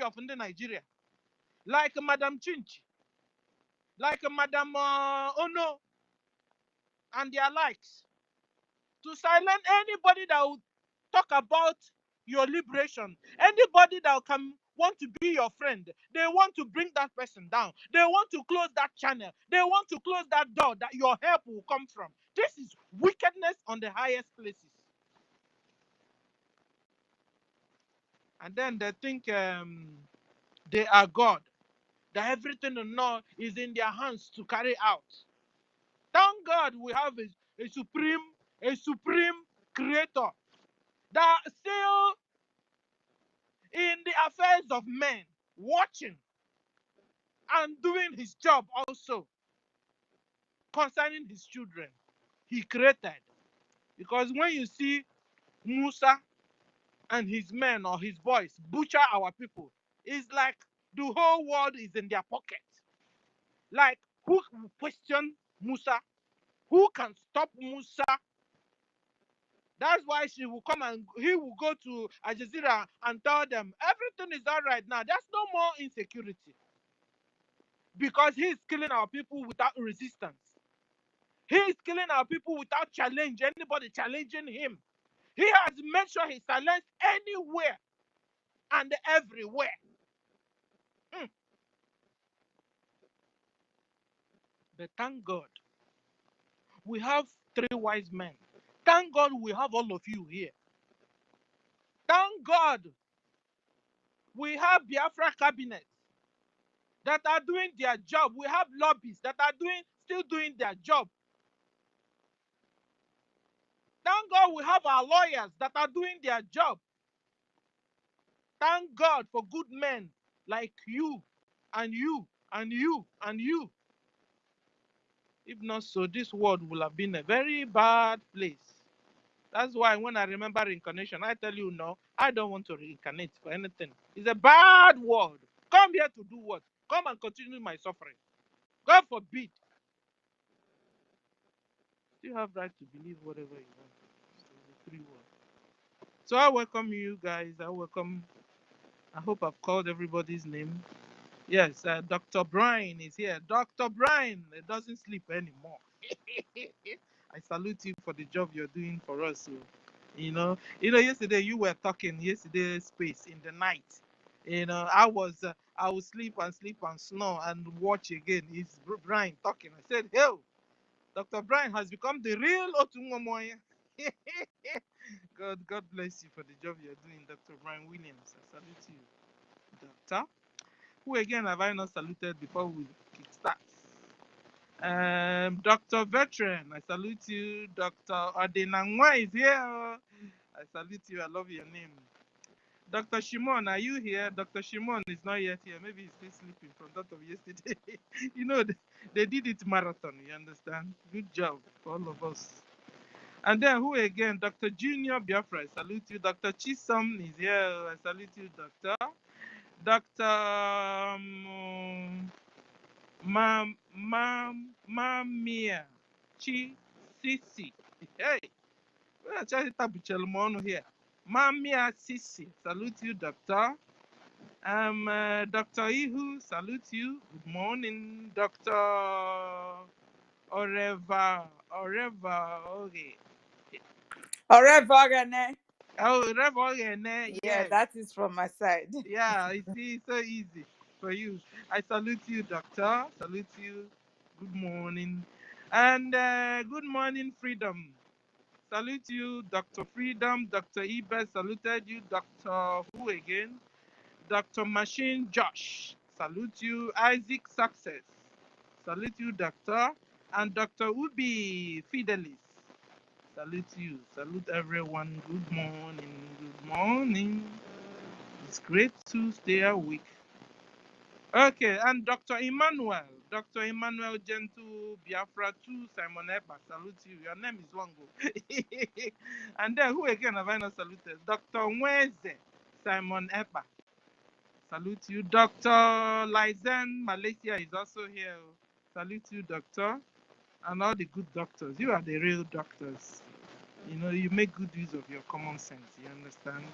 of Nigeria, like Madam Chinchi, like Madam Ono, and their likes, to silence anybody that will talk about your liberation, anybody that can want to be your friend. They want to bring that person down. They want to close that channel. They want to close that door that your help will come from. This is wickedness on the highest places. And then they think they are God, that everything is in their hands to carry out. Thank God we have a supreme creator that still in the affairs of men, watching and doing his job also concerning his children. He created. Because when you see Musa and his men or his boys butcher our people, it's like the whole world is in their pocket. Like, who will question Musa? Who can stop Musa? That's why she will come and he will go to Al Jazeera and tell them everything is all right now. There's no more insecurity. Because he is killing our people without resistance. He is killing our people without challenge, anybody challenging him. He has made sure he silenced anywhere and everywhere. But thank God, we have 3 wise men. Thank God we have all of you here. Thank God we have Biafra cabinets that are doing their job. We have lobbies that are still doing their job. Thank God we have our lawyers that are doing their job. Thank God for good men like you and you and you and you. If not so, this world will have been a very bad place. That's why when I remember reincarnation, I tell you, no, I don't want to reincarnate for anything. It's a bad world. Come here to do what? Come and continue my suffering. God forbid. You have right to believe whatever you want. It's a free world. So I welcome you guys. I hope I've called everybody's name. Yes, Dr. Brian is here. Dr. Brian doesn't sleep anymore. I salute you for the job you're doing for us. So, yesterday you were talking, yesterday's space in the night. I would sleep and snore and watch again. It's Brian talking. I said, hey, Dr. Brian has become the real Otungomoya. God bless you for the job you're doing, Dr. Brian Williams. I salute you, Doctor. Who again have I not saluted before we kickstart? Dr. Veteran, I salute you. Dr. Adenangwa is here. I salute you. I love your name. Dr. Shimon, are you here? Dr. Shimon is not yet here. Maybe he's still sleeping from that of yesterday. They did it marathon, you understand? Good job for all of us. And then who again? Dr. Junior Biafra, I salute you. Dr. Chisom is here. I salute you, Doctor. Dr. Mamia Chi Sisi. Hey, we're trying to here. Mamia Sisi, salute you, Doctor. Dr. Ihu, salute you. Good morning, Dr. Oreva, okay. Oreva, Oh, Oreva, yeah, that is from my side. Yeah, I see, so easy for you. I salute you, Doctor. Salute you. Good morning. And good morning, Freedom. Salute you, Dr. Freedom. Dr. Ibe saluted you. Dr. Who again? Dr. Machine Josh. Salute you. Isaac Success. Salute you, Doctor. And Dr. Ubi Fidelis. Salute you. Salute everyone. Good morning. Good morning. It's great to stay awake. Okay, and Dr. Emmanuel Gentle Biafra 2 Simon Eba, salute you. Your name is Wango. And then who again have I not saluted? Dr. Nweze Simon Eba, salute you. Dr. Lizen Malaysia is also here. Salute you, Doctor, and all the good doctors. You are the real doctors. You make good use of your common sense. You understand?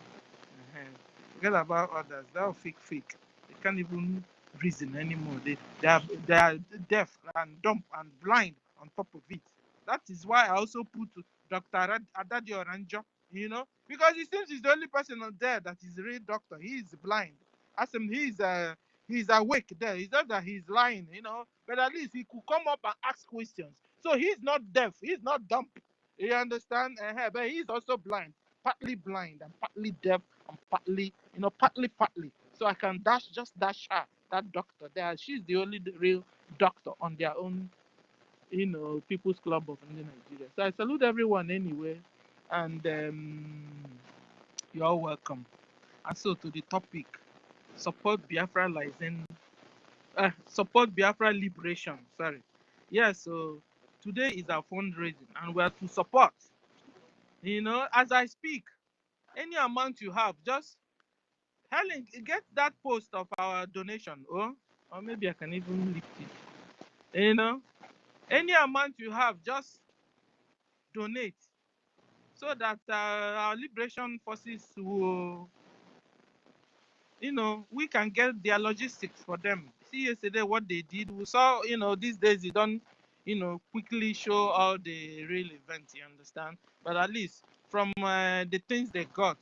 Forget about others. They're all fake. They can't even reason anymore. They are deaf and dumb and blind on top of it. That is why I also put Dr. Adadio Ranjo, because it seems he's the only person on there that is a real doctor. He is blind. As him, he's awake there. It's not that he's lying. But at least he could come up and ask questions. So he's not deaf. He's not dumb. You understand? But he's also partly blind and partly deaf and partly. So I can just dash her, that doctor there. She's the only real doctor on their own, People's Club of Nigeria. So I salute everyone anyway, and you're all welcome. And so to the topic, support Biafra liberation. Sorry. Yeah. So today is our fundraising, and we are to support. As I speak, any amount you have, just Helen, get that post of our donation, or maybe I can even lift it. Any amount you have, just donate so that our liberation forces will, we can get their logistics for them. See yesterday what they did. We saw, these days they don't, quickly show all the real events. You understand? But at least from the things they got,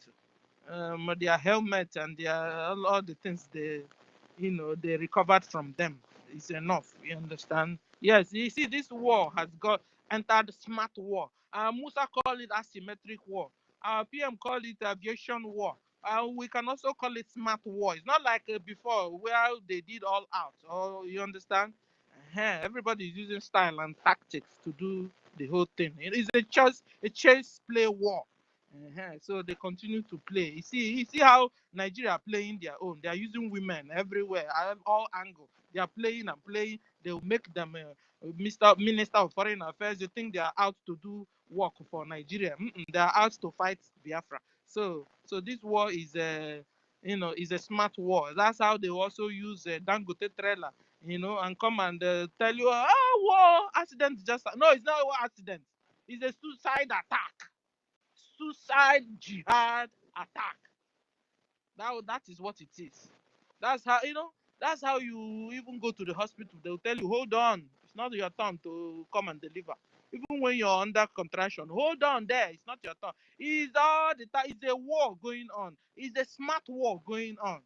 their helmet and all the things they recovered from them is enough. You understand? Yes, you see, this war has got entered smart war. Musa called it asymmetric war. Our PM called it aviation war. We can also call it smart war. It's not like before where they did all out. Oh, you understand? Everybody is using style and tactics to do the whole thing. It is a chess play war. So they continue to play. You see how Nigeria are playing their own. They are using women everywhere, all angles. They are playing and playing. They will make them Mr. Minister of Foreign Affairs. You think they are out to do work for Nigeria? They are out to fight Biafra. So this war is a smart war. That's how they also use Dangote trailer, and come and tell you, war accident just no, it's not a war accident. It's a suicide attack. Suicide jihad attack. That is what it is. That's how that's how you even go to the hospital. They'll tell you, hold on, it's not your turn to come and deliver. Even when you're under contraction, hold on there, it's not your turn. It's all the time. It's a war going on. It's a smart war going on.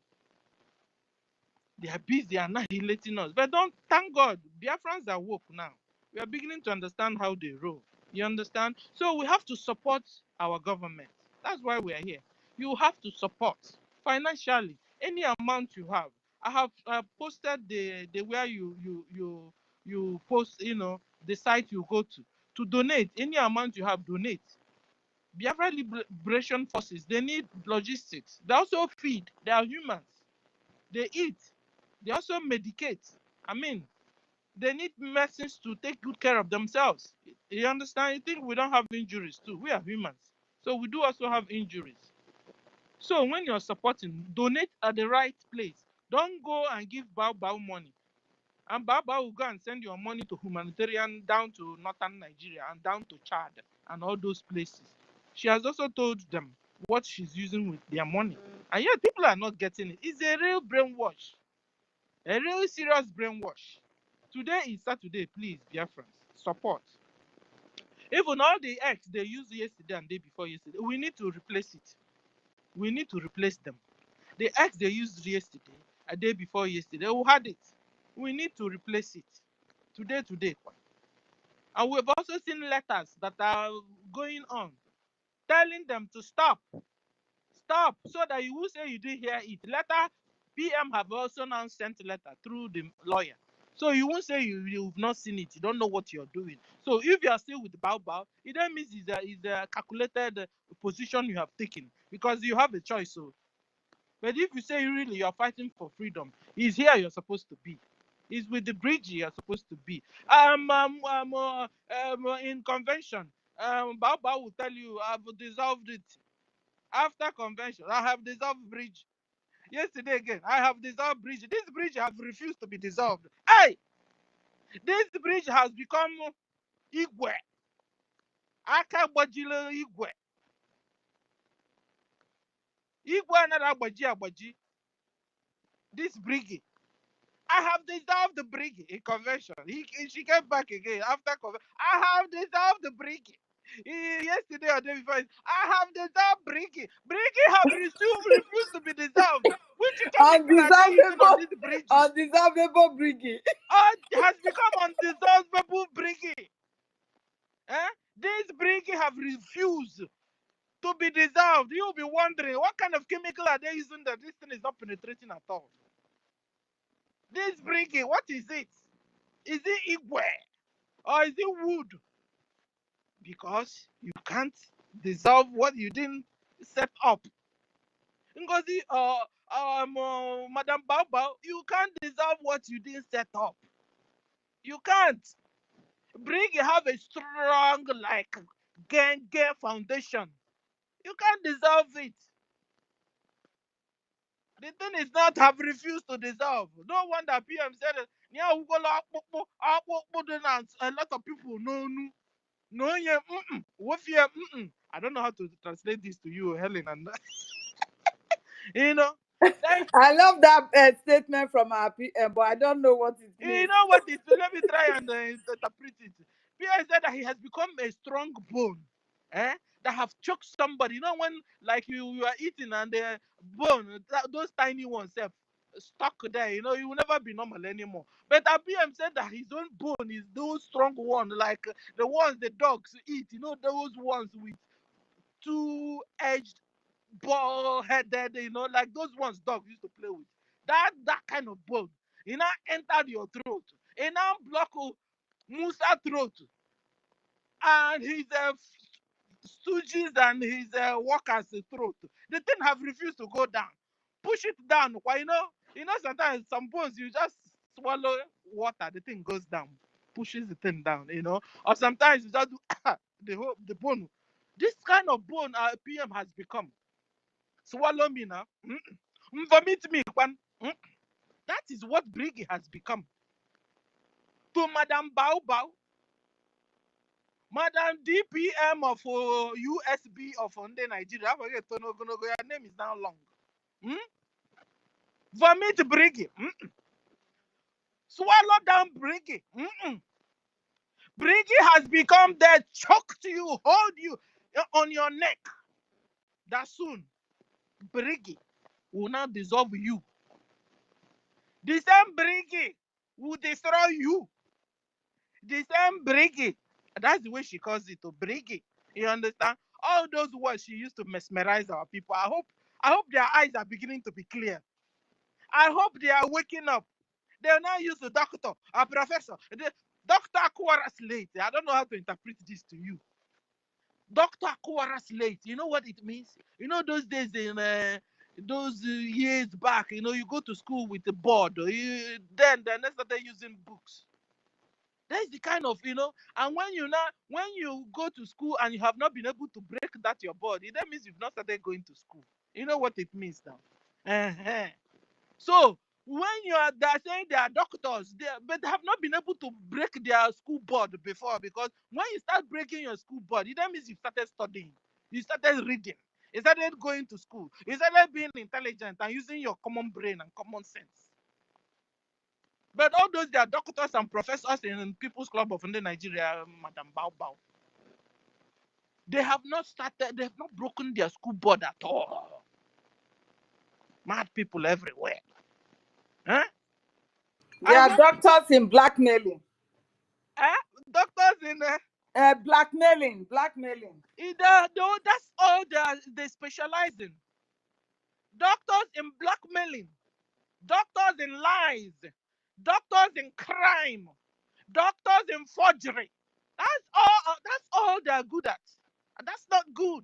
They are busy annihilating us. But don't thank God, Biafrans are woke now. We are beginning to understand how they roll. You understand? So we have to support our government. That's why we are here. You have to support financially any amount you have. I have posted the where you post, the site you go to donate. Any amount you have, donate. Biafra Liberation Forces, they need logistics. They also feed. They are humans. They eat. They also medicate. I mean, they need medicines to take good care of themselves. You understand? You think we don't have injuries too? We are humans. So we do also have injuries. So when you're supporting, donate at the right place. Don't go and give Bao money. And Bao will go and send your money to humanitarian down to northern Nigeria and down to Chad and all those places. She has also told them what she's using with their money. And yet people are not getting it. It's a real brainwash. A really serious brainwash. Today is Saturday, please, dear friends. Support. Even all the eggs they used yesterday and day before yesterday, we need to replace it. We need to replace them. The eggs they used yesterday, a day before yesterday, we had it. We need to replace it. Today. And we've also seen letters that are going on, telling them to stop, so that you will say you didn't hear it. Letter PM have also now sent a letter through the lawyer. So you won't say you've not seen it. You don't know what you're doing. So if you are still with Bao, it then means it's a calculated position you have taken because you have a choice. So, but if you say really you're fighting for freedom, it's here you're supposed to be. It's with the BRGIE you're supposed to be. In convention, Bao will tell you I've dissolved it. After convention, I have dissolved BRGIE. Yesterday again, I have dissolved BRGIE. This BRGIE has refused to be dissolved. Hey, this BRGIE has become Igwe. Aka Bajilo Igwe. Igwe another Agbaji. This BRGIE. I have dissolved the BRGIE in convention. She came back again after convention. I have dissolved the BRGIE. Yesterday or day before, I have dissolved BRGIE. BRGIE have refused to be dissolved. Which chemical are they using on this BRGIE? Undissolvable BRGIE. Has become undissolvable BRGIE. This BRGIE have refused to be dissolved. You'll be wondering what kind of chemical are they using that this thing is not penetrating at all. This BRGIE, what is it? Is it Igwe or is it wood? Because you can't dissolve what you didn't set up. Ngozi, Madam Bao, you can't dissolve what you didn't set up. You can't. BRGIE have a strong, like, gang foundation. You can't dissolve it. The thing is not have refused to dissolve. No wonder PM said, a lot of people know. No, yeah, I don't know how to translate this to you, Helen, and you know. I love that statement from our PM, but I don't know what it means. You know what it is? Let me try and interpret it. PM said that he has become a strong bone, that have choked somebody. You know when like you are eating and the bone, those tiny ones have stuck there. You know you will never be normal anymore. But PM said that his own bone is those strong ones, like the ones the dogs eat. You know those ones with two-edged, ball-headed. You know like those ones dogs used to play with. That kind of bone. It now entered your throat. It now block Musa throat and his stooges and his workers' throat. The thing have refused to go down. Push it down. Why sometimes some bones you just swallow water, the thing goes down, pushes the thing down. Or sometimes you just do the bone. This kind of bone PM has become. Swallow me now. Vomit me. That is what BRGIE has become. To Madam Bao, Madam DPM of USB of Nigeria. I forget your name is now long. Vomit BRGIE. Swallow down BRGIE. BRGIE has become there, choked you, hold you on your neck. That soon, BRGIE will now dissolve you. The same BRGIE will destroy you. The same BRGIE. That's the way she calls it, BRGIE. You understand? All those words she used to mesmerize our people. I hope their eyes are beginning to be clear. I hope they are waking up. They'll now use the doctor, a professor. Dr. Akuara Slate. I don't know how to interpret this to you. Dr. Akuara Slate. You know what it means? You know those days in those years back, you go to school with a board. Then they started using books. That's the kind of, and when you go to school and you have not been able to break that your body, that means you've not started going to school. You know what it means now. So when they're saying they are doctors, but they have not been able to break their school board before, because when you start breaking your school board, that means you started studying, you started reading, you started going to school, you started being intelligent and using your common brain and common sense. But all those they are doctors and professors in People's Club of Nigeria, Madam Bao, they have not broken their school board at all. Mad people everywhere. They are doctors in blackmailing. Doctors in blackmailing. That's all they specialize in. Doctors in blackmailing, doctors in lies, doctors in crime, doctors in forgery. That's all they're good at. That's not good.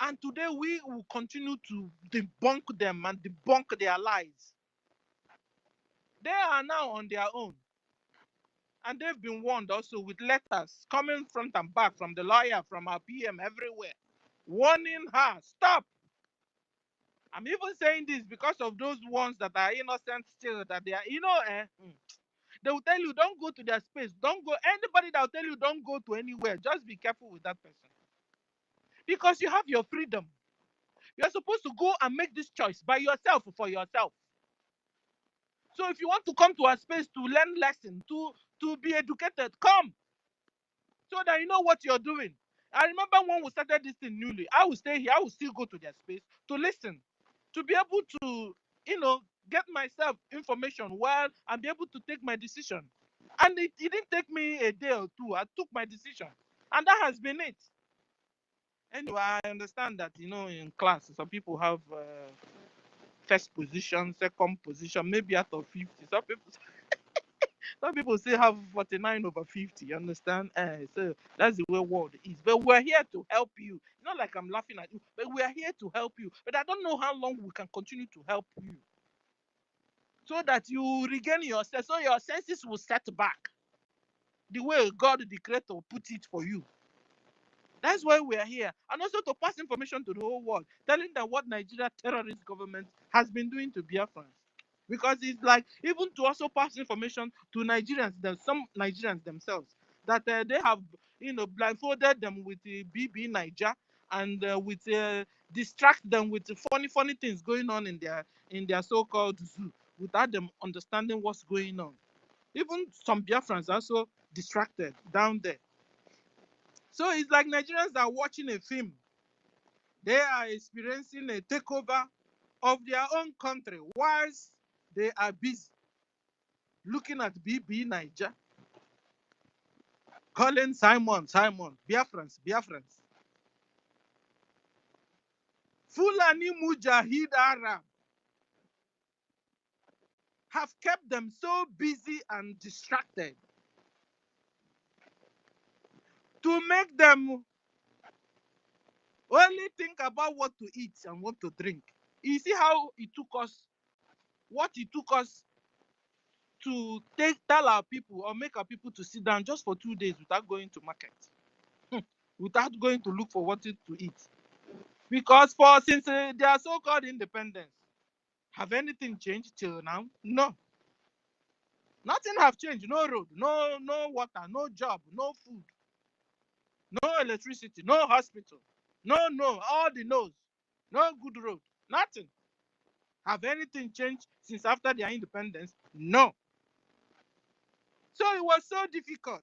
And today we will continue to debunk them and debunk their lies. They are now on their own. And they've been warned also with letters coming front and back from the lawyer, from our PM, everywhere, warning her, stop. I'm even saying this because of those ones that are innocent still, that they are, they will tell you, don't go to their space. Don't go. Anybody that will tell you, don't go to anywhere, just be careful with that person. because you have your freedom. You're supposed to go and make this choice by yourself for yourself. So if you want to come to a space to learn lesson, to be educated, come so that you know what you're doing. I remember when we started this thing newly, I will stay here, I will still go to their space to listen, to be able to, get myself information well and be able to take my decision. And it didn't take me a day or two. I took my decision. And that has been it. Anyway, I understand that, in class, some people have first position, second position, maybe out of 50. Some people still have 49 over 50, you understand? So that's the way world is. But we're here to help you. Not like I'm laughing at you, but we are here to help you. But I don't know how long we can continue to help you so that you regain your sense, so your senses will set back the way God, the Creator, put it for you. That's why we are here. And also to pass information to the whole world, telling them what Nigeria terrorist government has been doing to Biafrans. Because it's like, even to also pass information to Nigerians, some Nigerians themselves, that they have, blindfolded them with the BB Niger and with distract them with the funny things going on in their so-called zoo without them understanding what's going on. Even some Biafrans also distracted down there. So it's like Nigerians are watching a film. They are experiencing a takeover of their own country whilst they are busy looking at BB Niger, calling Simon, Biafrans. Fulani Mujahid Arab have kept them so busy and distracted to make them only think about what to eat and what to drink. You see how it took us, what it took us to tell our people or make our people to sit down just for 2 days without going to market, without going to look for what to eat. Because since their so-called independence, have anything changed till now? No. Nothing have changed. No road, no water, no job, no food, no electricity, no hospital. No, all the no's. No good road. Nothing. Have anything changed since after their independence? No. So it was so difficult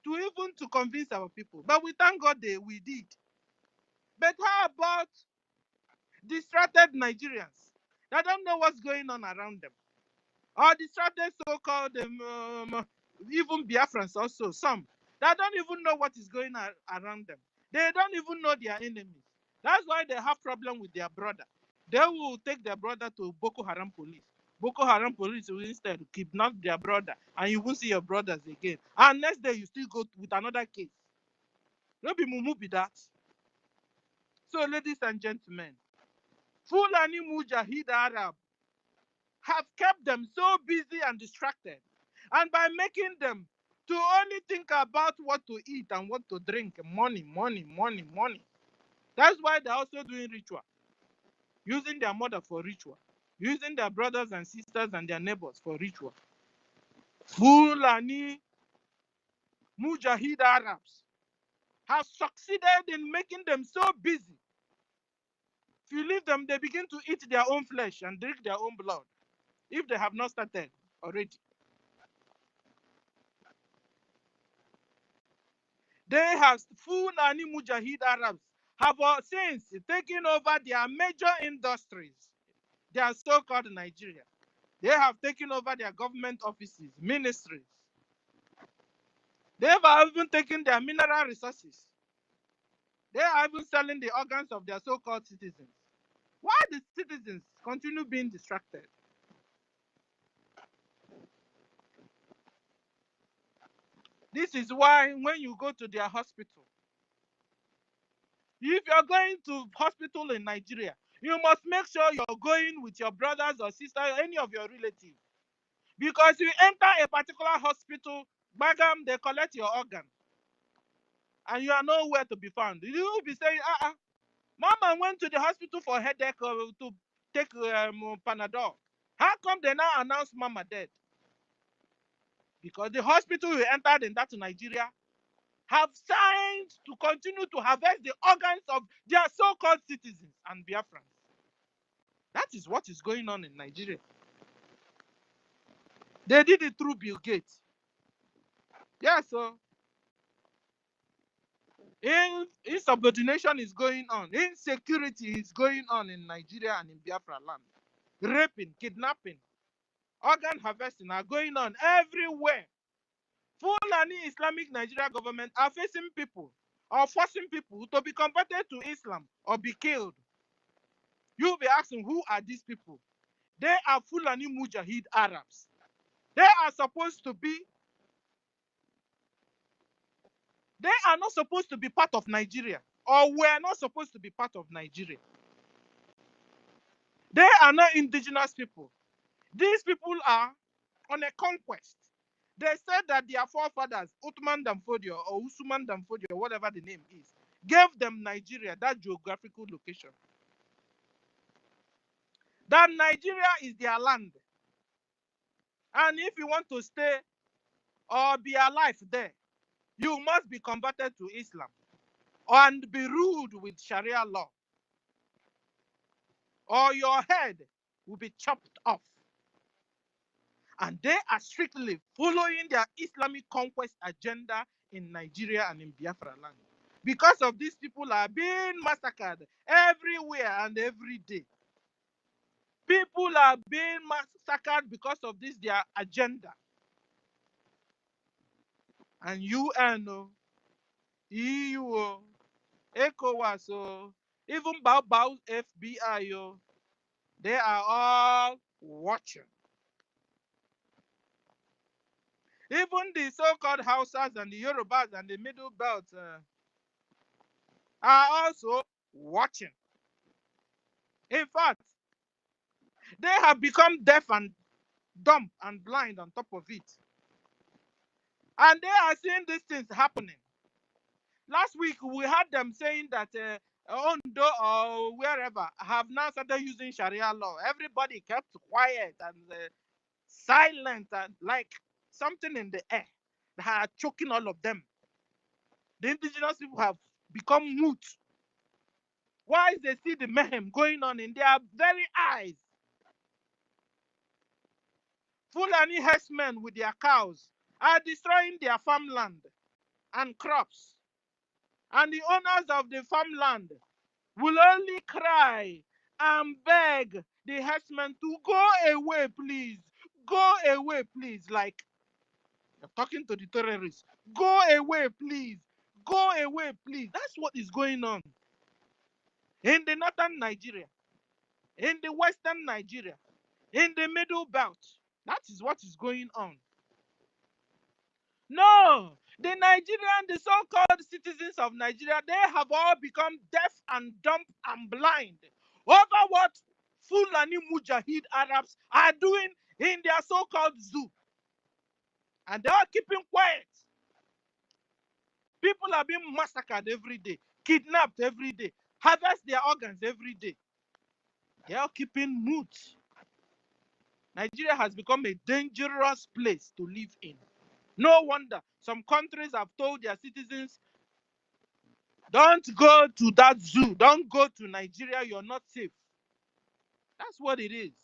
to even to convince our people. But we thank God we did. But how about distracted Nigerians that don't know what's going on around them? Or distracted so-called even Biafrans also, some that don't even know what is going on around them. They don't even know their enemies. That's why they have problem with their brother. They will take their brother to Boko Haram police. Boko Haram police will instead kidnap their brother, and you won't see your brothers again. And next day you still go with another case. No be mumu be that. So, ladies and gentlemen, Fulani Mujahid Arab have kept them so busy and distracted. And by making them to only think about what to eat and what to drink, money. That's why they're also doing ritual, using their mother for ritual, using their brothers and sisters and their neighbors for ritual. Fulani Mujahid Arabs have succeeded in making them so busy. If you leave them, they begin to eat their own flesh and drink their own blood, if they have not started already. They have Fulani Mujahid Arabs have since taken over their major industries, their so-called Nigeria. They have taken over their government offices, ministries. They have even taken their mineral resources. They are even selling the organs of their so-called citizens. Why the citizens continue being distracted? This is why when you go to their hospital, if you're going to hospital in Nigeria, you must make sure you're going with your brothers or sisters, any of your relatives. Because you enter a particular hospital, bagam, they collect your organ, and you are nowhere to be found. You will be saying, Mama went to the hospital for headache to take Panadol. How come they now announce Mama dead? Because the hospital you entered in that Nigeria have signed to continue to harvest the organs of their so-called citizens and Biafrans. That is what is going on in Nigeria. They did it through Bill Gates. Yes, so insubordination is going on. Insecurity is going on in Nigeria and in Biafra land. Raping, kidnapping, organ harvesting are going on everywhere. Fulani Islamic Nigeria government are facing people or forcing people to be converted to Islam or be killed. You'll be asking, who are these people? They are Fulani Mujahid Arabs. They are supposed to be, they are not supposed to be part of Nigeria, or were not supposed to be part of Nigeria. They are not indigenous people. These people are on a conquest. They said that their forefathers, Uthman Danfodio or Usman Danfodio, or whatever the name is, gave them Nigeria, that geographical location. That Nigeria is their land. And if you want to stay or be alive there, you must be converted to Islam and be ruled with Sharia law, or your head will be chopped off. And they are strictly following their Islamic conquest agenda in Nigeria and in Biafra land. Because of these people are being massacred everywhere and every day. People are being massacred because of this, their agenda. And UN, EU, ECOWAS, even Bao's FBI, they are all watching. Even the so-called Hausas and the Yorubas and the Middle Belt are also watching. In fact, they have become deaf and dumb and blind on top of it. And they are seeing these things happening. Last week, we had them saying that Ondo or wherever have now started using Sharia law. Everybody kept quiet and silent and like something in the air that are choking all of them. The indigenous people have become mute. Why they see the mayhem going on in their very eyes? Fulani herdsmen with their cows are destroying their farmland and crops. And the owners of the farmland will only cry and beg the herdsmen to go away, please. Go away, please. Like you're talking to the terrorists. Go away, please. Go away, please. That's what is going on in the northern Nigeria, in the western Nigeria, in the middle belt. That is what is going on. No, the Nigerian, the so-called citizens of Nigeria, they have all become deaf and dumb and blind over what Fulani Mujahid Arabs are doing in their so-called zoo. And they are keeping quiet. People are being massacred every day, kidnapped every day, harvest their organs every day. They are keeping mute. Nigeria has become a dangerous place to live in. No wonder some countries have told their citizens, don't go to that zoo. Don't go to Nigeria. You're not safe. That's what it is.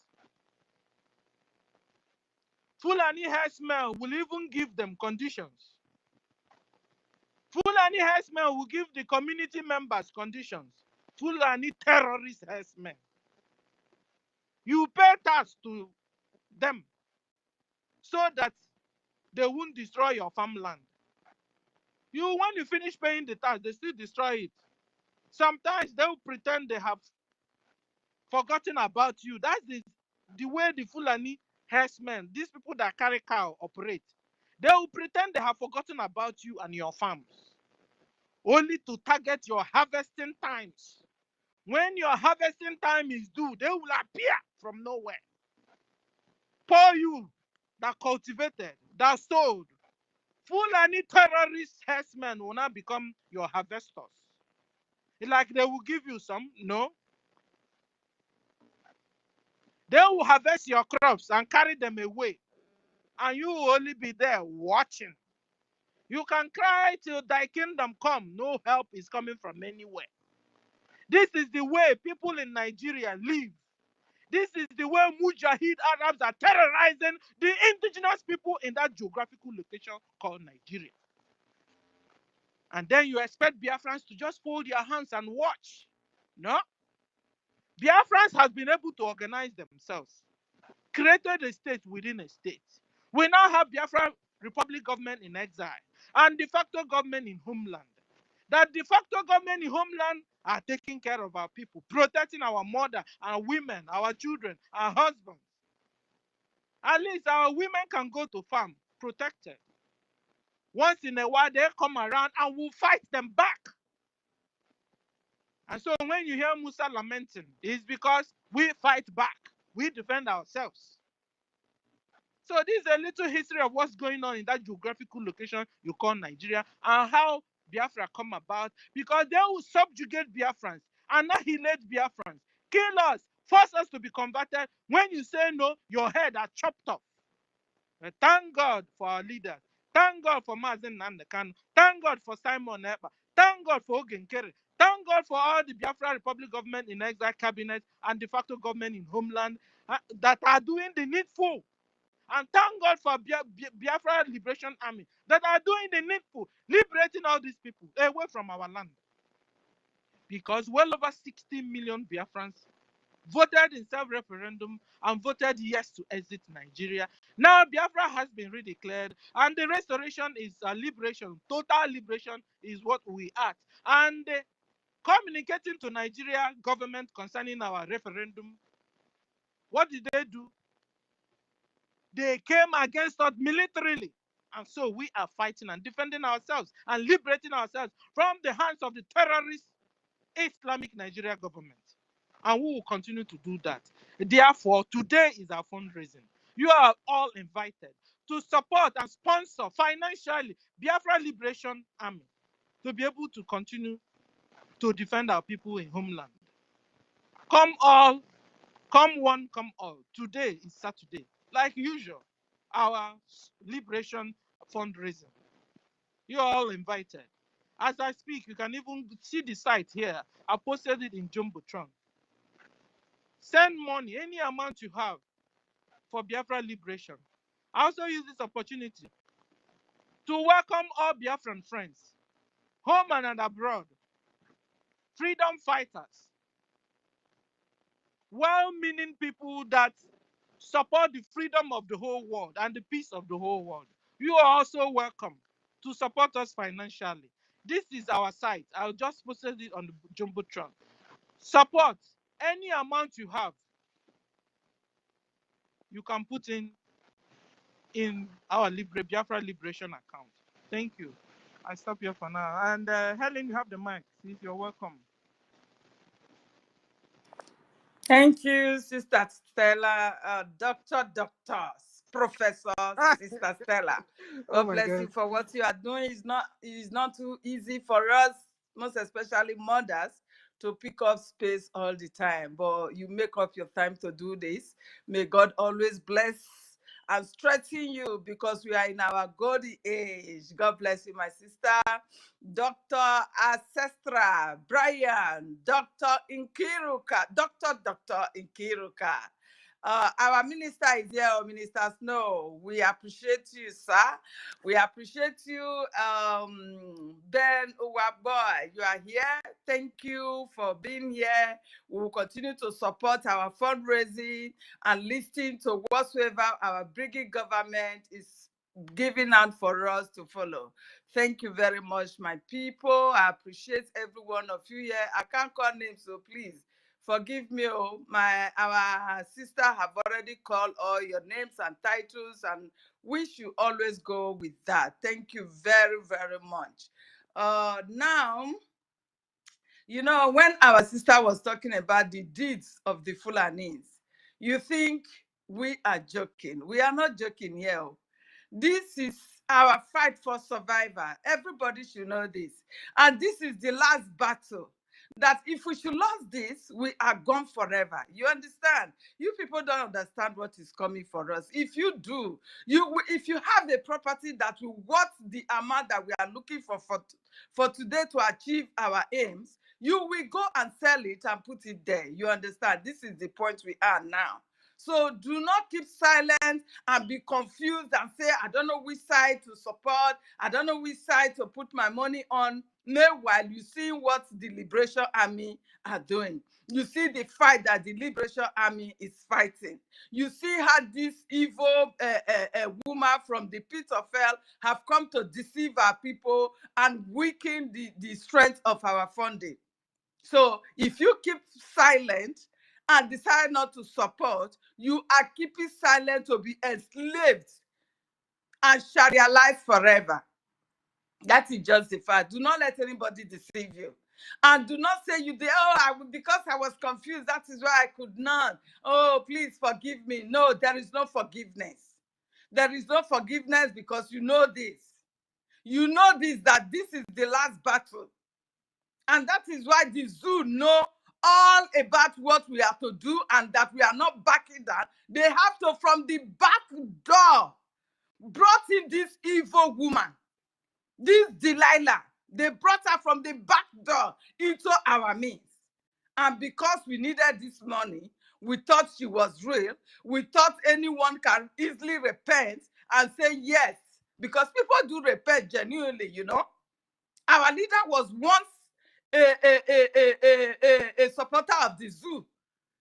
Fulani herdsmen will even give them conditions. Fulani herdsmen will give the community members conditions. Fulani terrorist herdsmen. You pay tax to them so that they won't destroy your farmland. When you finish paying the tax, they still destroy it. Sometimes they will pretend they have forgotten about you. That's the way the Fulani herdsmen, these people that carry cow, operate. They will pretend they have forgotten about you and your farms, only to target your harvesting times. When your harvesting time is due, they will appear from nowhere. Poor you that cultivated, that sowed. Fulani terrorist herdsmen will now become your harvesters. Like they will give you some, no. They will harvest your crops and carry them away. And you will only be there watching. You can cry till thy kingdom come. No help is coming from anywhere. This is the way people in Nigeria live. This is the way Mujahid Arabs are terrorizing the indigenous people in that geographical location called Nigeria. And then you expect Biafrans to just fold their hands and watch. No. Biafrans has been able to organize themselves, created a state within a state. We now have Biafra Republic government in exile and de facto government in homeland. That de facto government in homeland are taking care of our people, protecting our mother, our women, our children, our husbands. At least our women can go to farm protected. Once in a while, they come around and we'll fight them back. And so when you hear Musa lamenting, it's because we fight back. We defend ourselves. So this is a little history of what's going on in that geographical location you call Nigeria and how Biafra come about, because they will subjugate Biafrans, annihilate Biafrans, kill us, force us to be converted. When you say no, your head are chopped off. Thank God for our leaders. Thank God for Mazen Nandekan. Thank God for Simon Epa. Thank God for Ogenkere. Thank God for all the Biafra Republic government in exile cabinet and de facto government in homeland that are doing the needful. And thank God for Biafra Liberation Army that are doing the needful, liberating all these people away from our land. Because well over 60 million Biafrans voted in self-referendum and voted yes to exit Nigeria. Now Biafra has been redeclared and the restoration is a liberation. Total liberation is what we are. And communicating to Nigeria government concerning our referendum, what did they do? They came against us militarily. And so we are fighting and defending ourselves and liberating ourselves from the hands of the terrorist Islamic Nigeria government. And we will continue to do that. Therefore, today is our fundraising. You are all invited to support and sponsor financially Biafra Liberation Army to be able to continue to defend our people in homeland. Come all, come one, come all. Today is Saturday, like usual, our liberation fundraising. You are all invited. As I speak, you can even see the site here. I posted it in Jumbotron. Send money, any amount you have, for Biafra liberation. I also use this opportunity to welcome all Biafran friends, home and abroad, freedom fighters, well-meaning people that support the freedom of the whole world and the peace of the whole world. You are also welcome to support us financially. This is our site. I'll just post it on the Jumbotron. Support any amount you have. You can put in our Biafra Liberation account. Thank you. I stop here for now. And Helen, you have the mic. Please, you're welcome. Thank you, Sister Stella, doctors, professor, Sister Stella. God bless you for what you are doing. It's not too easy for us, most especially mothers, to pick up space all the time. But you make up your time to do this. May God always bless and strengthen you, because we are in our golden age. God bless you, my sister. Dr. Ancestra, Brian, Dr. Nkiruka, Dr. Nkiruka. Our minister is here, Minister Snow. We appreciate you, sir. We appreciate you, Ben Uwaboy. You are here. Thank you for being here. We will continue to support our fundraising and listen to whatsoever our BRGIE government is giving out for us to follow. Thank you very much, my people. I appreciate every one of you here. I can't call names, so please forgive me. Our sister have already called all your names and titles, and we should always go with that. Thank you very, very much. Now, you know, when our sister was talking about the deeds of the Fulanis, you think we are joking. We are not joking here. This is our fight for survival. Everybody should know this. And this is the last battle. that if we should lose this, we are gone forever. You understand? You people don't understand what is coming for us. If you do, if you have a property that will worth the amount that we are looking for today to achieve our aims, you will go and sell it and put it there. You understand? This is the point we are now. So do not keep silent and be confused and say, I don't know which side to support. I don't know which side to put my money on. Meanwhile, you see what the Liberation Army are doing. You see the fight that the Liberation Army is fighting. You see how this evil woman from the pit of hell have come to deceive our people and weaken the strength of our funding. So if you keep silent and decide not to support, you are keeping silent to be enslaved and Sharia-lize forever. That is just the fact. Do not let anybody deceive you. And do not say you did, because I was confused, that is why I could not. Oh, please forgive me. No, there is no forgiveness. There is no forgiveness because you know this. You know this, that this is the last battle. And that is why the zoo know all about what we have to do and that we are not backing down. They have to, from the back door, brought in this evil woman, this Delilah. They brought her from the back door into our midst. And because we needed this money, we thought she was real. We thought anyone can easily repent and say yes. Because people do repent genuinely, you know. Our leader was once a supporter of the zoo.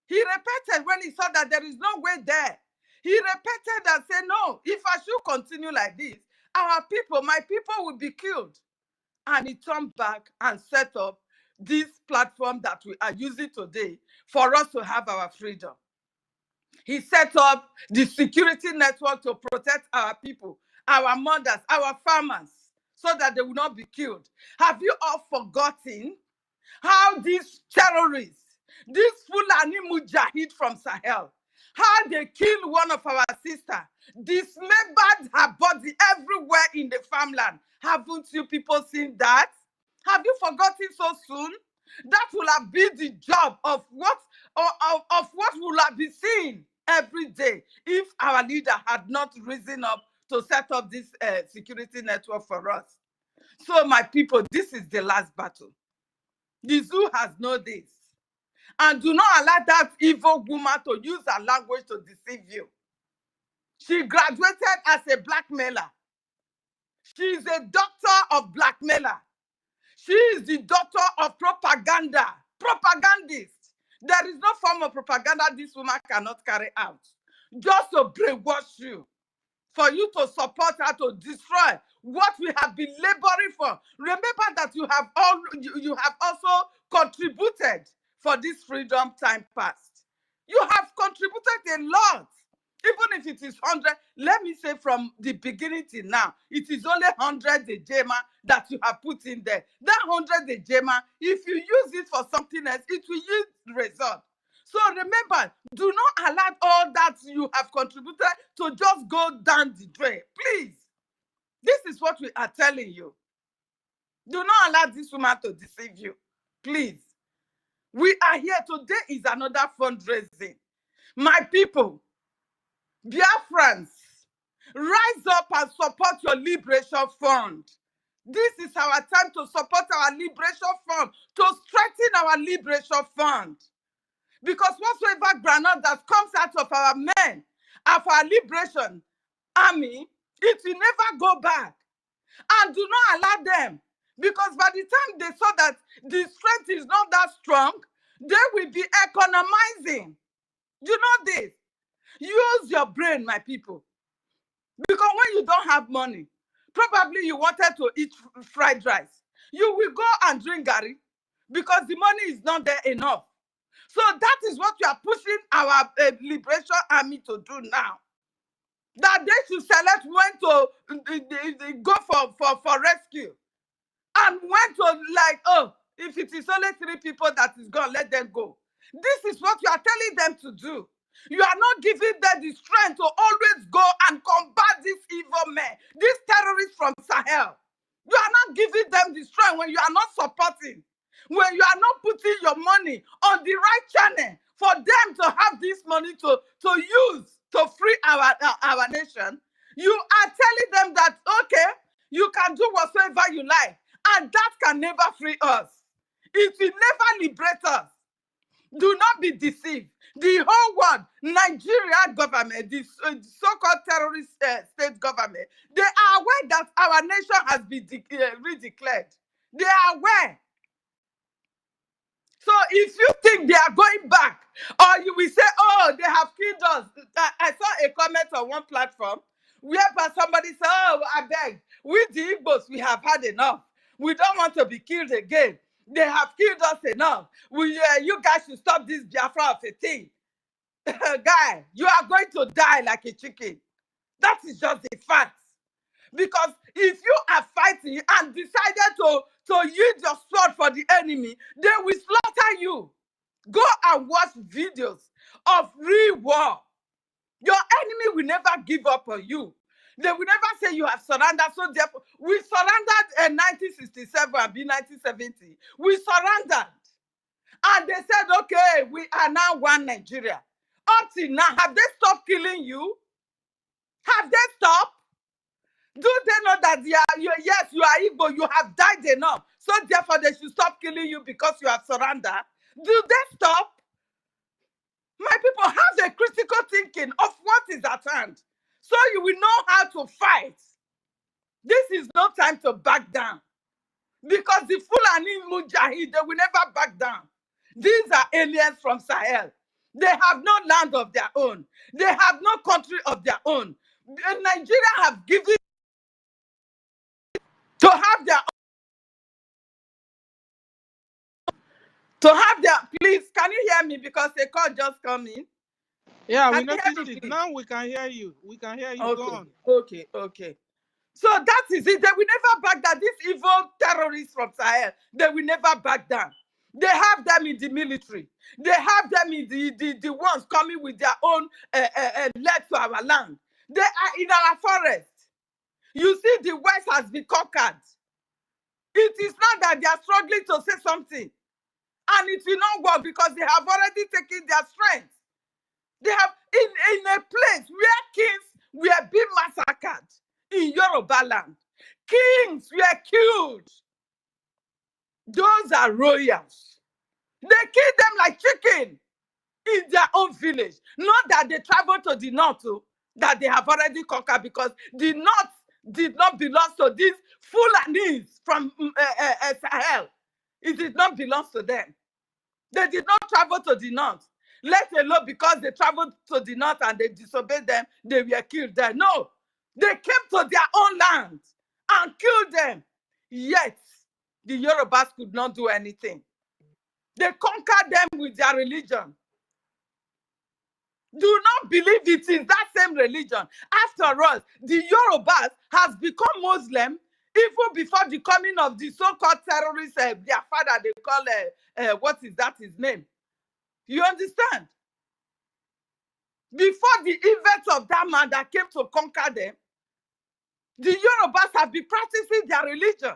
He repented when he saw that there is no way there. He repented and said, no, if I should continue like this, our people, my people will be killed. And he turned back and set up this platform that we are using today for us to have our freedom. He set up the security network to protect our people, our mothers, our farmers, so that they will not be killed. Have you all forgotten how these terrorists, this Fulani Mujahid from Sahel, how they killed one of our sisters, dismembered her body everywhere in the farmland? Haven't you people seen that? Have you forgotten so soon? That will have been the job of what will have been seen every day if our leader had not risen up to set up this security network for us. So my people, this is the last battle. The zoo has known this. And do not allow that evil woman to use her language to deceive you. She graduated as a blackmailer. She is a doctor of blackmailer. She is the daughter of propaganda, propagandist. There is no form of propaganda this woman cannot carry out. Just to brainwash you, for you to support her to destroy what we have been laboring for. Remember that you have also contributed for this freedom time past. You have contributed a lot. Even if it is 100, let me say from the beginning till now, it is only 100 Ejema that you have put in there. That 100 Ejema, if you use it for something else, it will yield result. So remember, do not allow all that you have contributed to just go down the drain. Please. This is what we are telling you. Do not allow this woman to deceive you. Please. We are here. Today is another fundraising. My people, Biafrans, rise up and support your liberation fund. This is our time to support our liberation fund, to strengthen our liberation fund. Because whatsoever granite that comes out of our men, of our liberation army, it will never go back. And do not allow them. Because by the time they saw that the strength is not that strong, they will be economizing. You know this. Use your brain, my people. Because when you don't have money, probably you wanted to eat fried rice. You will go and drink garri because the money is not there enough. So that is what we are pushing our liberation army to do now. That they should select when to go for rescue. And when to if it is only 3 people that is gone, let them go. This is what you are telling them to do. You are not giving them the strength to always go and combat these evil men, these terrorists from Sahel. You are not giving them the strength when you are not supporting. when you are not putting your money on the right channel for them to have this money to use to free our nation, you are telling them that, okay, you can do whatsoever you like, and that can never free us. It will never liberate us. Do not be deceived. The whole world, Nigeria government, the so-called terrorist state government, they are aware that our nation has been redeclared. They are aware. So if you think they are going back, or you will say, oh, they have killed us. I saw a comment on one platform where somebody said, oh, I beg, we the Igbos, we have had enough. We don't want to be killed again. They have killed us enough. You guys should stop this Biafra of a thing. Guy, you are going to die like a chicken. That is just the fact. Because if you are fighting and decided to use your sword for the enemy, they will slaughter you. Go and watch videos of real war. Your enemy will never give up on you. They will never say you have surrendered. So therefore, we surrendered in 1967 and 1970. We surrendered. And they said, okay, we are now one Nigeria. Up till now, have they stopped killing you? Have they stopped? Do they know that yes, you are Igbo, you have died enough, so therefore they should stop killing you because you have surrendered? Do they stop? My people, have a critical thinking of what is at hand, so you will know how to fight. This is no time to back down, because the Fulani Mujahid, they will never back down. These are aliens from Sahel. They have no land of their own. They have no country of their own. Nigeria have given to have their please, can you hear me? Because a call just come in. Yeah, we noticed it. Now we can hear you. We can hear you. Okay. Go on. Okay. So that is it. They will never back down. These evil terrorists from Sahel, they will never back down. They have them in the military. They have them in the ones coming with their own legs to our land. They are in our forest. You see, the West has been conquered. It is not that they are struggling to say something. And it will not work because they have already taken their strength. They have, in a place where kings were being massacred in Yoruba land. Kings were killed. Those are royals. They kill them like chicken in their own village. Not that they travel to the north, that they have already conquered, because the north did not belong to these Fulanis from Sahel. It did not belong to them. They did not travel to the north. Let alone because they traveled to the north and they disobeyed them, they were killed there. No, they came to their own land and killed them. Yet, the Yorubas could not do anything. They conquered them with their religion. Do not believe it is that same religion. After all, the Yorubas has become Muslim even before the coming of the so-called terrorists, their father, they call, what is that his name? You understand? Before the events of that man that came to conquer them, the Yorubas have been practicing their religion.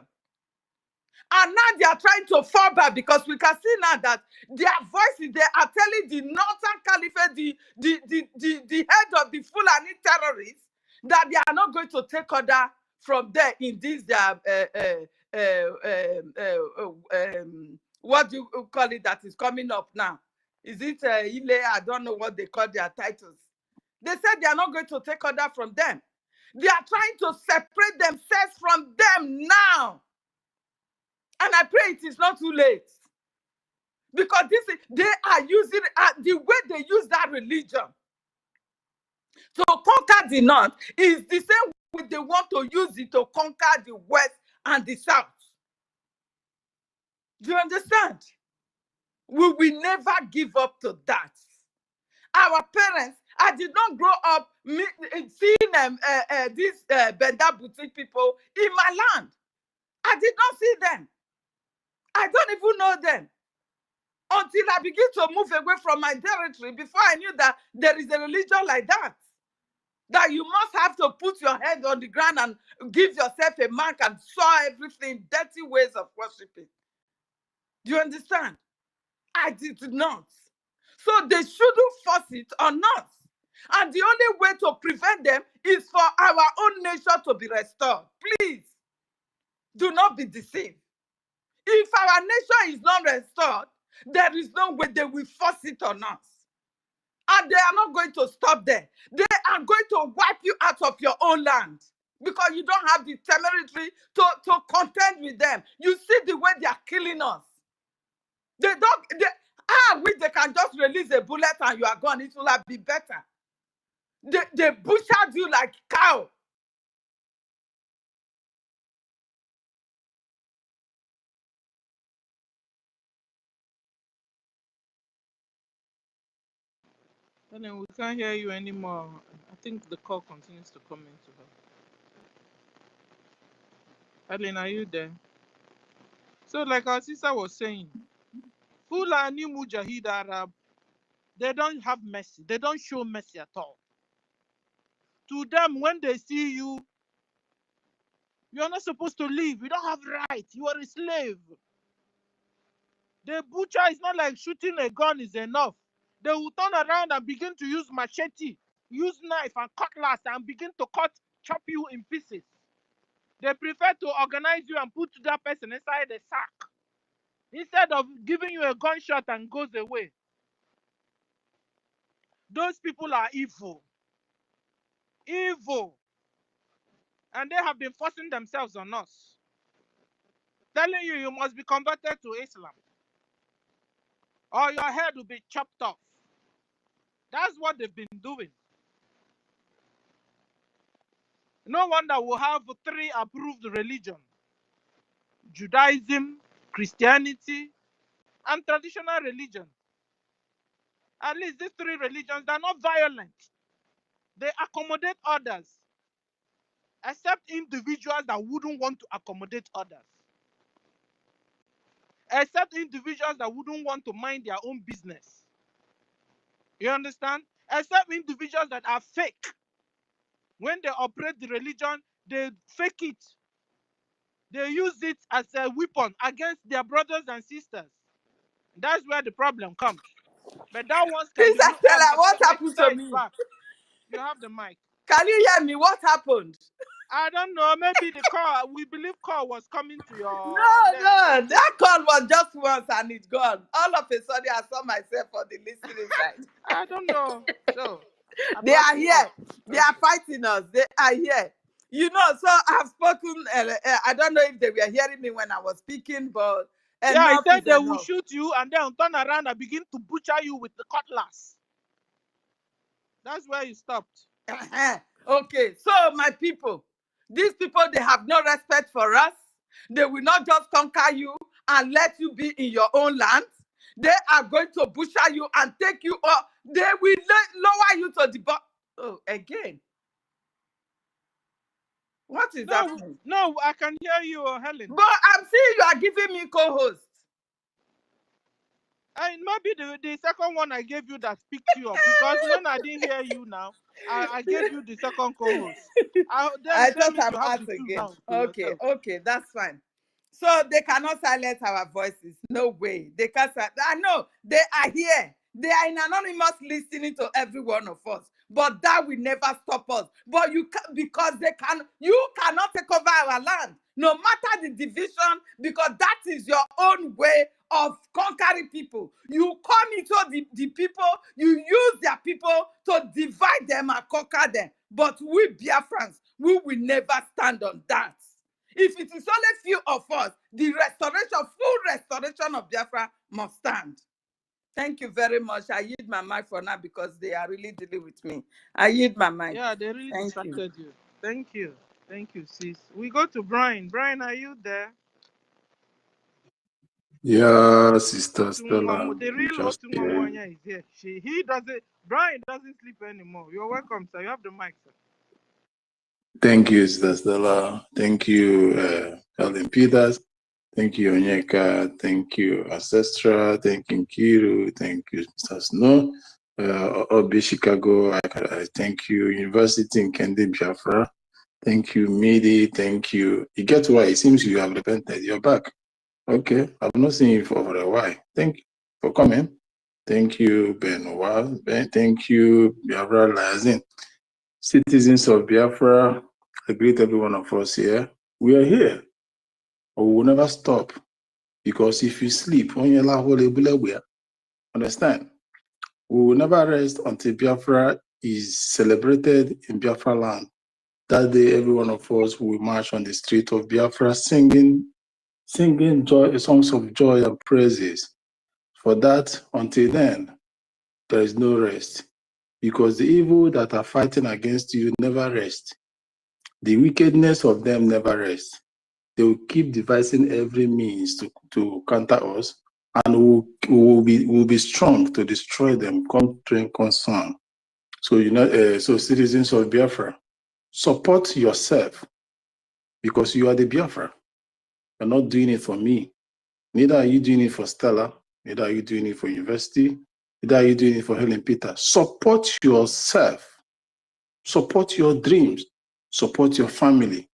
And now they are trying to fall back, because we can see now that their voices, they are telling the Northern Caliphate, the head of the Fulani terrorists, that they are not going to take order from there in this what do you call it that is coming up now? Is it Ile? I don't know what they call their titles. They said they are not going to take order from them. They are trying to separate themselves from them now. And I pray it is not too late. Because they are using the way they use that religion to conquer the north is the same way they want to use it to conquer the west and the south. Do you understand? We will never give up to that. Our parents, I did not grow up seeing these Benda boutique people in my land. I did not see them. I don't even know them. Until I begin to move away from my territory, before I knew that there is a religion like that. That you must have to put your head on the ground and give yourself a mark and saw everything, dirty ways of worshiping. Do you understand? I did not. So they shouldn't force it on us. And the only way to prevent them is for our own nature to be restored. Please, do not be deceived. If our nature is not restored, there is no way they will force it on us. And they are not going to stop there. They are going to wipe you out of your own land because you don't have the temerity to contend with them. You see the way they are killing us. They wish they can just release a bullet and you are gone. It will have been better. They butchered you like cow. Helen, we can't hear you anymore. I think the call continues to come into her. Helen, are you there? So, like our sister was saying, Fulani Mujahid Arab, they don't have mercy. They don't show mercy at all. To them, when they see you, you're not supposed to leave. You don't have right. You are a slave. The butcher is not like shooting a gun is enough. They will turn around and begin to use machete, use knife and cutlass and begin to chop you in pieces. They prefer to organize you and put that person inside a sack instead of giving you a gunshot and goes away. Those people are evil. Evil. And they have been forcing themselves on us. Telling you must be converted to Islam, or your head will be chopped off. That's what they've been doing. No wonder we'll have 3 approved religions: Judaism, Christianity, and traditional religion. At least these 3 religions, they're not violent. They accommodate others, except individuals that wouldn't want to accommodate others. Except individuals that wouldn't want to mind their own business. You understand? Except individuals that are fake. When they operate the religion, they fake it. They use it as a weapon against their brothers and sisters. That's where the problem comes. But that one can be Sister Stella, what happened to me? Back. You have the mic. Can you hear me? What happened? I don't know. Maybe the call, we believe call was coming to your... No. That call was just once and it's gone. All of a sudden, I saw myself on the listening side. I don't know. So they are here. They are fighting us. They are here. You know, so I've spoken. I don't know if they were hearing me when I was speaking, but yeah, I said they will shoot you and then turn around and begin to butcher you with the cutlass. That's where you stopped. Okay, so my people, these people, they have no respect for us. They will not just conquer you and let you be in your own land. They are going to butcher you and take you up. They will lower you to the bottom. Oh, again. What is happening? No, I can hear you, Helen. But I'm seeing you are giving me co-host. And maybe the second one I gave you that picked you up, because when I didn't hear you now, I gave you the second co-host. I thought I'm out again. Okay, that's fine. So they cannot silence our voices. No way. They can't. I know they are here. They are in anonymous listening to every one of us. But that will never stop us. But you can, because you cannot take over our land, no matter the division, because that is your own way of conquering people. You come into the people, you use their people to divide them and conquer them. But we Biafrans, we will never stand on that. If it is only few of us, the full restoration of Biafra must stand. Thank you very much. I yield my mic for now because they are really dealing with me. I yield my mic. Yeah, they really distracted you. Thank you. Thank you, sis. We go to Brian. Brian, are you there? Yeah, Sister Stella. The real Otunwanya is here. Brian doesn't sleep anymore. You're welcome, sir. You have the mic, sir. Thank you, Sister Stella. Thank you, Helen Peters. Thank you, Onyeka. Thank you, Ancestra. Thank you, Kiru. Thank you, Mr. Snow. Obi Chicago. I thank you, University in Kendi Biafra. Thank you, Midi. Thank you. You get why it seems you have repented. You're back. Okay, I've not seen you for a while. Thank you for coming. Thank you, Benoit. Thank you, Biafra Lazin. Citizens of Biafra, I greet every one of us here. We are here. We will never stop. Because if you sleep, understand? We will never rest until Biafra is celebrated in Biafra land. That day, every one of us will march on the street of Biafra singing joy, songs of joy and praises. For that, until then, there is no rest. Because the evil that are fighting against you never rest. The wickedness of them never rest. They will keep devising every means to counter us, and we'll be strong to destroy them, country and concern. So, so citizens of Biafra, support yourself because you are the Biafra. You're not doing it for me. Neither are you doing it for Stella. Neither are you doing it for university. Neither are you doing it for Helen Peter. Support yourself. Support your dreams. Support your family.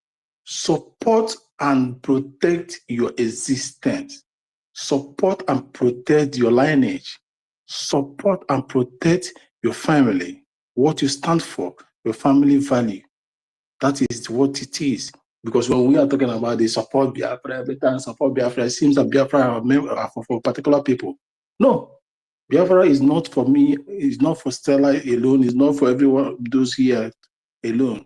Support and protect your existence. Support and protect your lineage. Support and protect your family. What you stand for, your family value. That is what it is. Because when we are talking about the support Biafra, every time support Biafra, it seems that Biafra are for particular people. No, Biafra is not for me, it's not for Stella alone, it's not for everyone, those here alone.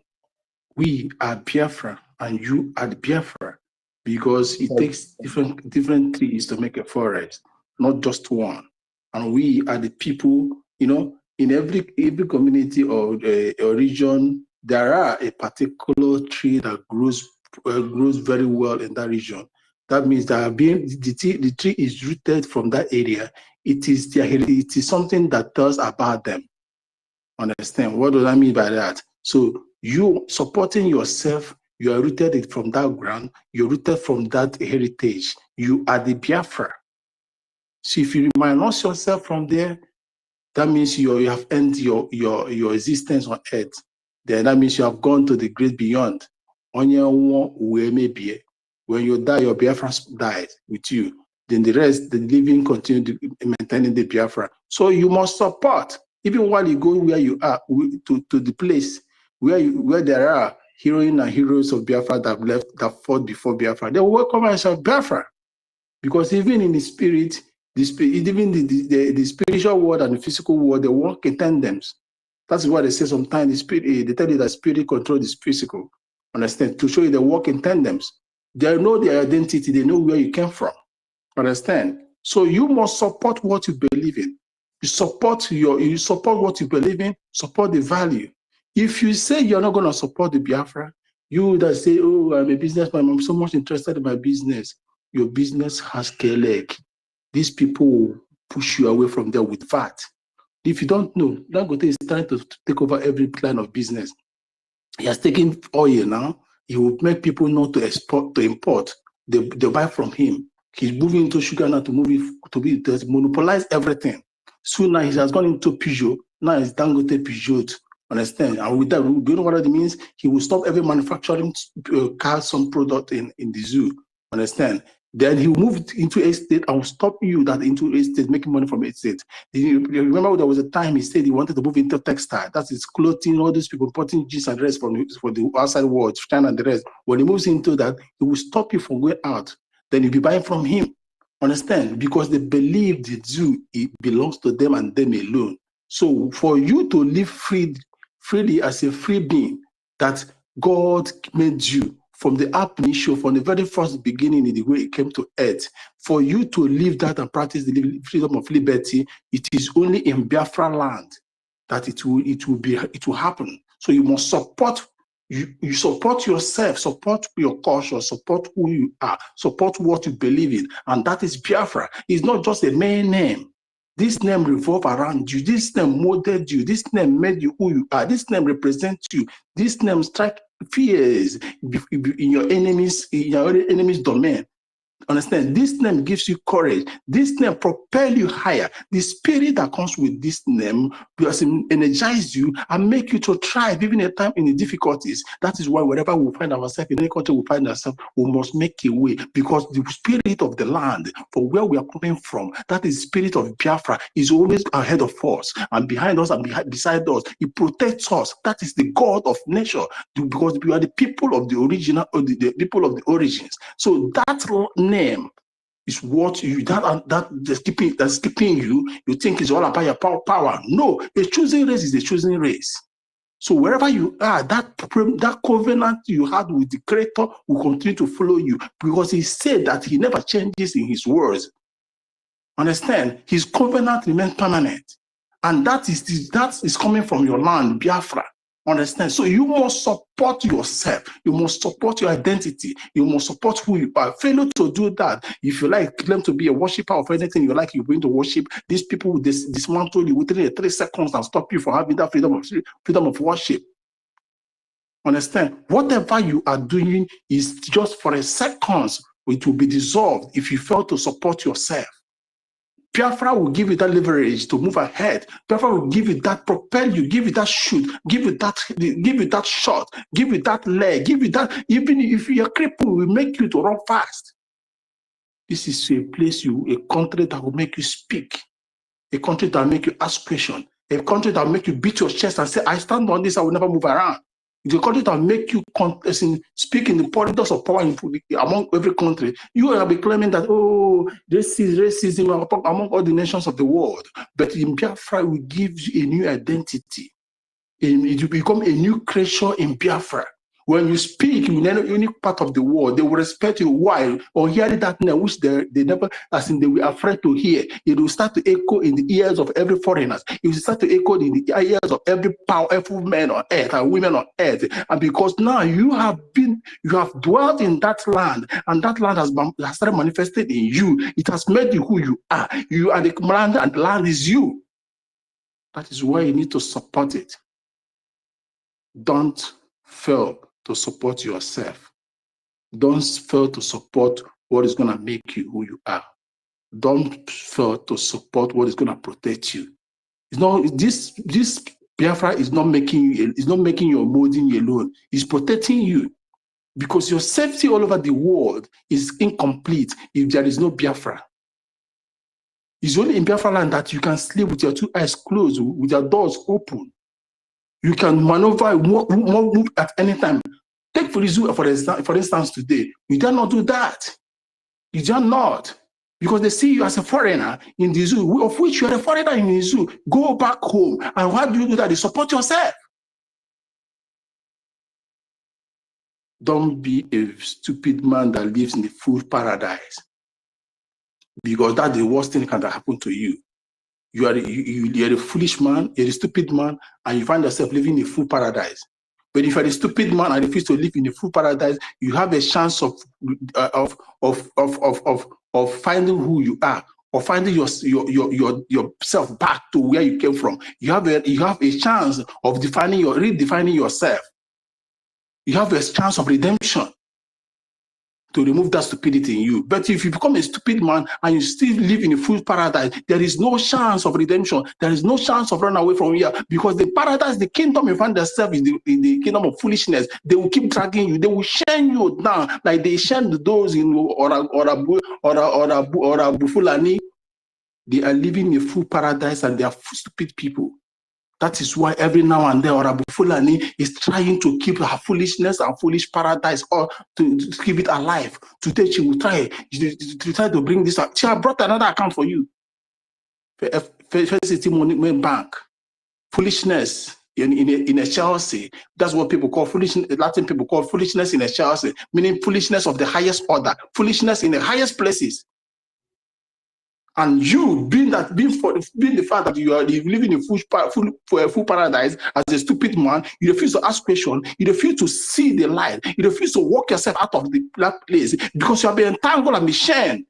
We are Biafra and you are the Biafra because it takes different trees to make a forest, not just one. And we are the people, in every community or region, there are a particular tree that grows very well in that region. That means that the tree is rooted from that area. It is something that tells about them. Understand? What do I mean by that? So you supporting yourself, you are rooted from that ground, you're rooted from that heritage. You are the Biafra. So if you minus yourself from there, that means you have ended your existence on earth. Then that means you have gone to the great beyond. When you die, your Biafrans died with you. Then the rest, the living continue maintaining the Biafra. So you must support, even while you go where you are, to the place where there are heroines and heroes of Biafra that fought before Biafra. They will welcome us as Biafra. Because even in the spirit, even the spiritual world and the physical world, they work in tandems. That's why they say sometimes the spirit, they tell you that spirit control the physical. Understand? To show you they work in tandems. They know their identity, they know where you came from. Understand? So you must support what you believe in. You support what you believe in, support the value. If you say you're not going to support the Biafra, you that say, oh, I'm a businessman, I'm so much interested in my business. Your business has leg. These people will push you away from there with VAT. If you don't know, Dangote is trying to take over every line of business. He has taken oil now. He will make people not to export, to import. They buy from him. He's moving into sugar now to monopolize everything. Soon now he has gone into Peugeot. Now it's Dangote Peugeot. Understand? And with that, do you know what that means? He will stop every manufacturing car, some product in the zoo. Understand? Then he will move into estate and will stop you that into estate, making money from estate. You remember there was a time he said he wanted to move into textile. That is clothing, all these people importing jeans and dress for the outside world, China and the rest. When he moves into that, he will stop you from going out. Then you'll be buying from him. Understand? Because they believe the zoo, it belongs to them and them alone. So for you to live freely as a free being that God made you, from the ab initio, from the very first beginning in the way it came to earth, for you to live that and practice the freedom of liberty, it is only in Biafra land that it will happen. So you must support. You support yourself, support your culture, support who you are, support what you believe in, and that is Biafra. It's not just a mere name. This name revolves around you. This name molded you. This name made you who you are. This name represents you. This name strikes fears in your enemy's domain. Understand? This name gives you courage. This name propel you higher. The spirit that comes with this name will energize you and make you to thrive even in a time in the difficulties. That is why wherever we find ourselves, in any country we find ourselves, we must make a way, because the spirit of the land, for where we are coming from, that is the spirit of Biafra, is always ahead of us and behind us and beside us. It protects us. That is the God of nature, because we are the people of the original, or the people of the origins. So that name is what you that's keeping you. You think it's all about your power. No, a choosing race is a choosing race. So wherever you are, that covenant you had with the Creator will continue to follow you, because He said that He never changes in His words. Understand? His covenant remains permanent, and that is coming from your land, Biafra. Understand? So you must support yourself. You must support your identity. You must support who you are. Failure to do that, if you like claim to be a worshiper of anything you like, you're going to worship, these people will dismantle you within 3 seconds and stop you from having that freedom of worship. Understand? Whatever you are doing is just for a second. It will be dissolved if you fail to support yourself. Biafra will give you that leverage to move ahead. Biafra will give you that, propel you, give you that shoot, give you that shot, give you that leg, give you that, even if you're crippled, will make you to run fast. This is a place, a country that will make you speak, a country that will make you ask questions, a country that will make you beat your chest and say, I stand on this, I will never move around. It's a country that will make you speak in the corridors of power among every country. You will be claiming that, oh, this is racism among all the nations of the world. But in Biafra, we give you a new identity. It will become a new creation in Biafra. When you speak in any part of the world, they will respect you. Why? Or hearing that name, which they never, as in they were afraid to hear. It will start to echo in the ears of every foreigner. It will start to echo in the ears of every powerful man on earth and women on earth. And because now you have dwelt in that land, and that land has started manifested in you. It has made you who you are. You are the land, and the land is you. That is why you need to support it. Don't fail to support yourself. Don't fail to support what is going to make you who you are. Don't fail to support what is going to protect you. It's not this Biafra is not making you, it's not making you or molding you alone. It's protecting you, because your safety all over the world is incomplete if there is no Biafra. It's only in Biafra land that you can sleep with your 2 eyes closed, with your doors open. You can maneuver, move at any time. Take for instance, today, you dare not do that. You dare not, because they see you as a foreigner in the zoo, of which you are a foreigner in the zoo. Go back home, and why do you do that? You support yourself. Don't be a stupid man that lives in the food paradise, because that's the worst thing that can happen to you. You are a foolish man, you're a stupid man, and you find yourself living in a food paradise. But if you're a stupid man and refuse to live in the full paradise, you have a chance of finding who you are, or finding yourself back to where you came from. You have a chance of redefining yourself. You have a chance of redemption to remove that stupidity in you. But if you become a stupid man and you still live in a full paradise, there is no chance of redemption. There is no chance of running away from here, because the paradise, the kingdom you find yourself in the kingdom of foolishness. They will keep dragging you. They will shame you down like they shamed those in Bufulani. They are living in a full paradise, and they are stupid people. That is why every now and then Orabu Fulani is trying to keep her foolishness and foolish paradise, or to keep it alive. Today she will try to bring this up. She has brought another account for you. First City Money Bank. Foolishness in a Chelsea. That's what people call foolishness. Latin people call foolishness in a Chelsea, meaning foolishness of the highest order, foolishness in the highest places. And you, being the fact that you are living in a full paradise as a stupid man, you refuse to ask questions, you refuse to see the light, you refuse to walk yourself out of that place, because you have been entangled and shamed.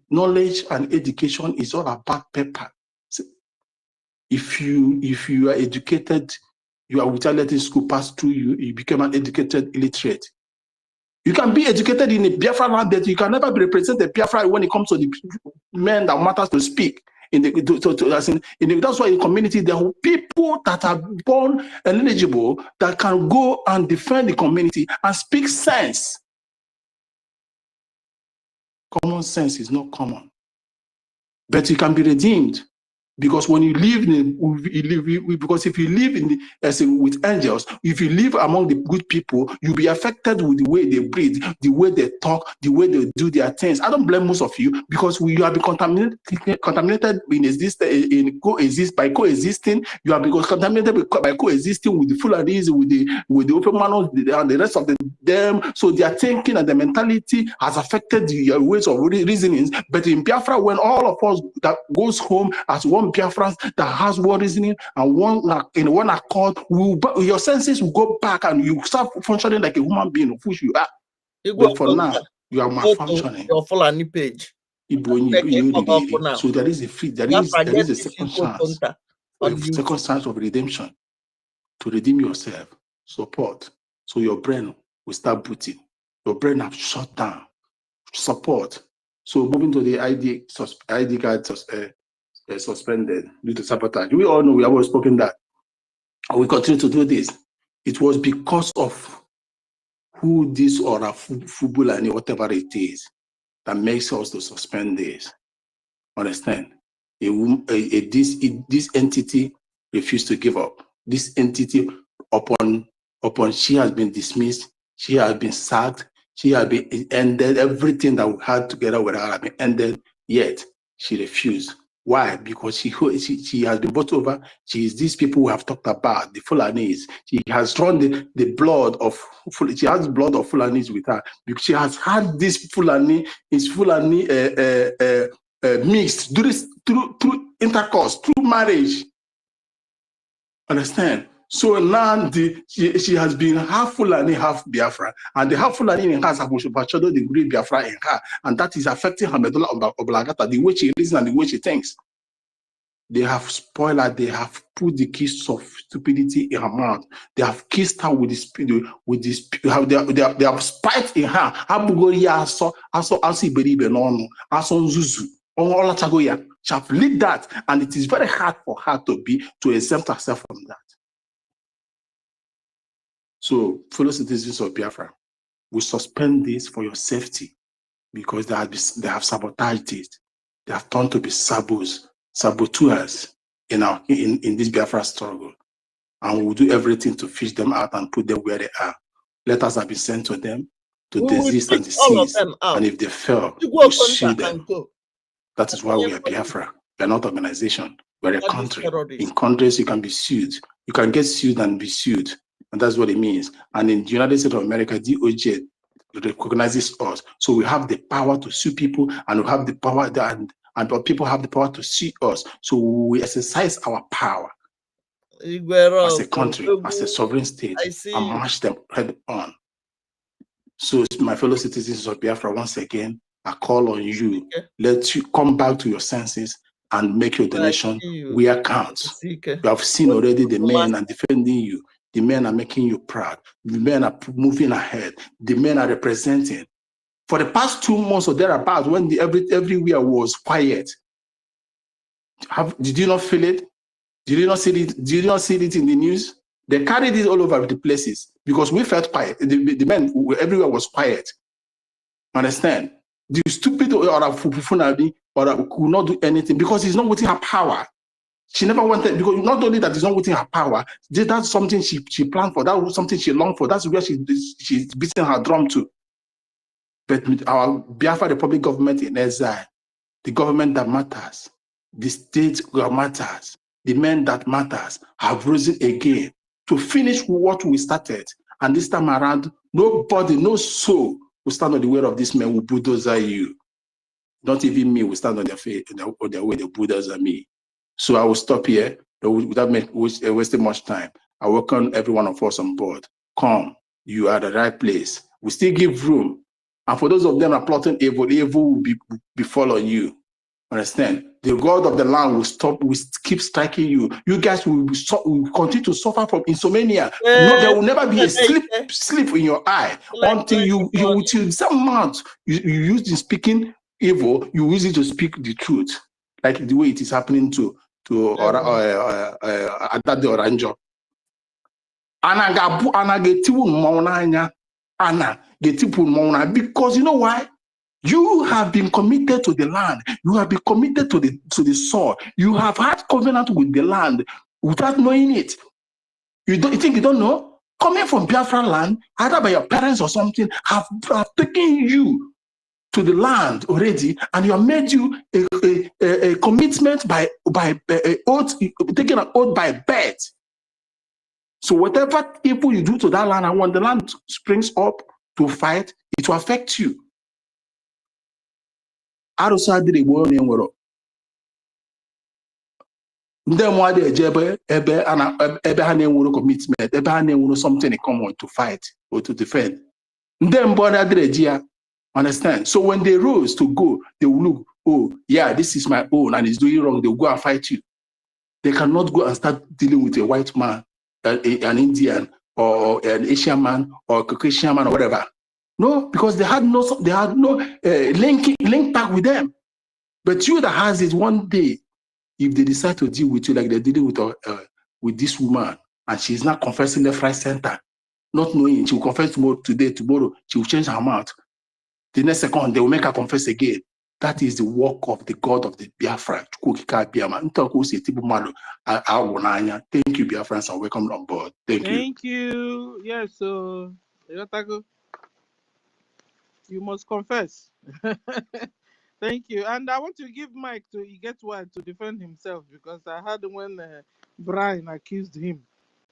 Knowledge and education is all about paper. If you are educated, you are without letting school pass through you, you become an educated illiterate. You can be educated in a Biafra land, but you can never be represented Biafra when it comes to the men that matters to speak. That's why in community there are people that are born and eligible that can go and defend the community and speak sense. Common sense is not common, but it can be redeemed. Because when you live because if you live with angels, if you live among the good people, you'll be affected with the way they breathe, the way they talk, the way they do their things. I don't blame most of you because you have been contaminated by coexisting. You have been contaminated by coexisting with the Fulanis, with the open manos and the rest of them. So their thinking and their mentality has affected your ways of reasoning. But in Biafra, when all of us that goes home as one Biafrans that has one reasoning and one accord, your senses will go back and you start functioning like a human being, which you are. But for now, you are malfunctioning. Your Fulani page. So there is a second chance. Second chance of redemption. To redeem yourself, support. So your brain will start booting. Your brain have shut down. Support. So moving to the ID card suspended due to sabotage. We all know, we have spoken that. And we continue to do this. It was because of who this or a Fubulani, whatever it is, that makes us to suspend this. Understand? This entity refused to give up. This entity, upon she has been dismissed, she has been sacked, she has been ended, everything that we had together with her has been ended, yet she refused. Why? Because she has been brought over. She is these people who have talked about, the Fulanis. She has drawn the blood of, she has blood of Fulanis with her. Because she has had this Fulani mixed through intercourse, through marriage. Understand? So now she has been half Fulani, half Biafra, and the half Fulani in her has overshadowed the great Biafra in her, and that is affecting her medulla oblongata, the way she reasons and the way she thinks. They have spoiled her. They have put the kiss of stupidity in her mouth. They have kissed her with this. They have spite in her. She have lead that, and it is very hard for her to exempt herself from that. So, fellow citizens of Biafra, we suspend this for your safety because they have sabotaged it. They have turned to be saboteurs in this Biafra struggle, and we will do everything to fish them out and put them where they are. Letters have been sent to them to desist and desist, and if they fail, we sue them. That is why we are Biafra. We are not an organization. We are a country. In countries, you can be sued. You can get sued and be sued. And that's what it means. And in the United States of America, DOJ recognizes us. So we have the power to sue people, and we have the power and people have the power to sue us. So we exercise our power as a country, as a sovereign state, and march them head on. So my fellow citizens of Biafra, once again, I call on you. Let you come back to your senses and make your donation where counts. You have seen already the men are defending you. The men are making you proud. The men are moving ahead. The men are representing. For the past 2 months or thereabouts, when everywhere was quiet, did you not feel it? Did you not see it? Did you not see it in the news? They carried it all over the places because we felt quiet. The men everywhere was quiet. Understand? The stupid or Fufunadi could not do anything because he's not within her power. She never wanted, because not only that it's not within her power, that's something she planned for, that was something she longed for, that's where she's beating her drum to. But with our Biafra Republic government in exile, the government that matters, the state that matters, the men that matters have risen again to finish what we started. And this time around, nobody, no soul will stand on the way of this man who bulldozer you. Not even me will stand on their feet, on their way, the bulldozer me. So I will stop here without wasting much time. I welcome every one of us on board. Come, you are at the right place. We still give room. And for those of them that are plotting evil, evil will befall on you. Understand? The God of the land will keep striking you. You guys will continue to suffer from insomnia. No, there will never be a sleep in your eye until till some month you use the speaking evil, you use it to speak the truth, like the way it is happening to Adade Oranjo. Because you know why? You have been committed to the land. You have been committed to the soil. You have had covenant with the land without knowing it. You think you don't know? Coming from Biafra land, either by your parents or something, have taken you to the land already, and you have made you a commitment by oath, taking an oath by birth. So whatever evil you do to that land, and when the land springs up to fight, it will affect you. Arusa did a war in world. Then why they ebe commitment, something in common to fight or to defend. Then understand? So when they rose to go, they will look, oh yeah, this is my own and it's doing wrong. They'll go and fight you. They cannot go and start dealing with a white man, an Indian, or an Asian man, or a Caucasian man, or whatever. No, because they had no link back with them. But you that has it, one day, if they decide to deal with you like they're dealing with this woman, and she's not confessing left, right, center, not knowing, she will confess tomorrow, she will change her mouth. The next second, they will make her confess again. That is the work of the God of the Biafra. Thank you, Biafrans, and welcome on board. Thank you. Yes, so you must confess. Thank you. And I want to give Mike to get why to defend himself, because I heard when Brian accused him.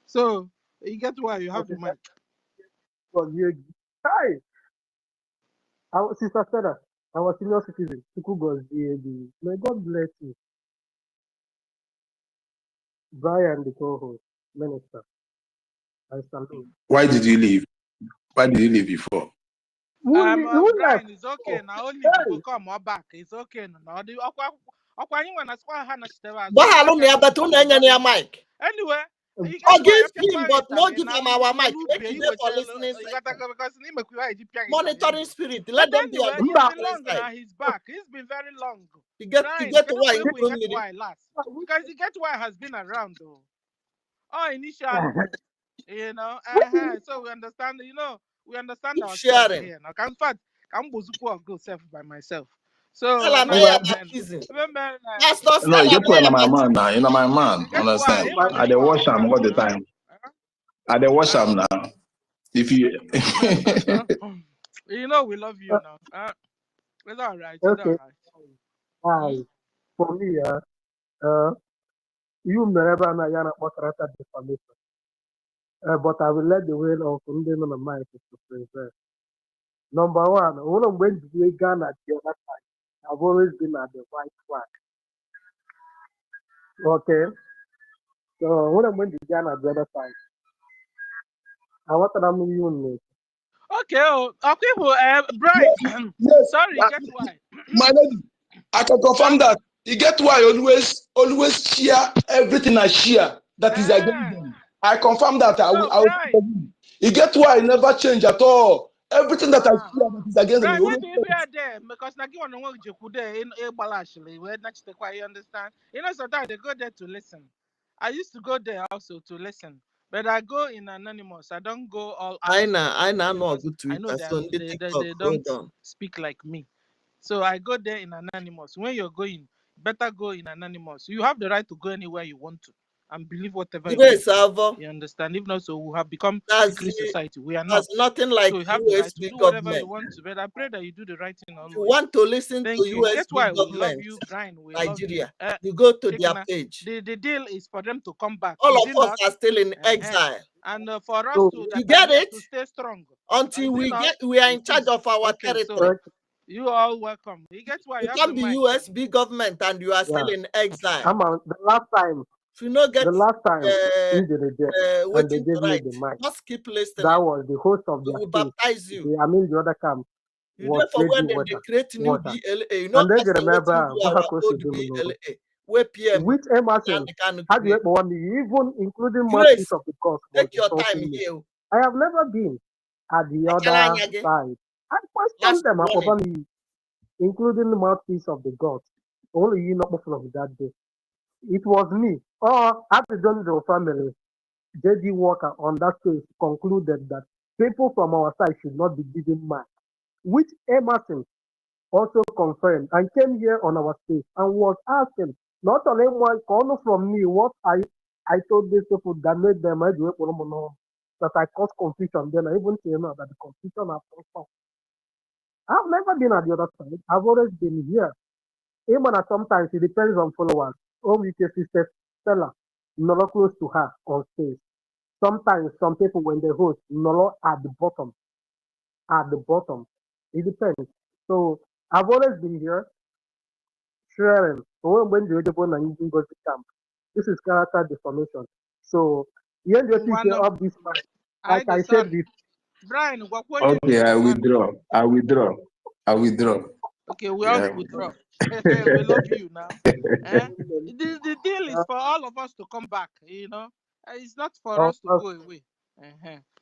So you get why you have the mic. Hi. Sister Stella, our senior citizen, BRGIE. May God bless you. Brian, the co-host, minister. I salute. Why did you leave? Why did you leave before? Brian, it's okay. Now only people come or back. It's okay. Now anyway. Against him, but not give him our mic. Make it there for listening. Monitoring spirit. Let them be anyway, he's been long now. He's back. He's been very long. You get why. Last. Because he get why has been around though. Oh, initially, you know. So we understand. You know, we understand our sharing here. Now, in fact, I'm go self by myself. So no, you get why my man now. You know my man. Understand? I dey wash him all the time. I dey wash him now. If you, you know, we love you now. It's all right. It's okay. All right. For me, you never know what character defamation. But I will let the wheel of Unde on the mic to present. Number one, when we gun at the other side, I've always been at the white flag. Okay. So when I went to Ghana at the other side, I want to know. Okay, Brian. Yes. Sorry, get why. My lady, I can confirm that. You get why I always share everything I share. That is against them. I confirm that. You get why I never change at all. Everything that I share that is against them. Right, there because now you understand. You know, sometimes they go there to listen. I used to go there also to listen, but I go in anonymous. I don't go all out. I know they don't speak like me, so I go there in anonymous. When you're going, better go in anonymous. You have the right to go anywhere you want to and believe whatever you want. You understand? If not, so we have become secret society. We are not. Nothing like so you have the right to do whatever you want to. But I pray that you do the right thing always. You want to listen Thank to you. USB That's why government, we love you, Brian. We Nigeria. Love you. You go to their page. The deal is for them to come back. All of us are still in exile. And for us to stay strong. Until we are in charge of our territory. So you are all welcome. You get why you come the USB government and you are still in exile. Come on, the last time. If you not get the last time and they gave me the mic. Just keep listening. That was the host of the we baptize you. I mean the other camp. was for when JD they Water. create new Water. BLA, you know, And then after what remember, you do our old BLA, where PM which Emerson, how do you want me, even including mouthpiece of the cosmos? Take your time here. I have never been at the other side. I questioned them about me, including the mouthpiece of the gods. Only you not full of that day. It was me. Or at the Donald family, JD Walker on that case concluded that people from our side should not be given mark, which Emerson also confirmed and came here on our stage and was asking not only one corner from me what I told these people that made them that I caused confusion. Then I even say now that the confusion has come. I've never been at the other side. I've always been here. Even at sometimes it depends on followers. Or with your sister Stella, not close to her on stage. Sometimes some people when they host, not at the bottom. At the bottom. It depends. So I've always been here sharing. When the other and NGOZI camp. This is character deformation. So the NGOZI up this man. Like I said this. Brian, okay, I withdraw. Okay, we all withdraw. We love you now. The deal is for all of us to come back, you know. It's not for us to go away.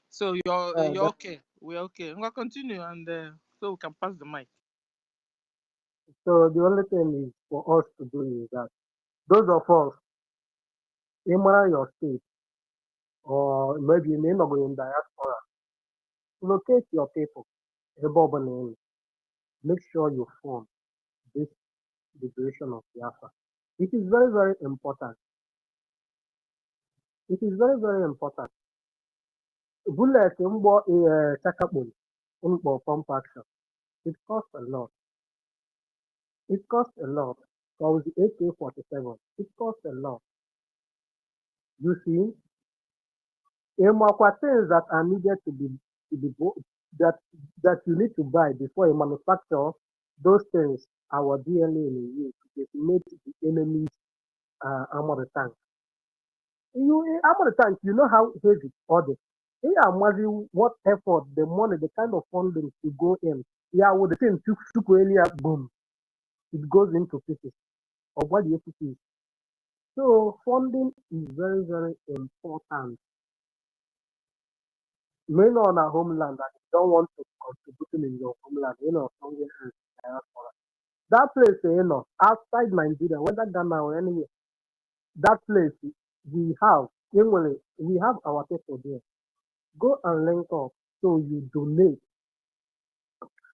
So you're okay. We're okay. We'll continue and so we can pass the mic. So the only thing is for us to do is that those of us in your state or maybe in the diaspora, locate your people. Make sure you form this liberation of Biafra. It is very, very important. It is very, very important. Bullet Chakabun pump action. It costs a lot. It costs a lot. Because the AK-47, it costs a lot. You see, things that are needed to be that you need to buy before you manufacture those things. Our DNA in use to made the enemy's armored tank. Armored tank, you know how heavy all this. What effort, the money, the kind of funding to go in. Yeah, with the thing to boom, it goes into pieces. Or what the is. So funding is very, very important. Men on our homeland that don't want to contribute in your homeland, somewhere else. That place, outside Nigeria, whether Ghana or anywhere, that place we have our people there. Go and link up so you donate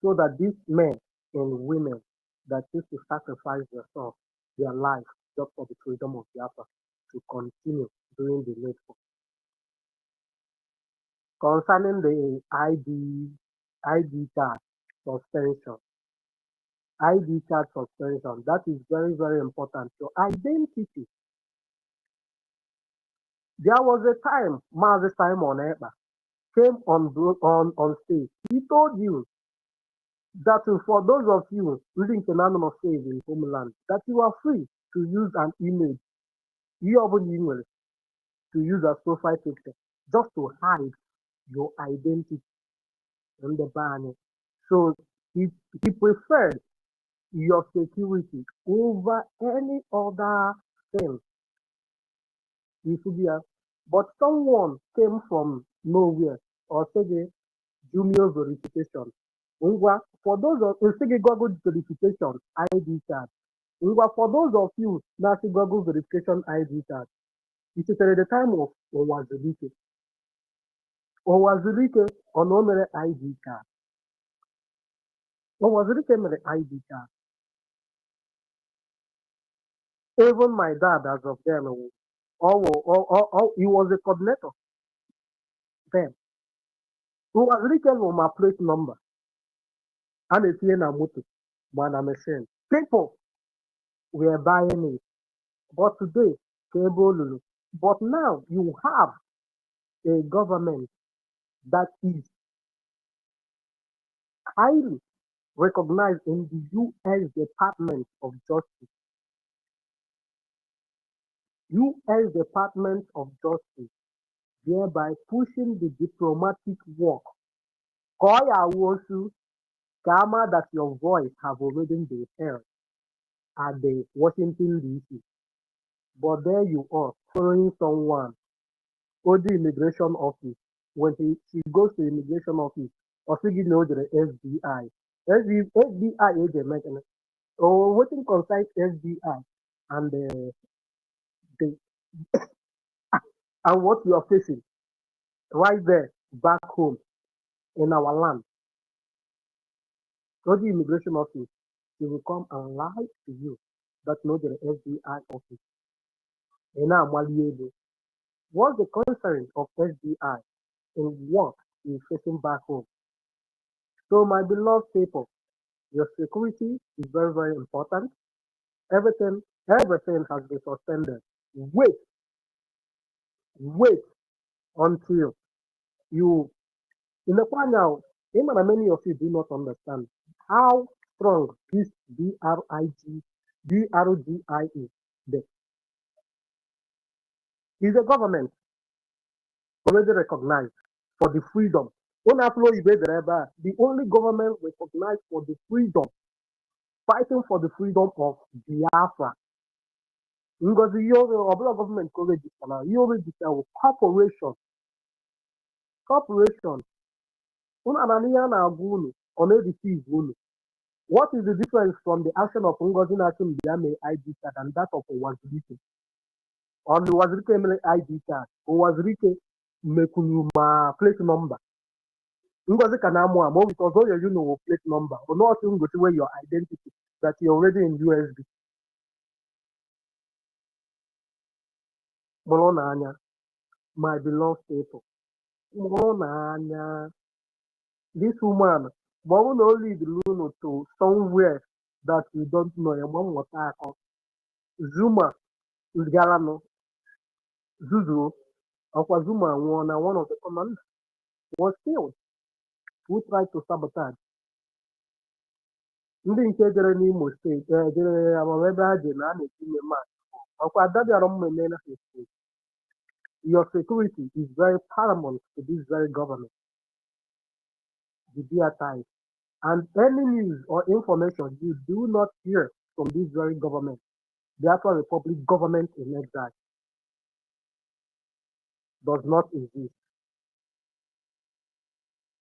so that these men and women that used to sacrifice themselves, their life, just for the freedom of Biafra, to continue doing the needful. Concerning the ID card suspension, that is very, very important. So identity. There was a time, Mazi Simon Eba came on stage. He told you that for those of you living in anonymous stage in homeland, that you are free to use an image, to use a profile picture, just to hide your identity in the banner. So he preferred your security over any other thing. But someone came from nowhere or said junior verification. For those of Google verification ID card. For those of you that Google verification ID card, it is at the time of Owazirike. Owazirike on no ID card. Owazirike mere ID card. Even my dad, as of then, he was a coordinator then. Owazirike was my plate number. And it's here motor, but I'm machine. People were buying it. But today, but now you have a government that is highly recognized in the U.S. Department of Justice. U.S. Department of Justice, thereby pushing the diplomatic work. Karma that your voice have already been heard at the Washington DC. But there you are, following someone or the immigration office. When she goes to immigration office, or she know the FBI. FBI agent, or waiting concise FBI and the and what you are facing right there back home in our land. Go to the immigration office, they will come and lie to you that know the FBI office. And now, what's the concern of FBI in what you're facing back home? So, my beloved people, your security is very, very important. Everything has been suspended. Wait until you in the final. Many of you do not understand how strong this BRGIE is. Is the government already recognized for the freedom? The only government recognized for the freedom, fighting for the freedom of Biafra. NGOZI government corporation. What is the difference from the action of NGOZI Nation Biame ID card and that of Owazirike? On the Owazirike ID card, Owazirike Mekunuma plate number. NGOZI Kanamwa, because all you know plate number, or not where your identity that you're already in USB. Molonanya, my beloved people. Molonanya, this woman, but will not lead Luno to somewhere that we don't know. Your mom was Zuma, Galano, Zuzu, Aqua Zuma, one of the commanders, was killed. Who tried to sabotage? Ndị nke jere n'Imo steeti jere ebe ha je na a na-etinye mmadụ ọkwa adabịara mmemme na steeti. Your security is very paramount to this very government, the BRGIE. And any news or information you do not hear from this very government, Biafra Republic government in exile, does not exist.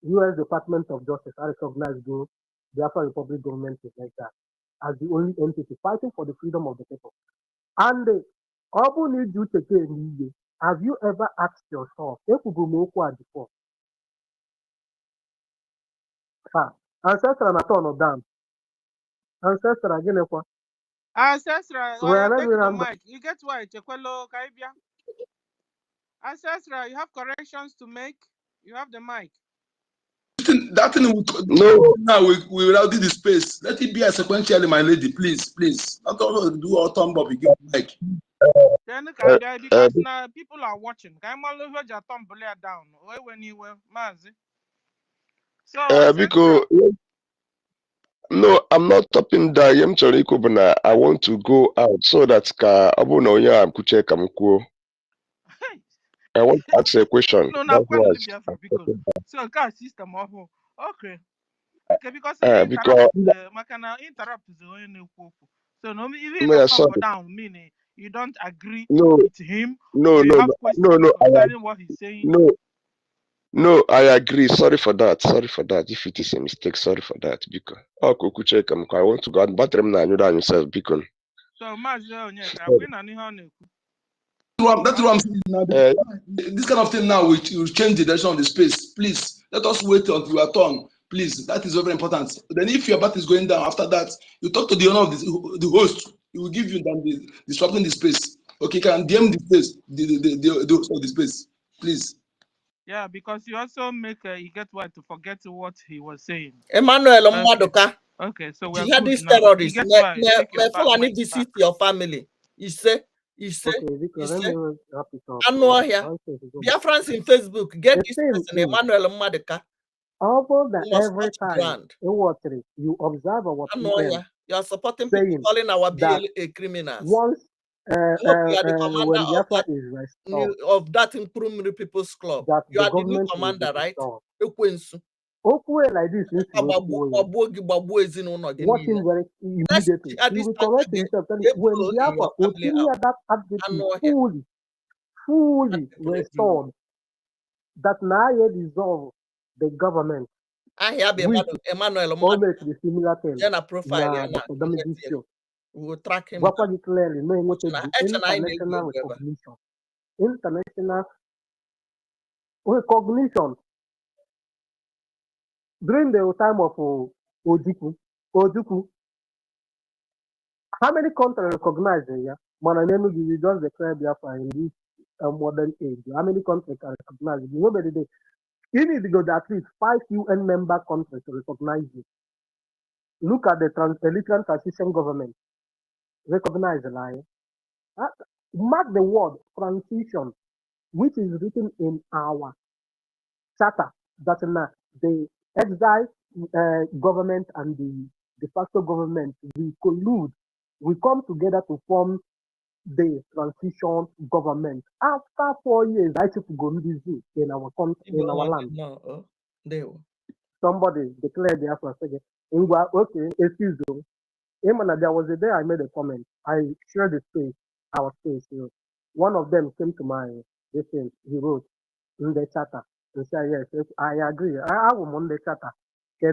U.S. Department of Justice, I recognize the Biafra Republic government in exile as the only entity fighting for the freedom of the people. And have you ever asked yourself, before? Ancestral na turn of down. Ancestral again. Ancestral, take the mic. You get why? Ancestral, you have corrections to make. You have the mic. That thing no. Now we will do the space. Let it be a sequentially, my lady, please. Not all do all thumb up. You get mic. Then because now people are watching. I'm all over your thumb down. When you were Mazi. So because no, I'm not stopping that. I want to go out so that I want to ask a question. No, not so car system okay. Okay, because interrupt the so no even if down meaning you don't agree with him. No, What he's saying. No, I agree. Sorry for that. If it is a mistake, sorry for that. Because I want to go and battle him now. You down yourself, because. So that's what I'm saying now. This kind of thing now will change the direction of the space. Please let us wait until your turn. Please, that is very important. Then, if your bat is going down after that, you talk to the owner of the host. He will give you the disrupting the space. Okay, can DM the space, the host of the space, please. Yeah, because you also make you get what to forget what he was saying. Emmanuel Mwadoka. Okay, so we are this terrorist. Me visit your family. You say. Biafrans in Facebook. Get this person, Emmanuel Mwadoka. Every time you observe what you are supporting people calling our BLA criminals. Once you are the commander of that Improvement People's Club. You are the new commander, right? Okwe like this is watching very immediately. He will correct himself. When Biafra Otinya that attitude fully restored, that now dissolve the government. I have Emmanuel always the similar thing. Profile we will track him. Clearly, knowing what the international recognition. International recognition. During the time of Ojuku, how many countries recognize it? Mananenu, you just declare Biafra in this modern age. How many countries can recognize it? Nobody did. You need to go to at least 5 UN member countries to recognize it. Look at the Eritrean transition government. Recognize the line. Mark the word transition, which is written in our charter, that the exile government and the de facto government, we collude, we come together to form the transition government. After 4 years, I took go in our country, in our land. Somebody declared the Afro second. Okay, excuse me. There was a day I made a comment. I shared the space, our space. One of them came to my thing. He wrote in the charter. He said, yes, I agree. I am on the charter. They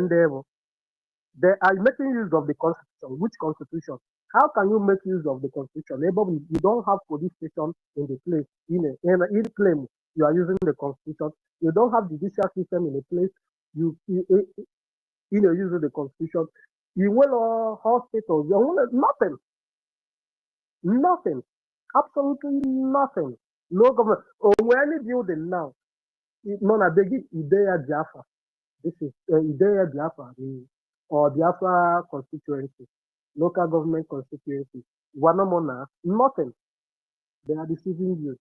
are making use of the constitution. Which constitution? How can you make use of the constitution? You don't have police station in the place. In claim you are using the constitution. You don't have judicial system in a place. You using the constitution. You will hospitals. You will nothing. Nothing. Absolutely nothing. No government. Or any building now. None of the Idea Biafra. This is Idea Biafra or Biafra constituency, local government constituency. Wanamona, nothing. They are deceiving you.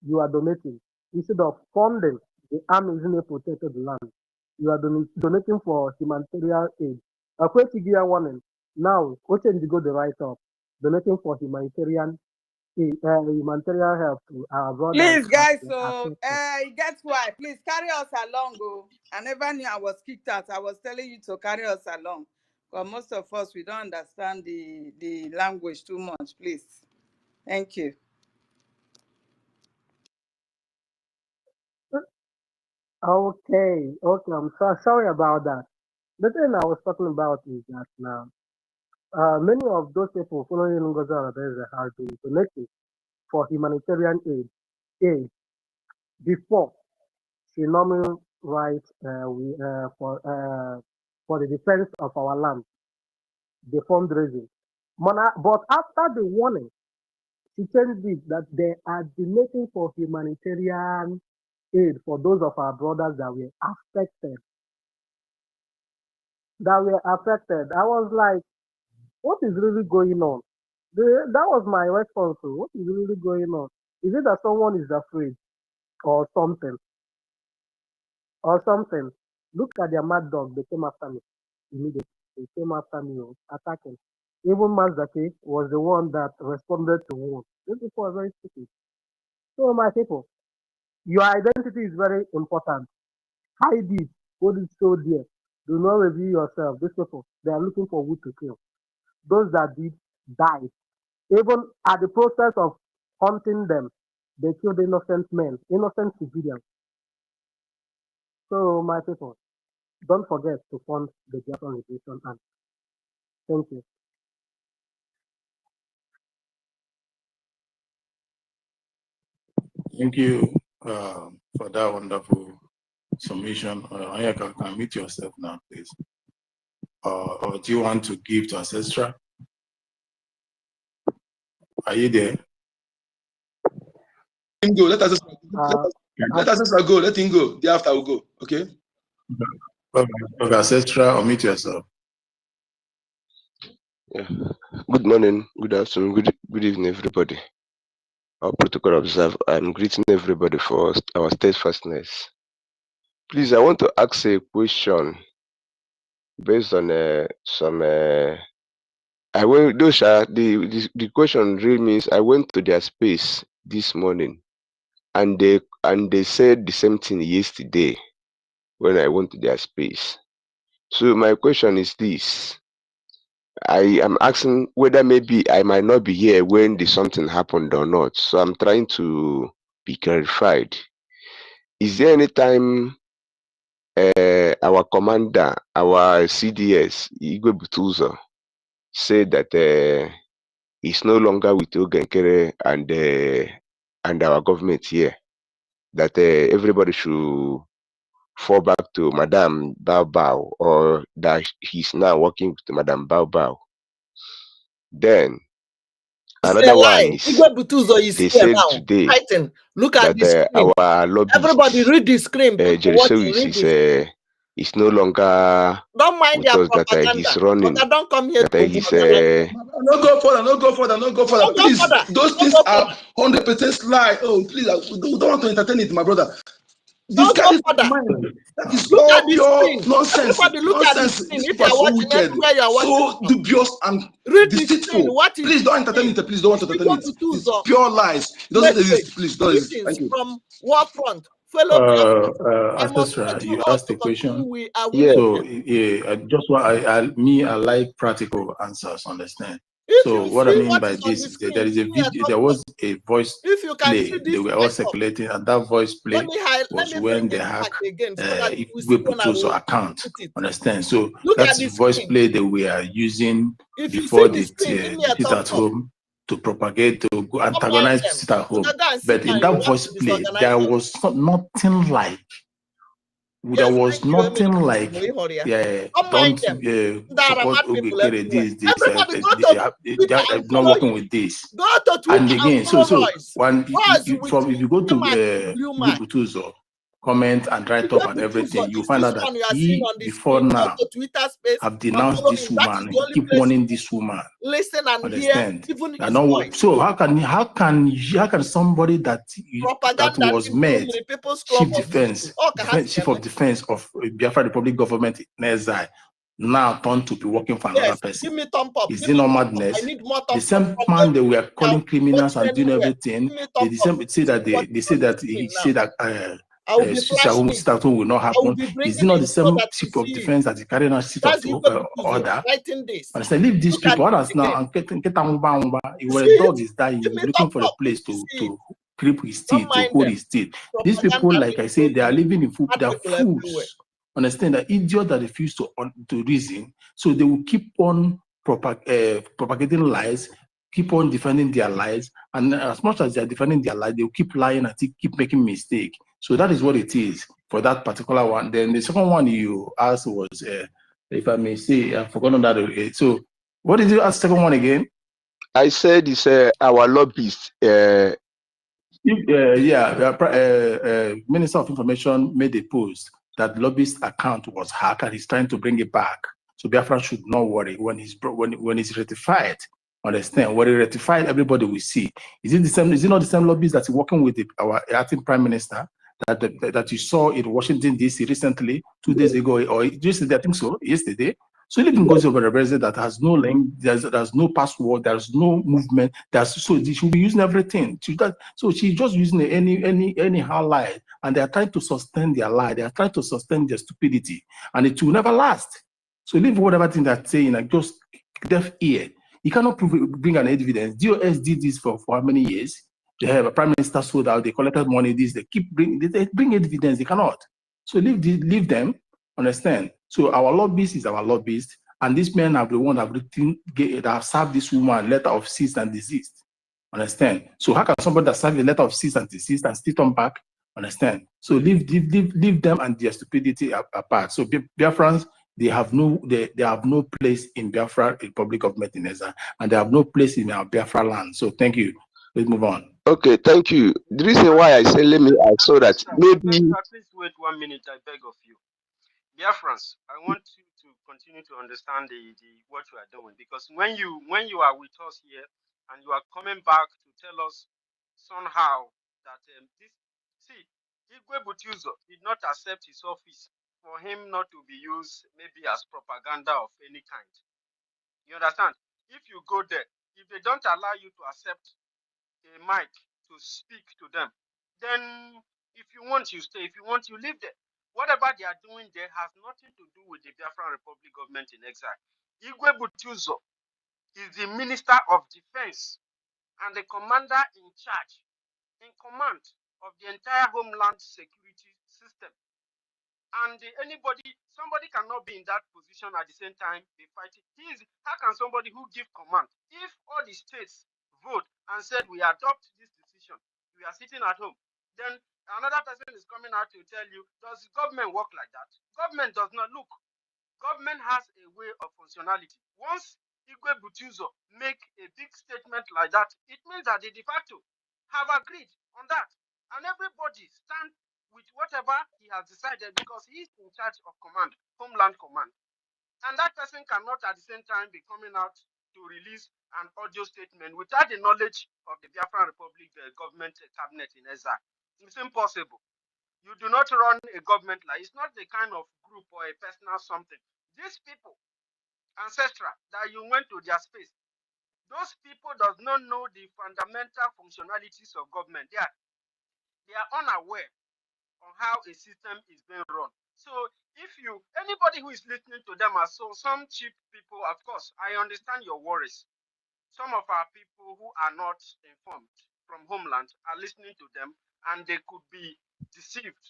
You are donating. Instead of funding the army in a protected land, you are donating for humanitarian aid. A quick warning. Now, what can you go the right up? Donating for humanitarian help to our brothers. Please, guys, so guess why? Please carry us along. I never knew I was kicked out. I was telling you to carry us along. But most of us, we don't understand the language too much. Please. Thank you. Okay, I'm sorry about that. The thing I was talking about is that now, many of those people following NGOZI have been donated for humanitarian aid before phenomenal rights for the defense of our land, the fundraising. But after the warning, she changed it that they are donating for humanitarian aid for those of our brothers that were affected. I was like, what is really going on? That was my response to what is really going on. Is it that someone is afraid or something? Look at their mad dog. They came after me immediately. They came after me, attacking. Even Mazaki was the one that responded to war. These people are very stupid. So, my people, your identity is very important. Hide it. Hold it so dear. Do not reveal yourself. These people, they are looking for who to kill. Those that did died. Even at the process of hunting them, they killed innocent men, innocent civilians. So, my people, don't forget to fund the Biafran Liberation Army. Thank you. Thank you for that wonderful submission. Onyeka, can mute yourself now, please. Or do you want to give to Ancestral? Are you there? Let him go. Let Ancestral go. Let him go. Thereafter will go. Okay. Okay, Ancestral, unmute yourself. Yeah. Good morning, good afternoon, good evening, everybody. Our protocol observe. I'm greeting everybody for our steadfastness. Please, I want to ask a question based on some. The question really means I went to their space this morning, and they said the same thing yesterday. when I went to their space. So my question is this. I am asking whether maybe I might not be here when the something happened or not. So I'm trying to be clarified. Is there any time our commander, our CDS, Igwe Butuzo, said that he's no longer with Ogenkere and our government here, that everybody should fall back to Madame Bao Bao, or that he's now working with Madame Bao Bao? Then another one is, they said today Look at the that screen. our lobbyist, Everybody read the screen. is no longer Don't mind with their us, that propaganda. he's running, But I don't come here that to he's No go further, no go further, no go further. Please, those things are 100% lie. Oh, please, we don't want to entertain it, my brother. This guy is mind. That is look all at the pure screen. nonsense. Everybody look Nonsense. at the screen. These If people are you're so watching wicked, anywhere you're watching, so dubious and read deceitful. the what is Please don't entertain it. Please don't want to entertain it. It's pure lies. It doesn't exist. Please don't exist. Thank you. From War Front, fellow Biafrans. I must Ancestor, urge you you all asked to a question. continue. So I just want I like practical answers. Understand? So what I mean by this is that there is a video. There was a voice play. They were all circulating, and that voice play was when they hack Igwe Butuzo account. Understand? So that's the voice play that we are using before the sit at home to propagate, to go antagonize sit at home. But in that voice play, there was nothing like. There was nothing like, don't support Ogekere, they are not working with this. And again, so when if you go to Butuzo, comment and write up and everything, you find out that he before now have denounced this woman. He keep warning this woman. Listen and understand? Hear, even so how can somebody that was made chief of defense of Biafra Republic government in exile now turn to be working for another person? Give me thumb up. Is it not madness? The same man they were calling criminals and doing everything. They say that he said that Sister will not happen. Is it not the same chief of defense that is carrying out sit of order? Understand? Leave these people. Others now, he were a dog is dying. He was looking for a place to grip his teeth, to hold his teeth. These people, like I say, they are living in food. They are fools. Understand that idiots that refuse to reason, so they will keep on propagating lies, keep on defending their lies, and as much as they are defending their lies, they will keep lying and keep making mistakes. So that is what it is for that particular one. Then the second one you asked was, if I may say, I've forgotten that. So what did you ask the second one again? I said it's our lobbyist. Minister of Information made a post that lobbyist account was hacked and he's trying to bring it back. So Biafra should not worry when it's ratified. Understand? When it's ratified, everybody will see. Is it the same? Is it not the same lobbyist that's working with our acting prime minister that you saw in Washington D.C. recently, 2 days ago, or yesterday? I think so. Yesterday. So if it goes over a president that has no link, there's no password, there's so movement, so she should be using everything. So she's just using anyhow lie, and they are trying to sustain their lie. They are trying to sustain their stupidity, and it will never last. So leave whatever thing they're saying, like just deaf ear. You cannot bring an evidence. DOS did this for how many years? They have a prime minister sold out. They collected money. They bring evidence. They cannot. So leave them. Understand? So our lobbyist is our lobbyist, and these men have the one that have served this woman letter of cease and desist. Understand? So how can somebody that served a letter of cease and desist and still turn back? Understand? So leave them and their stupidity apart. So Biafrans, they have no place in Biafra Republic of Metineza, and they have no place in our Biafra land. So thank you. Let's move on. Okay, thank you. The reason why I say I saw that maybe. Please wait 1 minute, I beg of you. Biafrans, I want you to continue to understand what you are doing, because when you are with us here and you are coming back to tell us somehow that Igwe Butuzo did not accept his office for him not to be used maybe as propaganda of any kind. You understand? If you go there, if they don't allow you to accept a mic to speak to them, then if you want, you stay. If you want, you leave there. Whatever they are doing there has nothing to do with the Biafran Republic government in exile. Igwe Butuzo is the Minister of Defense and the commander in charge, in command of the entire homeland security system. And somebody cannot be in that position at the same time be fighting. How can somebody who give command, if all the states vote and said we adopt this decision, we are sitting at home, then another person is coming out to tell you, does government work like that? Government does not. Look, government has a way of functionality. Once Igwe Butuzo make a big statement like that, it means that they de facto have agreed on that. And everybody stand with whatever he has decided because he is in charge of command, Homeland Command. And that person cannot at the same time be coming out to release an audio statement without the knowledge of the Biafran Republic government cabinet in exile. It's impossible. You do not run a government like it's not the kind of group or a personal something. These people, ancestral, that you went to their space, those people does not know the fundamental functionalities of government. They are unaware on how a system is being run. So if anybody who is listening to them are some cheap people, of course, I understand your worries. Some of our people who are not informed from homeland are listening to them and they could be deceived.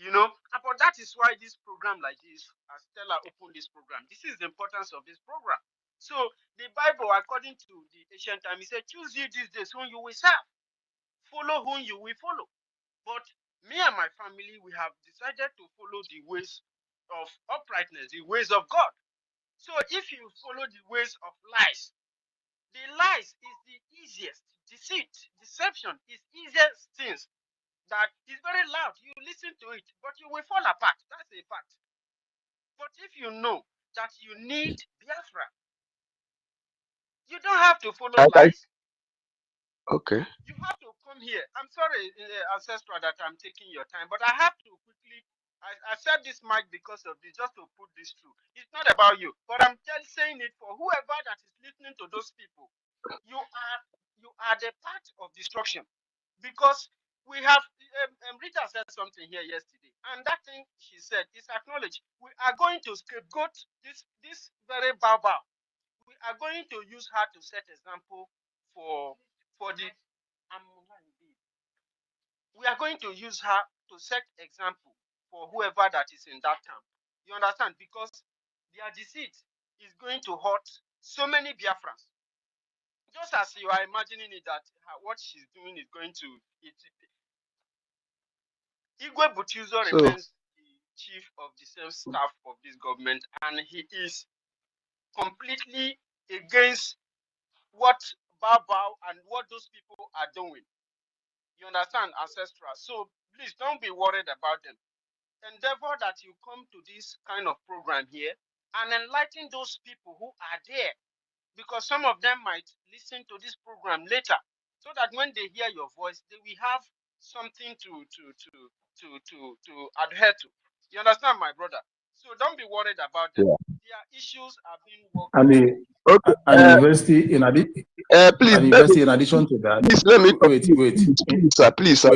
But that is why this program like this, as Stella opened this program, this is the importance of this program. So the Bible, according to the ancient time, it said, choose you these days whom you will serve, follow whom you will follow. But me and my family, we have decided to follow the ways of uprightness, the ways of God. So if you follow the ways of lies, the lies is the easiest. Deceit, deception is easiest things that is very loud. You listen to it, but you will fall apart. That's a fact. But if you know that you need Biafra, you don't have to follow lies. Okay. You have to come here. I'm sorry, Ancestral, that I'm taking your time, but I have to quickly. I said this mic because of this, just to put this through. It's not about you, but I'm saying it for whoever that is listening to those people. You are the part of destruction, because we have Rita said something here yesterday, and that thing she said is acknowledged. We are going to scapegoat this very Baba. We are going to use her to set example for the. We are going to use her to set example for whoever that is in that camp. You understand? Because their deceit is going to hurt so many Biafrans. Just as you are imagining it, that what she's doing is going to. Igwe Butuzo remains the chief of the same staff of this government, and he is completely against what Bao and what those people are doing. You understand, Ancestral? So please don't be worried about them. Endeavor that you come to this kind of program here and enlighten those people who are there, because some of them might listen to this program later, so that when they hear your voice, they will have something to adhere to. You understand, my brother? So don't be worried about them. Yeah. Their issues are being worked And on. an university in addition. Please, In addition to that, please let me please, sir.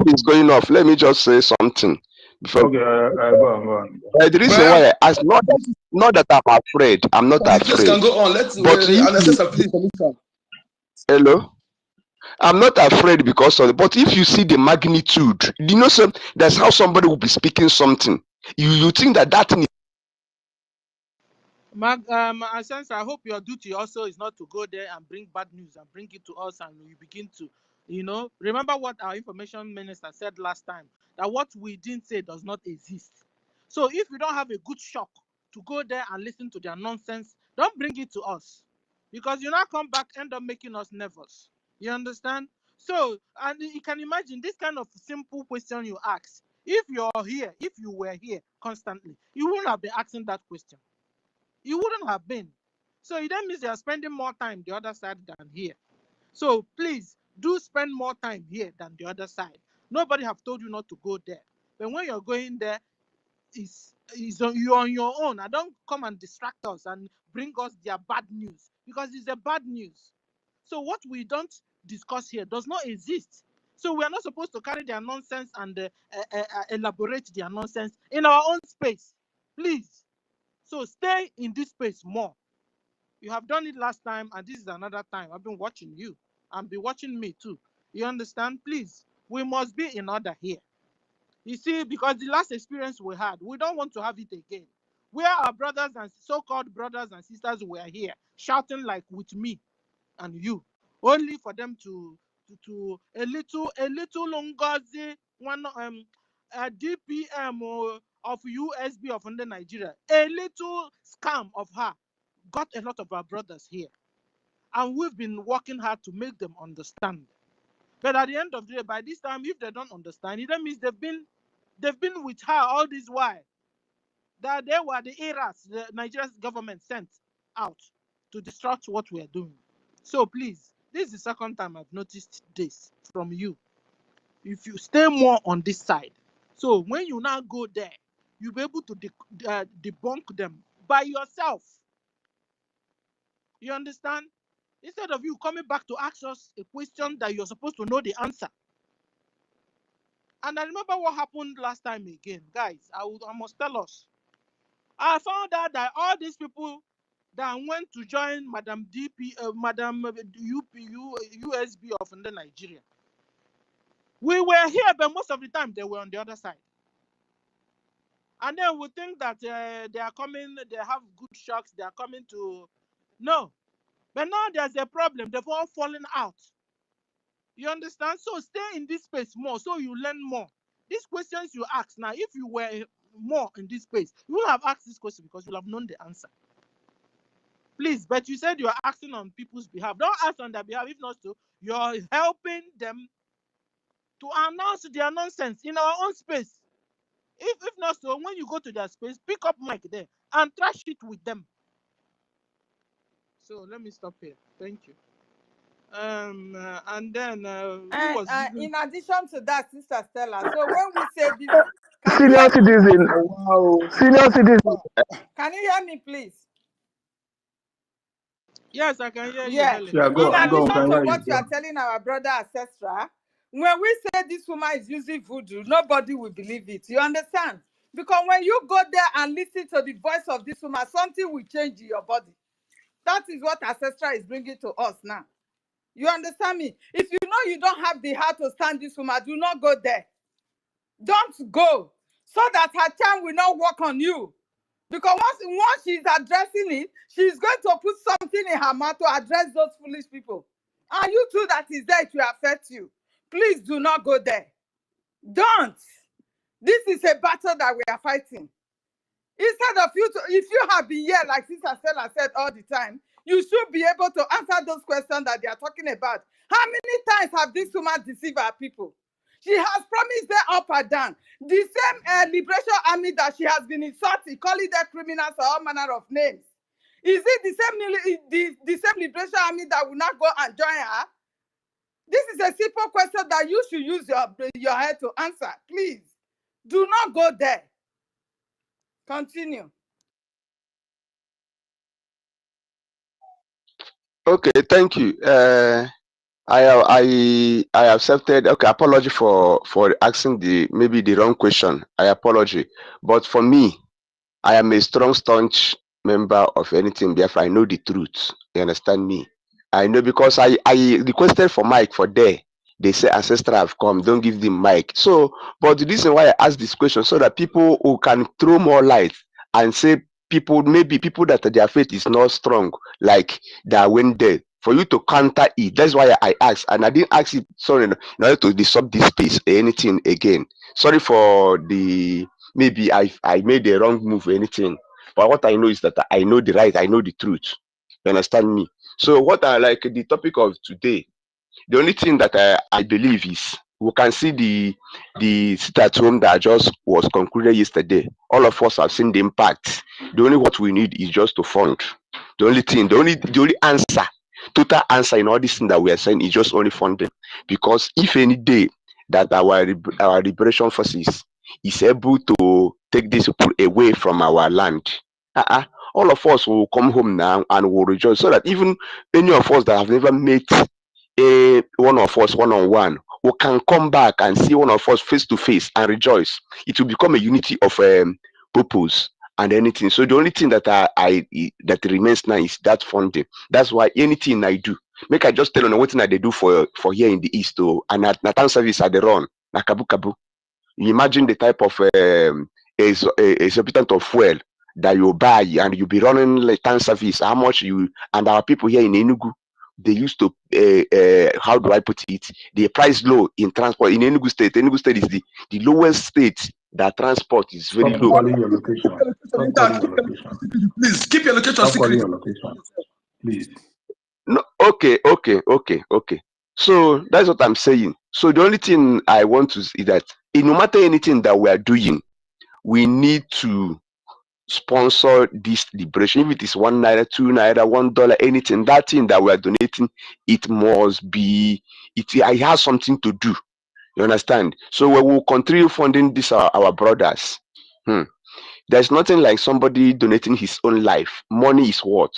Please, going off. Let me just say something before. Okay, go on. The reason why I ask, not that I'm afraid. I'm not afraid. Can go on. Let's. But hello. I'm not afraid because of it. But if you see the magnitude, that's how somebody will be speaking something. You think that thing. Sense, I hope your duty also is not to go there and bring bad news and bring it to us, and we begin to, remember what our information minister said last time, that what we didn't say does not exist. So if you don't have a good shock to go there and listen to their nonsense, don't bring it to us, because you now come back, end up making us nervous. You understand? So, and you can imagine this kind of simple question you ask. If you were here constantly, you wouldn't have been asking that question. You wouldn't have been. So it then means you are spending more time the other side than here. So please do spend more time here than the other side. Nobody have told you not to go there. But when you're going there, you're on your own. And don't come and distract us and bring us their bad news, because it's a bad news. So what we don't discuss here does not exist. So we are not supposed to carry their nonsense and elaborate their nonsense in our own space. Please. So stay in this space more. You have done it last time, and this is another time. I've been watching you and be watching me too. You understand? Please, we must be in order here. You see, because the last experience we had, we don't want to have it again. Where our brothers and so-called brothers and sisters were here, shouting like with me and you, only for them to a little NGOZI, one a DPM of USB of under Nigeria, a little scam of her got a lot of our brothers here, and we've been working hard to make them understand. But at the end of the day, by this time, if they don't understand, it means they've been with her all this while. That they were the eras the Nigerian government sent out to distract what we are doing. So please, this is the second time I've noticed this from you. If you stay more on this side, so when you now go there, you'll be able to debunk them by yourself. You understand? Instead of you coming back to ask us a question that you're supposed to know the answer. And I remember what happened last time again. Guys, I must tell us. I found out that all these people that went to join Madam USB of Nigeria, we were here, but most of the time they were on the other side. And then we think that they are coming, they have good shocks, they are coming to... No. But now there's a problem. They've all fallen out. You understand? So stay in this space more so you learn more. These questions you ask now, if you were more in this space, you will have asked this question because you'll have known the answer. Please, but you said you are asking on people's behalf. Don't ask on their behalf. If not so, you're helping them to announce their nonsense in our own space. If not so, when you go to their space, pick up mic there and trash it with them. So let me stop here. Thank you. And then who was in addition to that, Sister Stella, so when we say this, senior citizen, wow, senior citizen. Can you hear me, please? Yes, I can hear you, Helen. Yeah, in addition to what you are telling our brother Ancestra, when we say this woman is using voodoo, nobody will believe it. You understand? Because when you go there and listen to the voice of this woman, something will change in your body. That is what Ancestra is bringing to us now. You understand me? If you know you don't have the heart to stand this woman, do not go there. Don't go, so that her charm will not work on you. Because once she's addressing it, she's going to put something in her mouth to address those foolish people. And you too that is there, it will affect you. Please do not go there. Don't. This is a battle that we are fighting. Instead of you to, if you have been here, like Sister Stella said all the time, you should be able to answer those questions that they are talking about. How many times have this woman deceived our people? She has promised them up and down. The same Liberation Army that she has been insulting, calling them criminals or all manner of names. Is it the same Liberation Army that will not go and join her? This is a simple question that you should use your head to answer. Please, do not go there. Continue. Okay, thank you. I accepted. Okay, apology for asking maybe the wrong question. I apologize, but for me, I am a strong, staunch member of anything Biafra. I know the truth. You understand me? I know, because I requested for mic for there. They say ancestral have come. Don't give them mic. So, but the reason why I ask this question, so that people who can throw more light and say maybe people that their faith is not strong, like that went there, for you to counter it. That's why I asked, and I didn't ask it, sorry, in order to disrupt this space or anything again. Sorry for the, maybe I made the wrong move or anything. But what I know is that I know the right, I know the truth. You understand me? So what I like the topic of today, the only thing that I believe is we can see the sit at home that just was concluded yesterday. All of us have seen the impact. The only what we need is just to fund. The only thing, the only answer, total answer in all this thing that we are saying is just only funding. Because if any day that our liberation forces is able to take these people away from our land, all of us will come home now and will rejoice, so that even any of us that have never met one of us one-on-one we can come back and see one of us face to face and rejoice. It will become a unity of purpose and anything. So the only thing that that remains now is that funding. That's why anything I do, make I just tell on what thing they do for here in the east, and at Natan service at the run, na kabu kabu. You imagine the type of exorbitant of fuel that you buy and you be running like town service. How much you and our people here in Enugu, they used to how do I put it? They price low in transport in Enugu State. Enugu State is the lowest state that transport is very Stop low. calling your location. Stop calling your location. Please keep your location Stop secret. calling your location. Please. No, okay. So that's what I'm saying. So the only thing I want to see that no matter anything that we are doing, we need to sponsor this liberation. If it is 1 naira, 2 naira, $1, anything, that thing that we are donating, it must be, it has something to do. You understand? So we will continue funding this our brothers. There's nothing like somebody donating his own life. Money is what?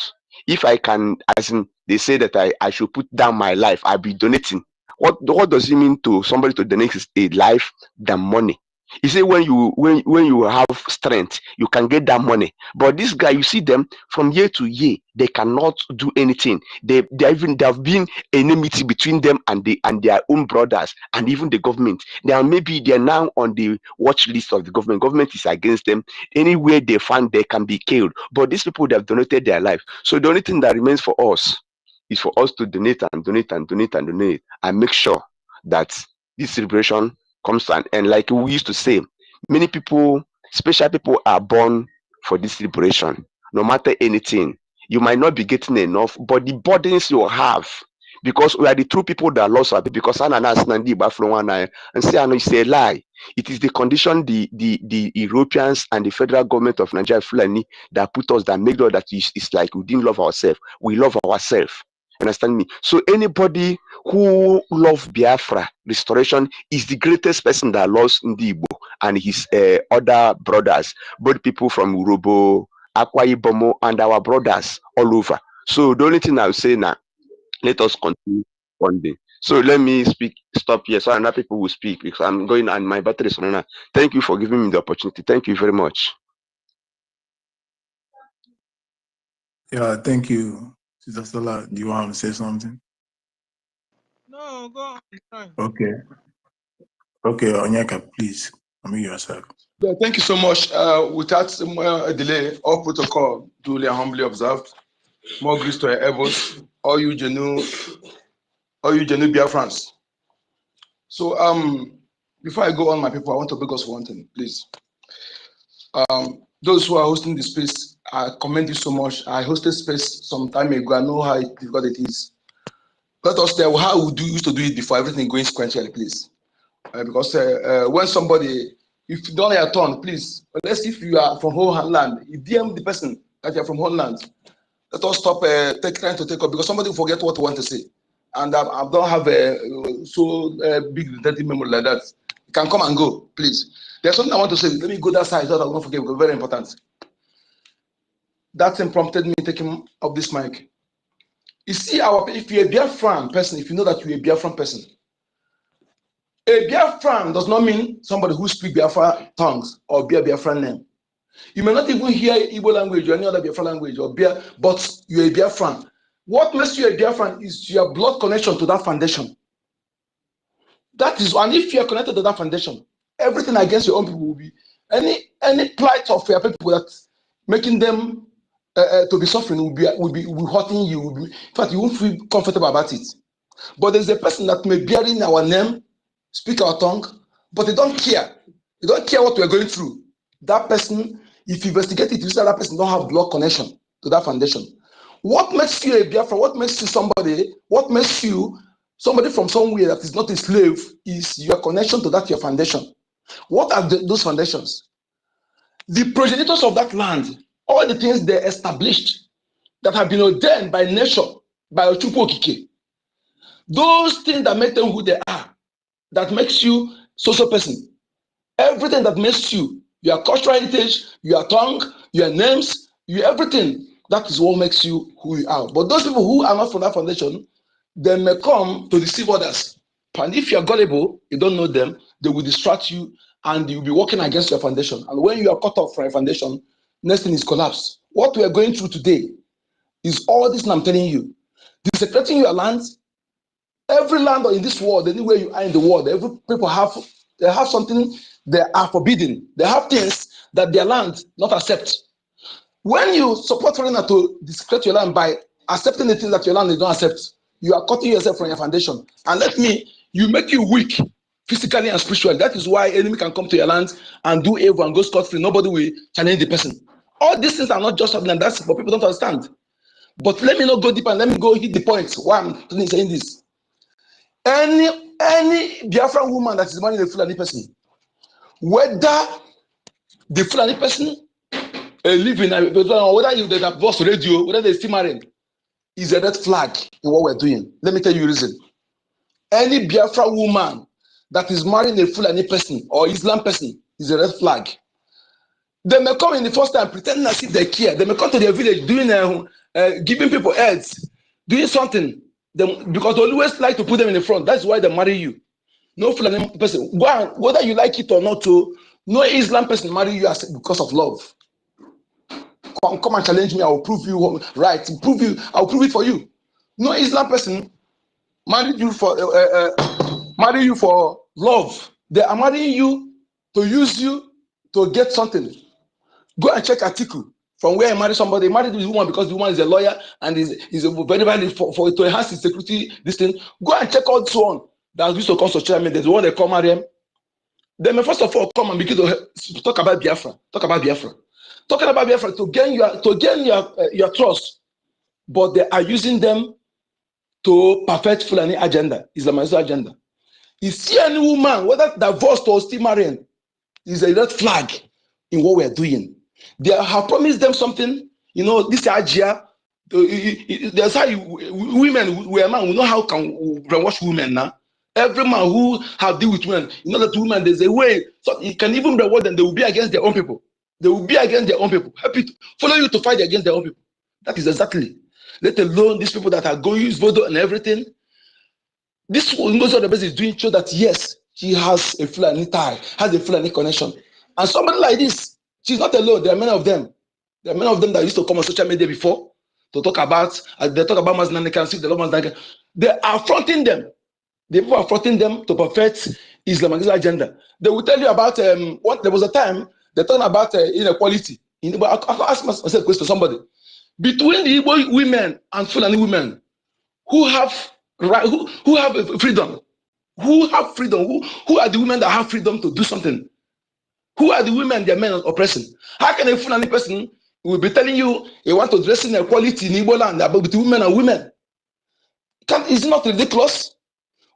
If I can, as in they say that I should put down my life, I'll be donating. What does it mean to somebody to donate his life than money? You see, when you have strength, you can get that money. But this guy, you see them from year to year, they cannot do anything. There have been enmity between them and their own brothers and even the government. Maybe they're now on the watch list of the government. Government is against them. Anywhere they find, they can be killed. But these people, they have donated their life. So the only thing that remains for us is for us to donate and make sure that this celebration comes to an end. Like we used to say, many people, special people, are born for this liberation. No matter anything, you might not be getting enough, but the burdens you have, because we are the true people that lost our people. Because and say I know it's a lie. It is the condition the Europeans and the federal government of Nigeria Fulani that put us, that make sure that it's like we didn't love ourselves. We love ourselves. Understand me? So anybody who loves Biafra restoration is the greatest person that loves Ndibo and his other brothers, both people from Urobo, Akwa Ibom, and our brothers all over. So the only thing I'll say now, let us continue funding. So let me stop here so other people will speak, because I'm going and my battery is running out. Thank you for giving me the opportunity. Thank you very much. Yeah, thank you. Sister Stella, do you want to say something? No, go on. Okay, Onyeka, please, unmute yourself. Yeah, thank you so much. Without a delay, all protocol duly and humbly observed. More grace to your elbows, all you genuine Biafrans. So before I go on, my people, I want to beg us for one thing, please. Those who are hosting the space, I commend you so much. I hosted space some time ago. I know how difficult it is. Let us tell how we used to do it before everything going sequentially, please. Because when somebody, if you don't have your turn, please, unless if you are from homeland, you DM the person that you are from homeland. Let us stop trying to take up, because somebody will forget what you want to say. And I don't have a big dirty memory like that. You can come and go, please. There's something I want to say. Let me go that side so that I won't forget, because very important. That thing prompted me taking up this mic. You see, if you're a Biafran person, if you know that you're a Biafran person, a Biafran does not mean somebody who speaks Biafra tongues or bear Biafran name. You may not even hear Igbo language or any other Biafra language, but you're a Biafran. What makes you a Biafran is your blood connection to that foundation. That is, and if you are connected to that foundation, everything against your own people will be, any plight of your people that making them to be suffering will be hurting you. In fact, you won't feel comfortable about it. But there's a person that may bear in our name, speak our tongue, but they don't care. They don't care what we're going through. That person, if you investigate it, you see that person don't have blood connection to that foundation. What makes you a Biafra? What makes you somebody? What makes you somebody from somewhere that is not a slave is your connection to that your foundation. What are those foundations? The progenitors of that land, all the things they established that have been ordained by nature, by Ochukwu Okike. Those things that make them who they are, that makes you social person. Everything that makes you, your cultural heritage, your tongue, your names, your everything, that is what makes you who you are. But those people who are not from that foundation, they may come to deceive others. And if you are gullible, you don't know them, they will distract you and you'll be working against your foundation. And when you are cut off from your foundation, next thing is collapse. What we are going through today is all this I'm telling you. Desecrating your land, every land in this world, anywhere you are in the world, every people have something they are forbidden. They have things that their land not accept. When you support foreigner to desecrate your land by accepting the things that your land they don't accept, you are cutting yourself from your foundation. And you make you weak physically and spiritually. That is why enemy can come to your land and do evil and go scot-free. Nobody will challenge the person. All these things are not just something, and that's what people don't understand. But let me not go deeper and let me go hit the point why I'm saying this. Any Biafran woman that is marrying a Fulani person, whether the Fulani person living or whether you they have lost radio, whether they still marrying, is a red flag in what we're doing. Let me tell you the reason. Any Biafra woman that is marrying a Fulani person or Islam person is a red flag. They may come in the first time pretending as if they care. They may come to their village doing giving people heads, doing something. Because they always like to put them in the front. That's why they marry you. No Fulani person. Whether you like it or not, no Islam person marry you because of love. Come and challenge me. I will prove you right. I'll prove it for you. No Islam person marry you for love. They are marrying you to use you to get something. Go and check article from where he married somebody. He married this woman because the woman is a lawyer and is very valid for to enhance his security. This thing. Go and check all so on. That used to come to church. There's the one they come marry him. They may first of all come and begin to talk about Biafra. Talking about Biafra to gain your trust, but they are using them to perfect Fulani agenda, Islamist agenda. You see any woman, whether divorced or still marrying, is a red flag in what we are doing. They have promised them something, this idea. There's how women, we are man, we know how can brainwash women now. Every man who have deal with women, that women, there's a way, so you can even brainwash them, they will be against their own people. They will be against their own people. Happy to follow you to fight against their own people. That is exactly. Let alone these people that are going to use voodoo and everything. This NGOZI is doing so that yes, she has a Fulani tie, has a Fulani connection. And somebody like this, she's not alone. There are many of them. There are many of them that used to come on social media before to talk about, they talk about Maznanikan, see the love Maznanikan. They are fronting them. The people are fronting them to perfect Islamist agenda. They will tell you about there was a time they talking about inequality. I ask myself a question to somebody. Between the Igbo women and Fulani women, who have freedom? Who have freedom? Who are the women that have freedom to do something? Who are the women their men are oppressing? How can a Fulani person will be telling you he want to dress in equality in Igbo land about between women and women? Is it not ridiculous?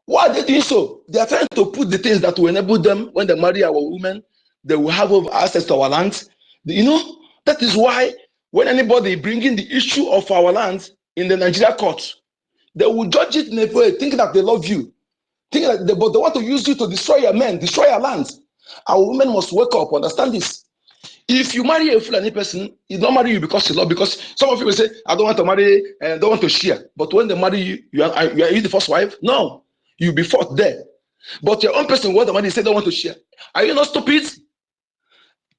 Why are they doing so? They are trying to put the things that will enable them when they marry our women, they will have access to our land. That is why when anybody bringing the issue of our land in the Nigeria court, they will judge it in a way, thinking that they love you, but they want to use you to destroy your men, destroy your land. Our women must wake up, understand this. If you marry a Fulani person, he don't marry you because he love. Because some of you will say, I don't want to marry, don't want to share. But when they marry you, you are the first wife? No, you'll be fourth there. But your own person, what the money say, don't want to share. Are you not stupid?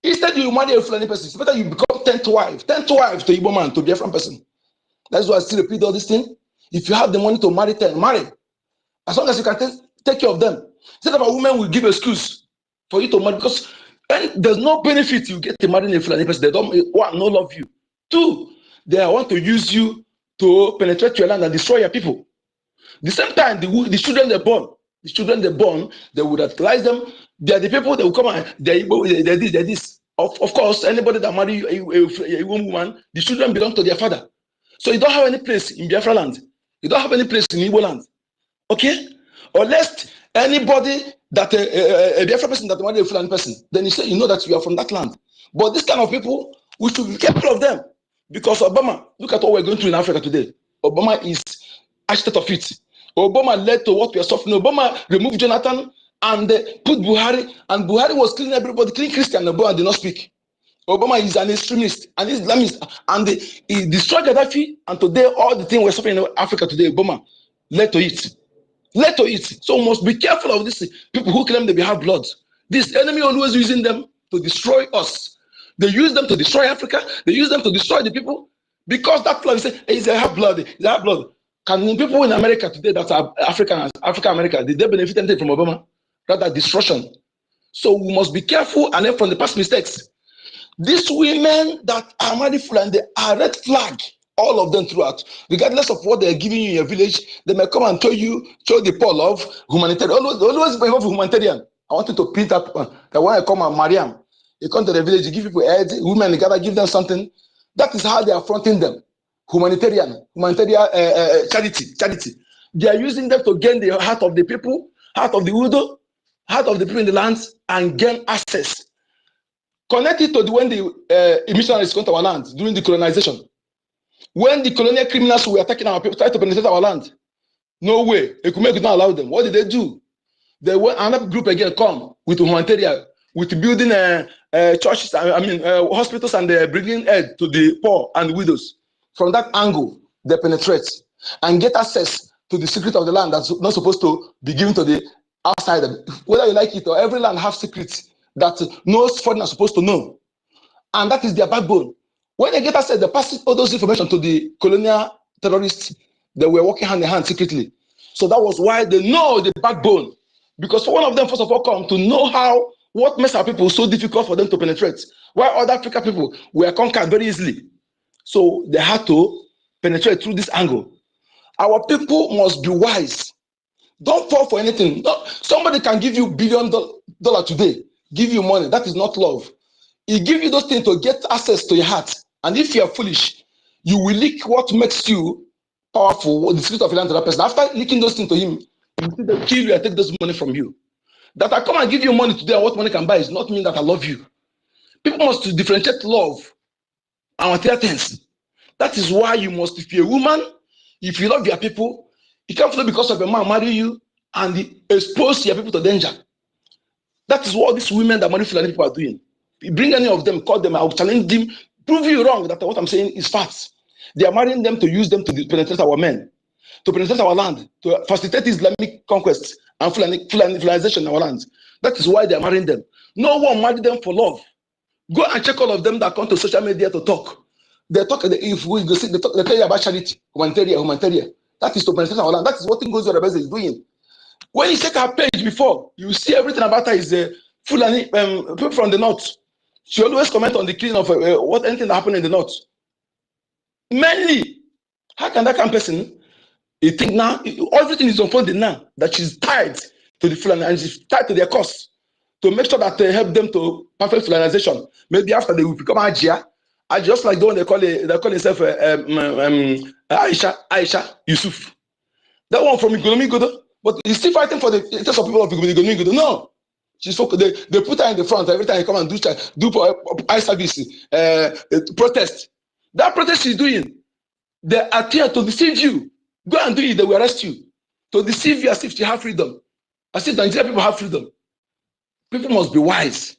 Instead, you marry a Fulani person. It's better you become 10th wife to Igbo man, to Biafran person. That's why I still repeat all this thing. If you have the money to marry 10, marry. As long as you can take care of them. Instead of a woman will give excuse for you to marry, because there's no benefit you get to marry a Fulani person. They don't no love you. Two, they want to use you to penetrate your land and destroy your people. The same time, the children they born, they would utilize them. They are the people that will come and they're this. Of course, anybody that marry a woman, the children belong to their father. So you don't have any place in Biafra land. You don't have any place in Igbo land. Okay? Unless anybody that a Biafra person that marry a Fulani person, then you know that you are from that land. But this kind of people, we should be careful of them. Because Obama, look at what we're going through in Africa today. Obama is architect of it. Obama led to what we are suffering. Obama removed Jonathan and put Buhari, and Buhari was killing everybody, killing Christian, and Obama did not speak. Obama is an extremist, an Islamist, and he destroyed Gaddafi, and today all the things we're suffering in Africa today, Obama led to it. led to it. So we must be careful of these people who claim they have blood. This enemy always using them to destroy us. They use them to destroy Africa. They use them to destroy the people. Because that plan say, hey, they have blood. They have blood. Can people in America today that are African America, did they benefit anything from Obama? Rather destruction. So we must be careful and learn from the past mistakes. These women that are married and they are red flag, all of them throughout, regardless of what they're giving you in your village, they may come and show the poor love, humanitarian. Always involve humanitarian. I wanted to print up that when I come and Mariam, you come to the village, you give people heads, women, you gotta give them something. That is how they are fronting them. Humanitarian, charity. They are using them to gain the heart of the people, heart of the widow, heart of the people in the lands, and gain access. Connected to when the missionaries come to our land during the colonization. When the colonial criminals were attacking our people, tried to penetrate our land. No way. Ekume could not allow them. What did they do? They were another group again come with humanitarian, with building churches, hospitals, and bringing aid to the poor and widows. From that angle, they penetrate and get access to the secret of the land that's not supposed to be given to the outsider. Whether you like it or every land has secrets that no foreigner is supposed to know. And that is their backbone. When they get access, they pass all those information to the colonial terrorists that were working hand in hand secretly. So that was why they know the backbone. Because one of them, first of all, come to know what makes our people so difficult for them to penetrate. While other African people were conquered very easily. So they had to penetrate through this angle. Our people must be wise. Don't fall for anything. No, somebody can give you $1 billion today, give you money. That is not love. He give you those things to get access to your heart. And if you are foolish, you will leak what makes you powerful, the spirit of another person. After leaking those things to him, he will see them kill you and take those money from you. That I come and give you money today and what money can buy is not mean that I love you. People must differentiate love and material things. That is why you must, if you're a woman, if you love your people, you can't follow because of a man marry you and expose your people to danger. That is what these women that marry Fulani people are doing. You bring any of them, call them, I will challenge them, prove you wrong that what I'm saying is facts. They are marrying them to use them to penetrate our men, to penetrate our land, to facilitate Islamic conquest and Fulanization in our land. That is why they are marrying them. No one married them for love. Go and check all of them that come to social media to talk. They talk, if we go see, they tell you about charity, humanitarian. That is to penetrate our land. That is what NGOZI is doing. When you check her page before, you see everything about her is Fulani, people from the north. She always comment on the killing of anything that happened in the north. Mainly, how can that kind of person, you think now, everything is unfolding now, that she's tied to the Fulani and she's tied to their cause to make sure that they help them to perfect Fulanization. Maybe after they will become Ajia, just like the one they call themselves Aisha Yusuf. That one from Igolomigodo, but he's still fighting for the interest of people of Igolomigodo. No. She's focused. They put her in the front every time you come and do eye service, protest. That protest she's doing, they are here to deceive you. Go and do it, they will arrest you. To deceive you as if you have freedom. As if Nigerian people have freedom. People must be wise.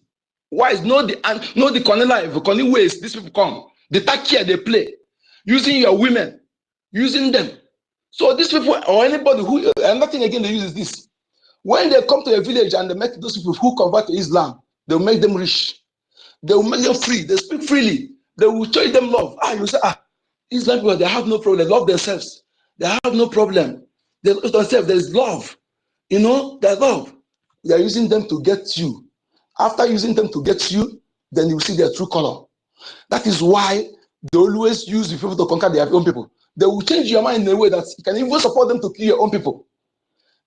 Wise, know the corner ways these people come. The takia they play. Using your women. Using them. So these people, or anybody who, and nothing again they use is this. When they come to a village and they make those people who convert to Islam, they will make them rich. They will make them free. They speak freely. They will show them love. You say, Islam people, they have no problem. They love themselves. They have no problem. They love themselves. There is love. You know, there's love. They are using them to get you. After using them to get you, then you will see their true color. That is why they always use the people to conquer their own people. They will change your mind in a way that you can even support them to kill your own people.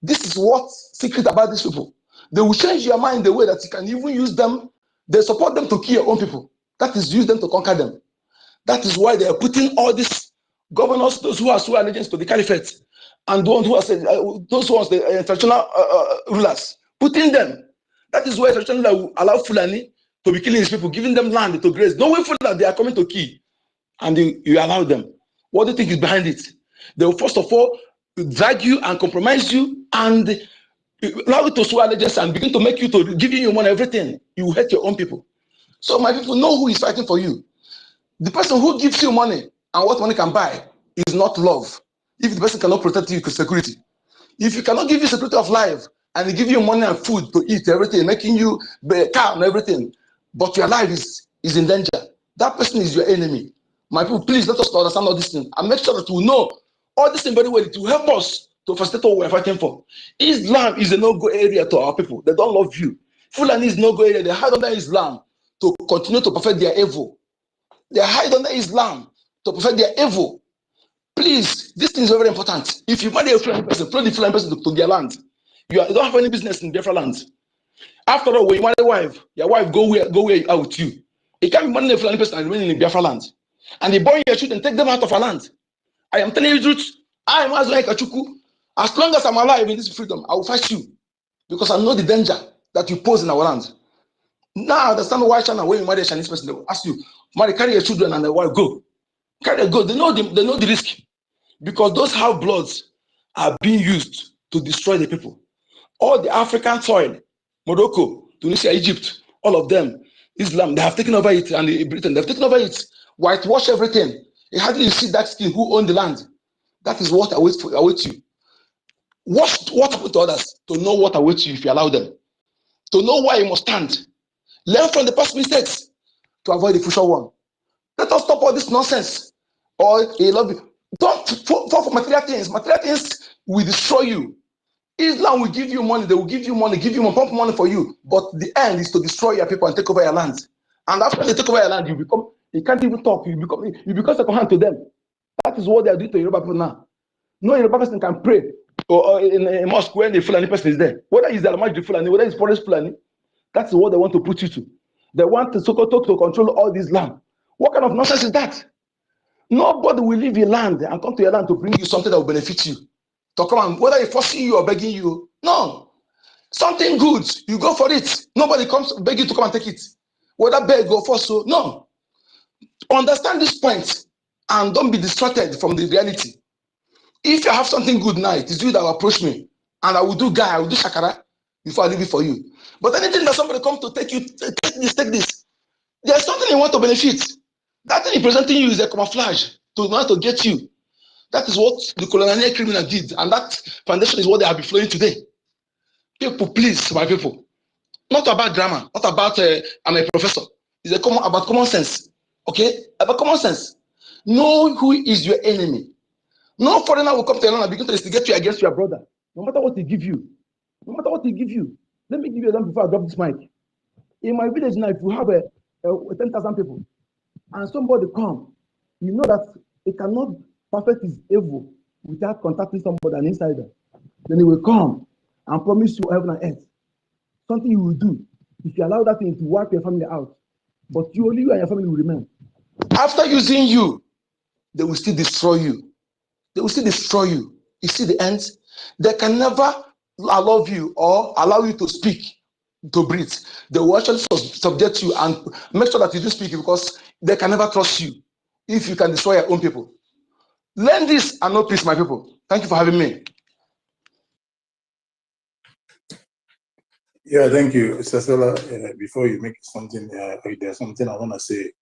This is what's secret about these people. They will change your mind in the way that you can even use them. They support them to kill your own people. That is use them to conquer them. That is why they are putting all these governors, those who are sworn allegiance to the caliphate, and those who are those ones, the traditional rulers, putting them. That is why traditional ruler will allow Fulani to be killing his people, giving them land to graze. Knowing fully that they are coming to kill, and you allow them. What do you think is behind it? They will first of all drag you and compromise you and allow you to swear allegiance and begin to make you to give you your money, everything. You hate your own people. So my people know who is fighting for you. The person who gives you money and what money can buy is not love. If the person cannot protect you with security, If you cannot give you security of life and they give you money and food to eat, everything, making you calm, everything, but your life is in danger, that person is your enemy. My people, please let us understand all these things and make sure that we know all these things very well to help us to facilitate what we're fighting for. Islam is a no-go area to our people. They don't love you. Fulani is no-go area. They hide under Islam to continue to perfect their evil. They hide under Islam to perfect their evil. Please, this thing is very important. If you marry a Fulani person, follow the Fulani person to their land. You don't have any business in Biafra land. After all, when you marry a wife, your wife go where out with you. It can't be marrying a Fulani person and remaining in Biafra land. And they born your children, take them out of our land. I am telling you the truth. I am Azoi Kachuku. As long as I'm alive in this freedom, I will fight you. Because I know the danger that you pose in our land. Now I understand why China, when you marry a Chinese person, they will ask you, marry, carry your children and the wife, go. Carry them, go. They know the risk. Because those half bloods are being used to destroy the people. All the African soil, Morocco, Tunisia, Egypt, all of them, Islam, they have taken over it, and Britain, they've taken over it, whitewash everything. You hardly see that skin who own the land. That is what awaits you. What happened to others? To know what awaits you if you allow them. To know why you must stand. Learn from the past mistakes to avoid the future one. Let us stop all this nonsense. Or you love you. Don't fall for material things. Material things will destroy you. Islam will give you money. They will give you money, pump money for you. But the end is to destroy your people and take over your land. And after they take over your land, you can't even talk. You become second hand to them. That is what they are doing to Yoruba people now. No Yoruba person can pray or in a mosque when the Fulani person is there. Whether it's the Almajri Fulani, whether it's Forest Fulani, that's what they want to put you to. They want to control all this land. What kind of nonsense is that? Nobody will leave your land and come to your land to bring you something that will benefit you. To come and, whether he's forcing you or begging you, no. Something good, you go for it. Nobody comes beg you to come and take it. Whether beg or force, so no. Understand this point and don't be distracted from the reality. If you have something good now, it is you that will approach me, and I will do shakara before I leave it for you. But anything that somebody comes to take you, take this. There's something you want to benefit. That thing presenting you is a camouflage to get you. That is what the colonial criminal did, and that foundation is what they have been flowing today. People, please, my people, not about grammar, not about I'm a professor. It's about common sense. Okay, about common sense. Know who is your enemy. No foreigner will come to your land and begin to instigate you against your brother. No matter what he give you. No matter what he give you. Let me give you an example before I drop this mic. In my village now, if you have 10,000 people and somebody come, you know that it cannot perfect his evil without contacting somebody, an insider. Then he will come and promise you heaven and earth. Something you will do if you allow that thing to wipe your family out. But only you and your family will remain. After using you, they will still destroy you. They will still destroy you. You see the end? They can never allow you or allow you to speak, to breathe. They will actually subject you and make sure that you do speak because they can never trust you if you can destroy your own people. Learn this and know peace, my people. Thank you for having me. Yeah, thank you, Stella. Before you make something, there's something I want to say.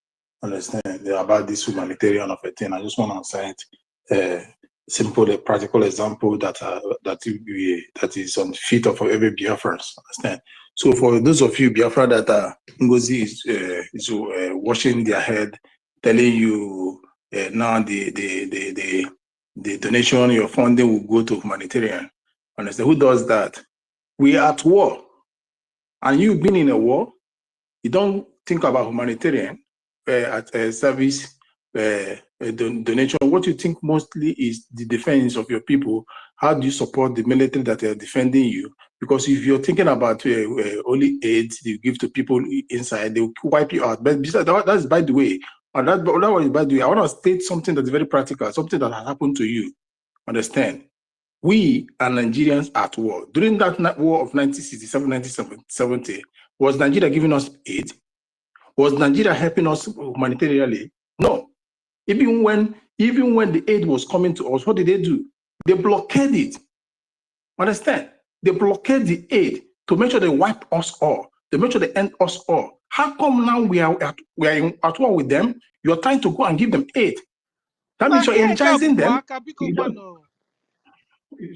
Understand about this humanitarian of a thing. I just want to cite simple, practical example that is on the feet of every Biafrans. Understand? So for those of you Biafra that NGOZI is washing their head, telling you now the donation, your funding will go to humanitarian. Understand? Who does that? We are at war. And you've been in a war, you don't think about humanitarian at a service donation. What you think mostly is the defense of your people. How do you support the military that are defending you? Because if you're thinking about only aid you give to people inside, they will wipe you out. But that's by the way. And that was by the way. I want to state something that's very practical, something that has happened to you. Understand? We are Nigerians at war. During that war of 1967, 1970, was Nigeria giving us aid? Was Nigeria helping us humanitarily? No. Even when the aid was coming to us, what did they do? They blockaded it. Understand? They blockaded the aid to make sure they wipe us all, to make sure they end us all. How come now we are at war with them? You're trying to go and give them aid. That means you're energizing them.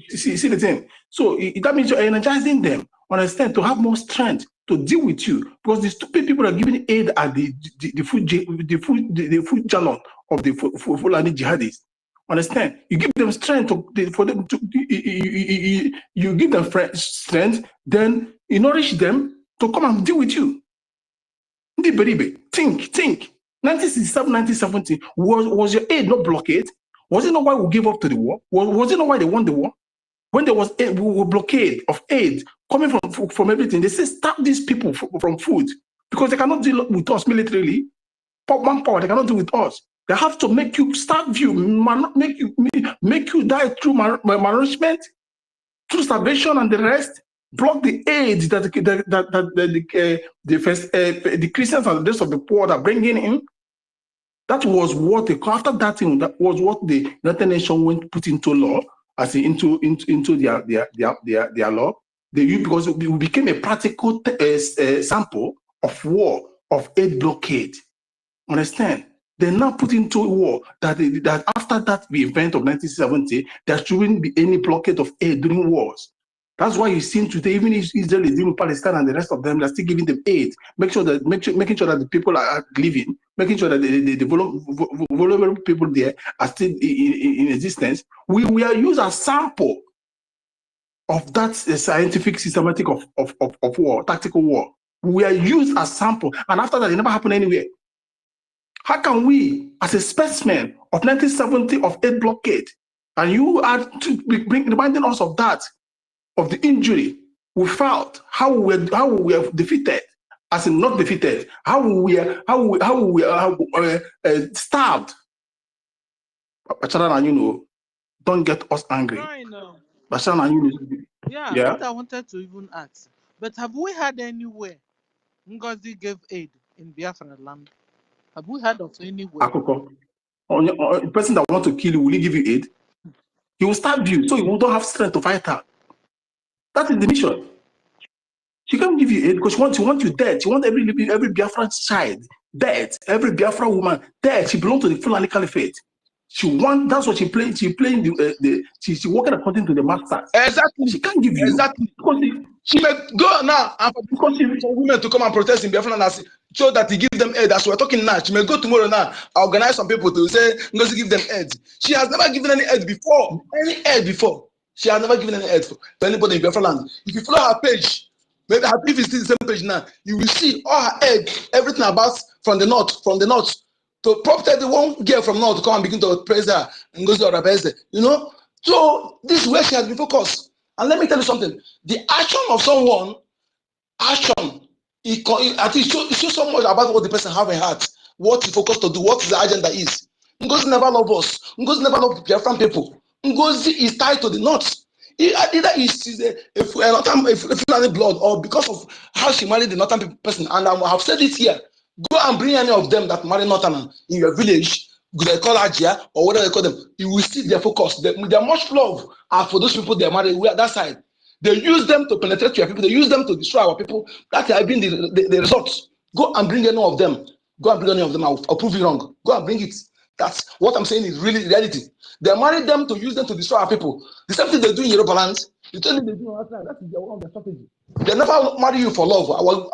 See the thing. So that means you're energizing them, understand, to have more strength to deal with you, because the stupid people are giving aid at the food jalon of the Fulani jihadis. Understand? You give them strength for them to you give them strength, then you nourish them to come and deal with you. Think. 1967, 1970, was your aid not blockade? Was it not why we gave up to the war? Was it not why they won the war? When there was a blockade of aid coming from everything, they say stop these people from food because they cannot deal with us militarily. Manpower, they cannot deal with us. They have to make you starve you, make you die through malnourishment, through starvation and the rest. Block the aid that the Christians and the rest of the poor are bringing in. That was what after that thing. That was what the United Nations went put into law, as into their law. Because it became a practical sample of war, of aid blockade. Understand? They now put into war that after that event of 1970, there shouldn't be any blockade of aid during wars. That's why you see today, even if Israel is dealing with Palestine and the rest of them, they're still giving them aid. Making sure that the people are living, making sure that the vulnerable people there are still in existence. We are used as sample of that scientific systematic of war, tactical war. We are used as sample, and after that, it never happened anywhere. How can we, as a specimen of 1970 of aid blockade, and you are reminding us of that, of the injury we felt, how we were defeated, as in not defeated, how we were starved. Don't get us angry. Yeah, what I wanted to even ask, but have we had anywhere NGOZI gave aid in Biafra land? Have we heard of anywhere? A person that wants to kill you, will he give you aid? He will starve you, so you don't have strength to fight her. That is the mission. She can't give you aid because she wants you dead. She wants every Biafran child dead, every Biafra woman dead. She belongs to the Fulani Caliphate. That's what she playing. She's working according to the master. Exactly. She can't give you. Exactly. She may go now and for women to come and protest in Biafra and show that he gives them aid. As we're talking now, she may go tomorrow now, organize some people to say, NGOZI give them aid. She has never given any aid before. She has never given any aid for anybody in Biafra land. If you follow her page, maybe her if you see the same page now, you will see all her aid, everything about from the north, to protect the one girl from north to come and begin to praise her and go to Rabeze, So this is where she has been focused. And let me tell you something: the action of someone, it shows so much about what the person have in heart, what he focused to do, what his agenda is. NGOZI never love us. NGOZI never love the Biafran people. NGOZI is tied to the north. Either she's a Fulani blood, or because of how she married the northern person. And I have said it here. Go and bring any of them that marry northern in your village, they call Ajia or whatever they call them. You will see their focus. They are much love for those people they marry. We are that side. They use them to penetrate your people. They use them to destroy our people. That has been the results. Go and bring any of them. Go and bring any of them. I'll prove you wrong. Go and bring it. That's what I'm saying is really reality. They marry them to use them to destroy our people. The same thing they do in Yoruba land. The same thing they do outside. That is one of their strategy. They never marry you for love. I will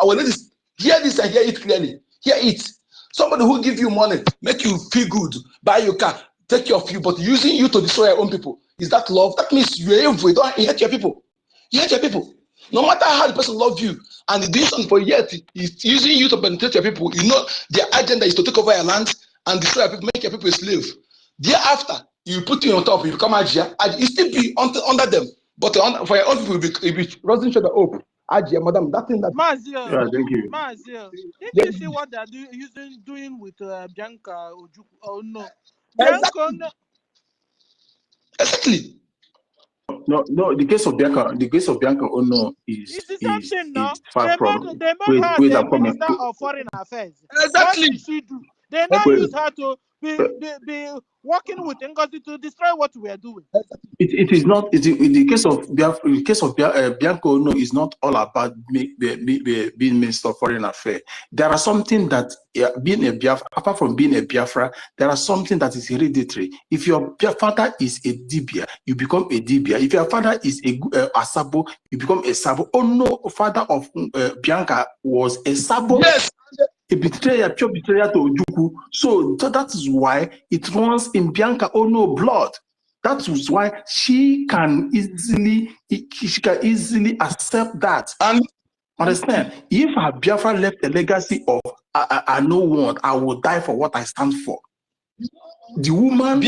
hear this and hear it clearly. Hear it. Somebody who give you money, make you feel good, buy your car, take care of you, but using you to destroy your own people. Is that love? That means you are evil. You hate your people. You hate your people. No matter how the person loves you and the decision for yet is using you to penetrate your people, their agenda is to take over your land and destroy your people, make your people a slave. Thereafter, you put you on top, you become Ajia, and you still be under them. But for your own people, you be rising shoulder up. Ajia, madam, that thing that. Mazio, yeah, thank you. Mazio, did you see what they're doing with Bianca Ojukwu? Oh no, Bianca, no. Exactly. No. The case of Bianca Ono is far from. They made her the Minister of Foreign Affairs. Exactly. What did she do? They now use her to be working with NGOZI to destroy what we are doing. It is not. In the case of Bianca Ono, is not all about being Minister of Foreign Affairs. There are something that being a Biafra, apart from being a Biafra, there are something that is hereditary. If your father is a Dibia, you become a Dibia. If your father is a Sabo, you become a Sabo. Oh no, father of Bianca was a Sabo. Yes. A betrayer, pure betrayer to Ojuku. So that is why it runs in Bianca Ono blood. That is why she can easily accept that. And understand, if her Biafra left a legacy of I know what, I will die for what I stand for. The woman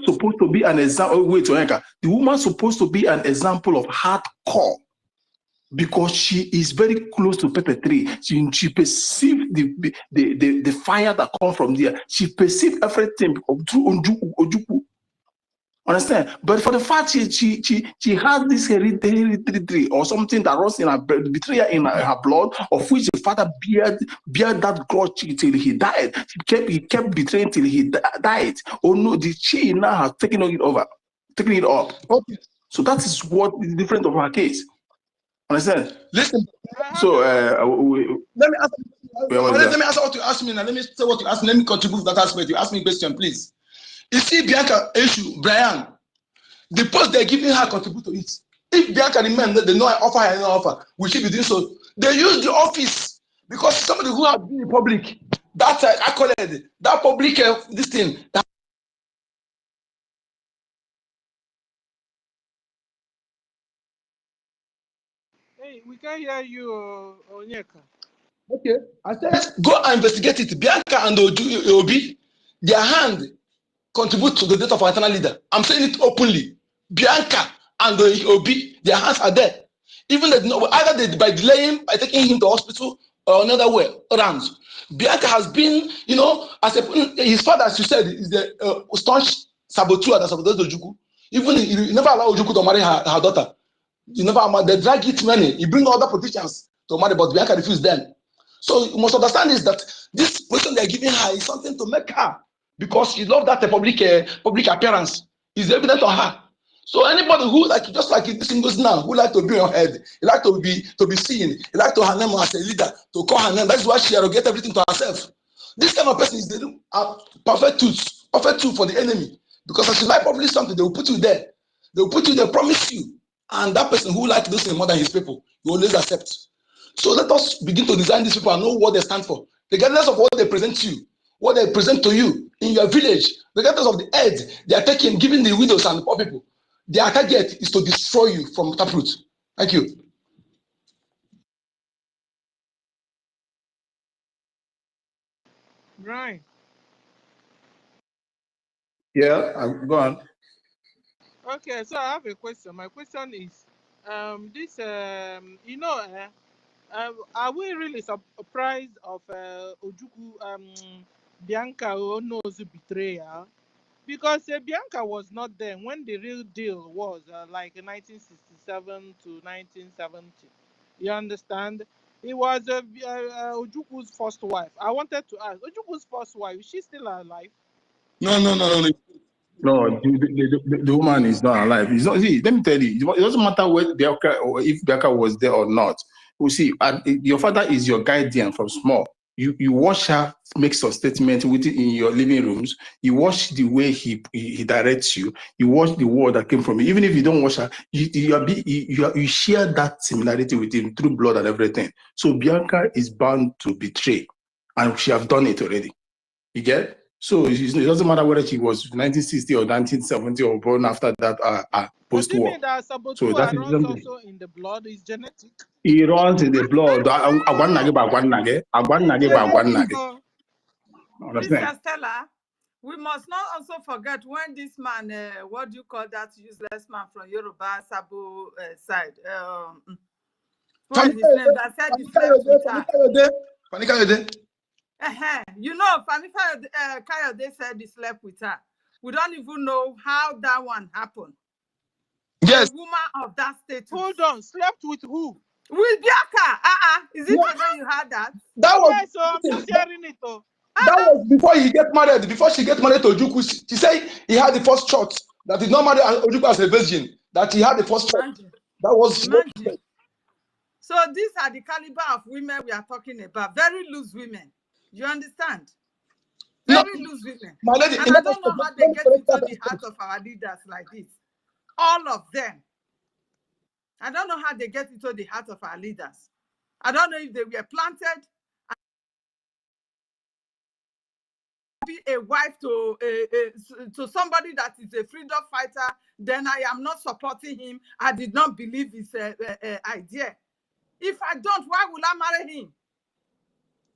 supposed to be an example. Wait, the woman supposed to be an example of hardcore. Because she is very close to Pepper 3. She perceived the fire that comes from there. She perceived everything through Ojuku. Understand? But for the fact she has this hereditary or something that runs in her betrayal in her blood, of which the father bear that grudge till he died. He kept betraying till he died. Oh no, she now has taken it over, taken it up. Okay. So that is what is different of her case. Understand? Listen. So let me answer what you asked me now. Let me say what you asked me. Let me contribute to that aspect. You asked me a question, please. You see, Bianca issue, Brian, the post they're giving her contribute to it. If Bianca remember they know I offer her no offer, we should be doing so. They use the office because somebody who has been in public, that accolade, that public this thing. Hey, we can hear you, Onyeka. Okay, I said go and investigate it. Bianca and Obi, their hand contribute to the death of our internal leader. I'm saying it openly. Bianca and Obi, their hands are there. Even either by delaying, by taking him to hospital or another way around. Bianca has been, as his father, as you said, is the staunch saboteur that sabotages Ojuku. Even he never allowed Ojuku to marry her daughter. He never they drag it many. He bring other politicians to marry, but Bianca refused them. So you must understand is that this position they're giving her is something to make her, because she loved that public appearance. Is evident on her. So anybody who just like this English now, who like to be on head, he like to be seen, he like to her name as a leader, to call her name. That's why she arrogate everything to herself. This kind of person is the perfect tool for the enemy. Because as you like publish something, they will put you there. They will put you there, promise you. And that person who like this thing more than his people, you always accept. So let us begin to design these people and know what they stand for. Regardless of what they present to you, what they present to you in your village, regardless of the aid they are taking, giving the widows and the poor people, their target is to destroy you from taproot. Thank you. Right. Yeah, go on. Okay, so I have a question. My question is, this, are we really surprised of Ojuku, Bianca Ono's betrayal? Because Bianca was not there when the real deal was, like 1967 to 1970. You understand? It was Ojuku's first wife. I wanted to ask, Ojuku's first wife, is she still alive? No. No, the woman is not alive. It's not, see, let me tell you, it doesn't matter whether Bianca or if Bianca was there or not. You see, your father is your guardian from small. You watch her make some statement with it in your living rooms. You watch the way he directs you. You watch the word that came from him. Even if you don't watch her, you share that similarity with him through blood and everything. So Bianca is bound to betray, and she have done it already. You get? So it doesn't matter whether she was 1960 or 1970 or born after that post-war. So that runs also in the blood, is genetic. It runs in the blood. Mr. Stella, we must not also forget when this man, what do you call that useless man from Yoruba Sabo side? What is his name? That said he slept with her. You know, Fanifa Kayode said he slept with her. We don't even know how that one happened. Yes. A woman of that status. Hold on, slept with who? With Bianca. Is it when you heard that? That was yes, so I'm just hearing it. That was before he get married. Before she get married to Ojukwu, she said he had the first shot. That he not married Ojukwu as a virgin. That he had the first shot. That was. Imagine. So these are the caliber of women we are talking about. Very loose women. You understand? Very loose women. My lady, and I don't know how they get into the heart of our leaders like this. All of them. I don't know how they get into the heart of our leaders. I don't know if they were planted. Be a wife to somebody that is a freedom fighter, then I am not supporting him. I did not believe his idea. If I don't, why will I marry him?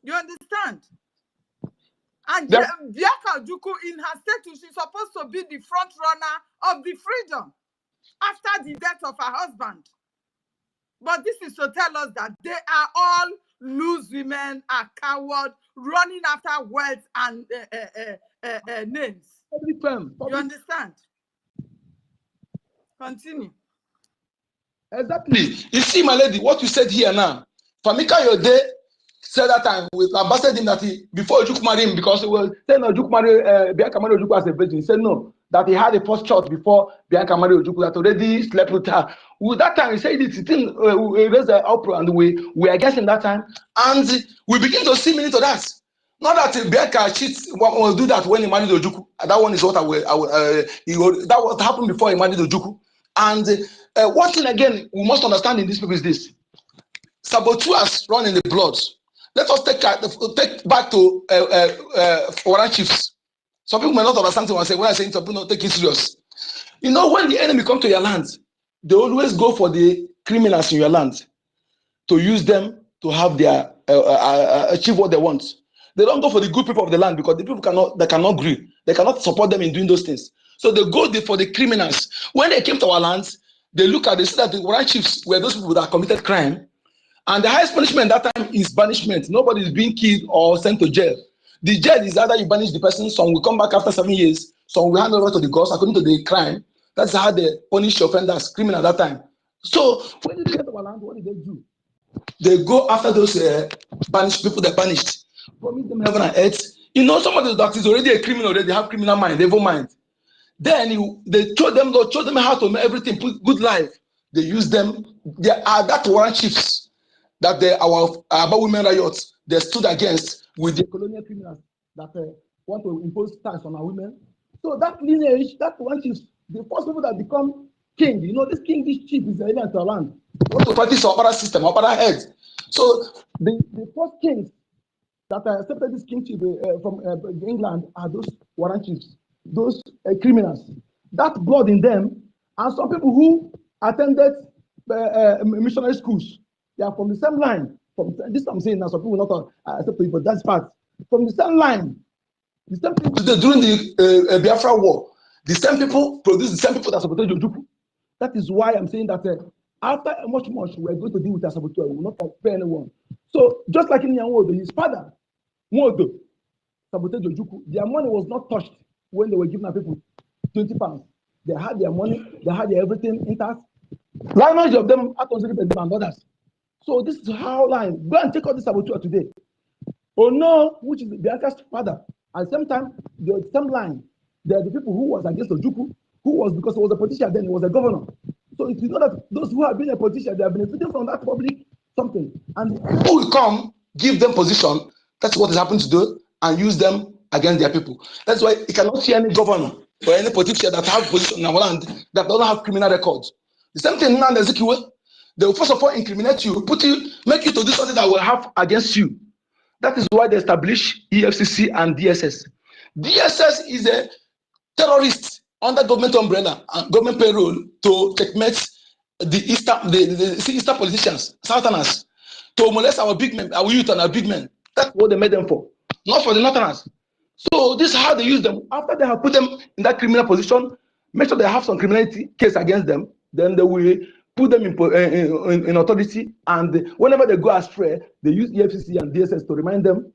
You understand? And Biaka Juku, in her status, she's supposed to be the front runner of the freedom after the death of her husband. But this is to tell us that they are all loose women, are cowards, running after wealth and names. You understand? Continue. Exactly. You see, my lady, what you said here now. Famika Yode said that time with ambassador him that he, before Ojukwu married him, because he was saying Ojukwu married Bianca married Ojukwu as a virgin. He said no, that he had a first child before Bianca married Ojukwu, that already slept with her. With that time, he said this thing, we raised the uproar and we were against him that time. And we begin to see meaning to that. Not that Bianca cheats, will do that when he married Ojukwu. That one is what that what happened before he married Ojukwu. And one thing again, we must understand in this people is this. Saboteurs run in the blood. Let us take back to foreign chiefs. Some people may not understand what I say when I say some people don't take it serious. You know, when the enemy come to your land, they always go for the criminals in your land to use them to have their achieve what they want. They don't go for the good people of the land because the people cannot agree. They cannot support them in doing those things. So they go for the criminals. When they came to our lands, they look at, they see that the warrant chiefs were those people that committed crime. And the highest punishment that time is banishment. Nobody is being killed or sent to jail. The jail is either you banish the person, some will come back after 7 years, some will hand over to the gods according to the crime. That's how they punish offenders, criminal at that time. So when they get to our land, what did they do? They go after those banished people they banished. Promise them heaven and earth. You know, somebody that is already a criminal, they have criminal mind, evil mind. Then they show them how to make everything, put good life. They use them. They are that warrant chiefs that our about women riots they stood against with the colonial criminals that want to impose tax on our women. So that lineage, that warrant chiefs, the first people that become king, you know, this chief is alien to our land. They want to practice our opera system, our opera head. So the first kings that accepted this kingship from England are those warrant chiefs, those criminals. That blood in them, and some people who attended missionary schools, they are from the same line. From this, I'm saying now, some people not accept it, but that's part. From the same line, the same people during the Biafra war, the same people produce the same people that supported Ojukwu. That is why I'm saying that after much, we're going to deal with our saboteur. We will not pay anyone. So just like in Nyanwodo, his father, Mwodo, sabotage Ojukwu, their money was not touched when they were giving our people 20 pounds. They had their money, they had their everything intact. Lineage of them, and others. So this is how line. Go and take out this saboteur today. Oh no, which is Bianca's father. At the same time, the same line. There are the people who was against Ojukwu, who was because he was a politician, then he was a governor. So if you know that those who have been a politician, they have benefited from that public something. And who will come, give them position, that's what is happening to do, and use them against their people. That's why you cannot see any governor or any politician that have position in our land that don't have criminal records. The same thing now in Ezekiel. They will first of all incriminate you, make you to do something that will have against you. That is why they establish EFCC and DSS. DSS is a terrorist under government umbrella and government payroll to checkmate the Eastern politicians, Southerners, to molest our big men, our youth and our big men. That's what they made them for, not for the Northerners. So this is how they use them. After they have put them in that criminal position, make sure they have some criminality case against them, then they will put them in authority, and whenever they go astray, they use EFCC and DSS to remind them.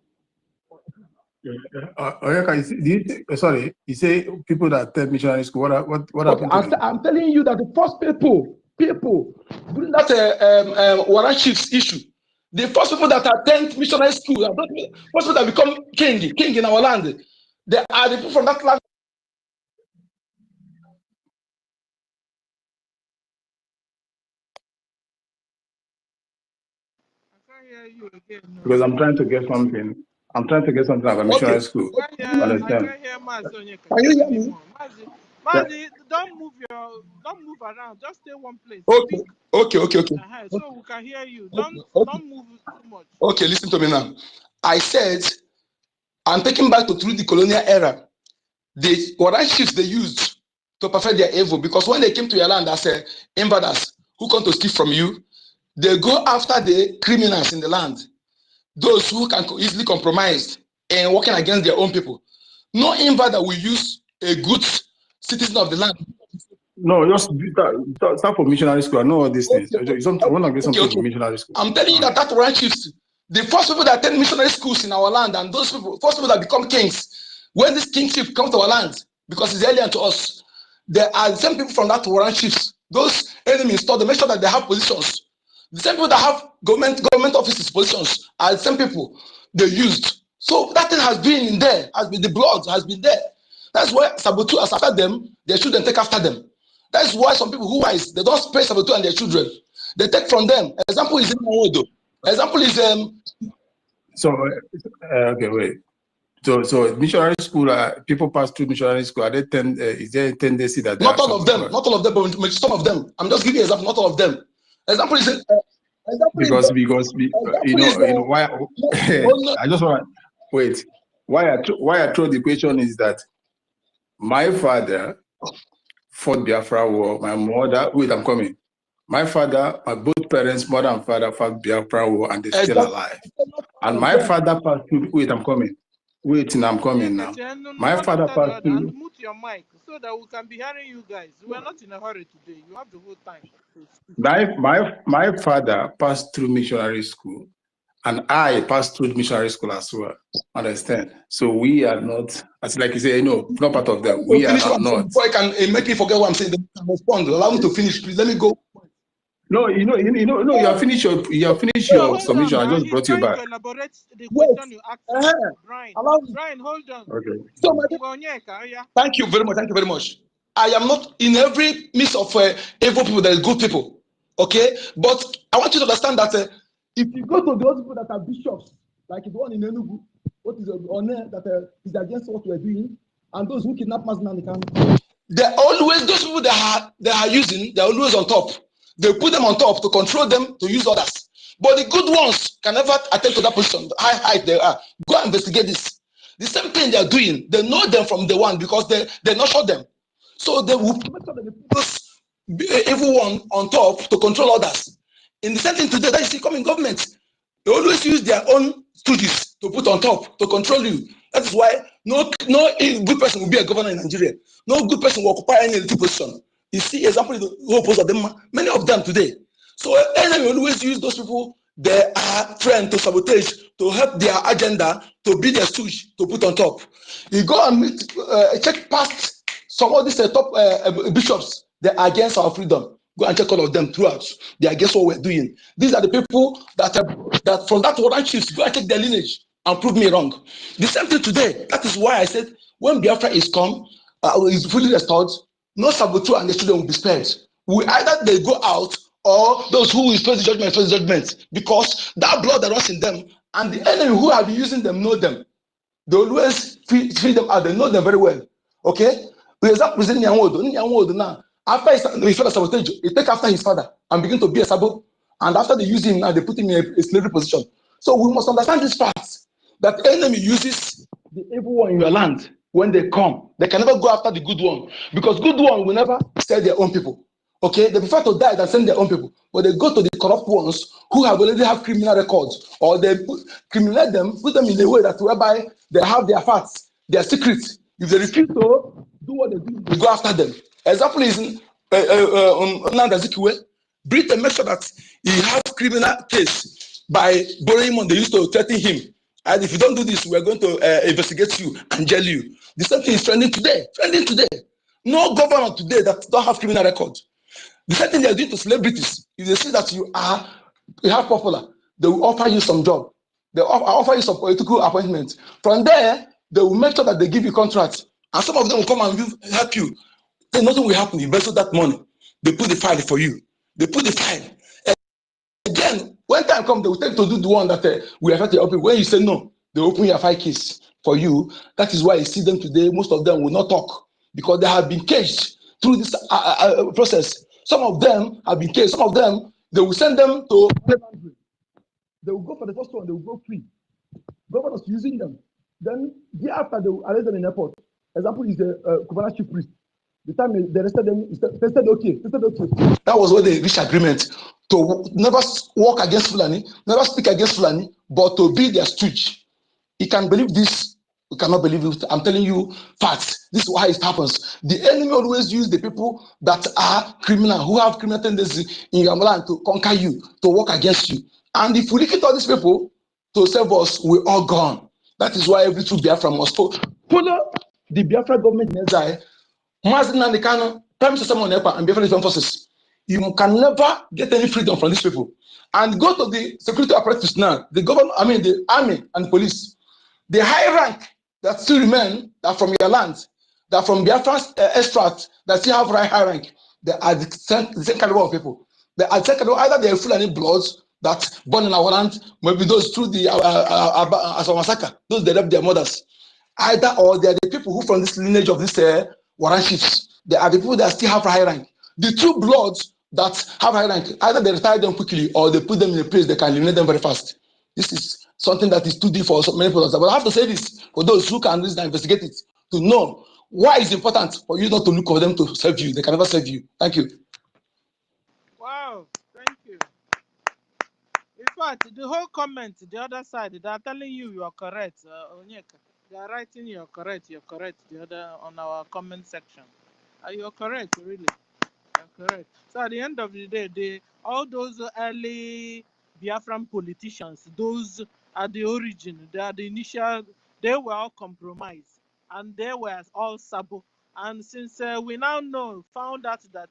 Sorry, you say people that attend missionary school. What happened to them? I'm telling you that the first people during that warrant chiefs issue, The first people that attend missionary school, the first people that become king in our land, they are the people from that land. I can't hear you again. No. Because I'm trying to get something. I'm trying to get something at a missionary school. I can't hear Mazi. Can you hear me? Mazi, don't move around. Just stay one place. Okay. So we can hear you. Don't move too much. Okay, listen to me now. I said I'm taking back through the colonial era. The warrant chiefs they used to perfect their evil, because when they came to your land as invaders who come to steal from you, they go after the criminals in the land, those who can easily compromise and working against their own people. No invader will use a good citizen of the land. No, just start for missionary school. I know all these things. I want to get something for missionary school. I'm telling you that warrant chiefs, the first people that attend missionary schools in our land, and those people, first people that become kings, when this kingship comes to our land, because it's alien to us, there are the same people from that warrant chiefs. Those enemies thought they make sure that they have positions. The same people that have government offices positions are the same people they used. So that thing has been in there, the blood has been there. That's why Sabotu has after them, their children take after them. That's why some people who wise, they don't spray Sabotu and their children. They take from them. Example is Odo. Example is okay, wait. So missionary school, people pass through missionary school. Are they is there a tendency that not all of them, but some of them. I'm just giving you an example. Not all of them. Example is because why? I just want to wait. Why I throw the question is that my father fought Biafra war. My mother, wait, I'm coming. My father, my both parents, mother and father, fought Biafra war, and they're still alive. And my father passed through. Wait, I'm coming. Wait, I'm coming now. My father passed through. And mute your mic so that we can be hearing you guys. We are not in a hurry today. You have the whole time. My father passed through missionary school, and I passed through missionary school as well. Understand? So we are not, as like you say, not part of them. We are not. Before I can make me forget what I'm saying, respond. Allow me to finish, please. Let me go. No, you have finished your submission. I just brought you back. To elaborate the question you asked. Brian, hold on. Okay. So, thank you very much. Thank you very much. I am not in every midst of evil people. There is good people. Okay, but I want you to understand that if you go to those people that are bishops, like the one in Enugu, what is honor that is against what we're doing, and those who kidnap Mazi Nnamdi Kanu, they're always those people they are using. They're always on top. They put them on top to control them to use others. But the good ones can never attempt to that position. How high they are. Go and investigate this. The same thing they are doing. They know them from the one because they not show them. So they will make sure that they put everyone on top to control others. In the same thing today, that is the coming government. They always use their own stooges to put on top to control you. That is why no good person will be a governor in Nigeria. No good person will occupy any elite position. You see, example, the whole post of them, many of them today. So enemy always use those people. They are trying to sabotage, to help their agenda, to be their stooge, to put on top. You go and check past some of these top bishops. They are against our freedom. Go and check all of them throughout. They are against what we're doing. These are the people that from that warrant chiefs. Go and check their lineage and prove me wrong. The same thing today. That is why I said when Biafra is come, is fully restored, no Sabotu and the children will be spared. Either they go out or those who will face the judgment, because that blood that runs in them and the enemy who have been using them know them. They always feed them out. They know them very well. Okay? For example, Nyanwodo now, after he fell sabotage, he take after his father and begin to be a sabo. And after they use him now, they put him in a slavery position. So we must understand this fact that the enemy uses the evil one in your land. When they come, they can never go after the good one, because good one will never sell their own people. Okay, they prefer to die than send their own people, but they go to the corrupt ones who already have criminal records, or they criminalize them, put them in a way that whereby they have their facts, their secrets. If they refuse to do what they do, they go after them. Example is Nanda Britain make sure that he has criminal case by borrowing money. They used to threaten him. And if you don't do this, we're going to investigate you and jail you. The same thing is trending today. No governor today that don't have criminal record. The same thing they are doing to celebrities. If they see that you have popular, they will offer you some job. They offer you some political appointment. From there, they will make sure that they give you contracts. And some of them will come and help you. Then nothing will happen. You invest that money. They put the file for you. They put the file. Again, when time comes, they will tell you to do the one that we have to open. When you say no, they open your file case for you. That is why you see them today. Most of them will not talk because they have been caged through this process. Some of them have been caged. Some of them, they will send them to. They will go for the first one. They will go free. Governors using them. Then the after they will arrest them in airport. Example is the Kubana chief priest. The time they arrested them, they said okay. That was when they reached agreement to never walk against Fulani, never speak against Fulani, but to be their stooge. You can believe this, you cannot believe it. I'm telling you facts. This is why it happens. The enemy always use the people that are criminal, who have criminal tendency in your land to conquer you, to work against you. And if we look at all these people to save us, we're all gone. That is why every true Biafra must follow the Biafra government in exile. Mazin and the Kano, Prime Minister Simon Ekpa and Biafra Defense Forces. You can never get any freedom from these people. And go to the security apparatus now, the government, the army and the police. The high rank that still remain, that from your land, that from Biafra's extract, that still have high rank, they are the same caliber of people. They are the same caliber, either they are full any bloods that born in our land, maybe those through the Asawasaka, those they left their mothers. Either or they are the people who from this lineage of this warrant chiefs. They are the people that still have high rank. The true bloods that have high rank, either they retire them quickly or they put them in a place they can eliminate them very fast. This is something that is too deep for many people. But I have to say this for those who can investigate it, to know why it's important for you not to look for them to serve you. They can never serve you. Thank you. Wow, thank you. In fact, the whole comment, the other side, they are telling you are correct, Onyeka. They are writing you're correct. The other on our comment section. You're correct, really. You're correct. So at the end of the day, all those early Biafran politicians, those at the origin, they are the initial, they were all compromised and they were all Sabo. And since we now found out that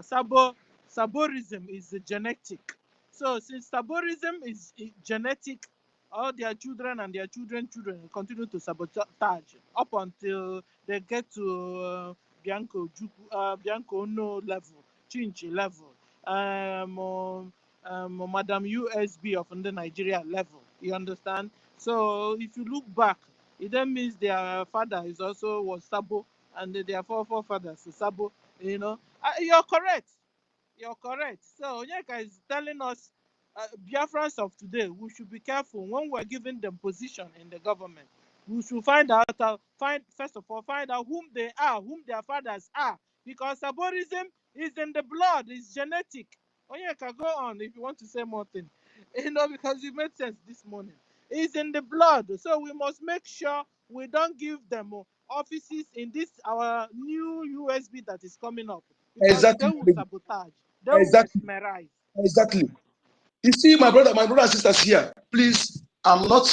Saborism is genetic. So since Saborism is genetic, all their children and their children continue to sabotage up until they get to Bianco No level, Chinchi level, Madam USB of the Nigeria level. You understand? So if you look back, it then means their father was Sabo, and their forefathers Sabo. You're correct. You're correct. So Onyeka is telling us, Biafrans of today, we should be careful when we're giving them position in the government. We should find out whom they are, whom their fathers are, because Saborism is in the blood, it's genetic. Onyeka, go on if you want to say more things. Because you made sense this morning. It's in the blood, so we must make sure we don't give them offices in this our new USB that is coming up, because Exactly. they will sabotage. They will mesmerize. Exactly. You see, my brother and sisters here, please, I'm not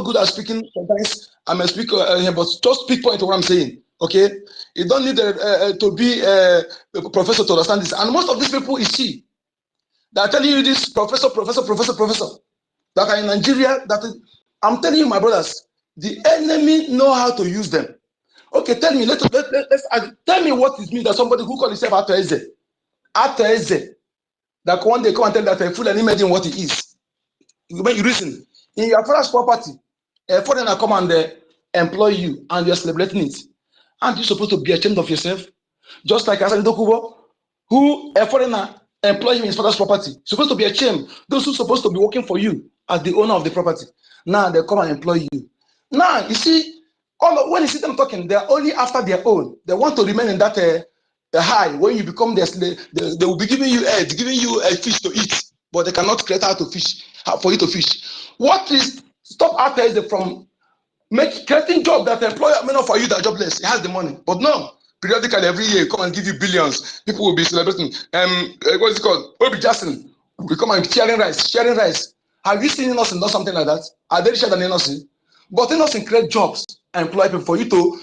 good at speaking. Sometimes I'm a speaker here, but just speak point to what I'm saying, okay? You don't need to be a professor to understand this. And most of these people you see, they are telling you this professor, that are in Nigeria, I'm telling you, my brothers, the enemy know how to use them. Okay, tell me, tell me what it means that somebody who calls himself Eze, that one day come and tell that a fool and imagine what he is. When you reason, in your father's property, a foreigner come and employ you and you're celebrating it. Aren't you supposed to be ashamed of yourself? Just like Asali Dokubo, who a foreigner employ him in his father's property, supposed to be ashamed. Those who are supposed to be working for you as the owner of the property, now they come and employ you. Now, you see, when you see them talking, they're only after their own. They want to remain in that high. When you become their slave, they will be giving you eggs, giving you a fish to eat, but they cannot create how for you to fish. What is stop after from creating job that employer may not for you that are jobless? He has the money, but no. Periodically, every year, come and give you billions. People will be celebrating. What is it called? Obi Jackson will come and sharing rice. Have you seen Innocent do something like that? Are they richer than Innocent? But Innocent create jobs and employ people for you to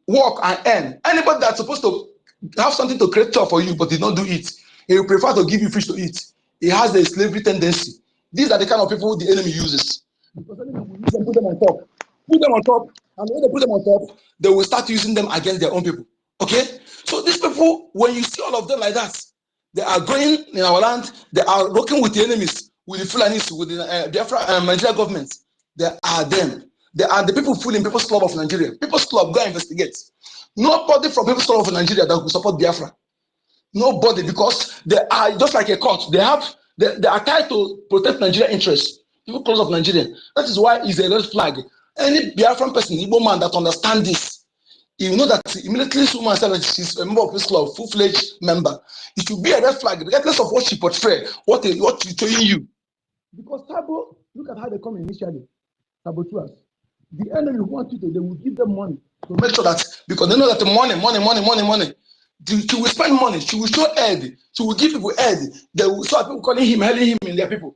work and earn. Anybody that's supposed to have something to create job for you but did not do it, he will prefer to give you fish to eat. He has a slavery tendency. These are the kind of people the enemy uses. Because the enemy will use them, put them on top. Put them on top, and when they put them on top, they will start using them against their own people. Okay? So these people, when you see all of them like that, they are going in our land, they are working with the enemies, with the Fulanis, with the Biafra Nigeria government. They are them. They are the people fooling People's Club of Nigeria. People's Club, go investigate. Nobody from People's Club of Nigeria that will support Biafra. Nobody, because they are just like a court. They are tied to protect Nigeria interests. People Club of Nigeria. That is why it's a red flag. Any Biafran person, Igbo man that understands this, you know that immediately woman said that she's a member of this club, full-fledged member. It should be a red flag, regardless of what she portrays, what she's showing you. Because Sabo, look at how they come initially. Saboteurs. The enemy who wants you to, they will give them money to make sure that, because they know that the money. She will spend money, she will show aid, she will give people aid. They will start people calling him, hailing him in their people.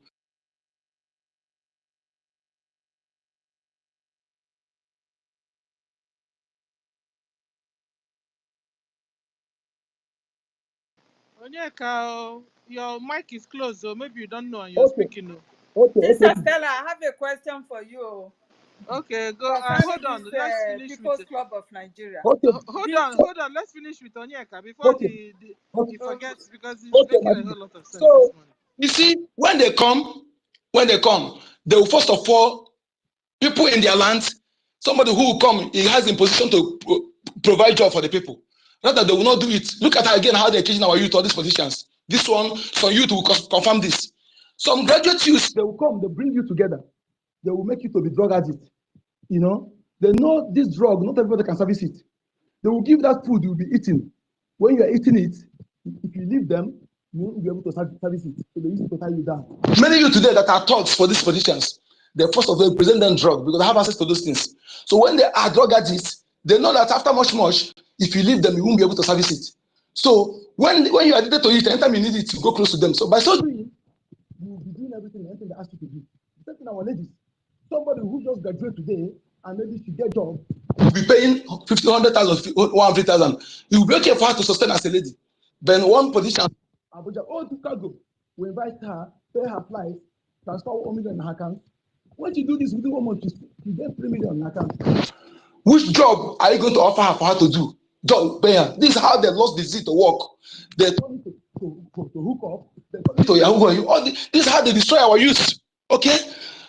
Onyeka, your mic is closed, so maybe you don't know and you're speaking. Sister Stella, I have a question for you. Okay, go. Hold on. Let's finish People's with Club of Nigeria. Hold on. Let's finish with Onyeka before he forgets, because he's making a whole lot of sense. So you see, when they come, they will first of all, people in their land, somebody who will come, he has in position to provide job for the people. Not that they will not do it. Look at again how they're teaching our youth all these positions. This one, some youth will confirm this. Some graduate youth, they will come, they bring you together. They will make you to be drug addict. You know, they know this drug, not everybody can service it. They will give that food you'll be eating. When you are eating it, if you leave them, you won't be able to service it. So they used to tie you down. Many of you today that are thugs for these positions, they first of all present them drug because they have access to those things. So when they are drug addicts, they know that after much, if you leave them, you won't be able to service it. So when you are addicted to it, anytime you need it, you go close to them. So by so doing, you will be doing everything they ask you to do. The same thing our ladies. Somebody who just graduated today and maybe she get a job, will be paying 50, 100,000, 150,000. You will be okay for her to sustain as a lady. Then one position, Abuja, to cargo, we invite her, pay her flight, transfer 1 million in her account. When you do this within 1 month, you get 3 million in her account. Which job are you going to offer her for her to do? Job, pay her. This is how they lost the zeal to work. They turn to hook up, they turn to Yahoo. This is how they destroy our youth. Okay?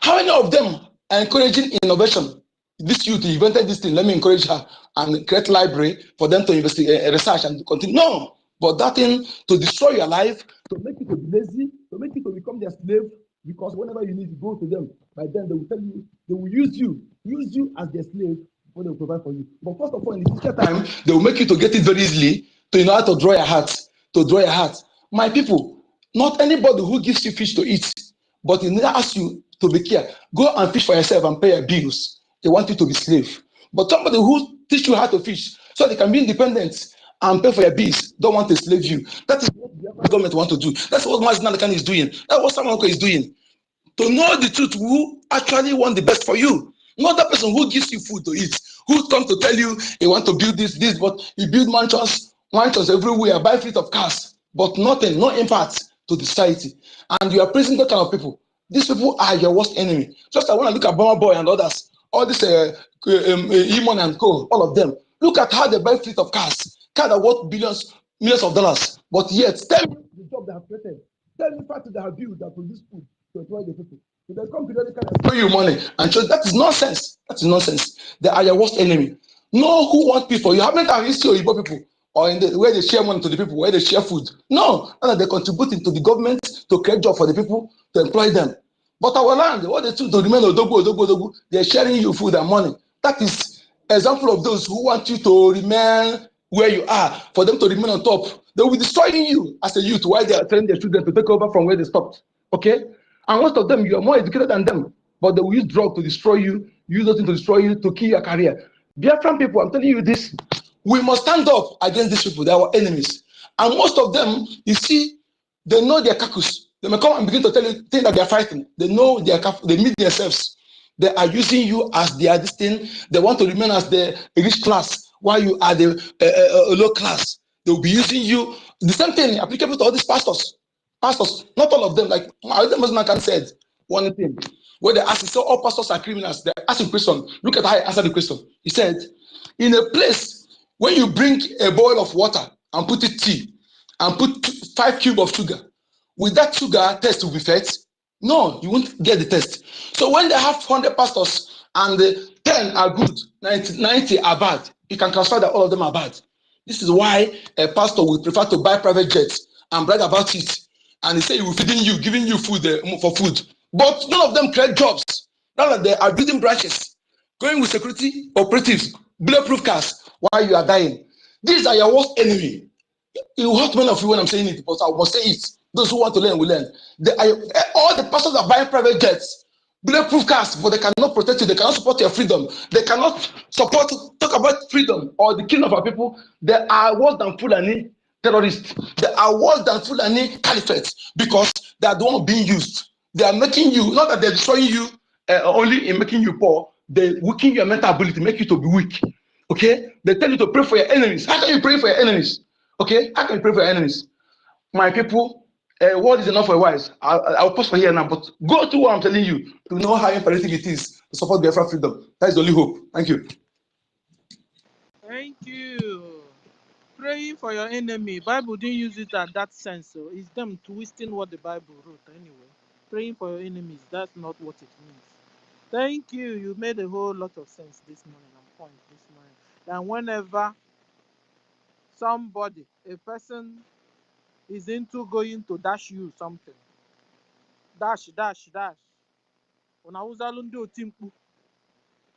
How many of them are encouraging innovation? This youth invented this thing, let me encourage her and create library for them to investigate, research and continue. No, but that thing to destroy your life, to make you to be lazy, to make you to become their slave, because whenever you need to go to them, by then they will tell you, they will use you as their slave, what they will provide for you. But first of all, in the future time, they will make you to get it very easily, to know how to draw your heart, My people, not anybody who gives you fish to eat, but he never asks you to be careful. Go and fish for yourself and pay your bills. They want you to be slave. But somebody who teach you how to fish so they can be independent and pay for your bills don't want to slave you. That is what the government want to do. That's what Mazinalakan is doing. That's what Samanoko is doing. To know the truth, who actually want the best for you. Not that person who gives you food to eat, who comes to tell you he want to build this, but he build mansions everywhere, buy fleet of cars, but nothing, no impact to the society. And you are praising that kind of people. These people are your worst enemy. Just like when I look at Burma Boy and others, all this Imon and Co, all of them. Look at how they buy fleet of cars that worth millions of dollars. But yet, tell me the job they have created. Tell me factories that have built that produce food to employ the people. So they come periodically and pay you money and show that is nonsense. That is nonsense. They are your worst enemy. Know who wants people. You haven't you see Igbo people or in the where they share money to the people, where they share food. No, and they're contributing to the government to create job for the people, to employ them. But our land, what they do to remain odogu, they're sharing you food and money. That is example of those who want you to remain where you are, for them to remain on top. They will be destroying you as a youth while they are telling their children to take over from where they stopped. Okay? And most of them, you are more educated than them, but they will use drugs to destroy you, use those things to destroy you, to kill your career. Biafran people, I'm telling you this, we must stand up against these people. They are our enemies. And most of them, you see, they know their kakus. They may come and begin to tell you things that they are fighting. They know they meet themselves. They are using you as their this thing. They want to remain as the rich class while you are the low class. They will be using you. The same thing applicable to all these pastors. Pastors, not all of them, like Mazimakan said, one thing. When they ask, so all pastors are criminals. They ask a question. Look at how I answered the question. He said, in a place when you bring a boil of water and put it tea and put 5 cubes of sugar, will that sugar test will be fed? No, you won't get the test. So when they have 100 pastors and 10 are good, 90 are bad, you can transfer that all of them are bad. This is why a pastor will prefer to buy private jets and brag about it. And he say he will feeding you, giving you food for food. But none of them create jobs. None of them are building branches, going with security operatives, bulletproof cars while you are dying. These are your worst enemy. It will hurt many of you when I'm saying it, but I must say it. Those who want to learn will learn. All the pastors are buying private jets, bulletproof cars, but they cannot protect you. They cannot support your freedom. They cannot talk about freedom or the killing of our people. They are worse than Fulani terrorists. They are worse than Fulani caliphates because they are the one being used. They are making you, not that they're destroying you only in making you poor, they weaken your mental ability, make you to be weak. Okay? They tell you to pray for your enemies. How can you pray for your enemies? Okay? How can you pray for your enemies? My people, word is enough for a wise. I'll pause for here now, but go to what I'm telling you to know how imperative it is to support Biafra freedom. That is the only hope. Thank you. Thank you. Praying for your enemy. Bible didn't use it at that sense. So it's them twisting what the Bible wrote anyway. Praying for your enemies. That's not what it means. Thank you. You made a whole lot of sense this morning and point this morning. That whenever somebody, a person is into going to dash you something, dash.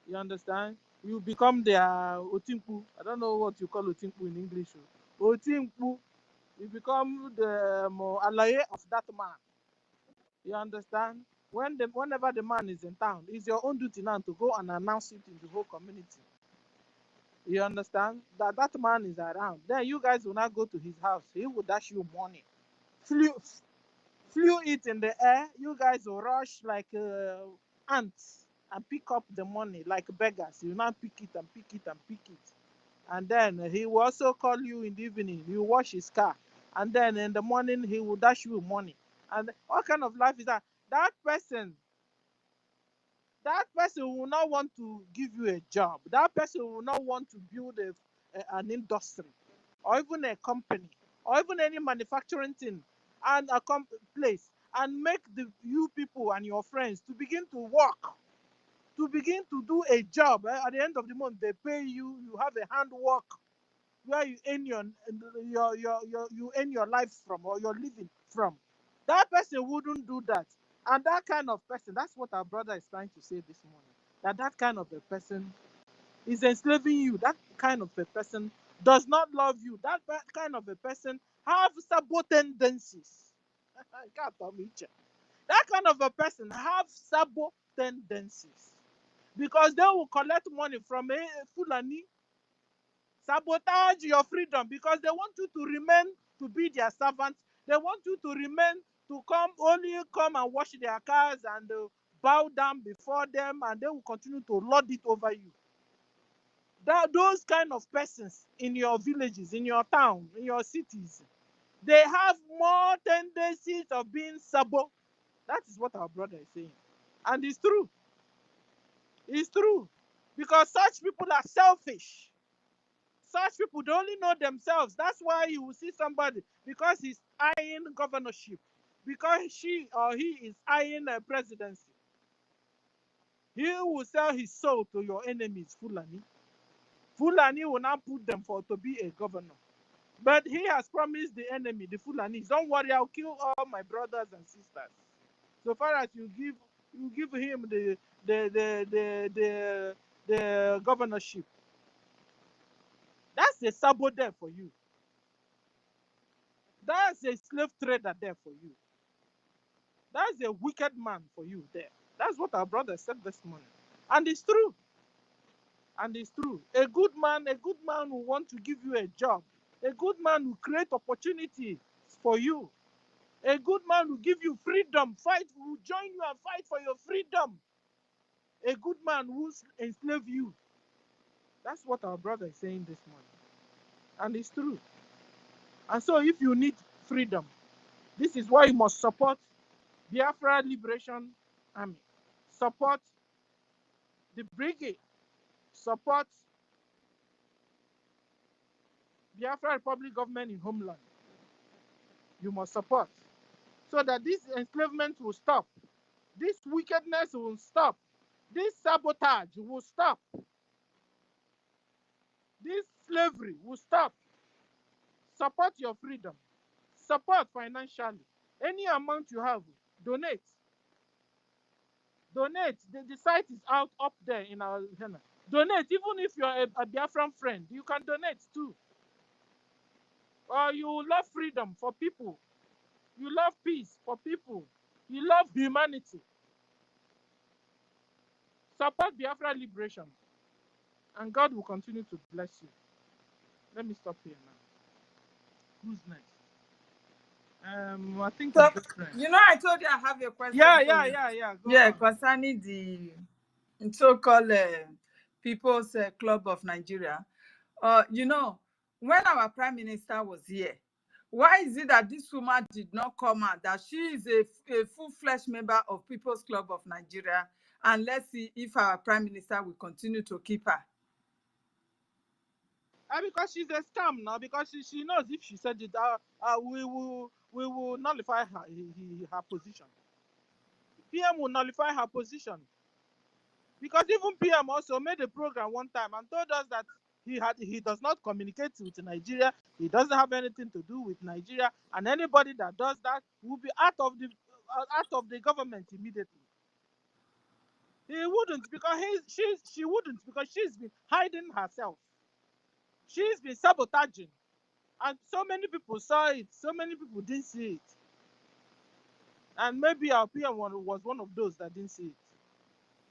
You understand? You become their otimpu. I don't know what you call otimpu in English. Otimpu. You become the alaye of that man. You understand? Whenever the man is in town, it's your own duty now to go and announce it in the whole community. You understand? That man is around. Then you guys will not go to his house. He will dash you money. Flew it in the air. You guys will rush like ants and pick up the money like beggars. You now pick it and pick it and pick it. And then he will also call you in the evening. You wash his car. And then in the morning, he will dash you money. And what kind of life is that? That person will not want to give you a job. That person will not want to build an industry or even a company or even any manufacturing thing and a place and make you people and your friends to begin to work, to begin to do a job. At the end of the month, they pay you. You have a handwork where you earn you earn your life from or your living from. That person wouldn't do that. And that kind of person, that's what our brother is trying to say this morning. That kind of a person is enslaving you. That kind of a person does not love you. That kind of a person have sabo tendencies. That kind of a person have sabo tendencies because they will collect money from a Fulani, sabotage your freedom because they want you to remain to be their servant. They want you to remain to come and wash their cars and bow down before them, and they will continue to lord it over you. Those kind of persons in your villages, in your town, in your cities, they have more tendencies of being sabo. That is what our brother is saying. And it's true. It's true. Because such people are selfish. Such people, they only know themselves. That's why you will see somebody, because he's eyeing governorship, because she or he is eyeing a presidency, he will sell his soul to your enemies, Fulani. Fulani will not put them to be a governor. But he has promised the enemy, the Fulanis, don't worry, I'll kill all my brothers and sisters. So far as you give him the governorship. That's a sabo there for you. That's a slave trader there for you. That's a wicked man for you there. That's what our brother said this morning. And it's true. And it's true. A good man will want to give you a job. A good man will create opportunity for you. A good man will give you freedom, will join you and fight for your freedom. A good man will enslave you. That's what our brother is saying this morning. And it's true. And so if you need freedom, this is why you must support Biafra liberation army, support the BRGIE, support Biafra Republic government in homeland. You must support so that this enslavement will stop. This wickedness will stop. This sabotage will stop. This slavery will stop. Support your freedom. Support financially. Any amount you have, donate. Donate. The site is out up there in our channel. Donate. Even if you're a Biafran friend, you can donate too. Or you love freedom for people. You love peace for people. You love humanity. Support Biafra liberation. And God will continue to bless you. Let me stop here now. Who's next? I think So, it's different. you know, I told you I have a question for you. Go on. Concerning the so-called People's Club of Nigeria. You know, when our Prime Minister was here, why is it that this woman did not come out, that she is a full-fledged member of People's Club of Nigeria, and let's see if our Prime Minister will continue to keep her? Because she's a scam now, because she knows if she said it, we will nullify her position. PM will nullify her position. Because even PM also made a program one time and told us that he does not communicate with Nigeria, he doesn't have anything to do with Nigeria, and anybody that does that will be out of the government immediately. He wouldn't, because she wouldn't, because she's been hiding herself. She's been sabotaging. And so many people saw it, so many people didn't see it. And maybe our PM was one of those that didn't see it.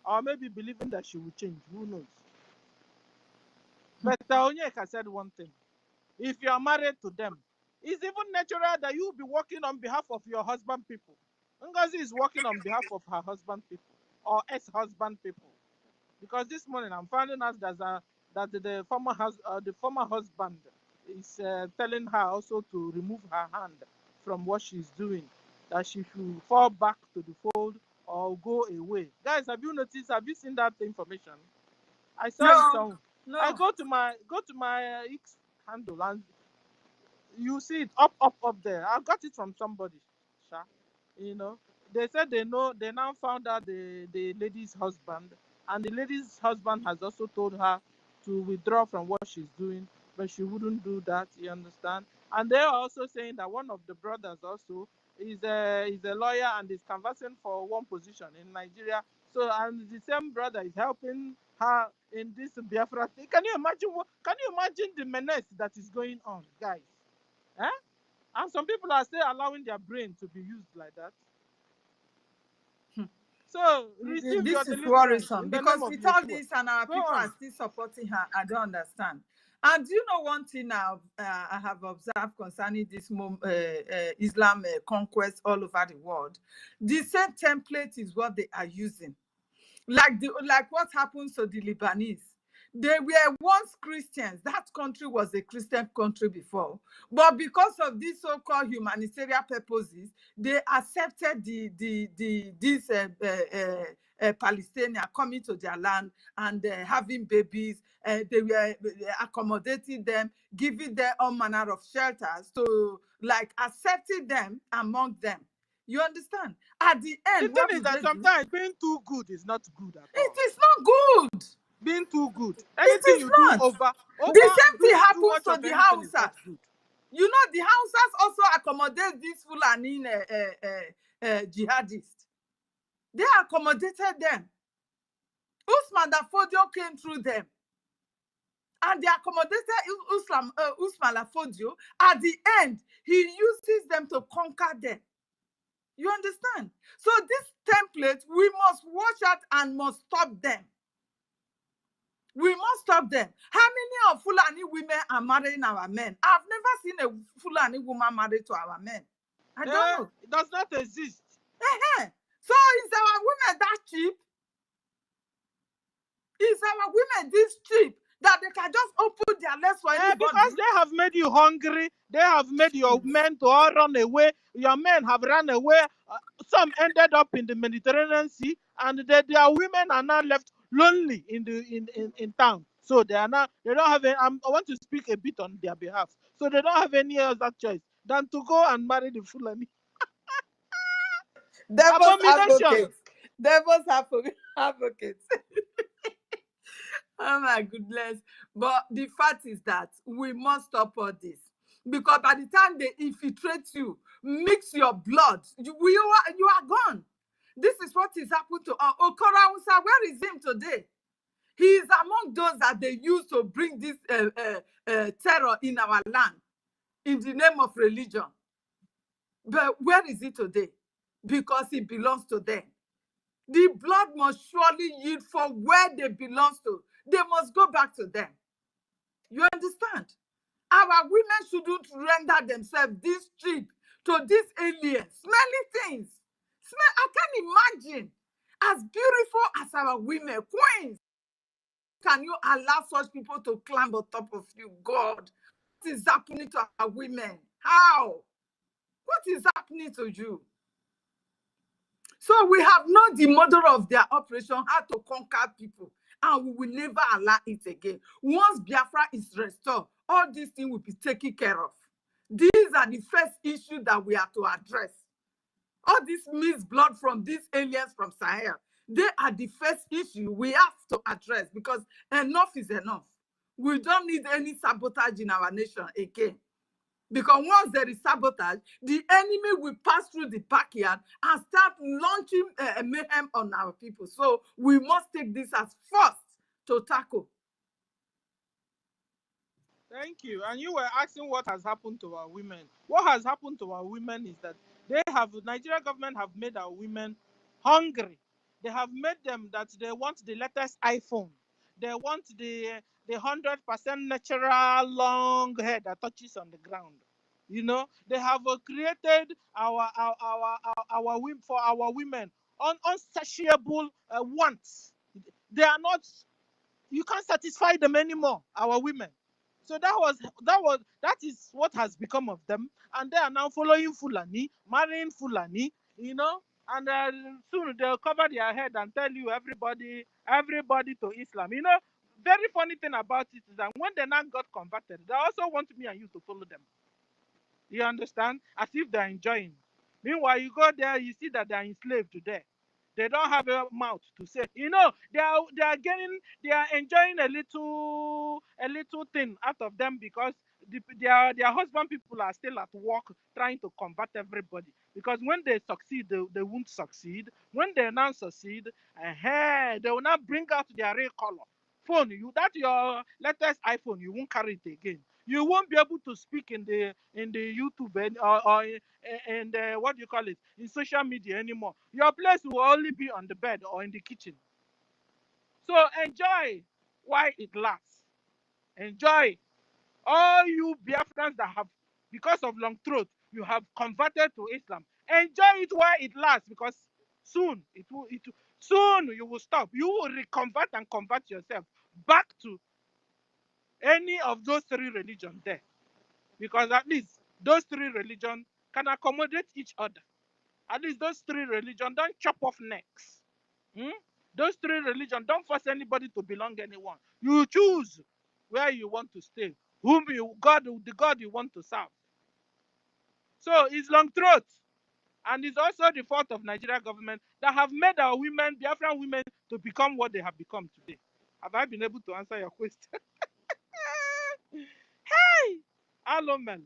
Or maybe believing that she will change, who knows? But Onyeka said one thing. If you are married to them, it's even natural that you will be working on behalf of your husband people. NGOZI is working on behalf of her husband people or ex-husband people. Because this morning I'm finding out that the former husband is telling her also to remove her hand from what she's doing, that she should fall back to the fold or go away. Guys, have you noticed? Have you seen that information? I saw it on. No. I go to my X handle and you see it up there. I got it from somebody. You know, they said they now found out the lady's husband, and the lady's husband has also told her to withdraw from what she's doing, but she wouldn't do that. You understand? And they are also saying that one of the brothers also is a lawyer and is canvassing for one position in Nigeria. So, and the same brother is helping her in this Biafra thing. Can you imagine the menace that is going on, guys? Eh? And some people are still allowing their brain to be used like that. So receive this your is deliverance worrisome, in the because name of with all Yeshua. this and our Go people on. are still supporting her, I don't understand. And do you know one thing now I have observed concerning this Islam conquest all over the world? The same template is what they are using. Like what happens to the Lebanese. They were once Christians. That country was a Christian country before. But because of these so-called humanitarian purposes, they accepted these Palestinians coming to their land and having babies. They were accommodating them, giving them all manner of shelters, to like accepting them among them. You understand? At the end, the thing is that sometimes being too good is not good at all. It is not good. Being too good. Anything you do over the same thing happens to the Hausas. You know, the Hausas also accommodate these Fulani jihadists. They accommodated them. Usman Dafodio came through them. And they accommodated Usman Dafodio. At the end, he uses them to conquer them. You understand? So this template, we must watch out and must stop them. We must stop them. How many of Fulani women are marrying our men? I've never seen a Fulani woman married to our men. I don't know. It does not exist. So is our women that cheap? Is our women this cheap that that they can just open their legs for anybody. Because they have made you hungry. They have made your men to all run away. Your men have run away. Some ended up in the Mediterranean Sea, and their women are now left lonely in town. So they don't have any, I want to speak a bit on their behalf. So they don't have any other choice than to go and marry the Fulani. Devil's advocates. Devil's advocates. Oh my goodness. But the fact is that we must stop all this. Because by the time they infiltrate you, mix your blood, you are gone. This is what is happened to Okora Usa. Where is him today? He is among those that they use to bring this terror in our land in the name of religion. But where is he today? Because it belongs to them. The blood must surely yield for where they belong to. They must go back to them. You understand? Our women shouldn't render themselves this cheap to these aliens. Smelly things. I can't imagine. As beautiful as our women, queens, can you allow such people to climb on top of you, God? What is happening to our women? How? What is happening to you? So we have known the model of their operation, how to conquer people, and we will never allow it again. Once Biafra is restored, all these things will be taken care of. These are the first issues that we have to address. All this mixed blood from these aliens from Sahel, they are the first issue we have to address, because enough is enough. We don't need any sabotage in our nation again. Because once there is sabotage, the enemy will pass through the backyard and start launching mayhem on our people. So we must take this as first to tackle. Thank you. And you were asking what has happened to our women. What has happened to our women is that the Nigerian government have made our women hungry. They have made them that they want the latest iPhone. They want the 100% natural long hair that touches on the ground. You know, they have created for our women unsatiable wants. They are not. You can't satisfy them anymore. Our women. So that is what has become of them, and they are now following Fulani, marrying Fulani. You know, and soon they'll cover their head and tell you everybody to Islam. You know, very funny thing about it is that when they now got converted, they also want me and you to follow them. You understand? As if they're enjoying. Meanwhile, you go there, you see that they're enslaved there. They don't have a mouth to say. You know, they are enjoying a little thing out of them, because their husband people are still at work trying to combat everybody. Because when they succeed, they won't succeed. When they now succeed, they will not bring out their real color. Phone, that your latest iPhone, you won't carry it again. You won't be able to speak in the YouTube or in the, what do you call it, in social media anymore. Your place will only be on the bed or in the kitchen. So enjoy while it lasts. Enjoy. All you Biafrans that have, because of long throat, you have converted to Islam. Enjoy it while it lasts, because soon soon you will stop. You will reconvert and convert yourself back to any of those three religions there. Because at least those three religions can accommodate each other. At least those three religions don't chop off necks. Those three religions don't force anybody to belong to anyone. You choose where you want to stay, the God you want to serve. So it's long throat. And it's also the fault of Nigeria government that have made our women, Biafran women, to become what they have become today. Have I been able to answer your question? Hey! Hello, man.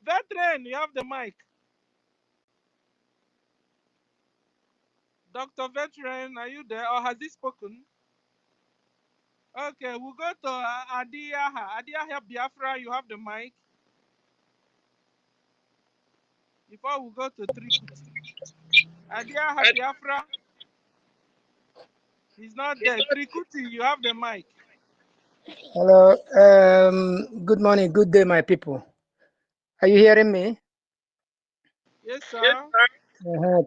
Veteran, you have the mic. Dr. Veteran, are you there, or has he spoken? Okay, we'll go to Adiaha. Adiaha Biafra, you have the mic. Before we go to Trikuti. Adiaha Biafra. He's not there. Trikuti, you have the mic. Hello. Good morning. Good day, my people. Are you hearing me? Yes, sir.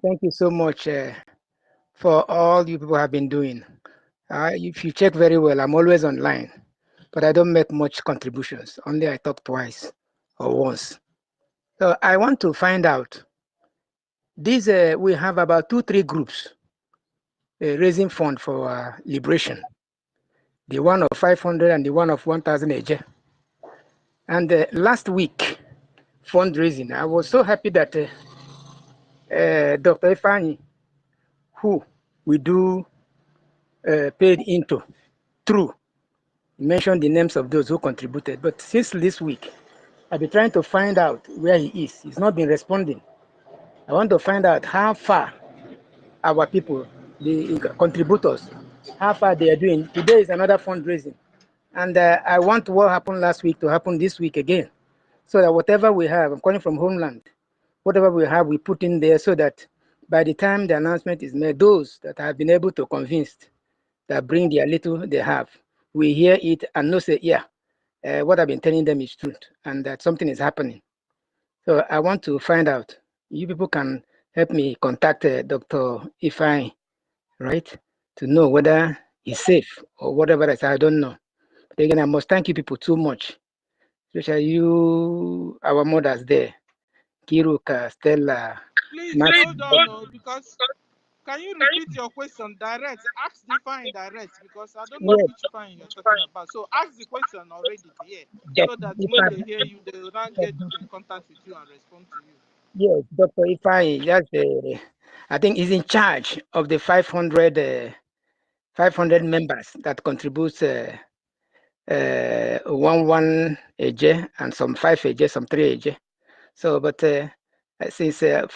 Thank you so much for all you people have been doing. If you check very well, I'm always online. but I don't make much contributions. Only I talk twice or once. So I want to find out. These we have about 2-3 groups raising fund for liberation. The one of 500 and the one of 1,000 AJ. And last week, fundraising, I was so happy that Dr. Ifani, who we do paid into through, mentioned the names of those who contributed. But since this week, I've been trying to find out where he is. He's not been responding. I want to find out how far our people, the contributors, how far they are doing. Today is another fundraising. And I want what happened last week to happen this week again. So that whatever we have, I'm calling from homeland, whatever we have, we put in there so that by the time the announcement is made, those that have been able to convince that bring their little they have, we hear it and know say, yeah, what I've been telling them is truth and that something is happening. So I want to find out. You people can help me contact Dr. Ifai, right, to know whether he's safe or whatever else. I don't know. But again, I must thank you people too much, especially you, our mothers there, Kiruka, Stella. Please hold on, no, because can you repeat your question direct? Ask the fine direct because I don't know Yes, which fine you're talking about. So ask the question already here so Dr. that when they Ifai. hear you, they will not get in contact with you and respond to you. Yes, Dr. Ifai, I think he's in charge of the 500 members that contributes 1 AJ and some 5 AJ, some 3 AJ. So, but since 4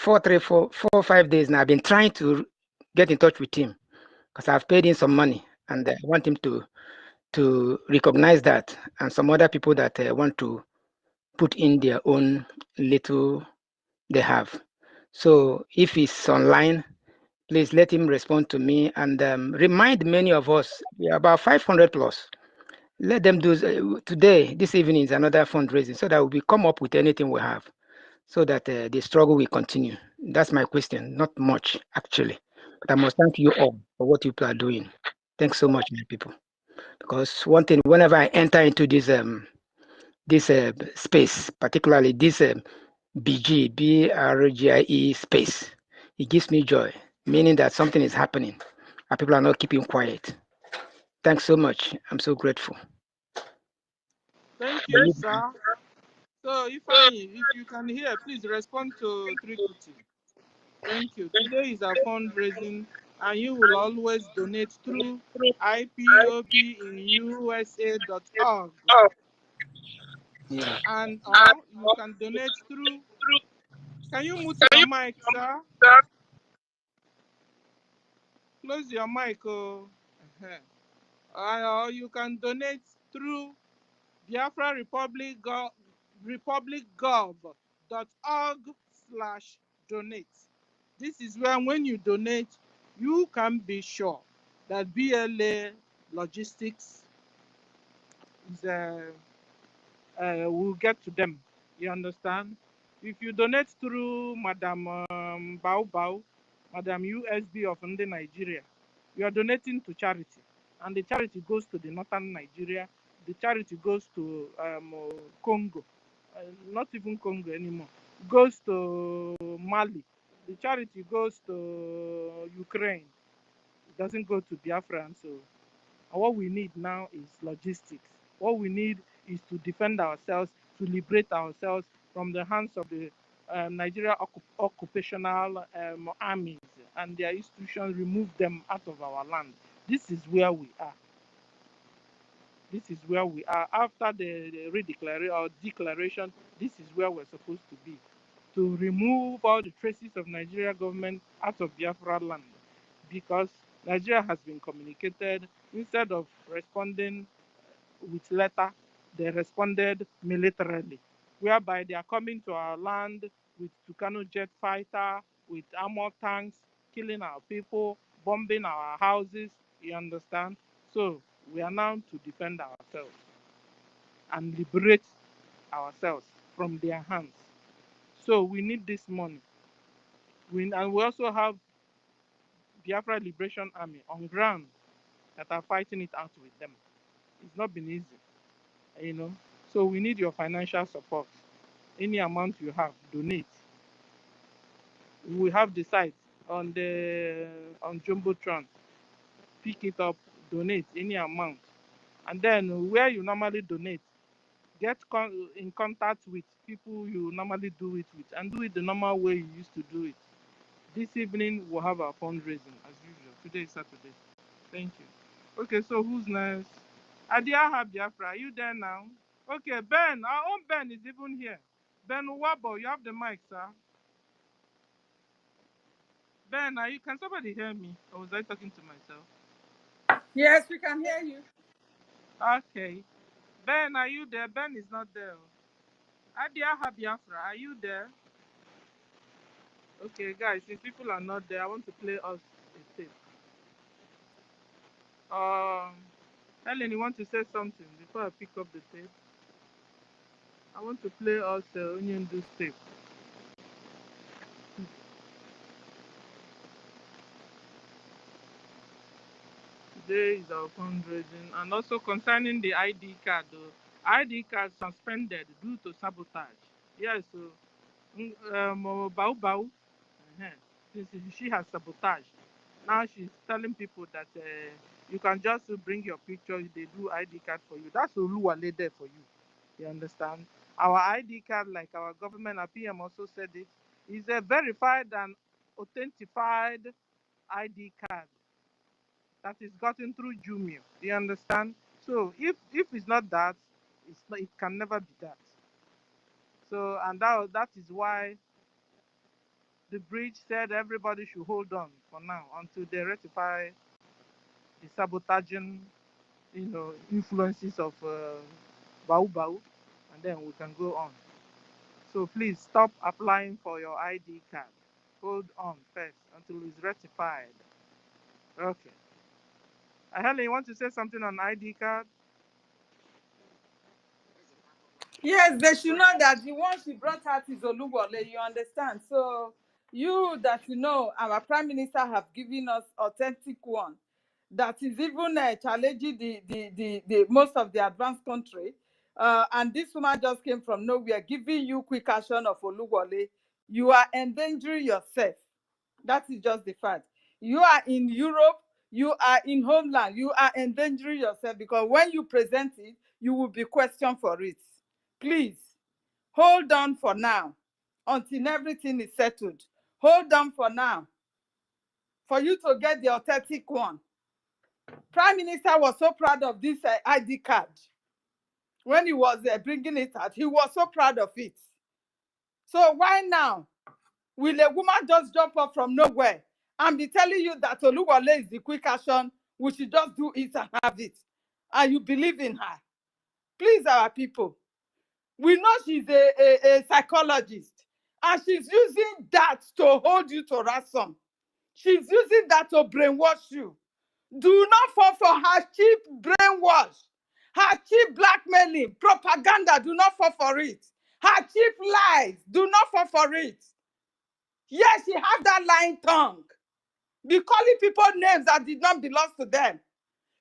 or 5 days now, I've been trying to get in touch with him because I've paid him some money and I want him to recognize that and some other people that want to put in their own little they have. So if he's online, please let him respond to me and remind many of us, we are about 500 plus. Let them do today, this evening is another fundraising so that we come up with anything we have so that the struggle will continue. That's my question, not much actually. But I must thank you all for what you people are doing. Thanks so much, my people. Because one thing, whenever I enter into this space, particularly this BRGIE space, it gives me joy, meaning that something is happening and people are not keeping quiet. Thanks so much. I'm so grateful. Thank you, sir. So if you can hear, please respond to Trikuti. Thank you. Today is a fundraising and you will always donate through ipobinUSA.org Yeah. and or you can donate through. Can you mute your mic, sir? Close your mic. Oh. Or you can donate through Biafra republicgov.org/donate. This is where when you donate, you can be sure that BLA logistics is will get to them. You understand? If you donate through Madam Bao, Madam USB of Nigeria, you are donating to charity, and the charity goes to the northern Nigeria. The charity goes to Congo, not even Congo anymore. Goes to Mali. The charity goes to Ukraine. It doesn't go to Biafra, so and what we need now is logistics. What we need is to defend ourselves, to liberate ourselves from the hands of the Nigeria occupational armies and their institutions, remove them out of our land. This is where we are. This is where we are. After the declaration, this is where we're supposed to be. To remove all the traces of Nigeria government out of Biafra land. Because Nigeria has been communicated, instead of responding with letter, they responded militarily, whereby they are coming to our land with Tucano jet fighter, with armor tanks, killing our people, bombing our houses, you understand? So we are now to defend ourselves and liberate ourselves from their hands. So we need this money. And we also have Biafra Liberation Army on ground that are fighting it out with them. It's not been easy. you know. So we need your financial support. Any amount you have, donate. We have the site on Jumbotron. Pick it up, donate any amount, and then where you normally donate, get in contact with people you normally do it with, and do it the normal way you used to do it. This evening we'll have our fundraising as usual. Today is Saturday. Thank you. Okay, so who's next? Adiaha Biafra, are you there now? Okay, Ben, our own Ben is even here. Ben Wabo, you have the mic, sir. Ben, can somebody hear me? Or was I talking to myself? Yes, we can hear you. Okay. Ben, are you there? Ben is not there. Adiaha Biafra, are you there? Okay, guys, if people are not there, I want to play us a tape. Helen, you want to say something before I pick up the tape? I want to play us Onion Juice tape. Today is our fundraising, and also concerning the ID card. ID card suspended due to sabotage. Yes, so Bau Bau, since she has sabotaged, now she's telling people that you can just bring your picture, they do ID card for you. That's Oluwale there for you. You understand? Our ID card, like our government, our PM also said it, is a verified and authentified ID card that is gotten through Jumio. Do you understand? So if it's not that, it can never be that. So and that is why the bridge said everybody should hold on for now until they rectify the sabotaging, influences of Bau Bau, and then we can go on. So please stop applying for your ID card. Hold on first until it's rectified. Okay. Helen, you want to say something on ID card? Yes, they should know that the one she brought out is Oluwole, you understand? So you that you know, our Prime Minister have given us authentic one that is even challenging the most of the advanced country. And this woman just came from nowhere, giving you quick action of Oluwole. You are endangering yourself. That is just the fact. You are in Europe, you are in homeland, you are endangering yourself because when you present it, you will be questioned for it. Please, hold on for now until everything is settled. Hold on for now for you to get the authentic one. Prime Minister was so proud of this ID card. When he was bringing it out, he was so proud of it. So why now will a woman just jump up from nowhere and be telling you that Oluwole is the quick action, we should just do it and have it, and you believe in her? Please, our people, we know she's a psychologist, and she's using that to hold you to ransom. She's using that to brainwash you. Do not fall for her cheap brainwash, her cheap blackmailing, propaganda. Do not fall for it. Her cheap lies. Do not fall for it. Yes, she has that lying tongue. Be calling people names that did not belong to them.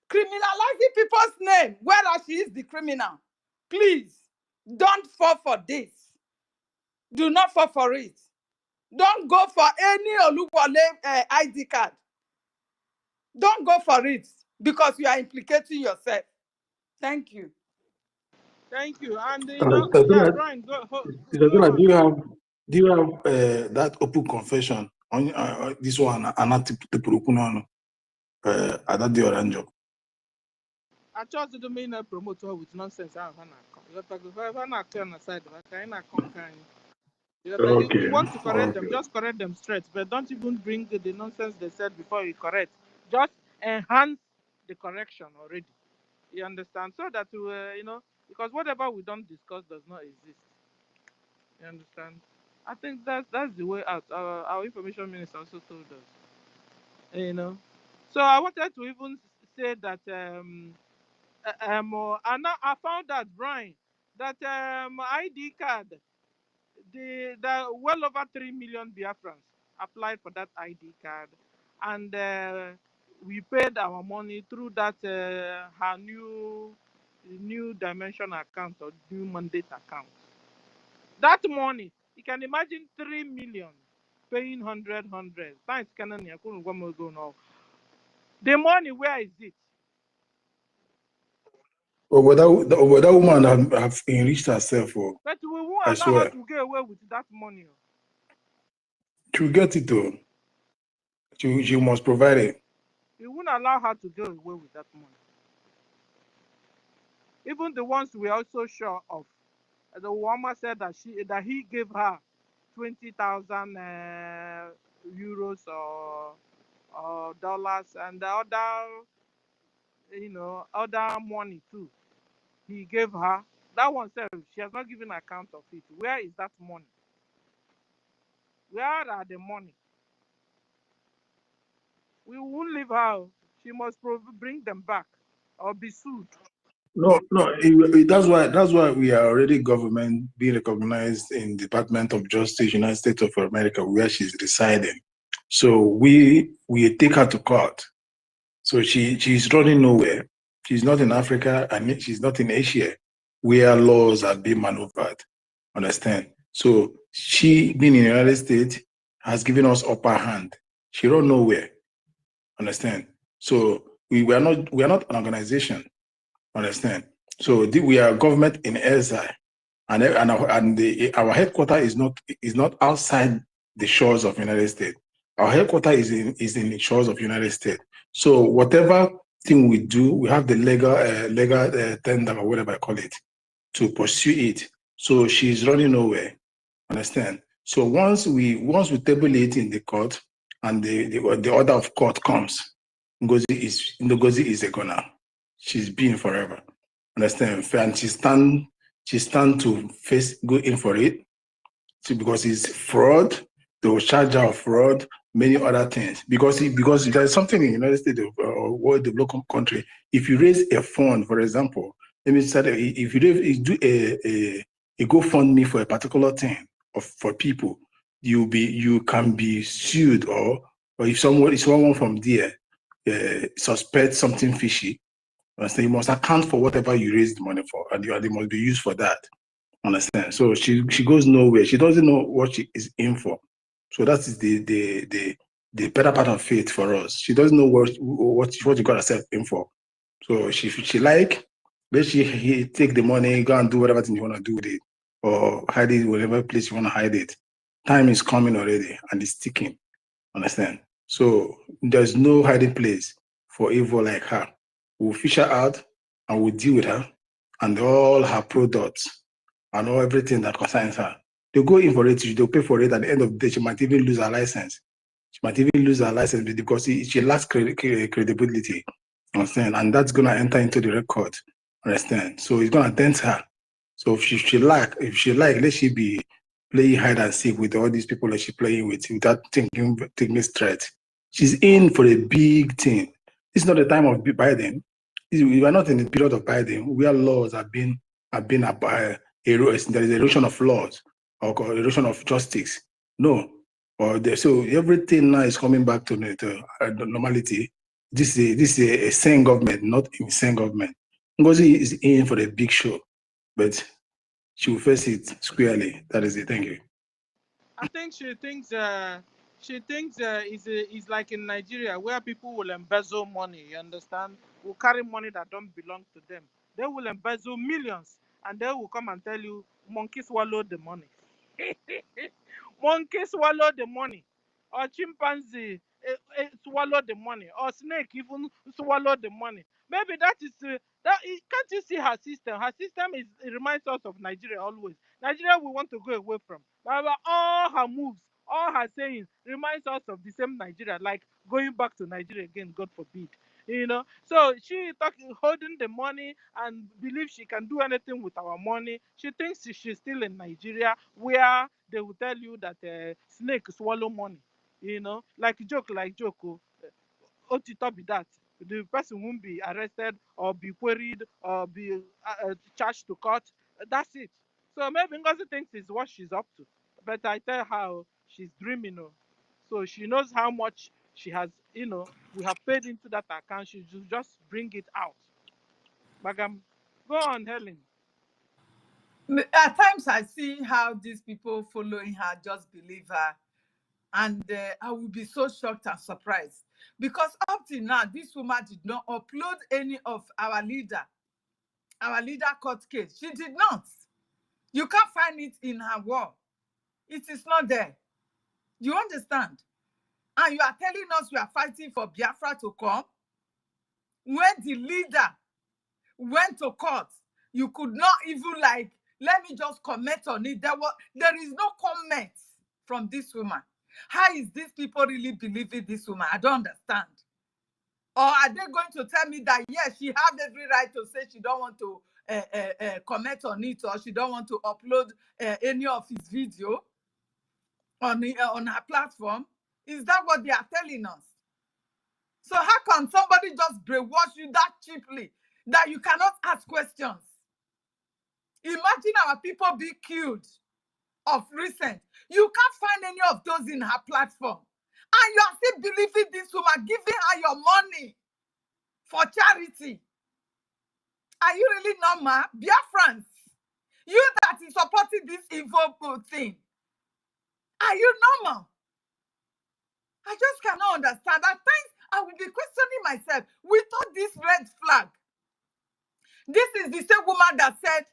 Criminalizing people's name, whereas she is the criminal. Please, don't fall for this. Do not fall for it. Don't go for any Oluwole ID card. Don't go for it because you are implicating yourself. Thank you. Thank you. And yeah, Brian, go on. Do you have that open confession on this one? Ada di oranjo. I just didn't mean a promoter with nonsense. You want to correct them, just correct them straight. But don't even bring the nonsense they said before you correct. Just enhance the correction already. You understand? So that because whatever we don't discuss does not exist. You understand? I think that's the way out. Our information minister also told us. So I wanted to even say that and now I found out, Brian, that ID card, the well over 3 million Biafrans applied for that ID card, and we paid our money through that her new new dimension account or new mandate account. That money, you can imagine 3 million paying 100. Thanks, Canon. The money, where is it? But that woman have enriched herself. But we won't I allow her swear. to get away with that money. She'll get it though. She must provide it. We won't allow her to get away with that money. Even the ones we are also sure of. The woman said that he gave her 20,000 euros or dollars, and the other, other money too. He gave her that one. Said she has not given account of it. Where is that money? Where are the money? We won't leave her. She must bring them back or be sued. No. That's why we are already government being recognized in Department of Justice, United States of America, where she's residing. So we take her to court. So she's running nowhere. She's not in Africa and she's not in Asia, where laws are being maneuvered. Understand? So she, being in the United States, has given us upper hand. She run nowhere. Understand? So we are not an organization. Understand? So we are government in exile, and our headquarters is not outside the shores of United States. Our headquarters is in the shores of United States. So whatever thing we do, we have the legal tender or whatever I call it to pursue it. So she's running nowhere. Understand? So once we table it in the court and the order of court comes, NGOZI is a goner. She's been forever. Understand? And she stand to go in for it. Because it's fraud, they will charge her of fraud, many other things. Because there's something in the United States or world developed country. If you raise a fund, for example, let me say, if you do a GoFundMe for a particular thing for people, you can be sued, or if someone from there suspects something fishy, so you must account for whatever you raise the money for, and they must be used for that. Understand? So she goes nowhere. She doesn't know what she is in for. So that is the better part of faith for us. She doesn't know what you got herself in for. So she let she take the money, go and do whatever thing you want to do with it, or hide it whatever place you want to hide it. Time is coming already, and it's ticking. Understand? So there's no hiding place for evil like her. We'll fish her out and we'll deal with her and all her products and all everything that concerns her. They'll go in for it, they'll pay for it. At the end of the day, she might even lose her license. She might even lose her license because she lacks credibility. Understand? And that's going to enter into the record. Understand? So it's going to dent her. So if she like, let she be playing hide and seek with all these people that she's playing with without taking threat. She's in for a big thing. It's not the time of Biden. We are not in the period of Biden where laws have been there is erosion of laws or erosion of justice. No. So everything now is coming back to normality. This is a sane government, not insane government. NGOZI is in for a big show, but she will face it squarely. That is it. Thank you. I think she thinks it's like in Nigeria where people will embezzle money. You understand? Will carry money that don't belong to them. They will embezzle millions, and they will come and tell you, "Monkey swallowed the money." Monkey swallow the money, or chimpanzee swallow the money, or snake even swallow the money. Maybe that is can't you see her system? Her system it reminds us of Nigeria always. Nigeria we want to go away from. But all her moves, all her sayings reminds us of the same Nigeria, like going back to Nigeria again, God forbid. So she holding the money and believes she can do anything with our money. She thinks she's still in Nigeria where they will tell you that snake swallow money. Like joke. Oh, Otito be that. The person won't be arrested or be queried or be charged to court. That's it. So maybe Ngozi thinks it's what she's up to. But I tell her she's dreaming. So she knows how much she has, we have paid into that account. She should just bring it out. Bagam. Go on, Helen. At times I see how these people following her just believe her, and I will be so shocked and surprised, because up till now this woman did not upload any of our leader court case. She did not. You can't find it in her wall. It is not there. You understand? And you are telling us you are fighting for Biafra to come when the leader went to court. You could not even, like, let me just comment on it. There is no comment from this woman. How is these people really believing this woman? I don't understand. Or are they going to tell me that yes, she has every right to say she don't want to comment on it, or she don't want to upload any of his video on her platform? Is that what they are telling us? So how can somebody just brainwash you that cheaply that you cannot ask questions? Imagine our people be killed of recent. You can't find any of those in her platform. And you are still believing this woman, giving her your money for charity. Are you really normal? Biafrans, you that is supporting this evil thing, are you normal? I just cannot understand. At times, I will be questioning myself. Without this red flag, this is the same woman that said,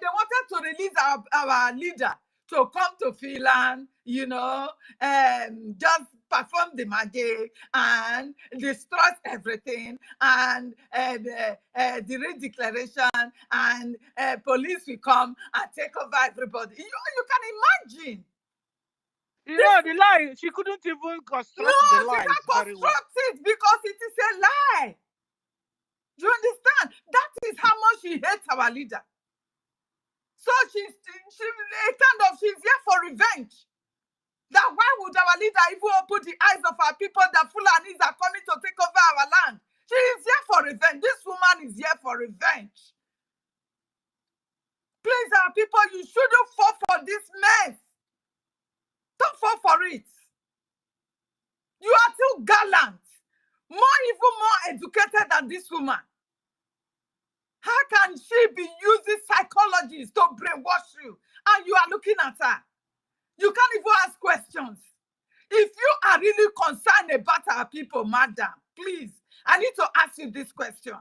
they wanted to release our leader to come to Finland, just perform the magic and destroy everything, and the redeclaration, and police will come and take over everybody. You can imagine. The lie, she couldn't even construct the lie. No, she can't construct it because it is a lie. You understand? That is how much she hates our leader. So she's here for revenge. That why would our leader even open the eyes of our people that Fulanis are coming to take over our land? She is here for revenge. This woman is here for revenge. Please, our people, you shouldn't fall for this mess. Don't fall for it. You are too gallant. Even more educated than this woman. How can she be using psychologists to brainwash you? And you are looking at her. You can't even ask questions. If you are really concerned about our people, madam, please, I need to ask you this question.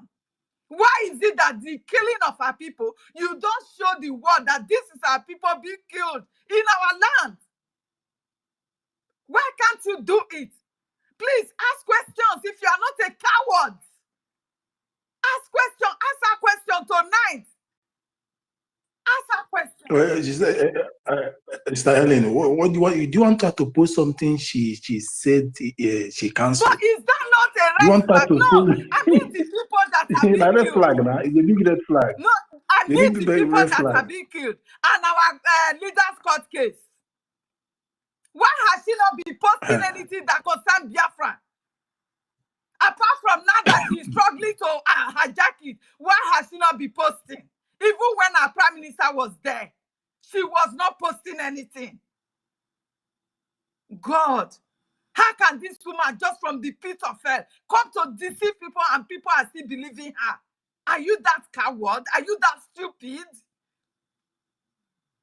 Why is it that the killing of our people, you don't show the world that this is our people being killed in our land? Why can't you do it? Please ask questions if you are not a coward. Ask questions. Ask our question tonight. Ask our question. Well, she said, Mr. Helen, what do you want? Do you want her to post something she said she cancelled? But is that not a red flag? No, I mean the people that are being red killed. Flag, now. It's a big red flag. No, I mean the people that are being killed. And our leader's court case. Why has she not been posting anything that concerns Biafra? Apart from now that she's struggling to hijack it, why has she not been posting? Even when our prime minister was there, she was not posting anything. God, how can this woman just from the pit of hell come to deceive people and people are still believing her? Are you that coward? Are you that stupid?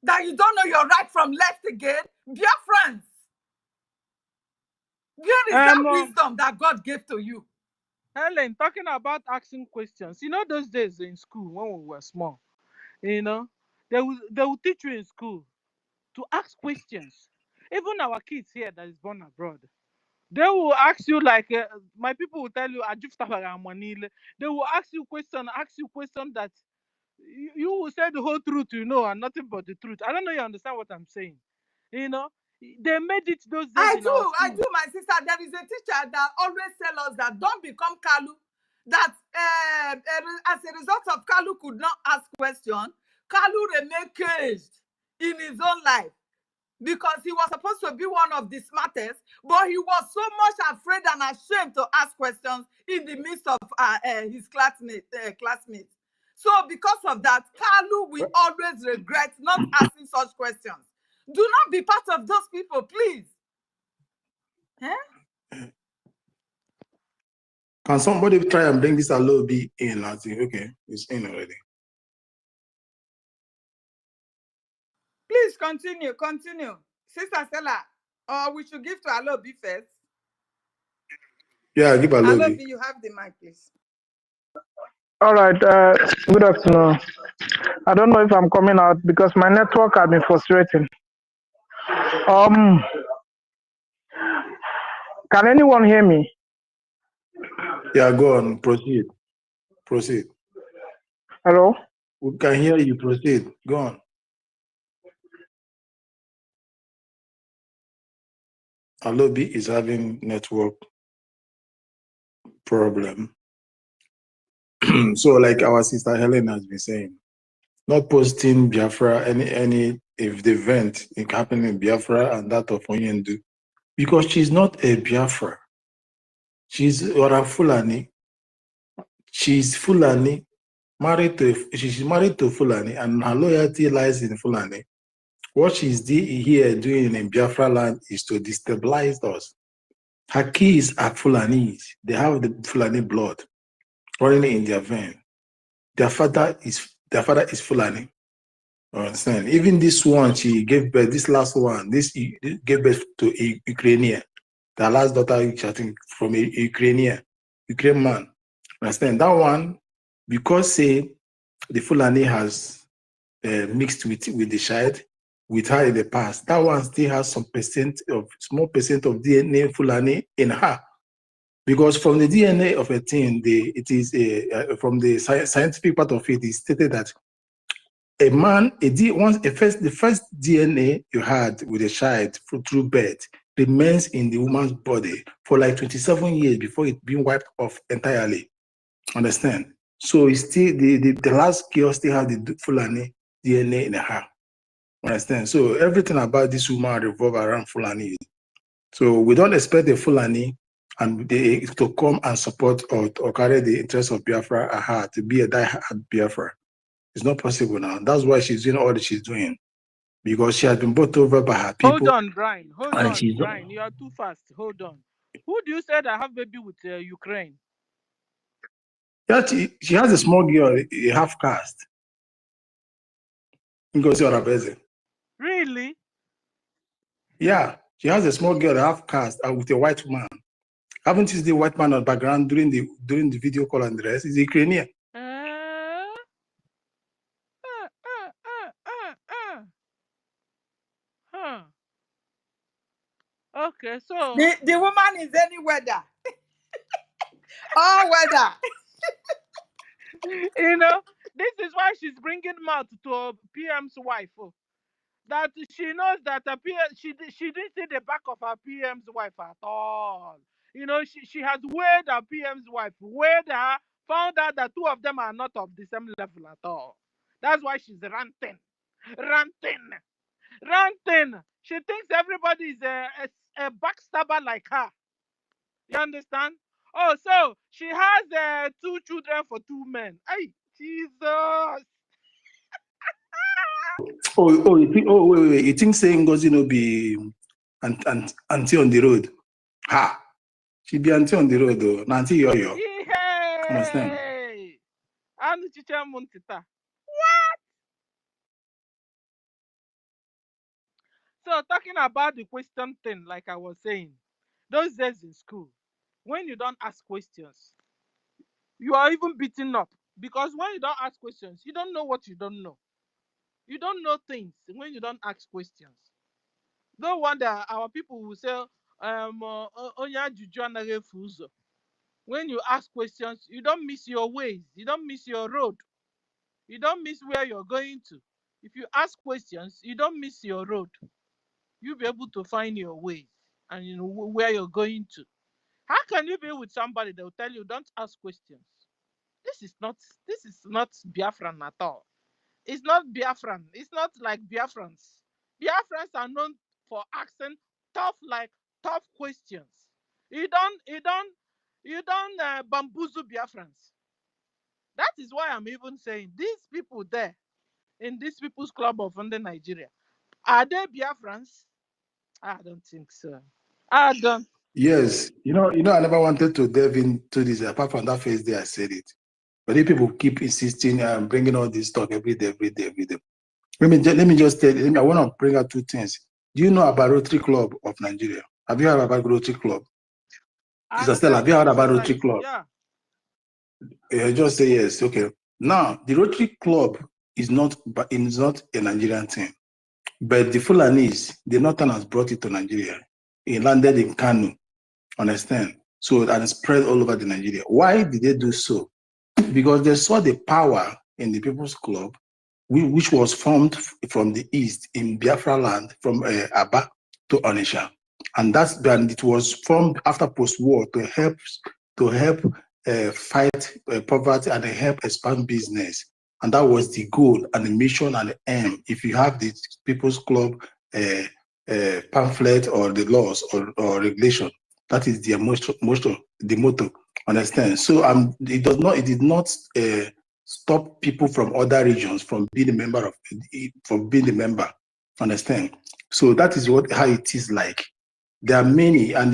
That you don't know your right from left again? Biafrans, where is that wisdom that God gave to you? Helen, talking about asking questions. You know those days in school when we were small, they will teach you in school to ask questions. Even our kids here that is born abroad, they will ask you like my people will tell you they will ask you question that you will say the whole truth, and nothing but the truth. I don't know you understand what I'm saying. They made it those days. I do, my sister. There is a teacher that always tell us that don't become Kalu. That as a result of Kalu could not ask questions, Kalu remained caged in his own life because he was supposed to be one of the smartest, but he was so much afraid and ashamed to ask questions in the midst of his classmates. So because of that, Kalu will always regret not asking such questions. Do not be part of those people, please. Can somebody try and bring this Alobi in? Okay, it's in already. Please continue. Sister Stella, or we should give to Alobi first. Yeah, give Alobi. Alobi, you have the mic, please. All right. Good afternoon. I don't know if I'm coming out because my network has been frustrating. Can anyone hear me? Yeah, go on. Proceed. Hello? We can hear you. Proceed. Go on. Alobi is having network problem. So like our sister Helen has been saying, not posting Biafra, any if the event is happening in Biafra and that of Onyendu, because she's not a Biafra. She's or a Fulani. She's Fulani, she's married to Fulani, and her loyalty lies in Fulani. What she's here doing in Biafra land is to destabilize us. Her kids are Fulanis. They have the Fulani blood running in their vein. Their father is Fulani. Understand? Even this one, she gave birth. This last one, this gave birth to a Ukrainian. The last daughter, I think, from a Ukrainian man. Understand? That one, because say the Fulani has mixed with the child with her in the past, that one still has some small percent of DNA Fulani in her. Because from the DNA of a thing, from the scientific part of it, is stated that a man, the first DNA you had with a child through birth remains in the woman's body for like 27 years before it being wiped off entirely. Understand? So it's still the last girl still have the Fulani DNA in her. Understand? So everything about this woman revolve around Fulani. So we don't expect the Fulani and to come and support or carry the interest of Biafra at heart, to be a die-hard Biafra. It's not possible now. That's why she's doing all that she's doing, because she has been bought over by her people. Hold on, Brian. Brian, you are too fast. Hold on. Who do you say that have baby with Ukraine? Yeah, she has a small girl, a half caste. NGOZI. Really? Yeah, she has a small girl, a half caste, with a white man. Haven't you seen the white man on the background during the video call and the rest? He's Ukrainian. Okay, so the woman is any weather. All weather. You know, this is why she's bringing mouth to PM's wife. That she knows that she didn't see the back of her PM's wife at all. You know, she has weighed her PM's wife, weighed her, found out that two of them are not of the same level at all. That's why she's ranting. She thinks everybody is a backstabber like her. You understand? Oh, so she has 2 children for 2 men. Hey, Jesus! Wait. You think saying NGOZI no be auntie on the road? Ha! She be auntie on the road though. Auntie yo. Understand? What? So talking about the question thing, like I was saying, those days in school, when you don't ask questions, you are even beaten up. Because when you don't ask questions, you don't know what you don't know. You don't know things when you don't ask questions. No wonder our people will say, when you ask questions, you don't miss your ways, you don't miss your road, you don't miss where you're going to. If you ask questions, you don't miss your road. You'll be able to find your ways and you know where you're going to. How can you be with somebody that will tell you don't ask questions? This is not Biafran at all. It's not Biafran. It's not like Biafrans. Biafrans are known for asking tough questions. You don't bamboozle Biafrans. That is why I'm even saying these people there in this People's Club of under Nigeria, are they Biafrans? I don't think so. I don't. Yes, you know, I never wanted to delve into this. Apart from that first day, I said it. But if people keep insisting and bringing all this talk every day. Let me just tell you, I want to bring out two things. Do you know about Rotary Club of Nigeria? Have you heard about Rotary Club? Sister Stella, have you heard about Rotary Club? Yeah. Just say yes. Okay. Now, the Rotary Club is not a Nigerian thing, but the Fulanis, the Northerners brought it to Nigeria. It landed in Kano, understand? So, and spread all over the Nigeria. Why did they do so? Because they saw the power in the People's Club, which was formed from the east in Biafra land, from Aba to Onisha, and it was formed after post-war to help fight poverty and help expand business, and that was the goal and the mission and the aim. If you have the People's Club pamphlet or the laws or regulation, that is the motto. Understand? So it did not stop people from other regions from being a member Understand? So that is how it is like. There are many, and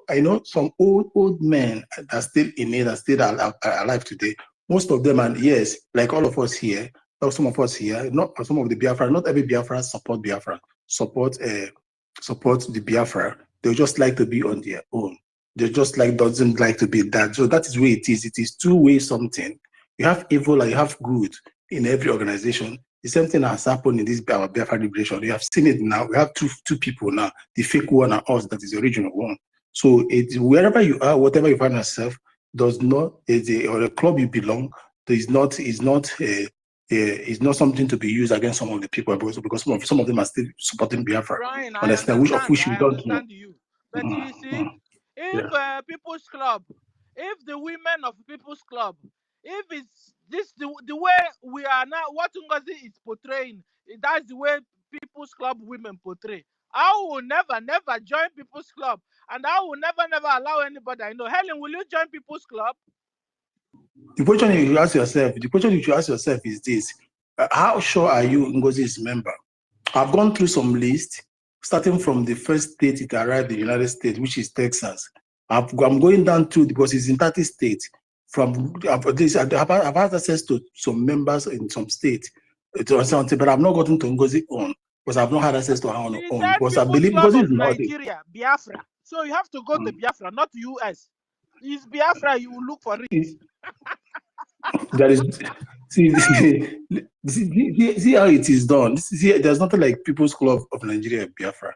I know some old men that are still in it, that still alive today. Most of them, and yes, like all of us here, or some of us here, not some of the Biafra, not every Biafra support Biafra, support the Biafra. They just like to be on their own. They just doesn't like to be that. So that is where it is. It is two-way something. You have evil and you have good in every organization. The same thing has happened in this our Biafra liberation. You have seen it now. We have two people now, the fake one and us, that is the original one. So wherever you are, whatever you find yourself, does not or a club you belong, is not something to be used against some of the people, because some of them are still supporting Biafra. Brian, understand which we don't know. you. But you see, if People's Club, if the women of People's Club, if it's this the way we are now, what NGOZI is portraying, that's the way People's Club women portray. I will never join People's Club, and I will never allow anybody I know. Helen, will you join People's Club? The question you should ask yourself is this: how sure are you NGOZI's member? I've gone through some lists, starting from the first state it arrived in the United States, which is Texas. I'm going down through, because it's in 30 states. I've had access to some members in some states, but I've not gotten to NGOZI on, because I've not had access to her on own. Because I believe because it's not Nigeria, Biafra. So you have to go to Biafra, not US. It's Biafra, you will look for it. There is see how it is done. There's nothing like People's Club of Nigeria, Biafra.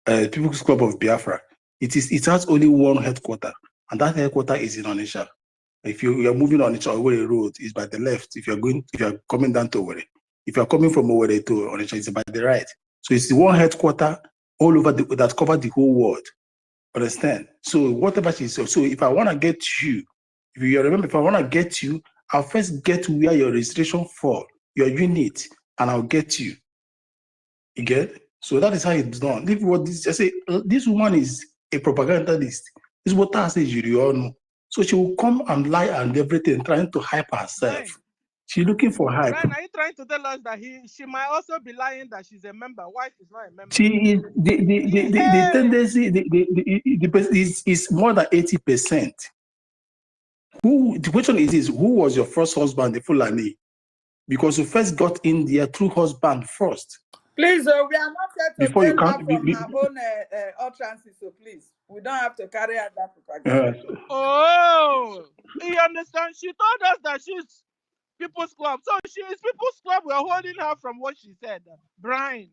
People's Club of Biafra. It has only one headquarter, and that headquarter is in Onisha. If you are moving on Owerri Road, is by the left. If you're coming down to Owerri, if you're coming from Owerri to Onisha, it's by the right. So it's the one headquarter all over that covered the whole world. Understand? So whatever she says. So if I want to get you, if I want to get you, I'll first get where your registration for your unit, and I'll get you. You get? So that is how it's done. This woman is a propagandist. This is what I say, you all know. So she will come and lie and everything, trying to hype herself. Right. She's looking for hype. Brian, are you trying to tell us that she might also be lying that she's a member? Why she's not a member? She is the tendency is more than 80%. The question is who was your first husband, the Fulani? Because you first got in there through husband first. Please, we are not here to tell her from her own utterances, so please, we don't have to carry out that propaganda. Oh, you understand? She told us that she's People's Club. So she is People's Club. We're holding her from what she said. Brian,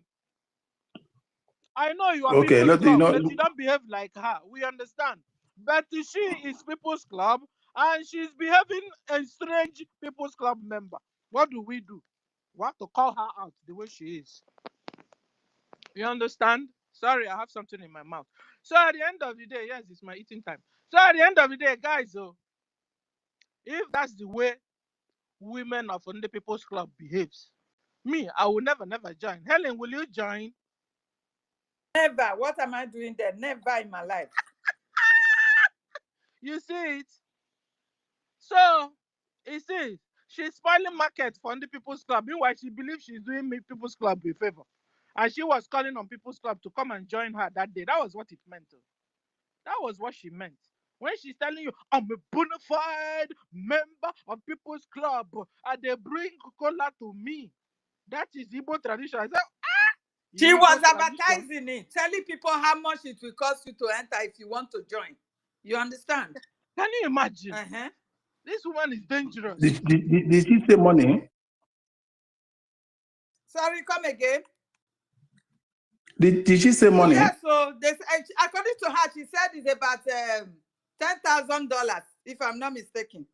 I know you are People's Club, but you don't behave like her. We understand. But she is People's Club, and she's behaving a strange People's Club member. What do? We have to call her out the way she is. You understand? Sorry, I have something in my mouth. So at the end of the day, yes, it's my eating time. So at the end of the day, guys, if that's the way women of the People's Club behaves, me, I will never join. Helen, will you join? Never. What am I doing there? Never in my life. You see it? So, you see, she's spoiling market for the People's Club. Meanwhile, she believes she's doing me People's Club a favor. And she was calling on People's Club to come and join her that day. That was what it meant. That was what she meant. When she's telling you, I'm a bona fide member of People's Club, and they bring cola to me. That is Igbo tradition. I said, she Igbo was tradition. advertising it, telling people how much it will cost you to enter if you want to join. You understand? Can you imagine? This woman is dangerous. Did she say money? Sorry, come again. Did she say money? Yes, so according to her, she said it's about $10,000, if I'm not mistaken.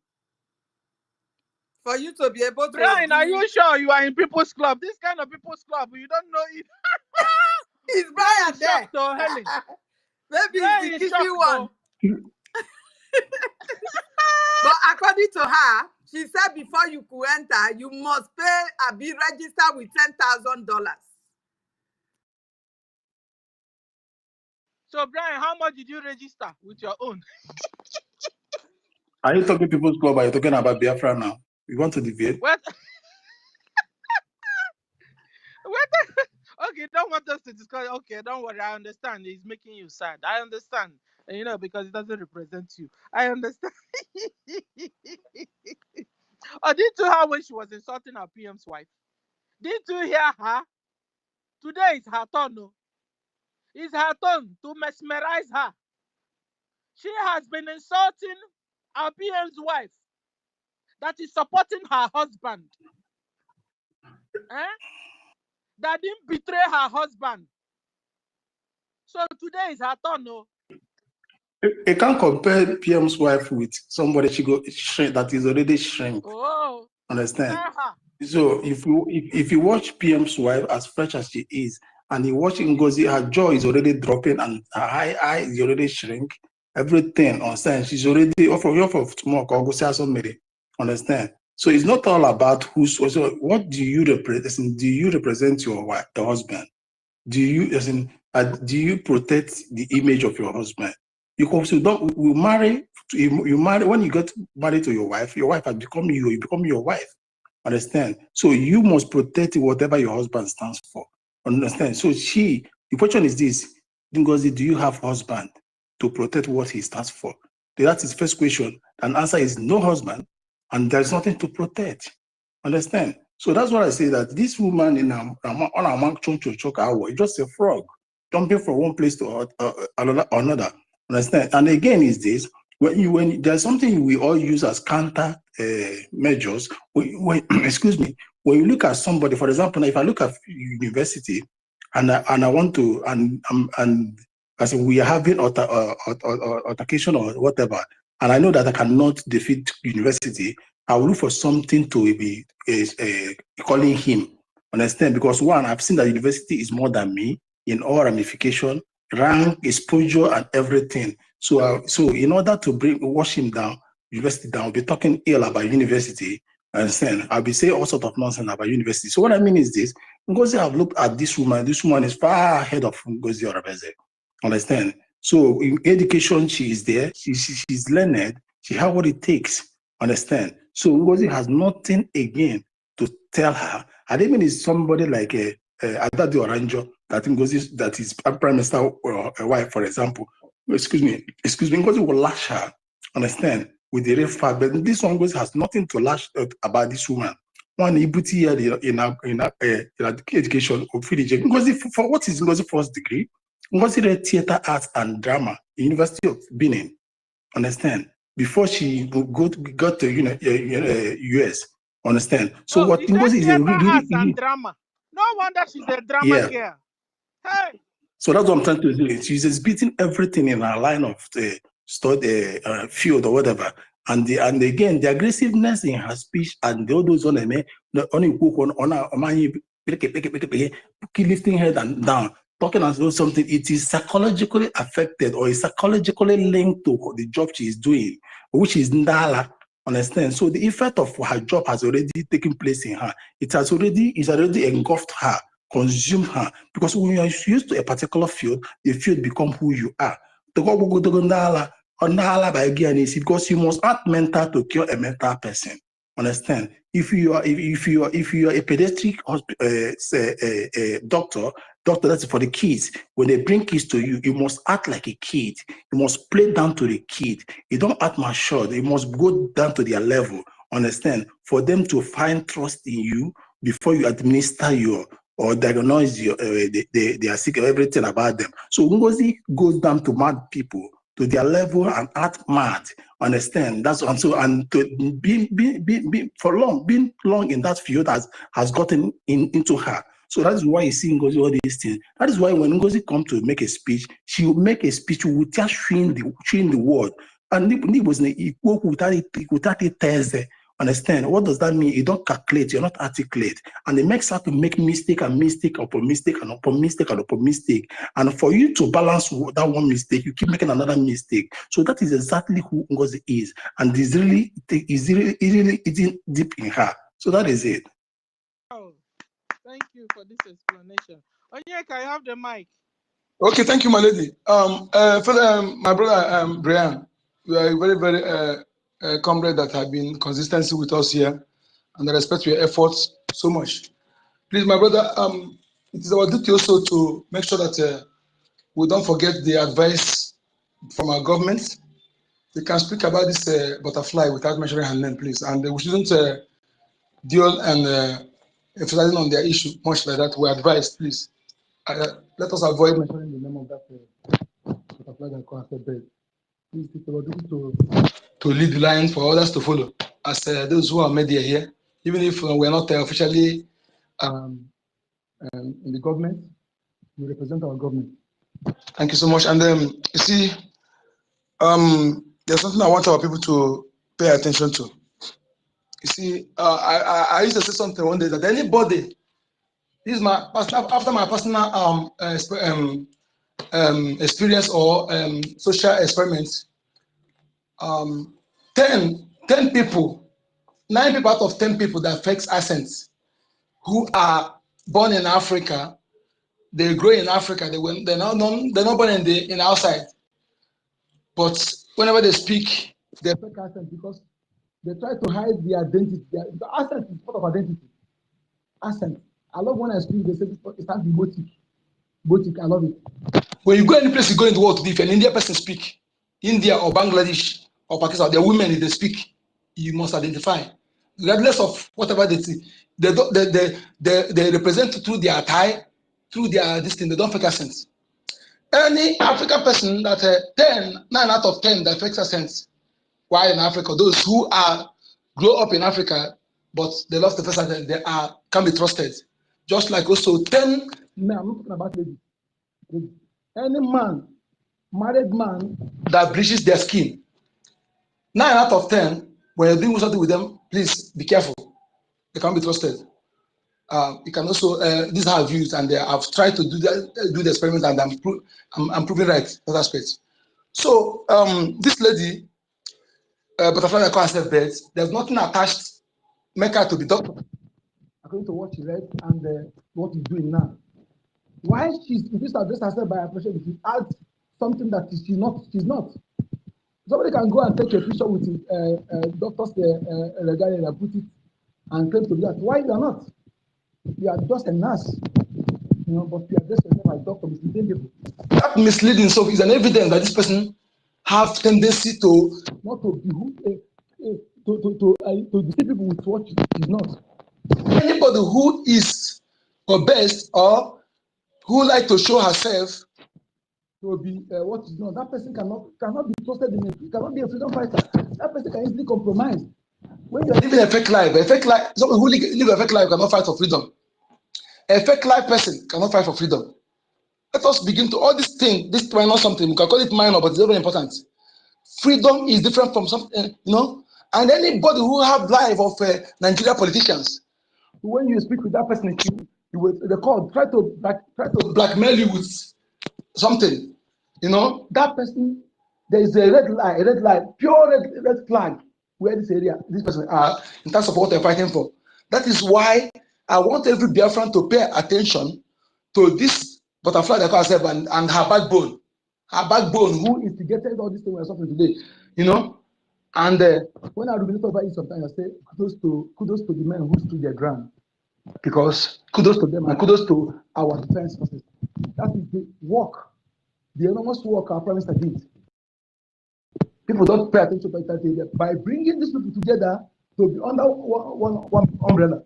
For you to be able to. Brian, are you sure you are in people's club? This kind of people's club, you don't know it. Is Brian there? So Helen. Maybe it's the kissy one. But according to her, she said before you could enter, you must pay and be registered with $10,000. So, Brian, how much did you register with your own? Are you talking people's club? Or are you talking about Biafra now? You want to deviate? What? Okay, don't want us to discuss. Okay, don't worry. I understand. He's making you sad. I understand. You know, because it doesn't represent you. I understand. Oh, didn't you hear when she was insulting her PM's wife? Didn't you hear her? Today is her turn. No? It's her turn to mesmerize her. She has been insulting our PM's wife that is supporting her husband. That didn't betray her husband. So today is her turn. No? You can't compare PM's wife with somebody that is already shrink. Oh, understand? So if you watch PM's wife as fresh as she is, and you watch NGOZI, her jaw is already dropping and her eye is already shrink. Everything, understand? She's already off of tomorrow. Understand? So it's not all about who's. So what do you represent? Do you represent your wife, your husband? Do you protect the image of your husband? Because you marry when you get married to your wife has become you. You become your wife. Understand? So you must protect whatever your husband stands for. Understand? So the question is this: NGOZI, do you have husband to protect what he stands for? That's his first question. And answer is no husband, and there's nothing to protect. Understand? So that's why I say that this woman in is just a frog jumping from one place to another. Understand? And again, is this when there's something we all use as counter measures. Excuse me. When you look at somebody, for example, if I look at university, and I want to and I say we are having altercation or whatever, and I know that I cannot defeat university, I will look for something to be calling him. Understand? Because one, I've seen that university is more than me in all ramification, rank, exposure, and everything. So in order to wash him down, university down, I'll be talking ill about university. Understand? I'll be saying all sorts of nonsense about university. So what I mean is this: NGOZI have looked at this woman. This woman is far ahead of NGOZI Orabeze. Understand? So in education, she is there. She's learned. She has what it takes. Understand? So NGOZI has nothing again to tell her. I don't mean it's somebody like Adadi Oranjo that NGOZI, that is Prime Minister wife, for example. Excuse me. NGOZI will lash her. Understand? With the real fact, but this one has nothing to lash about this woman. One Ibuti here in education of NGOZI for what is NGOZI first degree? NGOZI read theater arts and drama in University of Benin. Understand? Before she got to US. Understand? So what NGOZI is a really and drama. No wonder she's a drama girl. Hey. So that's what I'm trying to do. She's just beating everything in her line of study field or whatever. And again, the aggressiveness in her speech and all those only lifting head and down, talking as though something, it is psychologically affected or is psychologically linked to the job she is doing, which is Ndala. Understand? So the effect of her job has already taken place in her. It's already engulfed her, consumed her. Because when you are used to a particular field, the field becomes who you are. Because you must act mental to cure a mental person. Understand? If you are a pediatric doctor, that's for the kids. When they bring kids to you, you must act like a kid. You must play down to the kid. You don't act mature. You must go down to their level. Understand? For them to find trust in you, before you administer your or diagnose your, they are sick of everything about them. So NGOZI goes down to mad people, to their level and act mad. Understand? That's and so and to being long in that field has gotten into her. So that is why you see NGOZI all these things. That is why when NGOZI comes to make a speech, she will make a speech without showing the word. And it was without it Thursday. Understand? What does that mean? You don't calculate, you're not articulate. And it makes her to make mistake and mistake upon mistake and upon mistake and upon mistake. And for you to balance that one mistake, you keep making another mistake. So that is exactly who NGOZI is. And it's really deep in her. So that is it. Oh, thank you for this explanation. Onyeka, I have the mic. Okay, thank you, my lady. My brother Brian, you are a very, very comrade that have been consistency with us here, and I respect your efforts so much. Please, my brother, it is our duty also to make sure that we don't forget the advice from our government. They can speak about this butterfly without mentioning her name, please, and we shouldn't deal and emphasizing on their issue much like that. We advise, please. Let us avoid mentioning the name of that butterfly that can affect bird. Please, people are to lead the line for others to follow. As those who are media here, even if we're not officially in the government, we represent our government. Thank you so much. And you see, there's something I want our people to pay attention to. You see, I used to say something one day that anybody, this is my after my personal experience or social experiments, 10 people, 9 people out of 10 people that fake accents who are born in Africa, they grow in Africa, they're not born in outside. But whenever they speak, they fake accent because they try to hide the identity. The accent is part of identity. Accent. I love when I speak, they say it stands for Botik. Botik, I love it. When you go any place you go in the world today, if an Indian person speak, India or Bangladesh or Pakistan, they're women, if they speak, you must identify. Regardless of whatever they see, they represent through their attire, through their this thing, they don't fake accents. Any African person that 9 out of 10 that fakes accents, why in Africa, those who are grow up in Africa, but they lost the first accent, they can be trusted. Just like also 10 men, I'm not talking about ladies. Any man, married man that bleaches their skin, 9 out of 10, when you're doing something with them, please be careful. They can't be trusted. You can also, these are views, and I've tried to do the experiment, and I'm proving right in that aspect. So this lady, butterfly that calls herself bird, there's nothing attached, make her to be doctor, according to what she read and what he's doing now. Why she's addressed herself by approaching, she adds something that she's not. Somebody can go and take a picture with doctor's regarding and put it and claim to be that. Why you are not? You are just a nurse, but you address yourself as doctor, misleading people. That misleading so is an evidence that this person have tendency to not to be to deceive people with what is not. Anybody who is obese or who like to show herself to be what is not, that person cannot be trusted cannot be a freedom fighter. That person can easily compromise. When you are living a fake life, someone who live a fake life cannot fight for freedom. A fake life person cannot fight for freedom. Let us begin to all this thing. This minor something, we can call it minor, but it's very important. Freedom is different from something, And anybody who have life of Nigeria politicians, when you speak with that person, try to blackmail you with something, that person, there is a red line, pure red flag where this person are in terms of what they're fighting for. That is why I want every Biafran to pay attention to this butterfly that calls herself and her backbone. Her backbone, who instigated all these things we're suffering today, And when I ruminate over it sometimes, I say kudos to the men who stood their ground. Because kudos to them and kudos to our defense forces. That is the work, the enormous work our Prime Minister did. People don't pay attention to that by bringing these people together to be under one umbrella.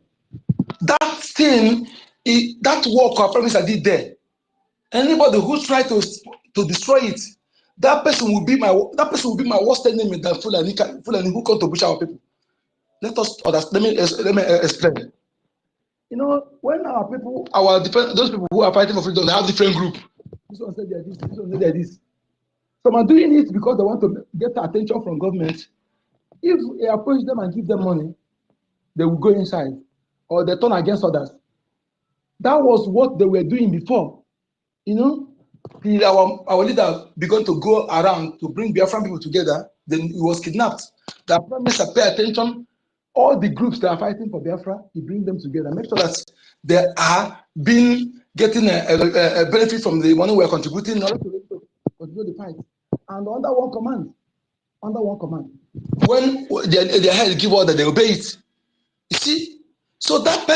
That that thing, that work or promise I did there, anybody who try to destroy it, that person will be my worst enemy than Fulani who come to push our people. Let us understand. Let me explain. You know, when our people, those people who are fighting for freedom, they have different group. This one said they are this. This one said they are this. Some are doing it because they want to get attention from government. If we approach them and give them money, they will go inside, or they turn against others. That was what they were doing before. You know, our leader began to go around to bring Biafran people together. Then he was kidnapped. The Prime Minister pay attention. All the groups that are fighting for Biafra, he bring them together. Make sure that they are getting a benefit from the money we are contributing in order to continue the fight. And under one command. When their head give order, they obey it. You see? So that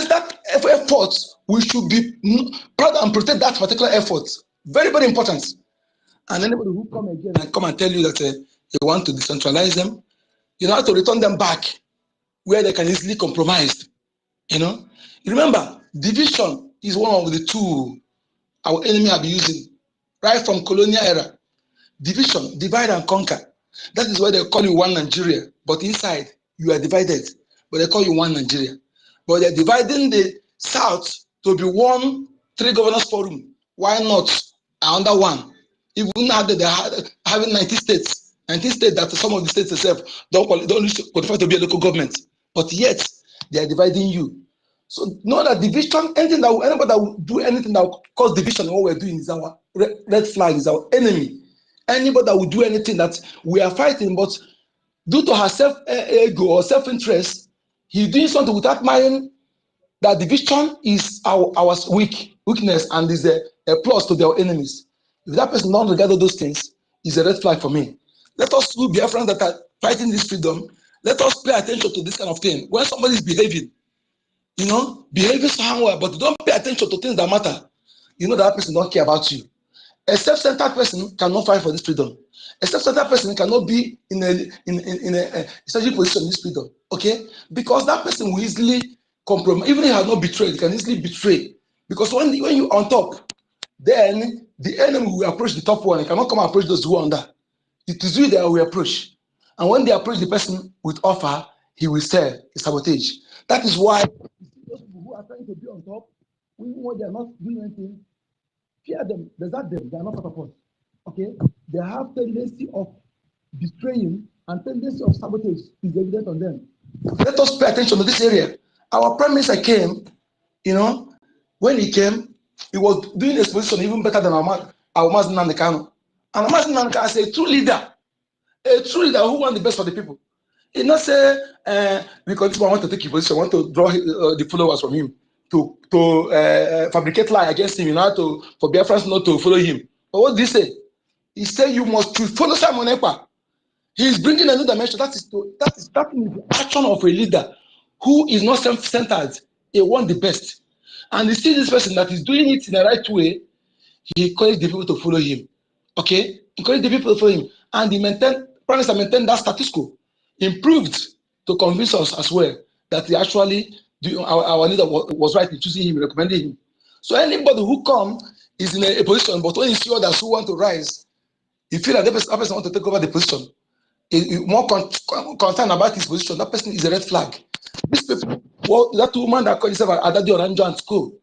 effort, we should be proud and protect that particular effort. Very, very important. And anybody who come again and come and tell you that you want to decentralize them, you have to return them back where they can easily compromise. You know, remember, division is one of the tools our enemy have been using right from colonial era. Division, divide and conquer. That is why they call you one Nigeria, but inside you are divided. But they call you one Nigeria. But they're dividing the South to be one 3 governors forum. Why not under one? Even now that they're having 90 states, 19 states that some of the states themselves don't qualify to be a local government, but yet they are dividing you. So know that division, anybody that will do anything that will cause division, what we're doing is our red flag, is our enemy. Anybody that will do anything that we are fighting, but due to her ego or self-interest, he's doing something without minding that division is our weakness and is a plus to their enemies. If that person don't regard all those things, it's a red flag for me. Let us do Biafrans that are fighting this freedom. Let us pay attention to this kind of thing. When somebody is behaving somehow, but don't pay attention to things that matter, you know that person don't care about you. A self-centered person cannot fight for this freedom. A self-centered person cannot be in a strategic position in this freedom. Okay? Because that person will easily compromise. Even if he has not betrayed, he can easily betray. Because when you're on top, then the enemy will approach the top one. He cannot come and approach those who are under. It is you that will approach. And when they approach the person with offer, he will sell, he sabotage. That is why those people who are trying to be on top, when they are not doing anything, fear them, desert them, they are not part of us. Okay? They have tendency of betraying and tendency of sabotage is evident on them. Let us pay attention to this area. Our Prime Minister came, you know, when he came, he was doing his position even better than our Mazi Nnamdi Kanu. And Mazi Nnamdi Kanu is a true leader who wants the best for the people. He not say, because this one want to take his position, want to draw the followers from him, to fabricate lie against him in order for Biafrans not to follow him. But what did he say? He said you must follow Simon Ekpa. He is bringing a new dimension. That is the action of a leader who is not self-centered. He wants the best. And you see this person that is doing it in the right way, he encourages the people to follow him. Okay? Encourage the people to follow him. And he maintained that status quo. Improved to convince us as well that he actually, our leader was right in choosing him, recommending him. So anybody who comes is in a position, but when you see others who want to rise, you feel that that person wants to take over the position. More concerned about his position, that person is a red flag. These people, that woman that called herself Adadi Oranjo at school,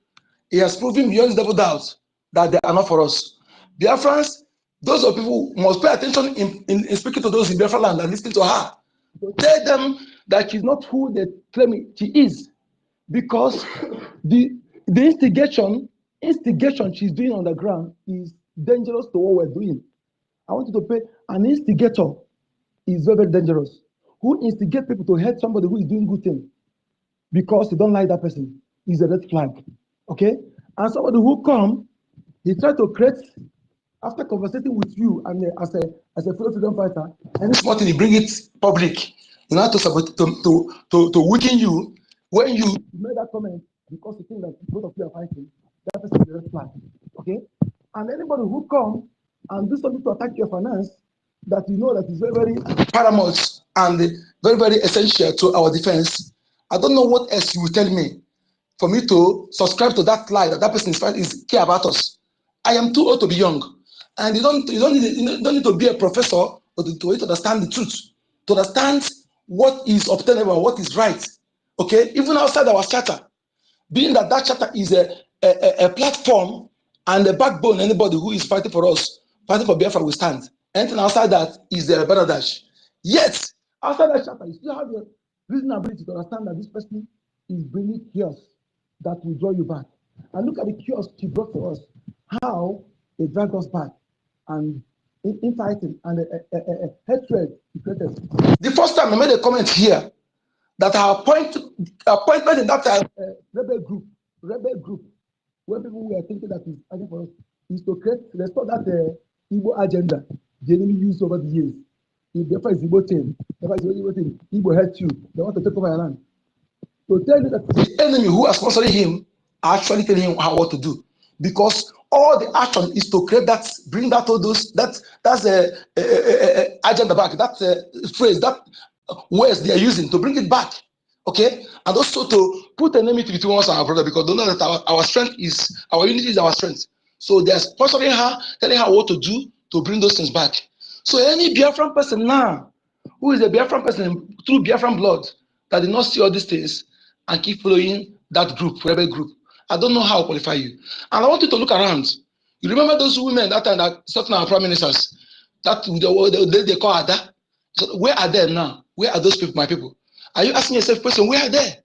he has proven beyond double doubt that they are not for us. Biafrans, those of people must pay attention in speaking to those in Biafra land and listening to her. To tell them that she's not who they claim she is. Because the instigation she's doing on the ground is dangerous to what we're doing. I want you to pay. An instigator is very, very dangerous. Who instigate people to hate somebody who is doing good thing because they don't like that person is a red flag. Okay? And somebody who come, he try to create, after conversating with you and as a fellow freedom fighter, and it's nothing, he bring it public in order to weaken you. When you made that comment because you think that both of you are fighting, that is a red flag. Okay? And anybody who come and do something to attack your finance, that you know that is very, very paramount and very, very essential to our defense. I don't know what else you will tell me. for me to subscribe to that lie that that person is care about us. I am too old to be young, and you don't need to be a professor to understand the truth, to understand what is obtainable, what is right. Okay, even outside our charter, being that charter is a platform and a backbone. Anybody who is fighting for us, fighting for Biafra, will stand. Anything outside that is the Baradash. Yet, outside that charter, you still have the reasonability to understand that this person is bringing chaos that will draw you back. And look at the chaos he brought for us, how they dragged us back, and infighting and hatred he created. The first time I made a comment here that our appointment in that rebel group, where people were thinking that is fighting for us, is to restore that Igbo agenda the enemy used over the years. If the first Igbo team, Igbo hurt you, they want to take over your land. To tell you that the enemy who are sponsoring him are actually telling him what to do, because all the action is to create that, bring that all those that's a agenda back, that phrase, that words they are using to bring it back, okay, and also to put an enemy between us and our brother, because they know that our strength is, our unity is our strength. So they are sponsoring her, telling her what to do to bring those things back. So any Biafran person now, who is a Biafran person through Biafran blood, that did not see all these things and keep following that group, rebel group, I don't know how to qualify you. And I want you to look around. You remember those women that time that certain our prime ministers, that they call Ada? So where are they now? Where are those people, my people? Are you asking yourself a question, where are they?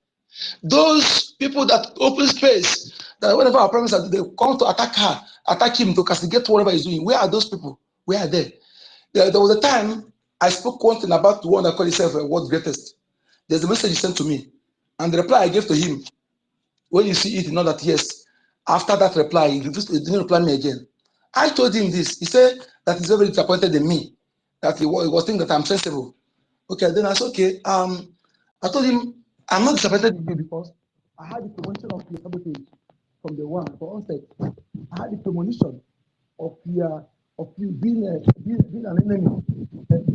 Those people that open space, that whenever our prime minister, they come to attack her, attack him, to castigate whatever he's doing. Where are those people? Where are they? There was a time I spoke one thing about the one that called himself world's greatest. There's a message he sent to me, and the reply I gave to him, when you see it, you know that yes, after that reply, he didn't reply me again. I told him this. He said that he's very disappointed in me, that he was thinking that I'm sensible. Okay, then I said, okay, I told him, I'm not disappointed in you because I had the promotion of your sabotage from the one, for onset. I had the premonition of you being an enemy,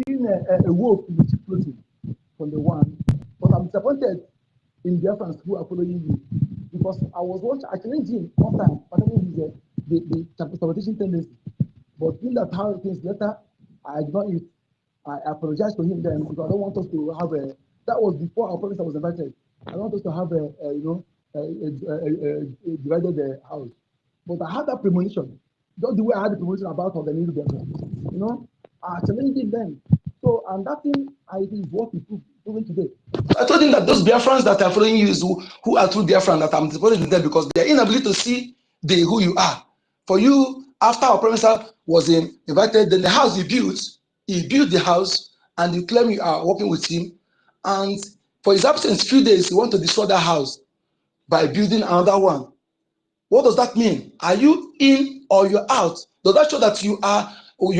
being a wolf in the cheap clothing from the one. But I'm disappointed in Biafrans who are following you, because I was watching, I challenged him one time, concerning the sabotation tendency. But in that how things later, I ignored it. I apologized to him then, because I don't want us to have a, that was before our professor was invited. I don't want us to have divided the house. But I had that premonition, just the way I had the premonition about organizing Biafra. I challenged him then. So, and that thing, is what we doing today. I told him that those Biafrans that are following you, who are true Biafrans, that I'm disappointed in them because their inability to see who you are. For you, after our professor was invited, then the house he built the house, and you claim you are working with him. And for his absence, few days, you want to destroy that house by building another one. What does that mean? Are you in or you're out? Does that show that you're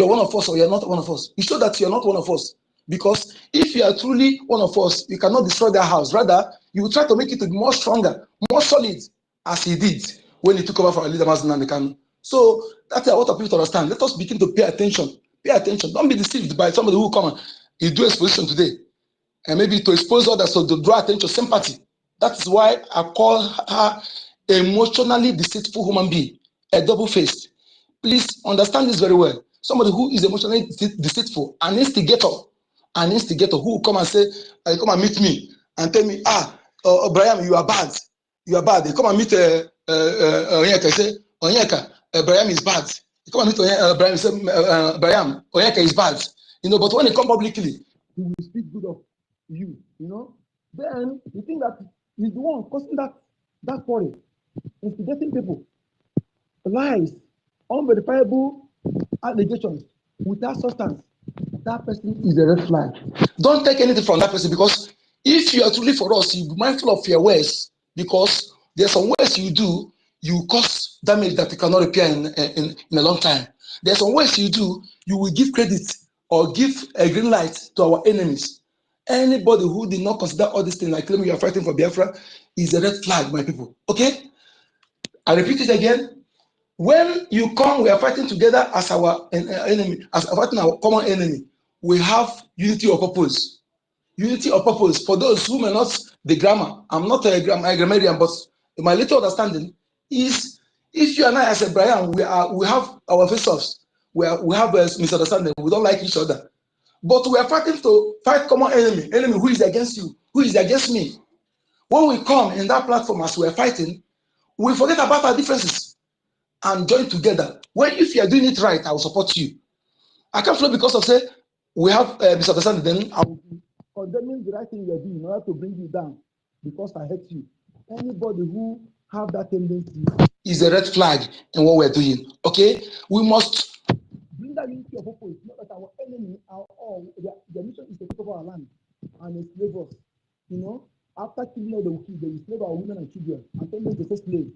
one of us or you're not one of us? It shows that you're not one of us. Because if you are truly one of us, you cannot destroy that house. Rather, you will try to make it to be more stronger, more solid, as he did when he took over for our leader, Mazen Kanu. So that's what I people to understand. Let us begin to pay attention. Pay attention. Don't be deceived by somebody who come and he do exposition today, and maybe to expose others, so to draw attention, sympathy. That is why I call her emotionally deceitful human being, a double-faced. Please understand this very well. Somebody who is emotionally deceitful, an instigator who will come and say, come and meet me and tell me, Brian, you are bad. You are bad. They come and meet Onyeka, say, Onyeka, Brian is bad. They come and meet Brian, say, Brian, Onyeka is bad. But when they come publicly, he will speak good of you, Then you think that he's the one causing that quarrel, instigating people, lies, unverifiable allegations without substance. That person is a red flag. Don't take anything from that person, because if you are truly for us, you be mindful of your words, because there are some words you do, you cause damage that you cannot repair in a long time. There are some words you do, you will give credit or give a green light to our enemies. Anybody who did not consider all these things, like claiming you are fighting for Biafra, is a red flag, my people. Okay? I repeat it again. When you come, we are fighting together as our enemy, as fighting our common enemy. We have unity of purpose. Unity of purpose. For those who may not the grammar, I'm not a grammarian, but my little understanding is, if you and I as a Brian, we have our face-offs, we have a misunderstanding, we don't like each other, but we are fighting to fight common enemy who is against you, who is against me. When we come in that platform as we are fighting, we forget about our differences and join together. If you are doing it right, I will support you. I can't flow because of say we have misunderstanding, then I will be condemning the right thing you are doing in order to bring you down because I hate you. Anybody who have that tendency is a red flag in what we're doing. Okay, we must bring that unity of purpose. Not that our enemy, their mission is to take over our land and enslave us. You know, after killing all the wicked, they enslave our women and children and turn them to say slave.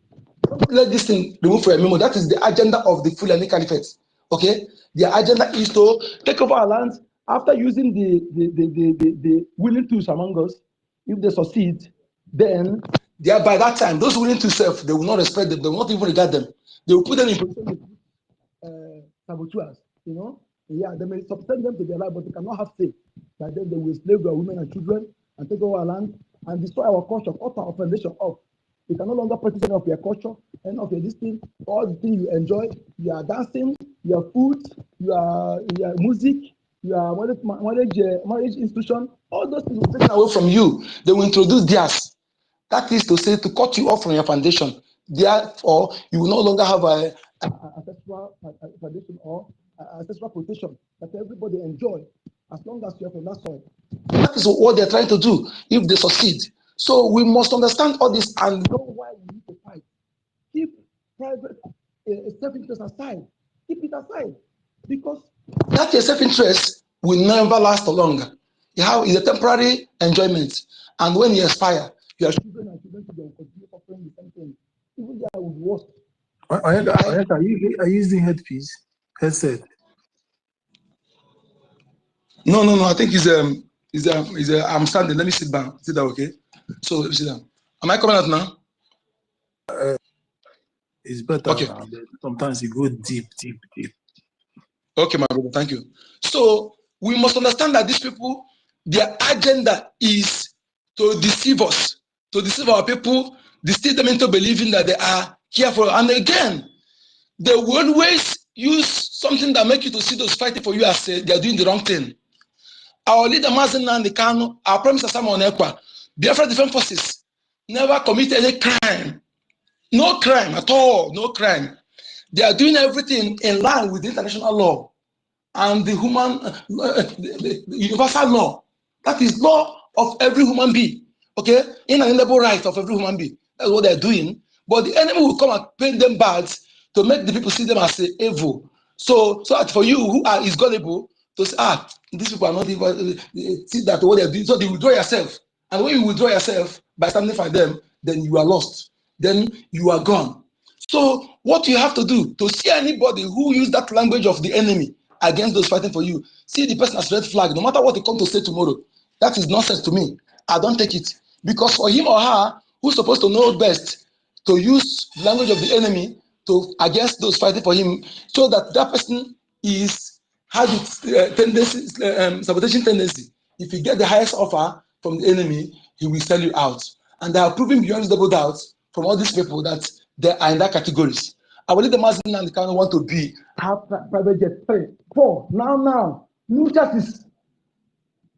Don't let this thing remove from your memory. That is the agenda of the Fulani Caliphate. Okay, their agenda is to take over our land after using the willing tools among us. If they succeed, then by that time, those willing to serve, they will not respect them. They will not even regard them. They will put them in position of saboteurs. You know, they may subsist them to their life, but they cannot have say. By then, they will slave our women and children and take over our land and destroy our culture, cut our foundation off. You can no longer practice any of your culture, any of your listening, all the things you enjoy, your dancing, your food, your music, your marriage institution, all those things will be taken away from you. They will introduce theirs. That is to say, to cut you off from your foundation. Therefore, you will no longer have a ancestral foundation or ancestral protection that everybody enjoy as long as you are from that soil. That is what they're trying to do if they succeed. So we must understand all this and know why we need to fight. Keep private self-interest aside. Keep it aside. Because that your self-interest will never last long. It's a temporary enjoyment. And when you expire, your children and children will continue offering the same thing. Even they will be worse. Are you using headset? No. I think I'm standing. Let me sit down. Sit down, okay? So let me sit down. Am I coming out now? It's better. Okay. Now. Sometimes you go deep. Okay, my brother. Thank you. So we must understand that these people, their agenda is to deceive us, to deceive our people, deceive them into believing that they are careful. And again, they will always use something that makes you to see those fighting for you as they are doing the wrong thing. Our leader, Mazen Nnamdi Kanu, our Prime Minister Samuel Onekwa, Biafra Defense Forces never committed any crime. No crime at all, no crime. They are doing everything in line with the international law and the the universal law. That is law of every human being, okay? Inalienable right of every human being. That's what they're doing. But the enemy will come and paint them bad to make the people see them as evil. So that for you who is gullible, to say, these people are not even, see that what they're doing. So they withdraw yourself. And when you withdraw yourself by standing for them, then you are lost. Then you are gone. So what you have to do to see anybody who use that language of the enemy against those fighting for you, see the person as red flag, no matter what they come to say tomorrow. That is nonsense to me. I don't take it. Because for him or her, who's supposed to know best to use the language of the enemy against those fighting for him, so that person has its sabotaging tendency. If you get the highest offer from the enemy, he will sell you out. And they are proving beyond double doubt from all these people that they are in that categories. I believe the Mazen and the kind want to have private jet 3, 4. Now, new chances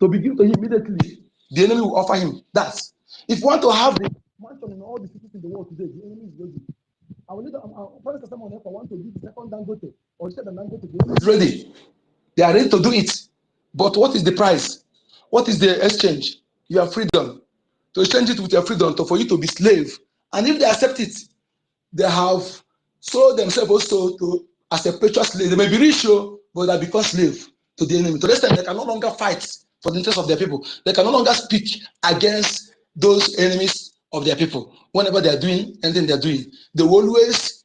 to be given to him immediately. The enemy will offer him that. If you want to have the mansion in all the cities in the world today, the enemy is ready. I will leave Prime someone else want to give the second Dangote or instead of Dangote, the enemy is ready. They are ready to do it. But what is the price? What is the exchange? Your freedom. To exchange it with your freedom for you to be slave. And if they accept it, they have sold themselves also as a perpetual slave. They may be rich, but they become slave to the enemy. To this time, they can no longer fight for the interest of their people. They can no longer speak against those enemies of their people. Whenever they are doing anything they are doing, they will always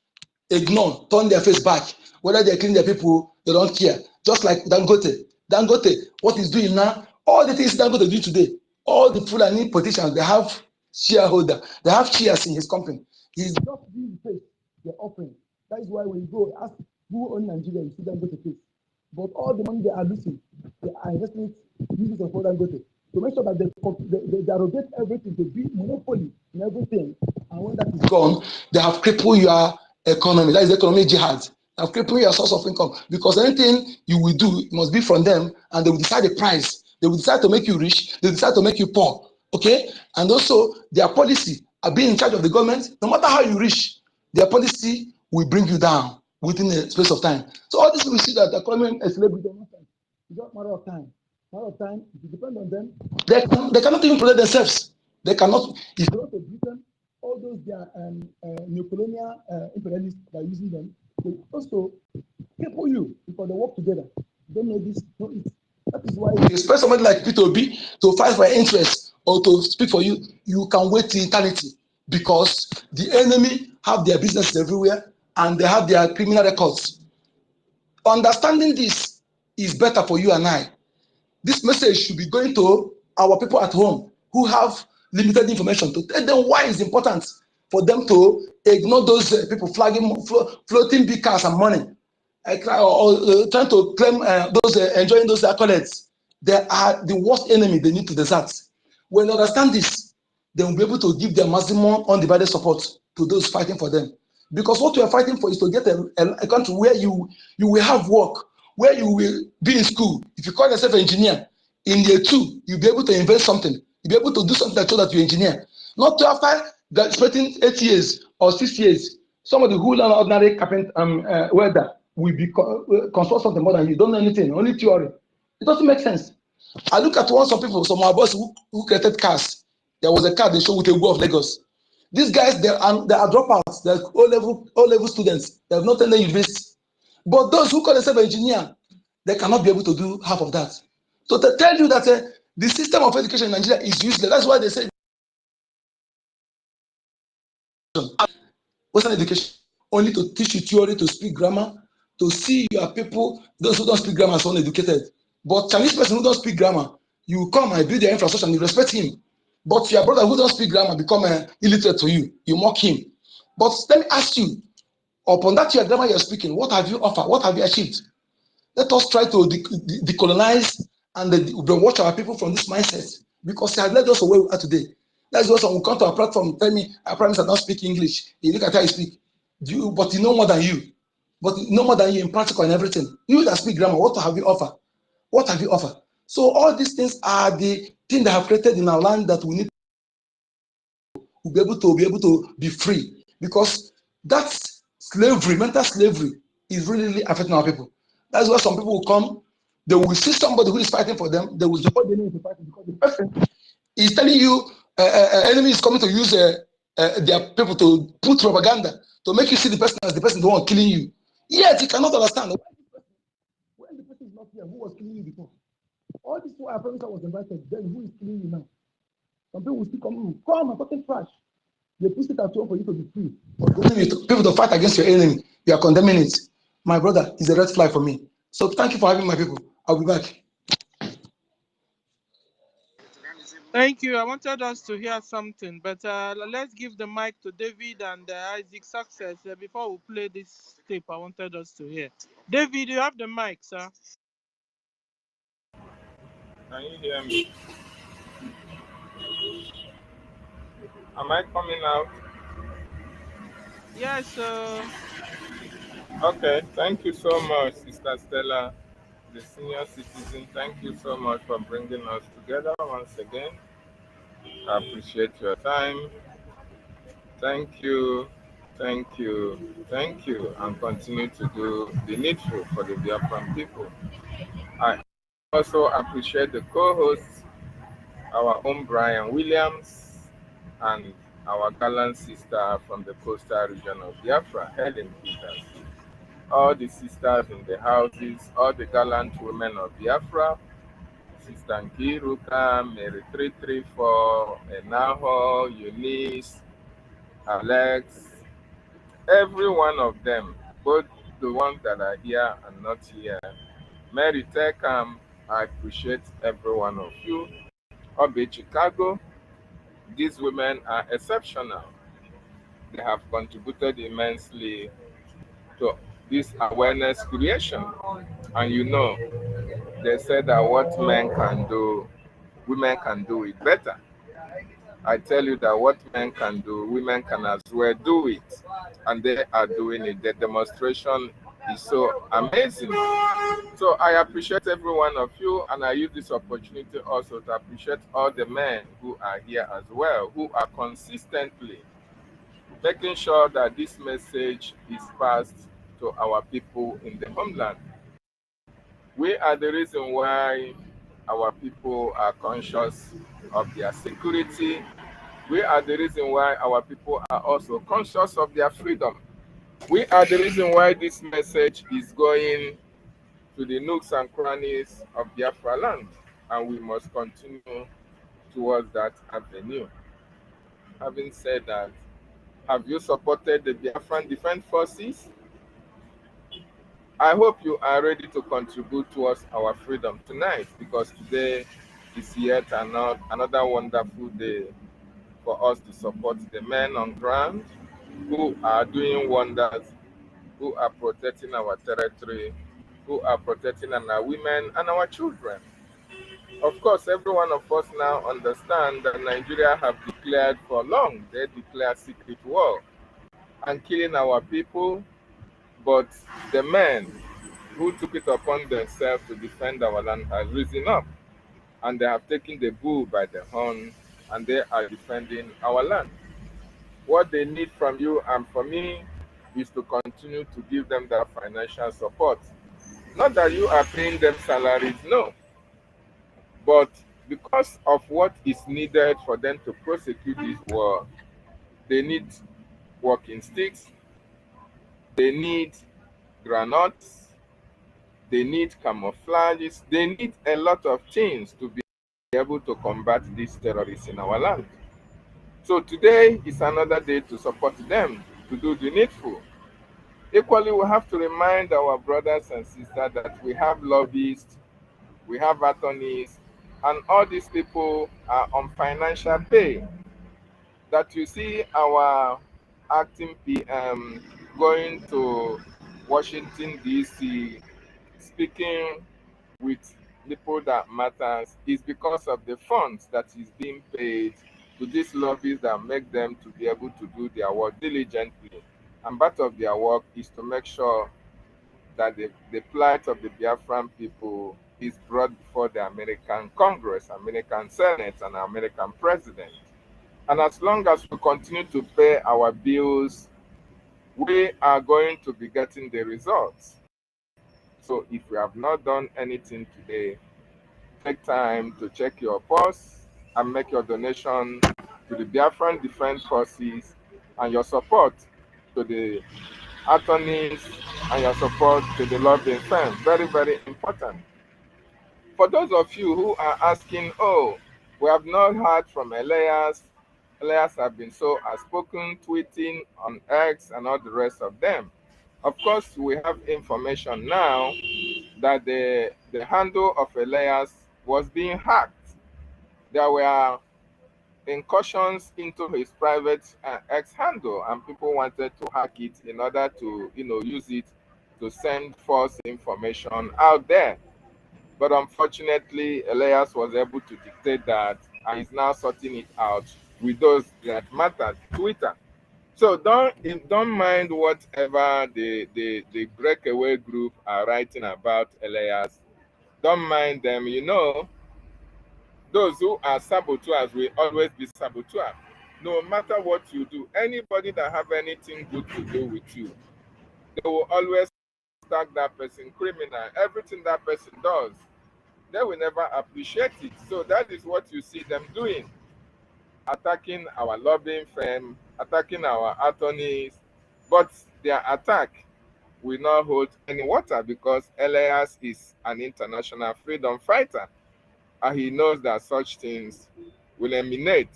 ignore, turn their face back. Whether they are killing their people, they don't care. Just like Dangote. Dangote, what he's doing now, all the things Dangote do today, all the Fulani politicians, they have shareholder, they have shares in his company. He's not giving the face they're offering. That is why when you go ask who own Nigeria, you see Dangote face. But all the money they are losing, they are investing it using for Dangote. to make sure that they derogate everything to be monopoly in everything. And when that is gone, they have crippled your economy. That is economic jihad. They have crippled your source of income, because anything you will do must be from them, and they will decide the price. They will decide to make you rich. They will decide to make you poor. Okay? And also, their policy are being in charge of the government. No matter how you rich, their policy will bring you down within a space of time. So all this we see that the economy is celebrity. It's just a matter of time. Matter of time. If you depend on them, they cannot even protect themselves. They cannot. If you want to Britain, all those their neo-colonial imperialists that are using them, they also cripple you because they work together. They don't know this. That is why if you expect somebody like Peter Obi to fight for your interest or to speak for you, you can wait till eternity, because the enemy have their businesses everywhere and they have their criminal records. Understanding this is better for you and I. This message should be going to our people at home who have limited information, to tell them why it's important for them to ignore those people floating big cars and money, or trying to claim those enjoying those accolades. They are the worst enemy they need to desert. When they understand this, they will be able to give their maximum undivided support to those fighting for them. Because what we are fighting for is to get a country where you will have work, where you will be in school. If you call yourself an engineer, in year 2, you'll be able to invent something. You'll be able to do something that shows that you're an engineer. Not to after spending 8 years or 6 years, somebody who learn ordinary carpenter, welder will be construct something more than you. Don't know anything, only theory. It doesn't make sense. I look at some people, some of our boys who created cars. There was a car they showed with a wall of Lagos. These guys, they are dropouts. They're O-level students. They have not attended university. But those who call themselves engineer, they cannot be able to do half of that. So to tell you that the system of education in Nigeria is useless, that's why they say Western education only to teach you theory, to speak grammar, to see your people, those who don't speak grammar are uneducated. But Chinese person who don't speak grammar, you come and build their infrastructure and you respect him. But your brother who don't speak grammar become illiterate to you, you mock him. But let me ask you, upon that your grammar you're speaking, what have you offered? What have you achieved? Let us try to decolonize and watch our people from this mindset, because they have led us away we are today. That's why someone will come to our platform, tell me, I promise I don't speak English. You look at how you speak, but you know more than you. But no more than you in practical and everything. You that speak grammar, what have you offered? What have you offered? So all these things are the things that have created in our land that we need to be able to be free, because that's slavery, mental slavery is really affecting our people. That's why some people will come, they will see somebody who is fighting for them, they will support the enemy to fight, because the person is telling you enemy is coming to use their people to put propaganda to make you see the person as the person the one killing you. Yet you cannot understand when the person is not here, who was killing you before. All this why Africa was invited, then who is killing you now? Some people will still come and talking trash. They put it at home for you to be free. But people to fight against your enemy, you are condemning it. My brother is a red flag for me. So thank you for having my people. I'll be back. Thank you. I wanted us to hear something, but let's give the mic to David and Isaac Success before we play this tape. I wanted us to hear. David, you have the mic, sir. Can you hear me? Am I coming out? Yes, sir. Okay, thank you so much, Sister Stella, the senior citizen. Thank you so much for bringing us together once again. I appreciate your time. Thank you, thank you, thank you, and continue to do the needful for the Biafran people. I also appreciate the co-hosts, our own Brian Williams, and our gallant sister from the coastal region of Biafra, Helen Peters. All the sisters in the houses, all the gallant women of Biafra, Sister Nkiruka, Mary 334, Enaho, Eunice, Alex, every one of them, both the ones that are here and not here. Mary Tekam, I appreciate every one of you. Obe Chicago, these women are exceptional. They have contributed immensely to this awareness creation. And you know, they said that what men can do, women can do it better. I tell you that what men can do, women can as well do it. And they are doing it. The demonstration is so amazing. So I appreciate every one of you, and I use this opportunity also to appreciate all the men who are here as well, who are consistently making sure that this message is passed to our people in the homeland. We are the reason why our people are conscious of their security. We are the reason why our people are also conscious of their freedom. We are the reason why this message is going to the nooks and crannies of Biafra land, and we must continue towards that avenue. Having said that, have you supported the Biafran Defense Forces? I hope you are ready to contribute towards our freedom tonight, because today is yet another wonderful day for us to support the men on ground who are doing wonders, who are protecting our territory, who are protecting our women and our children. Of course, every one of us now understand that Nigeria have declared for long, they declared secret war and killing our people, but the men who took it upon themselves to defend our land have risen up, and they have taken the bull by the horn, and they are defending our land. What they need from you and from me is to continue to give them that financial support. Not that you are paying them salaries, no. But because of what is needed for them to prosecute this war, they need walking sticks, they need granates, they need camouflages, they need a lot of things to be able to combat these terrorists in our land. So today is another day to support them, to do the needful. Equally, we have to remind our brothers and sisters that we have lobbyists, we have attorneys, and all these people are on financial pay. That you see our acting PM going to Washington, D.C., speaking with people that matters is because of the funds that is being paid to these lobbies that make them to be able to do their work diligently. And part of their work is to make sure that the plight of the Biafran people is brought before the American Congress, American Senate, and American President. And as long as we continue to pay our bills, we are going to be getting the results. So if you have not done anything today, take time to check your pulse and make your donation to the Biafran Defense Forces and your support to the attorneys and your support to the lobbying firm. Very, very important. For those of you who are asking, oh, we have not heard from Elias. Elias have been so outspoken, tweeting on X and all the rest of them. Of course, we have information now that the handle of Elias was being hacked. There were incursions into his private X handle, and people wanted to hack it in order to, use it to send false information out there. But unfortunately, Elias was able to dictate that, and is now sorting it out with those that matter, Twitter. So don't mind whatever the breakaway group are writing about Elias. Don't mind them. Those who are saboteurs will always be saboteurs. No matter what you do, anybody that have anything good to do with you, they will always tag that person criminal. Everything that person does, they will never appreciate it. So that is what you see them doing. Attacking our lobbying firm, attacking our attorneys, but their attack will not hold any water because Elias is an international freedom fighter, and he knows that such things will eliminate,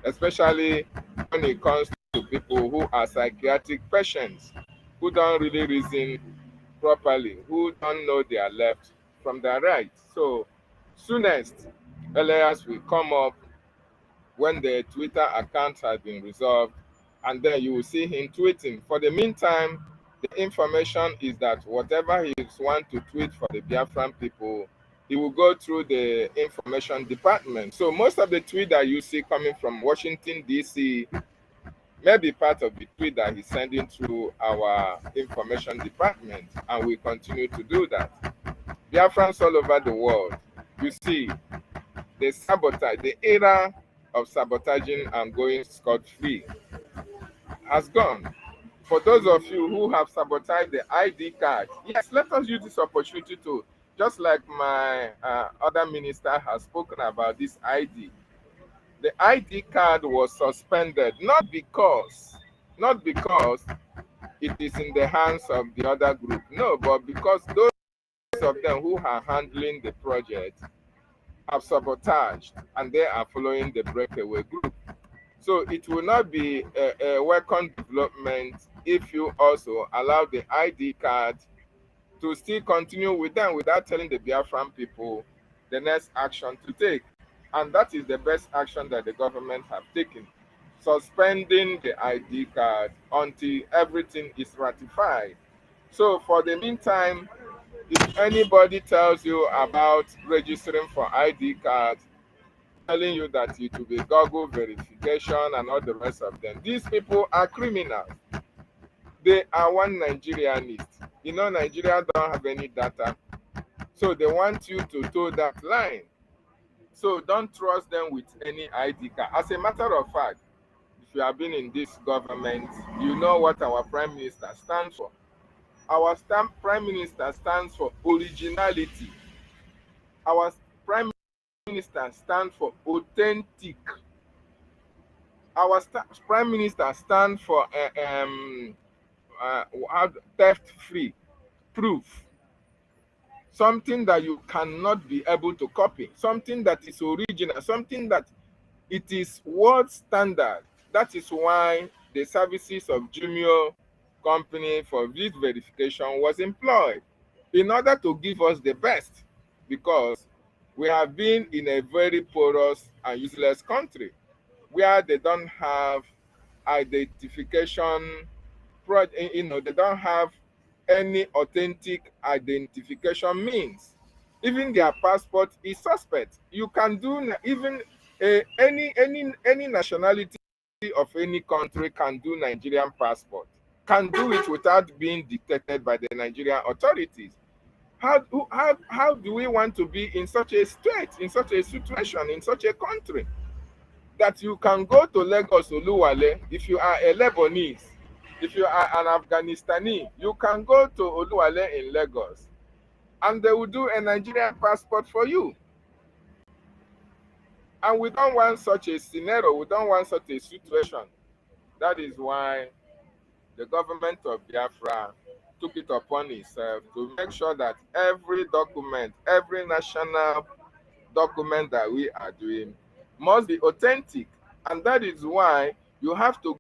especially when it comes to people who are psychiatric patients, who don't really reason properly, who don't know their left from their right. So soonest, Elias will come up when the Twitter account has been resolved, and then you will see him tweeting. For the meantime, the information is that whatever he wants to tweet for the Biafran people, it will go through the information department. So most of the tweet that you see coming from Washington, D.C., may be part of the tweet that he's sending through our information department, and we continue to do that. Biafrans all over the world, you see, they sabotage. The era of sabotaging and going scot-free has gone. For those of you who have sabotaged the ID card, yes, let us use this opportunity to, just like my other minister has spoken about this ID. The ID card was suspended, not because it is in the hands of the other group, no, but because those of them who are handling the project have sabotaged and they are following the breakaway group. So it will not be a welcome development if you also allow the ID card to still continue with them without telling the Biafran people the next action to take. And that is the best action that the government have taken, suspending the ID card until everything is ratified. So for the meantime, if anybody tells you about registering for ID cards, telling you that it will be Google verification and all the rest of them, these people are criminals. They are one Nigerianist. You know, Nigeria don't have any data, so they want you to toe that line. So don't trust them with any ID card. As a matter of fact, if you have been in this government, you know what our Prime Minister stands for. Our Prime Minister stands for originality. Our Prime Minister stands for authentic. Our Prime Minister stands for theft-free proof. Something that you cannot be able to copy. Something that is original. Something that it is world standard. That is why the services of Jumio company for this verification was employed, in order to give us the best, because we have been in a very porous and useless country where they don't have identification, they don't have any authentic identification means. Even their passport is suspect. You can do even any nationality of any country can do Nigerian passport, can do it without being detected by the Nigerian authorities. How do we want to be in such a state, in such a situation, in such a country, that you can go to Lagos, Oluwale, if you are a Lebanese, if you are an Afghanistani, you can go to Oluwale in Lagos, and they will do a Nigerian passport for you. And we don't want such a scenario, we don't want such a situation. That is why the government of Biafra took it upon itself to make sure that every document, every national document that we are doing must be authentic. And that is why you have to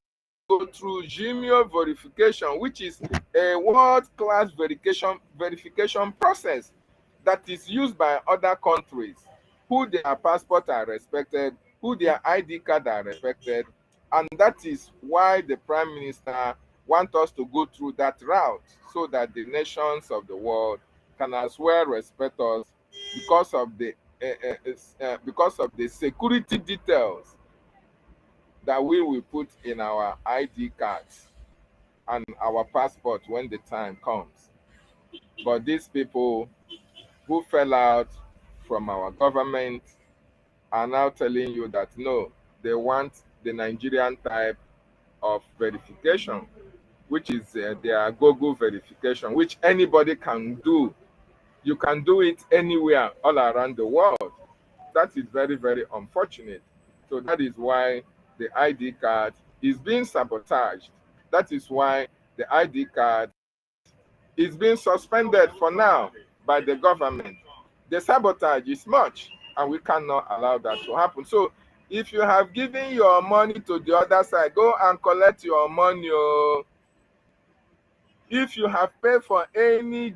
go through Jumio verification, which is a world-class verification process that is used by other countries, who their passport are respected, who their ID card are respected. And that is why the Prime Minister wants us to go through that route, so that the nations of the world can as well respect us because of the security details that we will put in our ID cards and our passport when the time comes. But these people who fell out from our government are now telling you that no, they want the Nigerian type of verification, which is their Google verification, which anybody can do. You can do it anywhere all around the world. That is very, very unfortunate. So that is why the ID card is being sabotaged. That is why the ID card is being suspended for now by the government. The sabotage is much, and we cannot allow that to happen. So if you have given your money to the other side, go and collect your money. If you have paid for any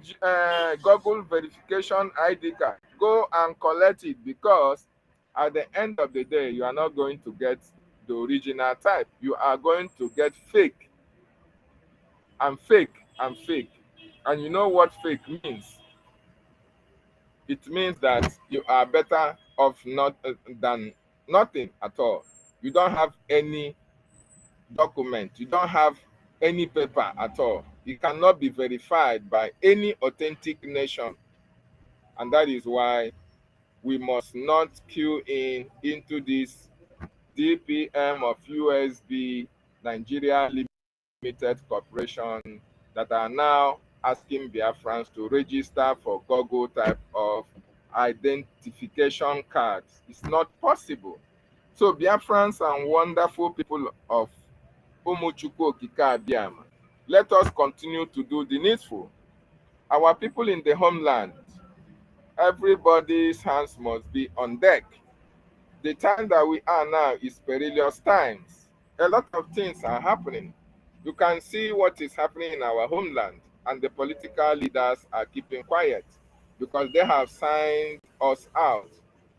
Google verification ID card, go and collect it, because at the end of the day, you are not going to get the original type. You are going to get fake and fake and fake. And you know what fake means? it means that you are better off than nothing at all. You don't have any document, you don't have any paper at all. It cannot be verified by any authentic nation. And that is why we must not queue into this DPM of USB Nigeria Limited Corporation that are now asking Biafrans to register for Google type of identification cards. It's not possible. So Biafrans and wonderful people of Umuchukwu Okike-Abịama, let us continue to do the needful. Our people in the homeland, everybody's hands must be on deck. The time that we are now is perilous times. A lot of things are happening. You can see what is happening in our homeland, and the political leaders are keeping quiet because they have signed us out.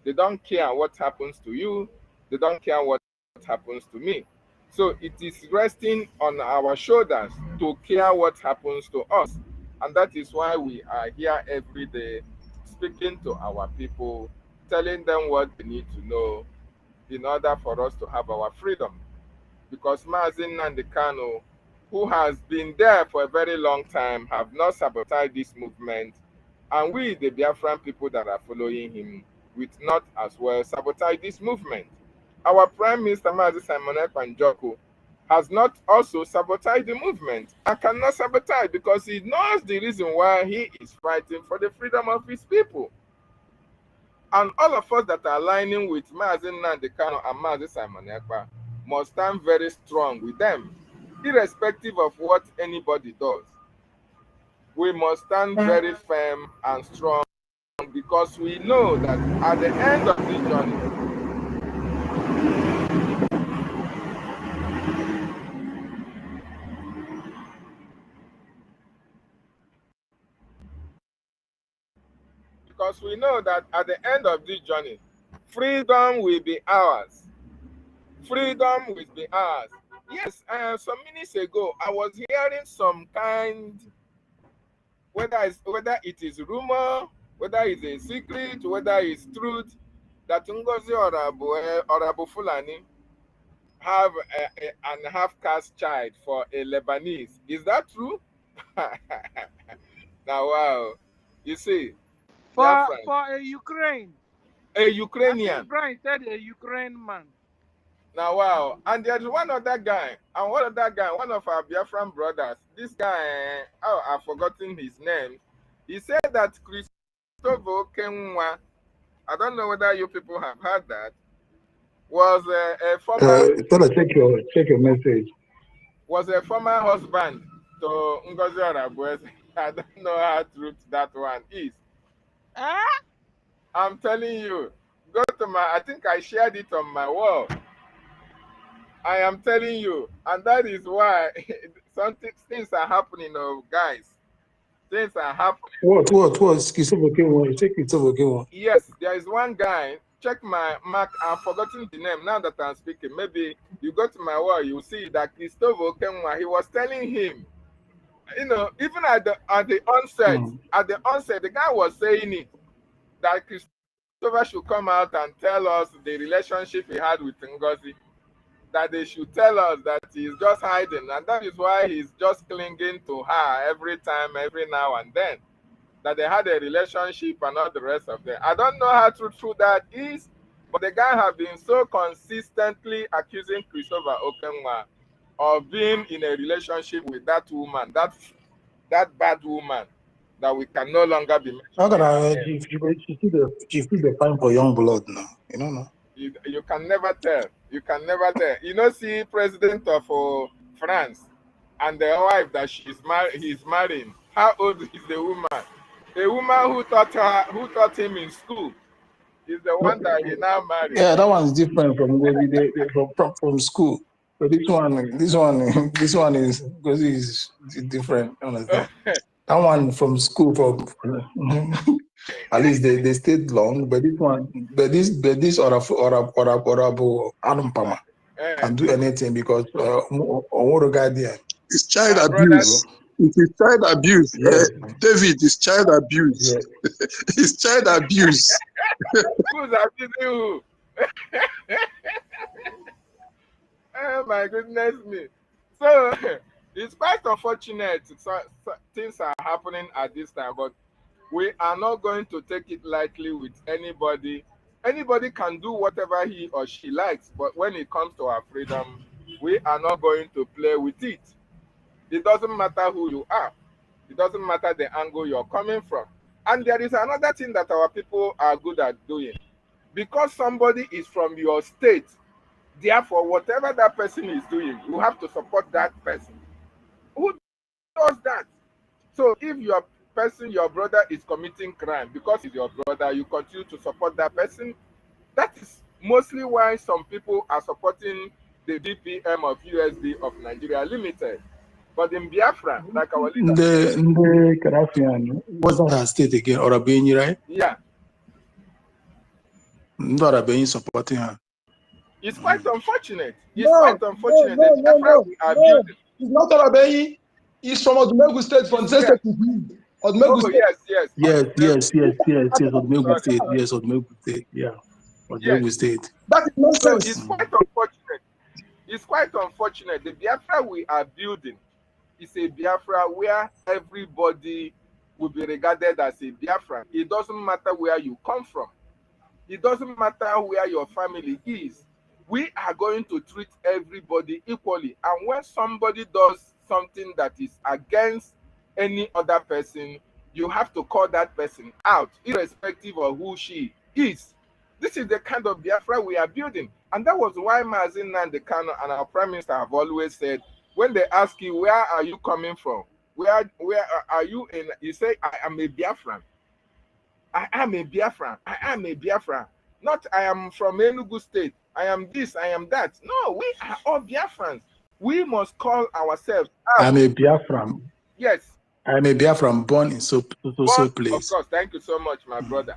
They don't care what happens to you. They don't care what happens to me. So it is resting on our shoulders to care what happens to us. And that is why we are here every day speaking to our people, telling them what they need to know in order for us to have our freedom. Because Mazi Nnamdi Kanu, who has been there for a very long time, have not sabotaged this movement. And we, the Biafran people that are following him, will not as well sabotage this movement. Our Prime Minister, Mazi Simon Ekpa has not also sabotaged the movement and cannot sabotage because he knows the reason why he is fighting for the freedom of his people. And all of us that are aligning with Mazi Nnamdi Kanu and Mazi Simon Ekpa must stand very strong with them, irrespective of what anybody does. We must stand very firm and strong because we know that at the end of this journey, freedom will be ours. Freedom will be ours. Yes, some minutes ago, I was hearing some kind, whether it is rumor, whether it's a secret, whether it's truth, that NGOZI or Abu Fulani have an half-caste child for a Lebanese. Is that true? Now, wow. You see, for a Ukraine. A Ukrainian. I think Brian said a Ukraine man. Now, wow. And there's one other guy, one of our Biafran brothers. This guy, I've forgotten his name. He said that Christopher Kenwa, I don't know whether you people have heard that, was a former... check your message. Was a former husband to NGOZI Orabueze. I don't know how true that one is. I'm telling you, go to I think I shared it on my wall. I am telling you, and that is why things are happening, guys. Things are happening. Yes, there is one guy. Check my mark. I've forgotten the name now that I'm speaking. Maybe you go to my wall, you see that Christopher Kenwa, he was telling him, even at the onset, the guy was saying it, that Christopher should come out and tell us the relationship he had with NGOZI, that they should tell us that he's just hiding, and that is why he's just clinging to her every time, every now and then, that they had a relationship and all the rest of them. I don't know how true that is, but the guy has been so consistently accusing Christopher Okenwa of being in a relationship with that woman, that bad woman, that we can no longer be mentioning. She feel the time for young blood now. You don't know. You can never tell. You can never tell. See, President of France and the wife that he's marrying. How old is the woman? A woman who taught him in school is the one that he now married. Yeah, that one's different from from school. But this one is because he's different. Understand? That one from school at least they stayed long. But this or can do anything because guy there. It's child abuse. It is child abuse. Yes. David is child abuse. Yes. It's child abuse. Who's abusing who? Oh my goodness me. So it's quite unfortunate things are happening at this time, but we are not going to take it lightly with anybody. Anybody can do whatever he or she likes, but when it comes to our freedom, we are not going to play with it. It doesn't matter who you are. It doesn't matter the angle you're coming from. And there is another thing that our people are good at doing. Because somebody is from your state, therefore, whatever that person is doing, you have to support that person. Who does that? So if your person, your brother is committing crime, because he's your brother, you continue to support that person. That is mostly why some people are supporting the DPM of USD of Nigeria Limited. But in Biafra, like our leader, the Karafian, what's that state again? Orabeni, right? yeah, Orabeni supporting her. it's quite unfortunate. It's quite unfortunate. No, The Biafra we are building. It's not Arabeyi. It's from Odumegu State, from the state. Odumegu State. Yes. Odumegu State. Yes, Odumegu State. Yeah. Odumegu State. That is nonsense. So it's quite unfortunate. It's quite unfortunate. The Biafra we are building is a Biafra where everybody will be regarded as a Biafran. It doesn't matter where you come from. It doesn't matter where your family is. We are going to treat everybody equally. And when somebody does something that is against any other person, you have to call that person out, irrespective of who she is. This is the kind of Biafra we are building. And that was why Mazin Nandekano and our Prime Minister have always said, when they ask you, where are you coming from? Where are you in? You say, I am a Biafran. I am a Biafran. I am a Biafran. Not I am from Enugu State. I am this, I am that. No, we are all Biafrans. We must call ourselves out. I'm a Biafran. Yes. I'm a Biafran born in so place. Of course. Thank you so much, my brother.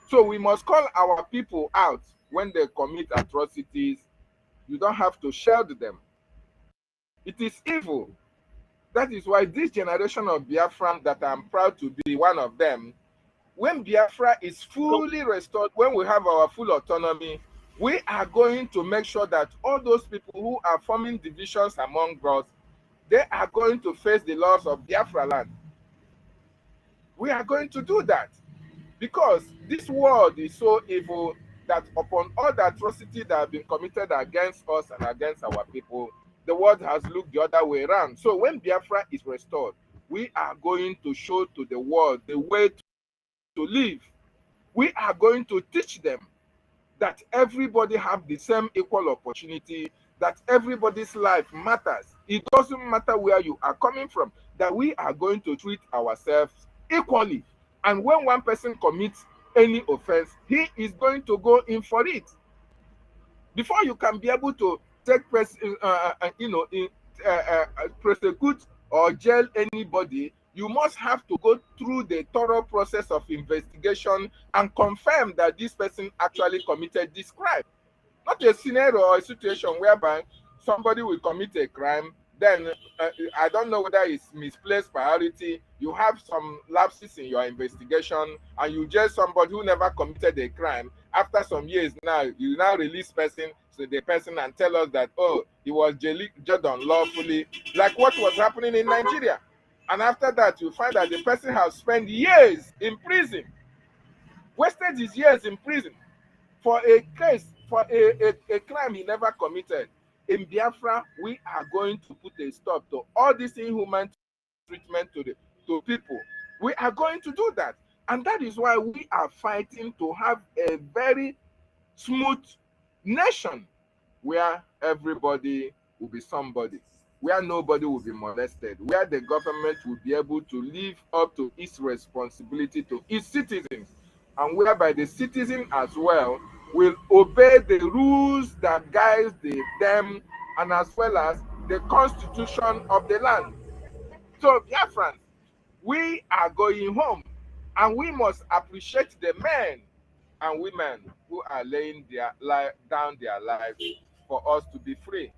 So we must call our people out when they commit atrocities. You don't have to shield them. It is evil. That is why this generation of Biafran that I'm proud to be one of them, when Biafra is fully restored, when we have our full autonomy, we are going to make sure that all those people who are forming divisions among us, they are going to face the laws of Biafra land. We are going to do that because this world is so evil that upon all the atrocity that have been committed against us and against our people, the world has looked the other way around. So when Biafra is restored, we are going to show to the world the way to live. We are going to teach them that everybody have the same equal opportunity, that everybody's life matters. It doesn't matter where you are coming from, that we are going to treat ourselves equally. And when one person commits any offense, he is going to go in for it. Before you can be able to take prosecute or jail anybody, you must have to go through the thorough process of investigation and confirm that this person actually committed this crime. Not a scenario or a situation whereby somebody will commit a crime, then I don't know whether it's misplaced priority, you have some lapses in your investigation, and you jail somebody who never committed a crime. After some years now, you now release the person and tell us that, oh, he was jailed unlawfully, like what was happening in Nigeria. And after that, you find that the person has spent years in prison, wasted his years in prison for a case, for a crime he never committed. In Biafra, we are going to put a stop to all this inhuman treatment to people. We are going to do that. And that is why we are fighting to have a very smooth nation where everybody will be somebody, where nobody will be molested, where the government will be able to live up to its responsibility to its citizens, and whereby the citizen as well will obey the rules that guide them, and as well as the constitution of the land. So, Biafrans, we are going home, and we must appreciate the men and women who are laying down their lives for us to be free.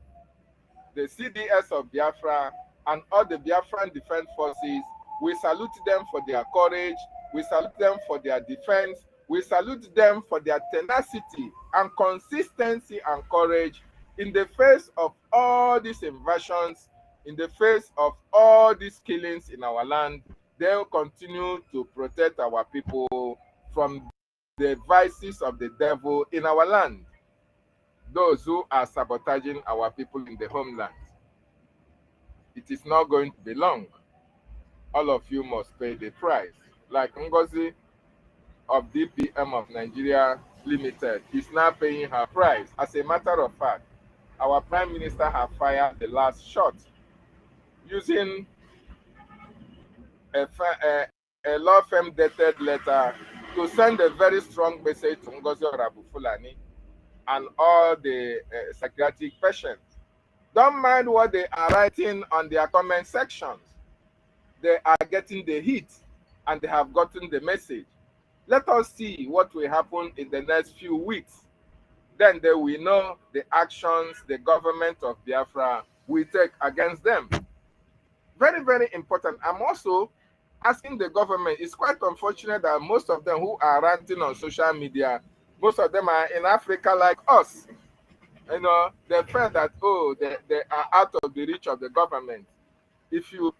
The CDS of Biafra and all the Biafran Defense Forces. We salute them for their courage. We salute them for their defense. We salute them for their tenacity and consistency and courage in the face of all these invasions, in the face of all these killings in our land. They'll continue to protect our people from the vices of the devil in our land, those who are sabotaging our people in the homeland. It is not going to be long. All of you must pay the price. Like NGOZI of DPM of Nigeria Limited is now paying her price. As a matter of fact, our Prime Minister has fired the last shot using a law firm dated letter to send a very strong message to NGOZI Orabu Fulani and all the psychiatric patients. Don't mind what they are writing on their comment sections. They are getting the hit and they have gotten the message. Let us see what will happen in the next few weeks. Then they will know the actions the government of Biafra will take against them. Very, very important. I'm also asking the government, it's quite unfortunate that most of them who are ranting on social media, most of them are in Africa like us. You know, they feel that, oh, they are out of the reach of the government. If you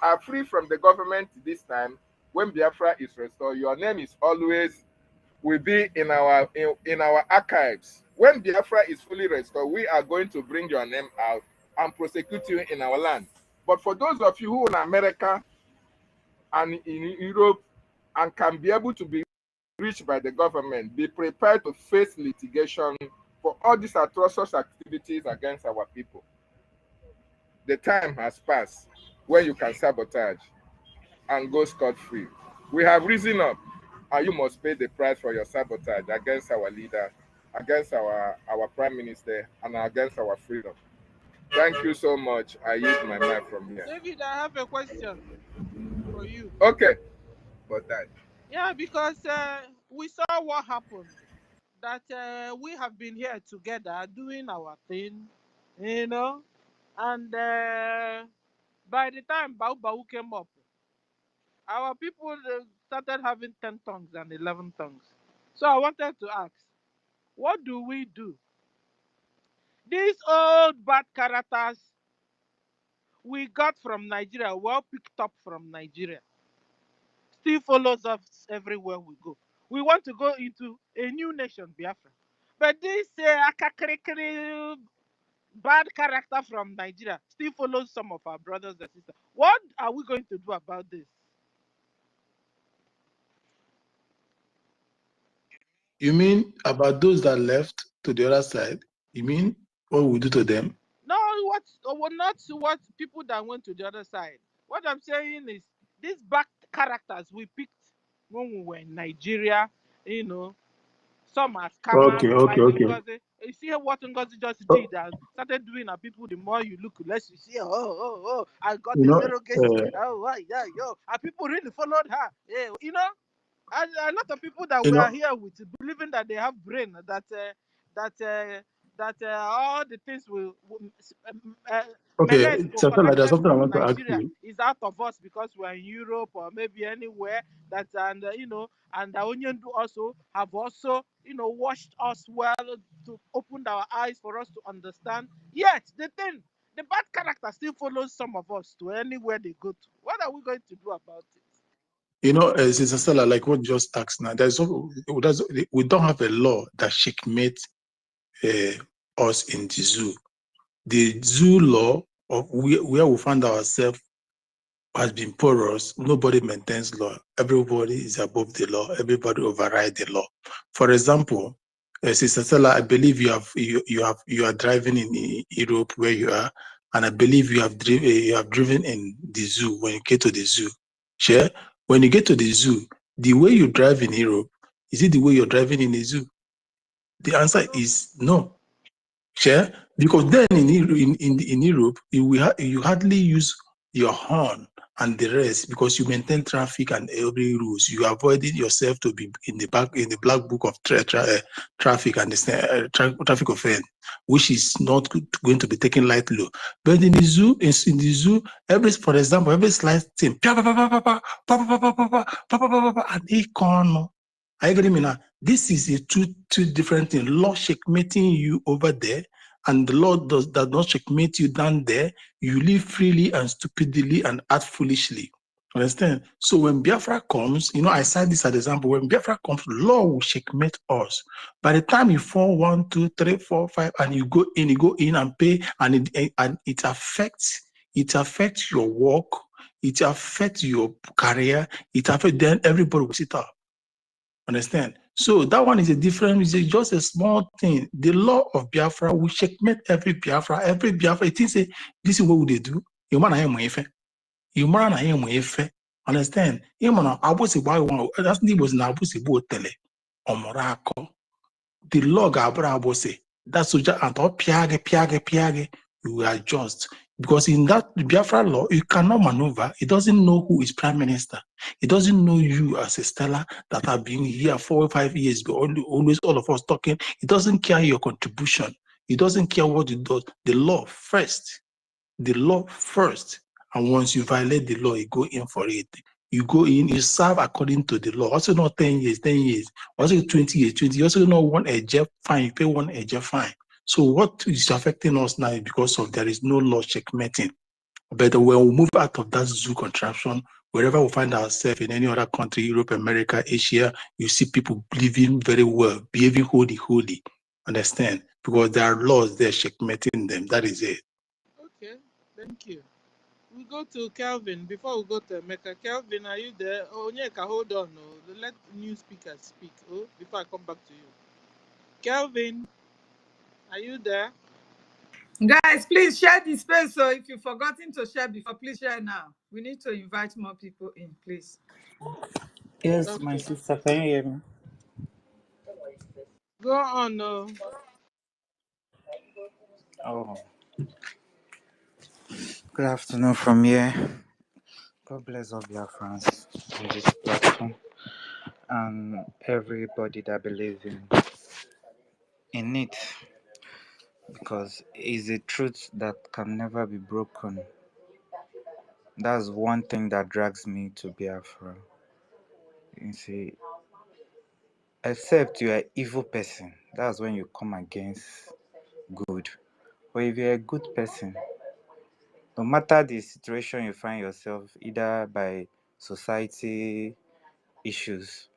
are free from the government this time, when Biafra is restored, your name is always will be in our archives. When Biafra is fully restored, we are going to bring your name out and prosecute you in our land. But for those of you who are in America and in Europe and can be able to be reached by the government, be prepared to face litigation for all these atrocious activities against our people. The time has passed when you can sabotage and go scot-free. We have risen up, and you must pay the price for your sabotage against our leader, against our Prime Minister, and against our freedom. Thank you so much. I use my mic from here. David, I have a question for you. Okay. But that. Yeah, because we saw what happened. That we have been here together doing our thing, you know, and by the time Bau came up, our people started having 10 tongues and 11 tongues. So I wanted to ask, what do we do? These old bad characters we got from Nigeria, well picked up from Nigeria, still follows us everywhere we go. We want to go into a new nation, Biafra. But this bad character from Nigeria still follows some of our brothers and sisters. What are we going to do about this? You mean about those that left to the other side? You mean what we do to them? No, not what people that went to the other side. What I'm saying is these bad characters we picked when we were in Nigeria, you know, some are scammers like Ngozi. You see what Ngozi just did and started doing at people. The more you look, less you see. Oh, I got a surrogate. And people really followed her. Yeah, you know, and a lot of people that we are here with believing that they have brain, that all the things will there's something I want to ask you. Is out of us because we're in Europe or maybe anywhere that, and you know, and the Onion also have washed us well to open our eyes for us to understand. Yet the bad character still follows some of us to anywhere they go to. What are we going to do about it? You know, Sister Stella, like what just asked now, we don't have a law that checkmates us in the zoo. The zoo law of where we find ourselves has been porous. Nobody maintains law. Everybody is above the law. Everybody overrides the law. For example, Sister Stella, I believe you are driving in Europe where you are, and I believe you have driven in the zoo when you get to the zoo. Sure. When you get to the zoo, the way you drive in Europe, is it the way you're driving in the zoo? The answer is no. Sure? Because then in Europe, you hardly use your horn and the rest, because you maintain traffic and every rules, you avoided yourself to be in the black book of traffic and the traffic offense, which is not going to be taken lightly. But in the zoo, for example, every slight thing, and EKOM. Are you getting me now? This is a two different things. Law checkmating you over there, and the law does not checkmate you down there. You live freely and stupidly and act foolishly. Understand? So when Biafra comes, I cite this as an example. When Biafra comes, law will checkmate us. By the time you fall 1, 2, 3, 4, 5, and you go in and pay, and it affects your work, it affects your career, it affects, then everybody will sit up. Understand? So that one is a different, it's just a small thing. The law of Biafra will checkmate every Biafra. It is this is what they do. You man, I am understand? You man, I was that's the was na abusi bo tele. Omorako. The law Gabra abose. That's so just and piage. You adjust. Because in that Biafra law, you cannot maneuver. It doesn't know who is prime minister. It doesn't know you as a Stella that have been here 4 or 5 years, but always all of us talking. It doesn't care your contribution. It doesn't care what you do. The law first. The law first. And once you violate the law, you go in for it. You go in, you serve according to the law. Also not 10 years, 10 years. Also 20 years, 20. You also not 1 AJ fine. You pay 1 AJ fine. So what is affecting us now is because of there is no law checkmating. But when we move out of that zoo contraption, wherever we find ourselves in any other country, Europe, America, Asia, you see people living very well, behaving holy. Understand? Because there are laws there checkmating them. That is it. Okay, thank you. We go to Kelvin before we go to Emeka. Kelvin, are you there? Oh, Onyeka, hold on. Oh. Let new speakers speak. Oh, before I come back to you. Kelvin, are you there? Guys, please share the space. So if you've forgotten to share before, please share now. We need to invite more people in, please. Yes, Okay. my sister, can you hear me? Go on. Oh, good afternoon from here. God bless all Biafrans on this platform and everybody that believes in it, because it's a truth that can never be broken. That's one thing that drags me to Biafra. You see, except you're an evil person, that's when you come against good. But if you're a good person, no matter the situation you find yourself, either by society issues,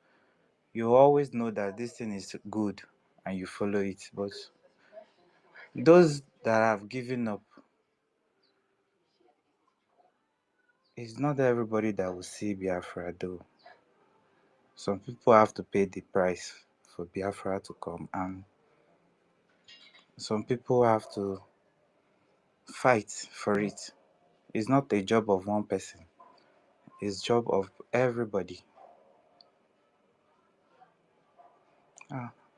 you always know that this thing is good and you follow it. But those that have given up, it's not everybody that will see Biafra though. Some people have to pay the price for Biafra to come, and some people have to fight for it. It's not a job of one person, it's job of everybody.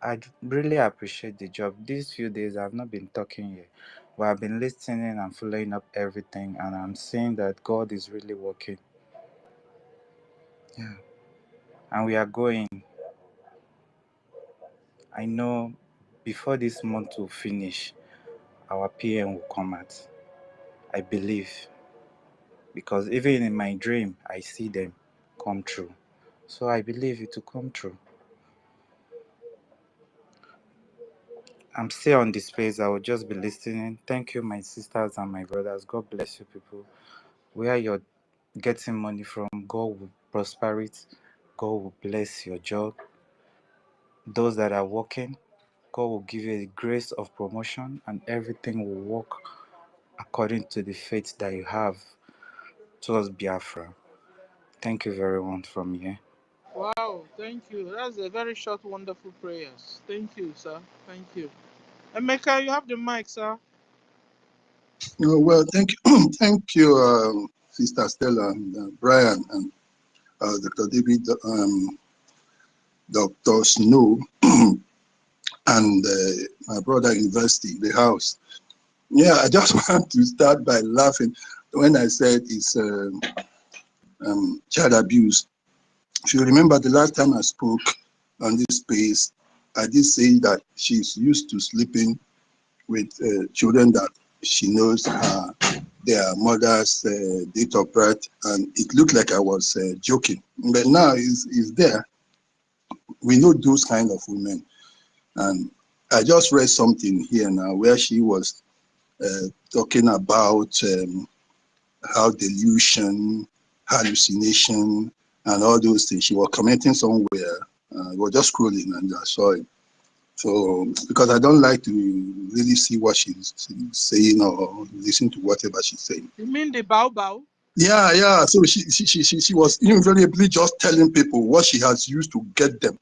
I really appreciate the job. These few days I've not been talking here, but I've been listening and following up everything, and I'm seeing that God is really working. Yeah. And we are going. I know before this month will finish, our PM will come out. I believe. Because even in my dream, I see them come true. So I believe it will come true. I'm still on this space. I will just be listening. Thank you, my sisters and my brothers. God bless you people. Where you're getting money from, God will prosper it. God will bless your job. Those that are working, God will give you a grace of promotion, and everything will work according to the faith that you have towards Biafra. Thank you very much from here. Wow, thank you. That's a very short, wonderful prayers. Thank you, sir. Thank you. Emeka, you have the mic, sir. Well, thank you, thank you, Sister Stella and Brian and Dr. David, Dr. Snow, and my brother University, the house. Yeah, I just want to start by laughing when I said it's child abuse. If you remember the last time I spoke on this space, I did say that she's used to sleeping with children that she knows their mother's date of birth, and it looked like I was joking. But now it's there. We know those kind of women. And I just read something here now where she was talking about how delusion, hallucination, and all those things. She was commenting somewhere. I was just scrolling and I saw it. So, because I don't like to really see what she's saying or listen to whatever she's saying. You mean the Bao? Yeah, yeah. So she was invariably just telling people what she has used to get them.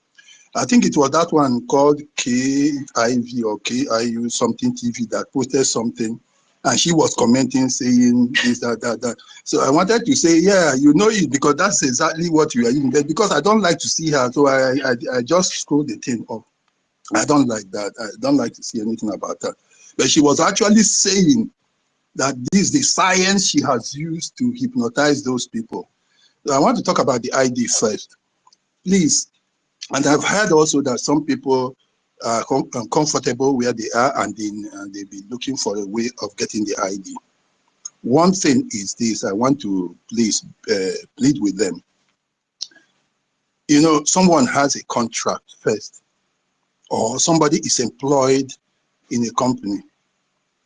I think it was that one called KIV or KIU something TV that posted something, and she was commenting saying this, that. So I wanted to say, yeah, you know it, because that's exactly what you are using. But because I don't like to see her, so I just scrolled the thing up. I don't like that. I don't like to see anything about that. But she was actually saying that this is the science she has used to hypnotize those people. So I want to talk about the ID first, please. And I've heard also that some people are uncomfortable where they are, and they be looking for a way of getting the ID. One thing is this: I want to please plead with them. You know, someone has a contract first, or somebody is employed in a company.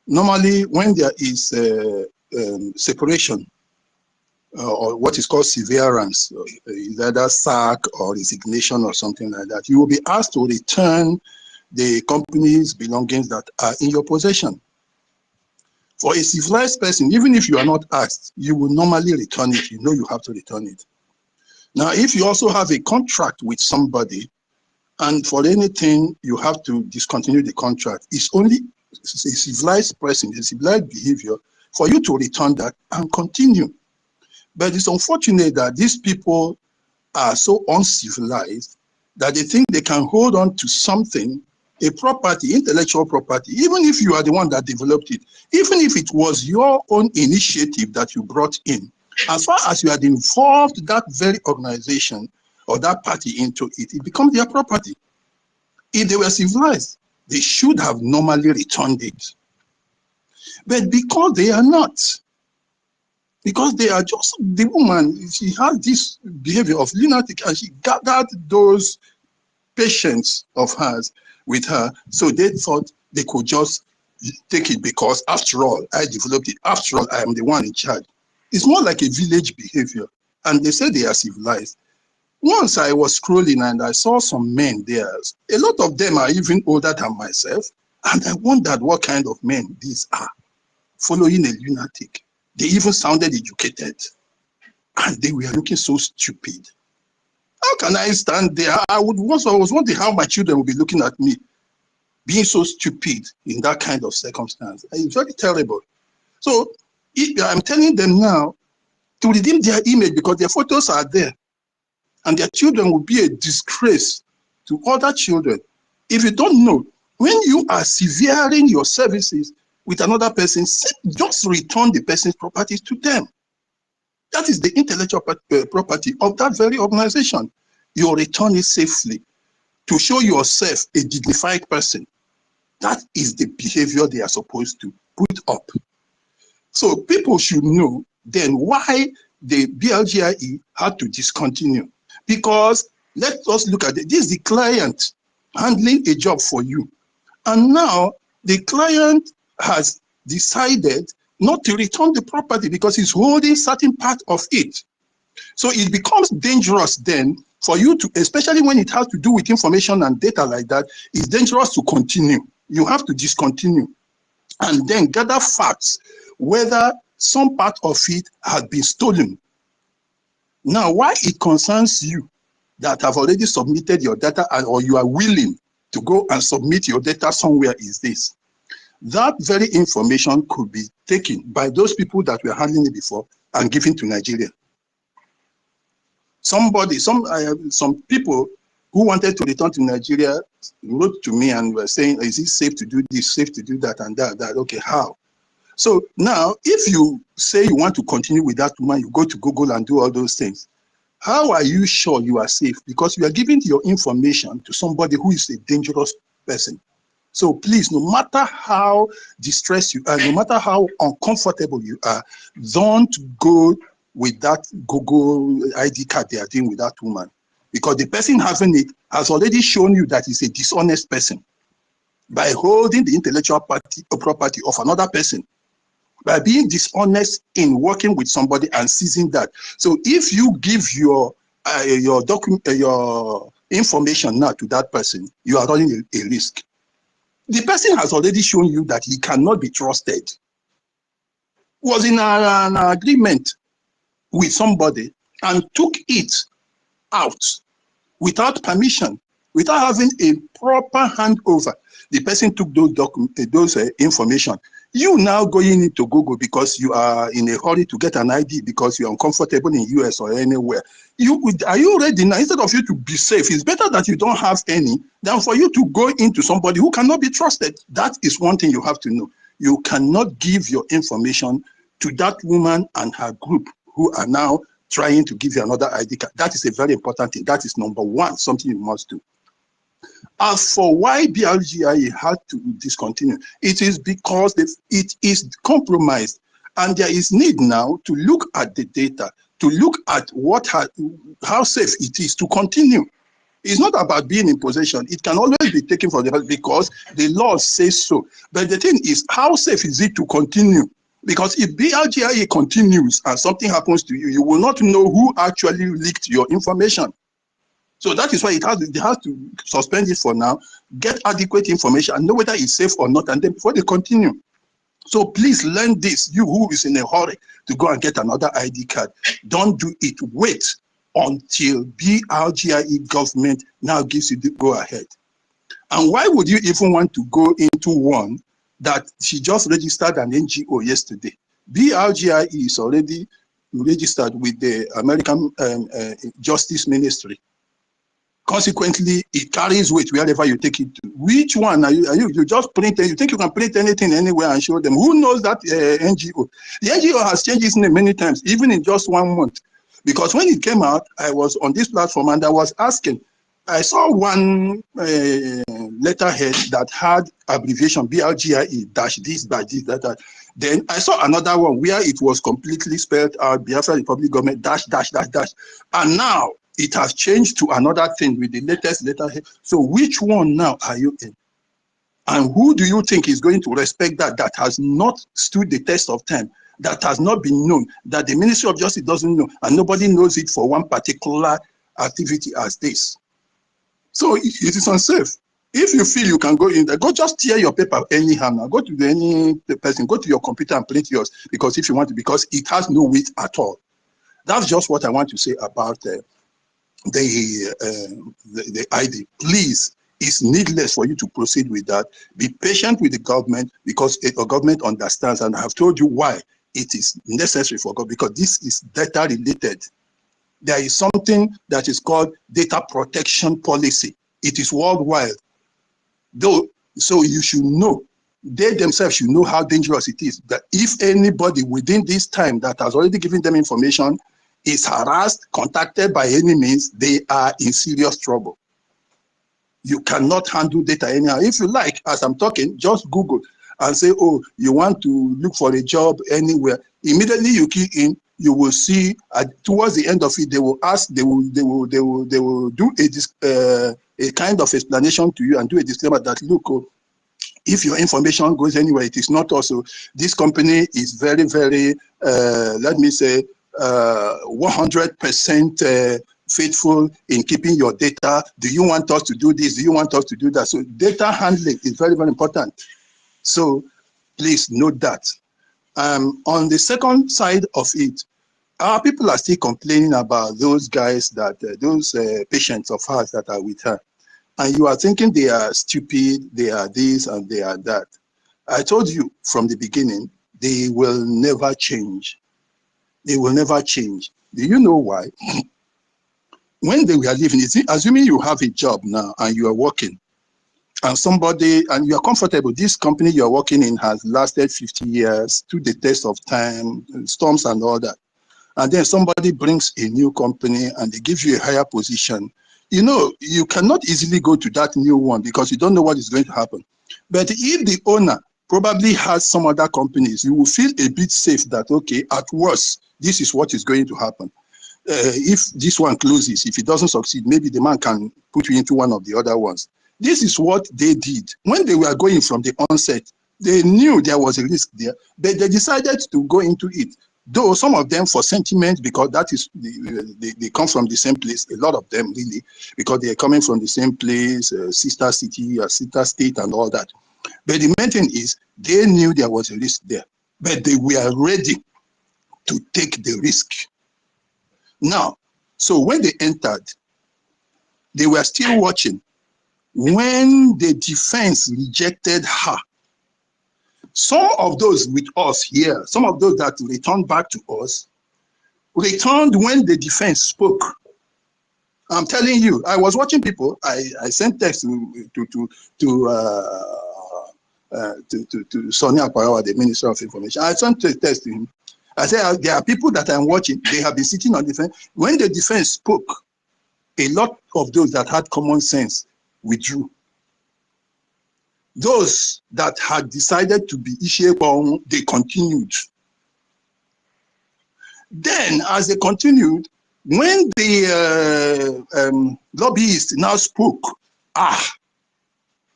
Normally, when there is separation, or what is called severance, either sack or resignation or something like that, you will be asked to return the company's belongings that are in your possession. For a civilized person, even if you are not asked, you will normally return it. You know you have to return it. Now, if you also have a contract with somebody, and for anything you have to discontinue the contract, it's only a civilized person, a civilized behavior for you to return that and continue. But it's unfortunate that these people are so uncivilized that they think they can hold on to something, a property, intellectual property, even if you are the one that developed it, even if it was your own initiative that you brought in. As far as you had involved that very organization or that party into it, it becomes their property. If they were civilized, they should have normally returned it. But because they are not, because they are just, the woman, she has this behavior of lunatic, and she gathered those patients of hers with her, so they thought they could just take it because, after all, I developed it. After all, I am the one in charge. It's more like a village behavior, and they say they are civilized. Once I was scrolling and I saw some men there. A lot of them are even older than myself, and I wondered what kind of men these are, following a lunatic. They even sounded educated, and they were looking so stupid. How can I stand there? I was wondering how my children would be looking at me, being so stupid in that kind of circumstance. It's very terrible. So I'm telling them now to redeem their image, because their photos are there, and their children will be a disgrace to other children. If you don't know, when you are severing your services with another person, just return the person's properties to them. That is the intellectual property of that very organization. You return it safely to show yourself a dignified person. That is the behavior they are supposed to put up. So people should know then why the BRGIE had to discontinue. Because let us look at it. This is the client handling a job for you. And now the client has decided not to return the property because he's holding certain part of it. So it becomes dangerous then for you to, especially when it has to do with information and data like that, it's dangerous to continue. You have to discontinue and then gather facts whether some part of it has been stolen. Now, why it concerns you that have already submitted your data, or you are willing to go and submit your data somewhere, is this. That very information could be taken by those people that were handling it before and given to Nigeria. Some people who wanted to return to Nigeria wrote to me and were saying, is it safe to do this, safe to do that and that? Okay, how? So now, if you say you want to continue with that woman, you go to Google and do all those things. How are you sure you are safe? Because you are giving your information to somebody who is a dangerous person. So please, no matter how distressed you are, no matter how uncomfortable you are, don't go with that Google ID card they are doing with that woman. Because the person having it has already shown you that he's a dishonest person by holding the intellectual property of another person, by being dishonest in working with somebody and seizing that. So if you give your information now to that person, you are running a risk. The person has already shown you that he cannot be trusted. Was in an agreement with somebody and took it out without permission, without having a proper handover. The person took those information. You now going into Google because you are in a hurry to get an ID because you're uncomfortable in US or anywhere. Are you ready now? Instead of you to be safe, it's better that you don't have any than for you to go into somebody who cannot be trusted. That is one thing you have to know. You cannot give your information to that woman and her group who are now trying to give you another ID card. That is a very important thing. That is number one, something you must do. As for why BRGIE had to discontinue, it is because it is compromised, and there is need now to look at the data, to look at how safe it is to continue. It's not about being in possession. It can always be taken from the because the law says so. But the thing is, how safe is it to continue? Because if BRGIE continues and something happens to you, you will not know who actually leaked your information. So that is why they have to suspend it for now, get adequate information, and know whether it's safe or not, and then before they continue. So please learn this. You who is in a hurry to go and get another ID card, don't do it. Wait until BRGIE government now gives you the go-ahead. And why would you even want to go into one that she just registered an NGO yesterday? BRGIE is already registered with the American Justice Ministry. Consequently, it carries weight wherever you take it to. Which one are you just print it? You think you can print anything anywhere and show them? Who knows that NGO? The NGO has changed its name many times, even in just 1 month. Because when it came out, I was on this platform and I was asking. I saw one letterhead that had abbreviation BRGIE dash this, dash this, that. Then I saw another one where it was completely spelled out Biafra Republic Government dash, dash, dash, dash. And now it has changed to another thing with the latest letterhead. So which one now are you in? And who do you think is going to respect that has not stood the test of time, that has not been known, that the Ministry of Justice doesn't know, and nobody knows it for one particular activity as this? So it is unsafe. If you feel you can go in there, go just tear your paper anyhow now. Go to any person, go to your computer and print yours, because if you want to, because it has no weight at all. That's just what I want to say about the ID. Please, it's needless for you to proceed with that. Be patient with the government, because the government understands, and I have told you why it is necessary for God, because this is data related. There is something that is called data protection policy. It is worldwide. Though, so you should know, they themselves should know how dangerous it is, that if anybody within this time that has already given them information is harassed, contacted by any means, they are in serious trouble. You cannot handle data anyhow. If you like, as I'm talking, just Google and say, oh, you want to look for a job anywhere. Immediately you key in, you will see towards the end of it, they will ask, they will do a kind of explanation to you and do a disclaimer that, look, if your information goes anywhere, it is not also, this company is very, very, let me say, 100% faithful in keeping your data. Do you want us to do this? Do you want us to do that? So data handling is very, very important. So please note that. On the second side of it, our people are still complaining about those guys that, those patients of ours that are with her. And you are thinking they are stupid, they are this and they are that. I told you from the beginning, they will never change. They will never change. Do you know why? When they were living, assuming you have a job now and you are working, and somebody, and you're comfortable, this company you're working in has lasted 50 years, to the test of time, storms and all that. And then somebody brings a new company and they give you a higher position. You know, you cannot easily go to that new one because you don't know what is going to happen. But if the owner probably has some other companies, you will feel a bit safe that, okay, at worst, this is what is going to happen. If this one closes, if it doesn't succeed, maybe the man can put you into one of the other ones. This is what they did. When they were going from the onset, they knew there was a risk there, but they decided to go into it. Though some of them for sentiment, because that is, they come from the same place, a lot of them really, because they are coming from the same place, sister city, sister state and all that. But the main thing is, they knew there was a risk there, but they were ready to take the risk. Now, so when they entered, they were still watching. When the defense rejected her, some of those with us here, some of those that returned back to us, returned when the defense spoke. I'm telling you, I was watching people. I sent text to Sonia Parawa, the Minister of Information. I sent a text to him. I said, there are people that I'm watching. They have been sitting on the defense. When the defense spoke, a lot of those that had common sense withdrew. Those that had decided to be Ishebon, they continued. Then, as they continued, when the lobbyists now spoke,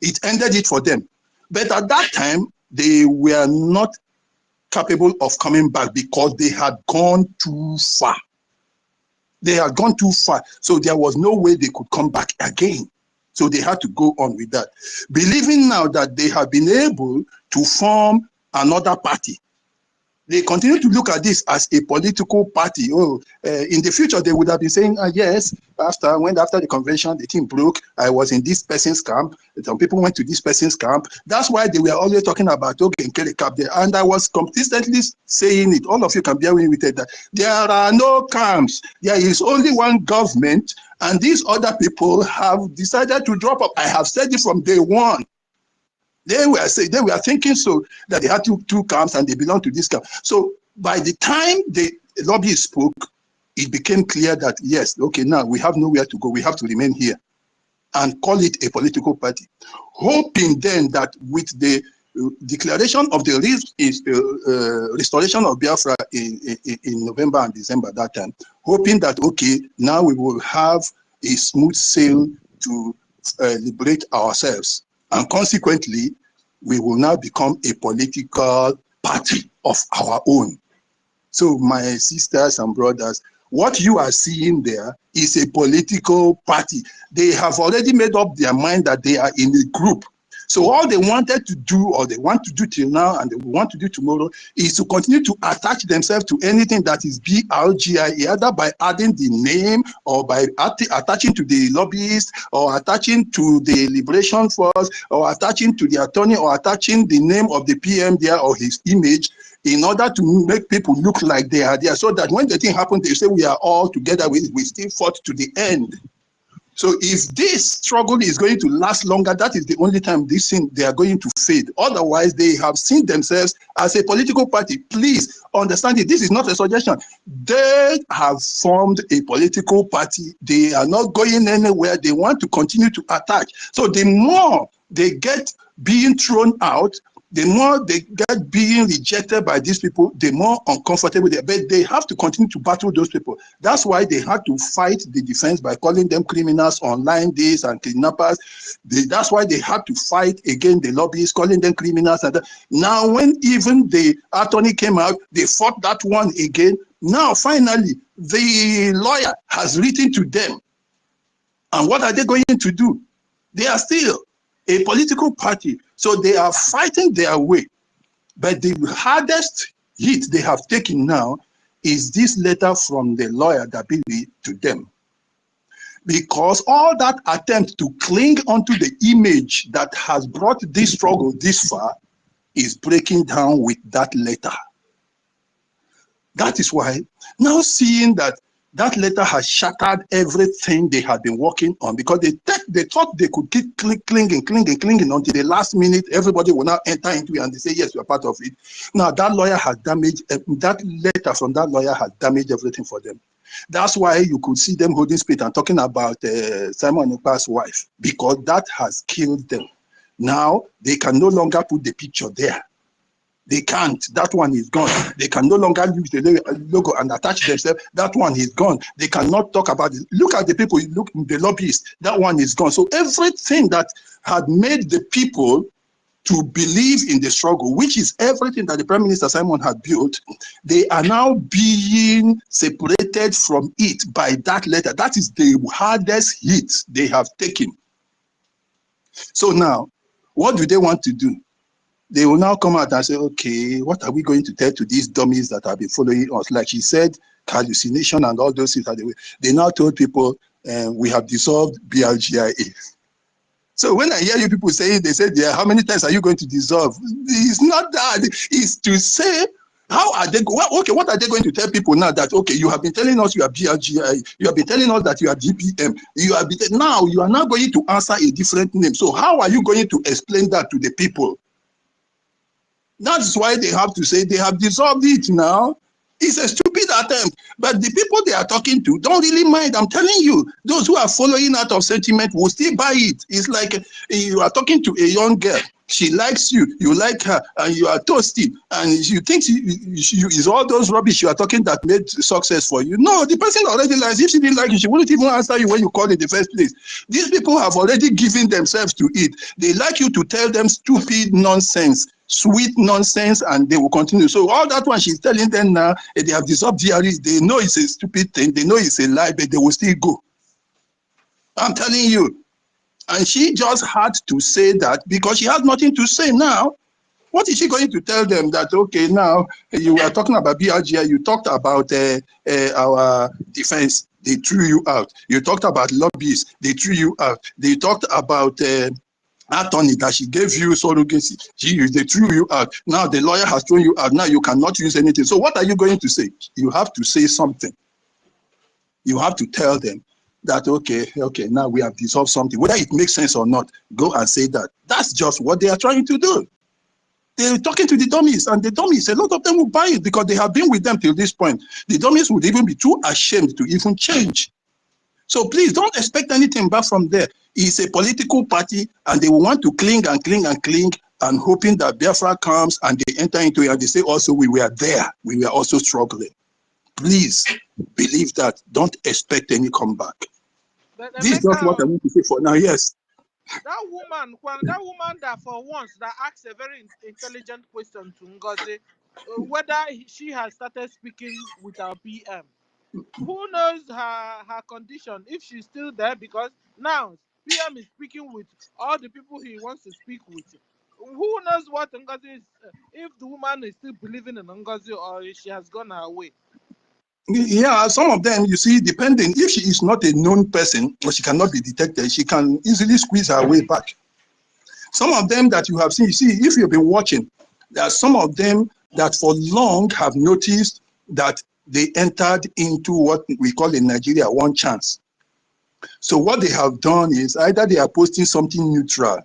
it ended it for them. But at that time, they were not capable of coming back because they had gone too far. They had gone too far. So there was no way they could come back again. So they had to go on with that. Believing now that they have been able to form another party, they continue to look at this as a political party. In the future, they would have been saying, yes, after the convention, the team broke, I was in this person's camp, some people went to this person's camp. That's why they were always talking about, okay, there. And I was consistently saying it, all of you can bear with it, that there are no camps. There is only one government, and these other people have decided to drop up. I have said it from day one. They were thinking so that they had two camps and they belong to this camp. So by the time the lobbyists spoke, it became clear that yes, okay, now we have nowhere to go. We have to remain here and call it a political party, hoping then that with the declaration of the restoration of Biafra in November and December that time, hoping that okay, now we will have a smooth sail to liberate ourselves. And consequently, we will now become a political party of our own. So my sisters and brothers, what you are seeing there is a political party. They have already made up their mind that they are in a group. So all they wanted to do, or they want to do till now, and they want to do tomorrow, is to continue to attach themselves to anything that is BRGIE, either by adding the name, or by attaching to the lobbyists, or attaching to the Liberation Force, or attaching to the attorney, or attaching the name of the PM there, or his image, in order to make people look like they are there, so that when the thing happens, they say we are all together, we still fought to the end. So if this struggle is going to last longer, that is the only time this thing, they are going to fade. Otherwise, they have seen themselves as a political party. Please understand it. This is not a suggestion. They have formed a political party. They are not going anywhere. They want to continue to attack. So the more they get being thrown out, the more they get being rejected by these people, the more uncomfortable they are. But they have to continue to battle those people. That's why they had to fight the defense by calling them criminals, online days and kidnappers. That's why they had to fight against the lobbyists, calling them criminals. And now when even the attorney came out, they fought that one again. Now finally, the lawyer has written to them. And what are they going to do? They are still a political party. So they are fighting their way. But the hardest hit they have taken now is this letter from the lawyer Dabili to them. Because all that attempt to cling onto the image that has brought this struggle this far is breaking down with that letter. That is why now seeing that That letter has shattered everything they had been working on, because they thought they could keep clinging until the last minute. Everybody will now enter into it and they say, yes, we are part of it. Now that lawyer has damaged, that letter from that lawyer has damaged everything for them. That's why you could see them holding spirit and talking about Simon Ekpa's wife, because that has killed them. Now they can no longer put the picture there. They can't. That one is gone. They can no longer use the logo and attach themselves. That one is gone. They cannot talk about it. Look at the people, look, the lobbyists. That one is gone. So everything that had made the people to believe in the struggle, which is everything that the Prime Minister Simon had built, they are now being separated from it by that letter. That is the hardest hit they have taken. So now, what do they want to do? They will now come out and say, okay, what are we going to tell to these dummies that have been following us? Like she said, hallucination and all those things. They now told people, we have dissolved BRGIE. So when I hear you people say, they said, yeah, how many times are you going to dissolve? It's not that. It's to say, how are they, okay, what are they going to tell people now that, okay, you have been telling us you are BRGIE, you have been telling us that you are DPM, now you are now going to answer a different name. So how are you going to explain that to the people? That's why they have to say they have dissolved it now. It's a stupid attempt. But the people they are talking to don't really mind. I'm telling you, those who are following out of sentiment will still buy it. It's like you are talking to a young girl. She likes you, you like her, and you are toasty. And you think it's all those rubbish you are talking that made success for you. No, the person already likes. If she didn't like you, she wouldn't even answer you when you called in the first place. These people have already given themselves to it. They like you to tell them stupid nonsense, sweet nonsense, and they will continue. So all that one she's telling them now, they have dissolved DREs. They know it's a stupid thing. They know it's a lie, but they will still go. I'm telling you. And she just had to say that because she has nothing to say now. What is she going to tell them that, okay, now you were talking about BRGIE, you talked about our defense, they threw you out. You talked about lobbyists, they threw you out. They talked about attorney that she gave you surrogacy, they threw you out. Now the lawyer has thrown you out. Now you cannot use anything. So what are you going to say? You have to say something. You have to tell them that, okay, now we have dissolved something. Whether it makes sense or not, go and say that. That's just what they are trying to do. They're talking to the dummies, and the dummies, a lot of them will buy it because they have been with them till this point. The dummies would even be too ashamed to even change. So please don't expect anything back from there. It's a political party, and they will want to cling and cling and cling, and hoping that Biafra comes and they enter into it and they say also we were there. We were also struggling. Please believe that. Don't expect any comeback. This is just what I want to say for now. Yes. That woman that for once that asked a very intelligent question to Ngozi, whether she has started speaking with our PM. Who knows her condition, if she's still there, because now PM is speaking with all the people he wants to speak with. Who knows what Ngozi is, if the woman is still believing in Ngozi or if she has gone her way. Yeah, some of them, you see, depending, if she is not a known person or she cannot be detected, she can easily squeeze her way back. Some of them that you have seen, you see, if you've been watching, there are some of them that for long have noticed that they entered into what we call in Nigeria one chance. So what they have done is either they are posting something neutral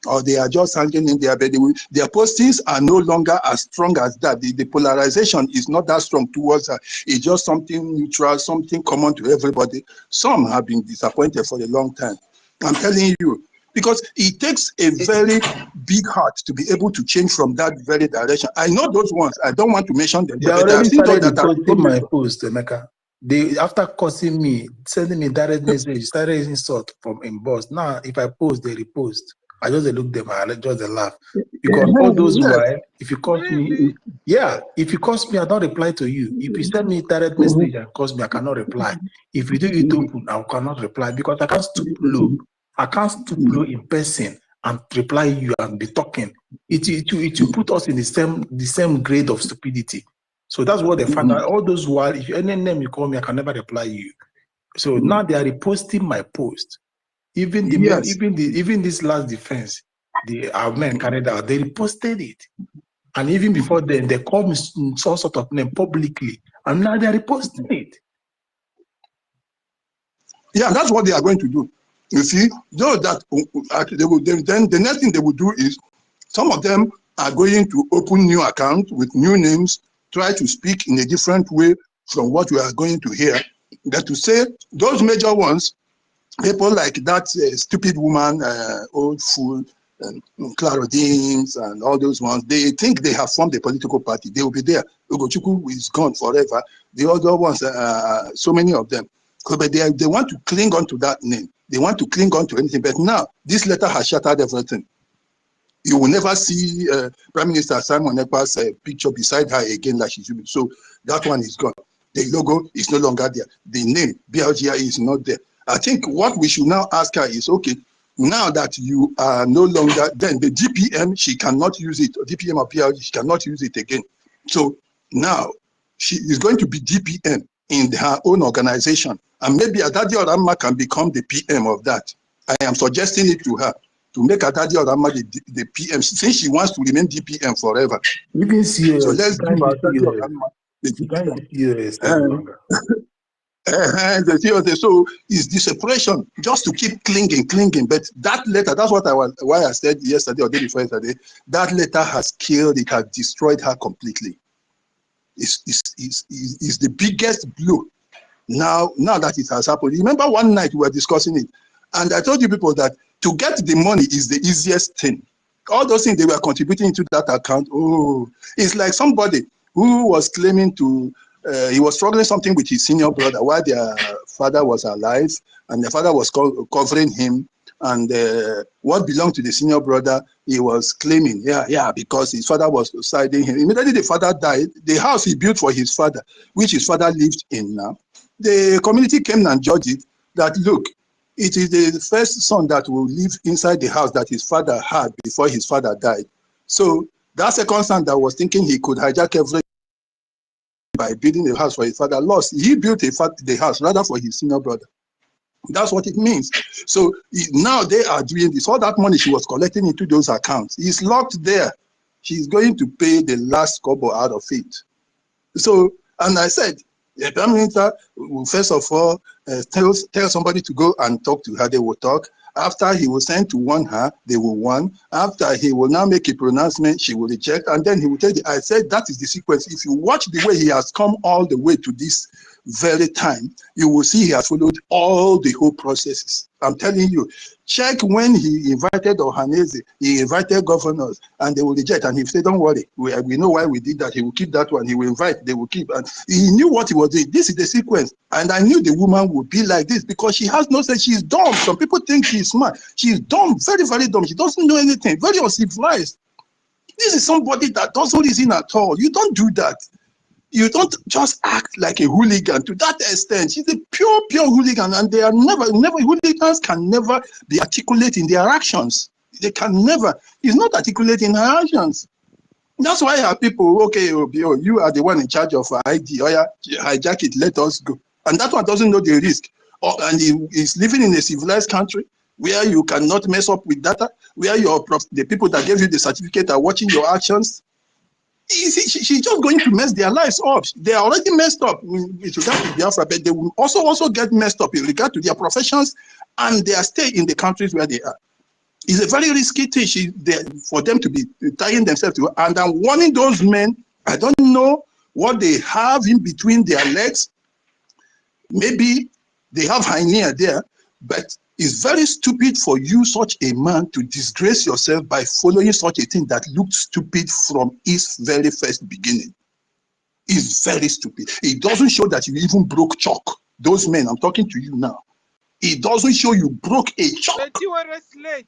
or they are just hanging in there, but their postings are no longer as strong as that. The polarization is not that strong towards her. It's just something neutral, something common to everybody. Some have been disappointed for a long time. I'm telling you, because it takes a very big heart to be able to change from that very direction. I know those ones. I don't want to mention them. They already started reposting my post, Emeka. They, after cursing me, sending me direct message, started insult from inbox. Now, if I post, they repost. I just look them, I just laugh. Because all those while, if you curse me, yeah, if you curse me, I don't reply to you. If you send me direct message and curse me, I cannot reply. If you do it open, I cannot reply because I can't stoop low. I can't stoop low in person and reply you and be talking. It will put us in the same grade of stupidity. So that's what they find out. All those while, if any name you call me, I can never reply you. So now they are reposting my post. Even the even this last defense, our men carried out, they reposted it. And even before then, they called me some sort of name publicly. And now they're reposting it. Yeah, that's what they are going to do. You see, those that they will, then the next thing they will do is some of them are going to open new accounts with new names, try to speak in a different way from what we are going to hear. That to say those major ones, people like that stupid woman, old fool, Clarodines and all those ones, they think they have formed a political party. They will be there. Ugochukwu is gone forever. The other ones, so many of them. But they want to cling on to that name. They want to cling on to anything. But now, this letter has shattered everything. You will never see Prime Minister Simon Ekpa's picture beside her again like she should be. So that one is gone. The logo is no longer there. The name, BRGIE, is not there. I think what we should now ask her is, okay, now that you are no longer, then the DPM, she cannot use it, DPM of BRGIE, she cannot use it again. So now she is going to be DPM in her own organization. And maybe Adadi Oramma can become the PM of that. I am suggesting it to her, to make Adadi Oramma the PM, since she wants to remain DPM forever. You can see so let's give Adadi Oramma the DPM. So it's the separation, just to keep clinging. But that letter, that's what why I said yesterday or day before yesterday, that letter has killed, it has destroyed her completely. It's the biggest blow now that it has happened. Remember one night we were discussing it, and I told you people that to get the money is the easiest thing. All those things they were contributing into that account, it's like somebody who was claiming to, he was struggling something with his senior brother while their father was alive, and the father was covering him, and what belonged to the senior brother, he was claiming, because his father was siding him. Immediately the father died, the house he built for his father, which his father lived in now, the community came and judged it, that look, it is the first son that will live inside the house that his father had before his father died. So that second son that was thinking he could hijack everything by building a house for his father lost. He built the house rather for his senior brother. That's what it means. So now they are doing this. All that money she was collecting into those accounts is locked there. She's going to pay the last kobo out of it. So, and I said, the Prime Minister will first of all tell somebody to go and talk to her. They will talk. After he will send to warn her, they will warn. After he will now make a pronouncement, she will reject, and then he will tell you. I said that is the sequence. If you watch the way he has come all the way to this very time, you will see he has followed all the whole processes. I'm telling you, check when he invited Ohaneze, he invited governors, and they will reject. And he said, don't worry, we know why we did that. He will keep that one. He will invite, they will keep. And he knew what he was doing. This is the sequence. And I knew the woman would be like this because she has no sense. She's dumb. Some people think she's smart. She's dumb, very, very dumb. She doesn't know anything, very uncivilized. This is somebody that doesn't listen at all. You don't do that. You don't just act like a hooligan to that extent. She's a pure hooligan, and they are never, hooligans can never be articulate in their actions. They can never. He's not articulate in her actions. That's why our people, okay, you are the one in charge of ID. Oh yeah, hijack it, let us go. And that one doesn't know the risk. And he is living in a civilized country where you cannot mess up with data, where the people that gave you the certificate are watching your actions. She's just going to mess their lives up. They are already messed up with regard to Biafra, but they will also get messed up in regard to their professions and their stay in the countries where they are. It's a very risky thing for them to be tying themselves to. And I'm warning those men, I don't know what they have in between their legs. Maybe they have hernia there, but it's very stupid for you, such a man, to disgrace yourself by following such a thing that looked stupid from its very first beginning. It's very stupid. It doesn't show that you even broke chalk. Those men, I'm talking to you now. It doesn't show you broke a chalk. But you were late.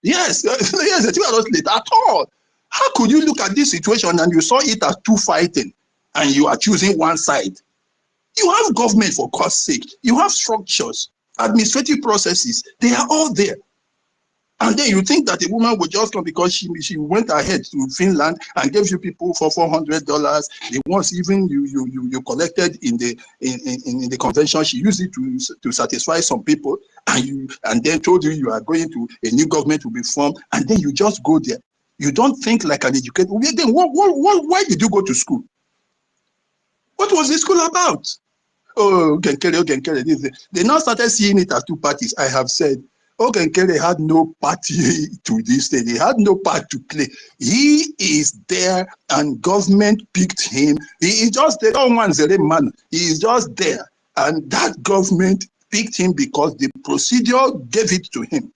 Yes, yes, you were not late at all. How could you look at this situation and you saw it as two fighting and you are choosing one side? You have government, for God's sake. You have structures, administrative processes. They are all there. And then you think that a woman would just come because she went ahead to Finland and gave you people for $400. The ones even you collected in the convention, she used it to satisfy some people, and then told you are going to a new government to be formed, and then you just go there. You don't think like an educated. Then why did you go to school? What was the school about? Oh, Ogenkere, this. They now started seeing it as two parties. I have said, Ogenkere had no party to this thing. He had no part to play. He is there, and government picked him. He is just the man. He is just there, and that government picked him because the procedure gave it to him.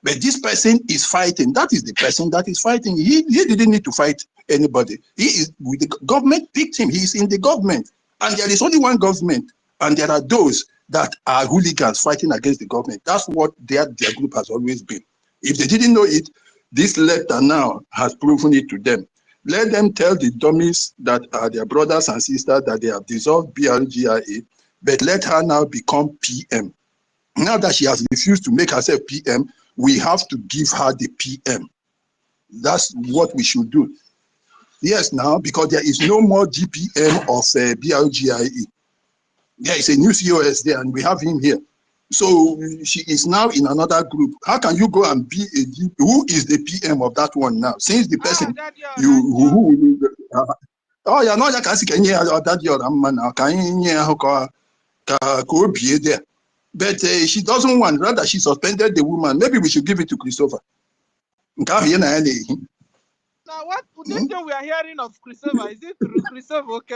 But this person is fighting. That is the person that is fighting. He didn't need to fight anybody. He is with the government picked him. He is in the government. And there is only one government. And there are those that are hooligans fighting against the government. That's what their group has always been. If they didn't know it, this letter now has proven it to them. Let them tell the dummies that are their brothers and sisters that they have dissolved BRGIE, but let her now become PM. Now that she has refused to make herself PM, we have to give her the PM. That's what we should do. Yes, now, because there is no more GPM of BRGIE. There is a new COS there, and we have him here. So she is now in another group. How can you go and be a GP? Who is the PM of that one now? Since the person oh yeah, no, you can see that your man now can be there. But she doesn't want, rather she suspended the woman. Maybe we should give it to Christopher. Now, what this thing we are hearing of Christopher, is it through Christopher? Okay.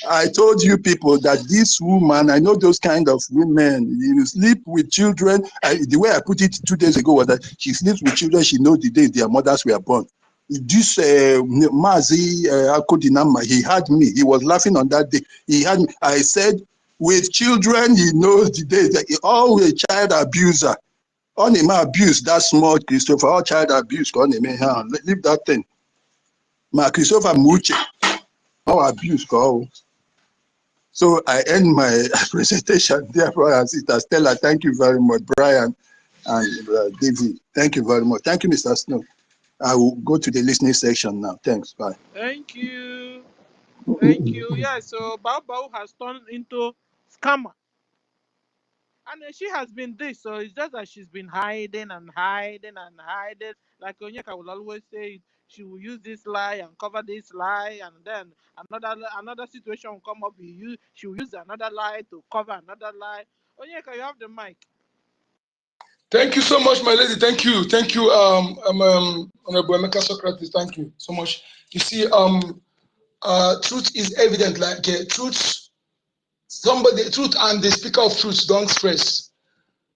I told you people that this woman, I know those kind of women, you sleep with children. The way I put it 2 days ago was that she sleeps with children, she knows the day their mothers were born. This Mazi Akodinama, he had me. He was laughing on that day. He had me. I said, with children, he knows the day. That he always child abuser. On him abuse that small Christopher, all child abuse. Leave that thing. My Christopher Muche, all abuse. So I end my presentation. Therefore, and Sister Stella, thank you very much. Brian and David, thank you very much. Thank you, Mr. Snow. I will go to the listening section now. Thanks. Bye. Thank you. Thank you. Yeah, so Bao has turned into scammer. And she has been this, so it's just that she's been hiding and hiding and hiding. Like Onyeka will always say, she will use this lie and cover this lie, and then another situation will come up. She will use another lie to cover another lie. Onyeka, you have the mic. Thank you so much, my lady. Thank you. Thank you, Honorable Emeka Socrates. Thank you so much. You see, truth is evident. Like truth, truth and the speaker of truth don't stress.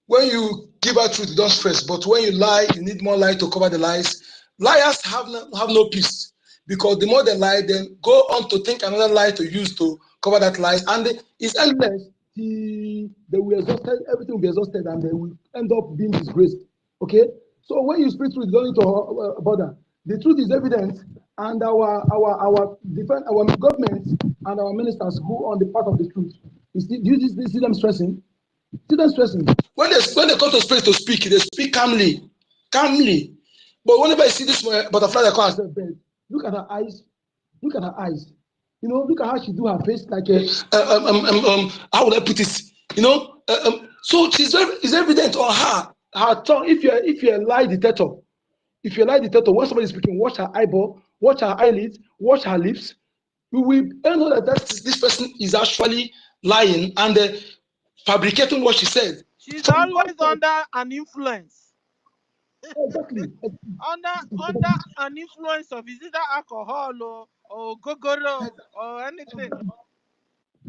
When you give out truth, you don't stress. But when you lie, you need more light to cover the lies. Liars have no peace, because the more they lie, then go on to think another lie to use to cover that lie, and it's endless. They will exhausted, everything will be exhausted, and they will end up being disgraced. Okay, so when you speak truth, you don't need to bother. The truth is evident, and our government and our ministers go on the path of the truth. Do you see them stressing? See them stressing. When they come to space to speak, they speak calmly. But whenever I see this butterfly that comes, look at her eyes. Look at her eyes. You know, look at how she do her face like a how would I put it? You know, so it's evident on her tongue. If you're a lie detector, when somebody is speaking, watch her eyeball, watch her eyelids, watch her lips. We will know that this person is actually lying and fabricating what she said. She's always under an influence. Exactly. under an influence of is it alcohol or gogoro or anything.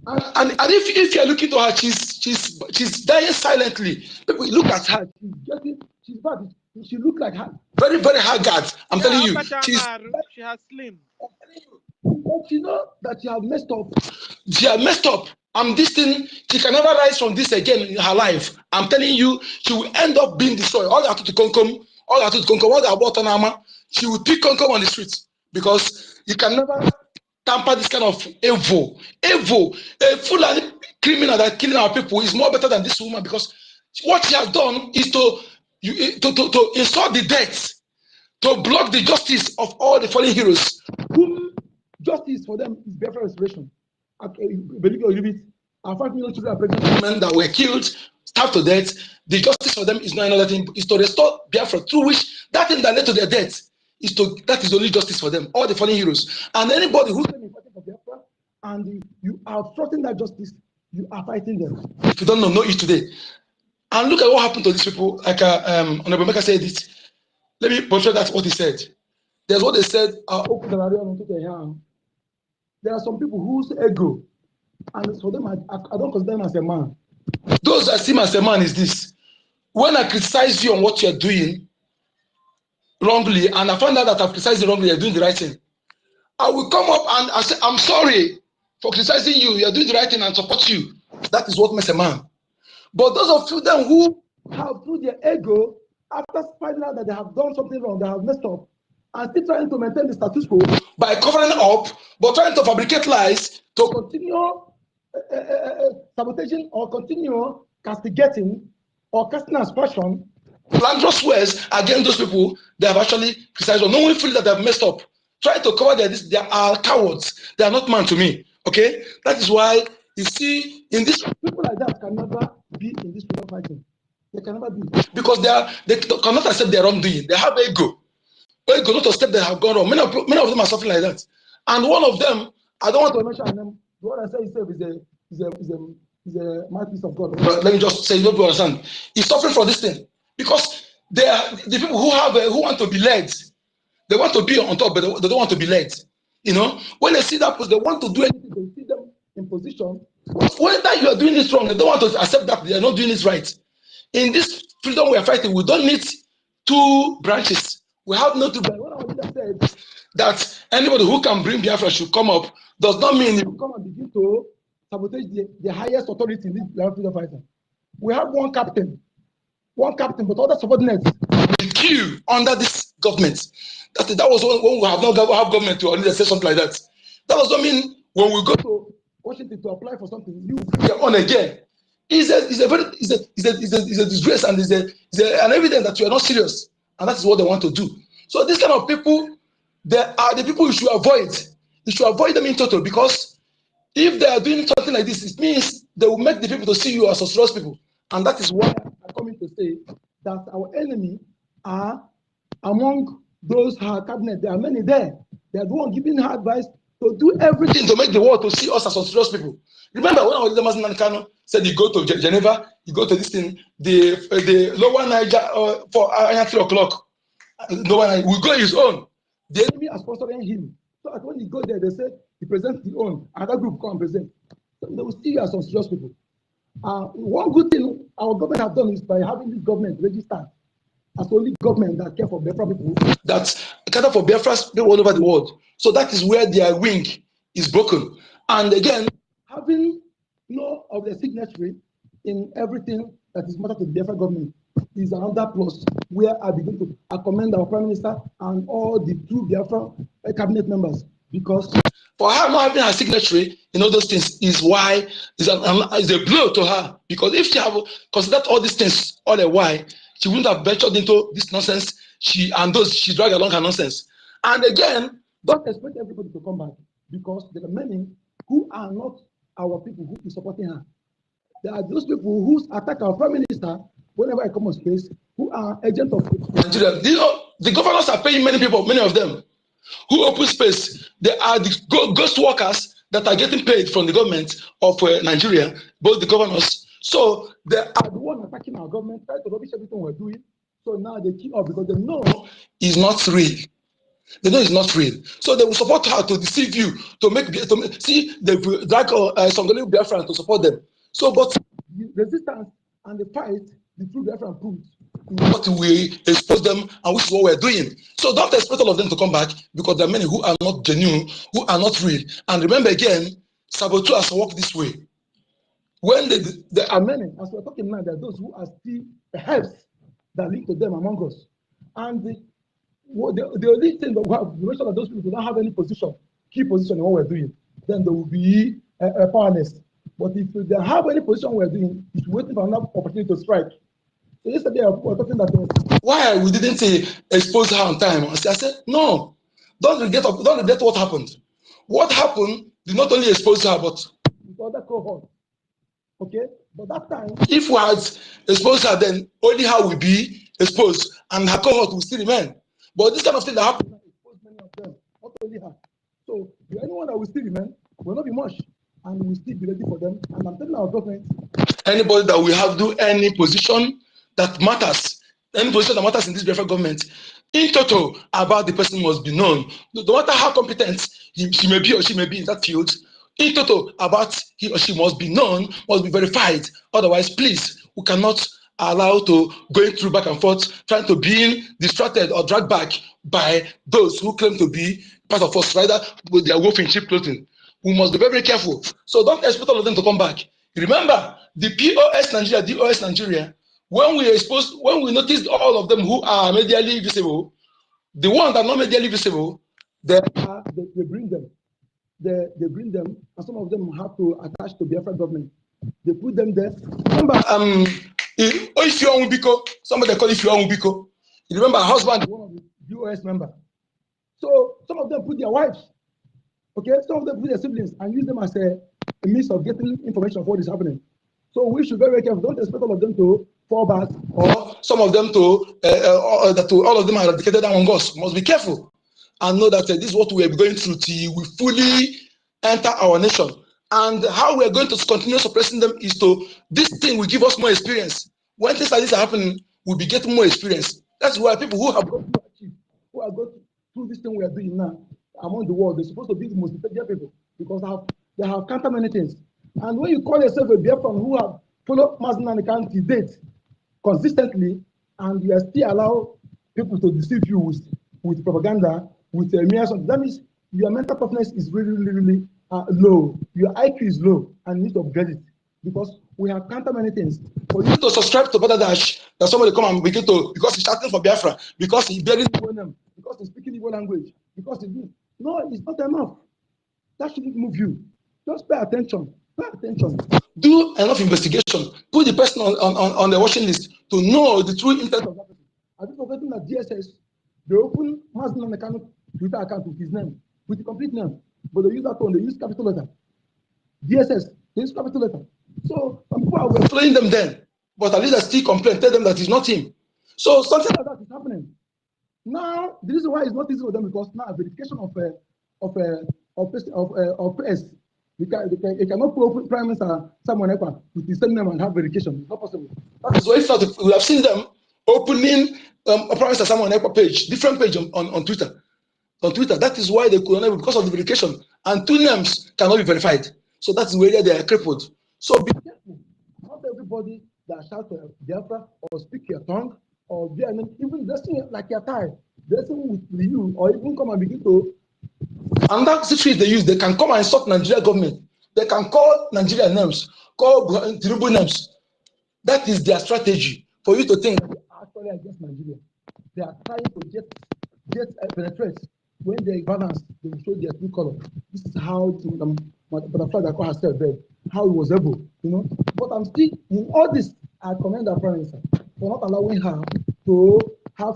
And if you're looking to her, she's dying silently. People look at her. She's bad. She looks like her. Very, very haggard. I'm telling you. She has slim. But you know that she has messed up. She has messed up. This thing, she can never rise from this again in her life. I'm telling you, she will end up being destroyed. All that to come, all that about Anama, she will pick come on the streets, because you can never tamper this kind of evil. A full criminal that killing our people is more better than this woman, because what she has done is to insult the death, to block the justice of all the fallen heroes. Whom justice for them is Biafra restoration. Believe it or leave it, our 5 million children are pregnant women that were killed, starved to death. The justice for them is not another thing, is to restore Biafra, through which that thing that led to their death that is the only justice for them, all the fallen heroes. And anybody who's fighting for Biafra and you are obstructing that justice, you are fighting them. If you don't know it today. And look at what happened to these people. Like Honorable Meka said it. Let me portray that what he said. There's what they said. There are some people whose ego, and for them, I don't consider them as a man. Those I see him as a man is this. When I criticize you on what you're doing wrongly, and I find out that I've criticized you wrongly, you're doing the right thing, I will come up and I say, I'm sorry for criticizing you, you're doing the right thing and support you. That is what makes a man. But those of you then who have, through their ego, after finding out that they have done something wrong, they have messed up, and still trying to maintain the status quo by covering up, but trying to fabricate lies to continue sabotaging or continue castigating or casting aspersion, slanderous words against those people they have actually criticized, or no one feels that they have messed up. Try to cover this, they are cowards. They are not man to me. Okay? That is why you see, in this, people like that can never be in this freedom fighting. They can never be. Because they cannot accept their wrongdoing. They have ego. Ego not to accept they have gone wrong. Many of them are suffering like that. And one of them, I don't want to mention them. The one I say himself is a mouthpiece of God. But let me just say, you don't understand. He's suffering from this thing. Because they are the people who have who want to be led. They want to be on top, but they don't want to be led. You know, when they see that, they want to do anything. They see them in position. Whether you are doing it wrong, they don't want to accept that they are not doing it right. In this freedom we are fighting, we don't need two branches. We have no two branches. What our leader said that anybody who can bring Biafra should come up does not mean you come and begin to sabotage the highest authority in this freedom fighting. We have one captain, but other subordinates will queue under this government. That was when we have not have government to only say something like that. That does not mean when we go to Washington to apply for something, you get on again. It's a disgrace and it's an evidence that you are not serious, and that is what they want to do. So this kind of people, they are the people you should avoid. You should avoid them in total, because if they are doing something like this, it means they will make the people to see you as suspicious people, and that is why I'm coming to say that our enemy are among those cabinet. There are many there. They are the one giving her advice to do everything to make the world to see us as suspicious people. Remember when our leader Mazen Kano said you go to Geneva, you go to this thing, the lower Niger for 3 o'clock. Lower Niger will go his own. The enemy are sponsoring him. So when he go there, they say he presents his own. Another group come and present. So they will see you as suspicious people. One good thing our government have done is by having this government registered as the only government that care for Biafra people, that cater for Biafra people all over the world. So that is where their wing is broken. And again, having no of the signatory in everything that is matter to the Biafra government is another plus where I begin to commend our Prime Minister and all the two Biafra cabinet members, because for her not having her signatory in all those things is why is a blow to her, because if she have considered all these things all the while, she wouldn't have ventured into this nonsense. She dragged along her nonsense. And again, don't expect everybody to come back, because there are many who are not our people who is supporting her. There are those people who attack our Prime Minister whenever I come on space, who are agents of Nigeria. You know, the governors are paying many people, many of them, who open space. They are the ghost workers that are getting paid from the government of Nigeria, both the governors. So they are the one attacking our government, trying to rubbish everything we're doing. So now they keep up because they know it's not real. They know it's not real. So they will support her to deceive you, to see they drag some Biafran to support them. So, but the resistance and the fight, the true Biafran proves what we expose them and which is what we're doing. So don't expect all of them to come back, because there are many who are not genuine, who are not real. And remember again, saboteurs work this way. When there are many, as we're talking now, there are those who are still the helps that link to them among us. And the only thing that we have, the rest of those people do not have any position, key position in what we're doing, then they will be powerless. But if they have any position we're doing, it's waiting for another opportunity to strike. So yesterday we were talking that why we didn't expose her on time. I said, no, don't regret what happened. What happened did not only expose her, but the other cohort. Okay, but that time, if we had exposed her, then only her will be exposed, and her cohort will still remain. But this kind of thing that happened, exposed many of them, not only her. So anyone that will still remain will not be much, and we still be ready for them. And I'm telling our government, anybody that will have do any position that matters, any position that matters in this Biafra government, in total about the person must be known. No matter how competent she may be or she may be in that field, in total about he or she must be known, must be verified. Otherwise, please, we cannot allow to going through back and forth, trying to be distracted or dragged back by those who claim to be part of us, rather with their wolf in sheep clothing. We must be very, very careful. So don't expect all of them to come back. Remember, the POS Nigeria, DOS Nigeria, when we noticed all of them who are medially visible, the ones that are not medially visible, they bring them. They bring them, and some of them have to attach to Biafra government. They put them there. Remember, if you are Ubiko, somebody call if you are Ubiko. You remember her husband, one of the DOS member. So some of them put their wives, okay, some of them put their siblings and use them as a means of getting information of what is happening. So we should be very careful. Don't expect all of them to fall back, or some of them that all of them are dedicated among us. Must be careful and know that this is what we are going through till we fully enter our nation. And how we are going to continue suppressing them is to, this thing will give us more experience. When things like this are happening, we'll be getting more experience. That's why people who have gone through this thing we are doing now among the world, they're supposed to be the most intelligent people, because they have counted many things. And when you call yourself a Biafran who have followed Mazinani County date consistently, and you are still allow people to deceive you with propaganda, with that means your mental toughness is really low. Your IQ is low, and you need to upgrade it, because we have counted many things. For you to subscribe to Brother Dash, that somebody come and begin to, because he's shouting for Biafra, because he's bearing Igbo name, because he's speaking Igbo language, because he's doing. No, it's not enough. That shouldn't move you. Just pay attention. Pay attention. Do enough investigation. Put the person on the watching list to know the true intent of that person. Have you forgotten that DSS, they open Mazin Mechanic Twitter account with his name, with the complete name, but they use that one, they use capital letter. DSS, they use capital letter. So some people are following them then, but at least I still complain, tell them that it's not him. So something like that is happening. Now, the reason why it's not easy for them, because now verification of press, they cannot put Prime Minister Samuel Ekpa with his same name and have verification. It's not possible. That is why we have seen them opening a Prime Minister Samuel Ekpa page, different page on Twitter. On Twitter, that is why they could not, because of the verification, and two names cannot be verified. So that's where they are crippled. So be careful. Not everybody that shouts Biafra or speak your tongue or even dressing like your tie, dressing with you, or even come and begin to. And that's the trick they use. They can come and insult Nigeria government. They can call Nigeria names, call Tinubu names. That is their strategy for you to think that they are actually against Nigeria. They are trying to get penetrate. When they balance, they will show their true color. This is how Butterfly that call herself dead, how it was able, But I'm still in all this. I commend our Prime Minister for not allowing her to have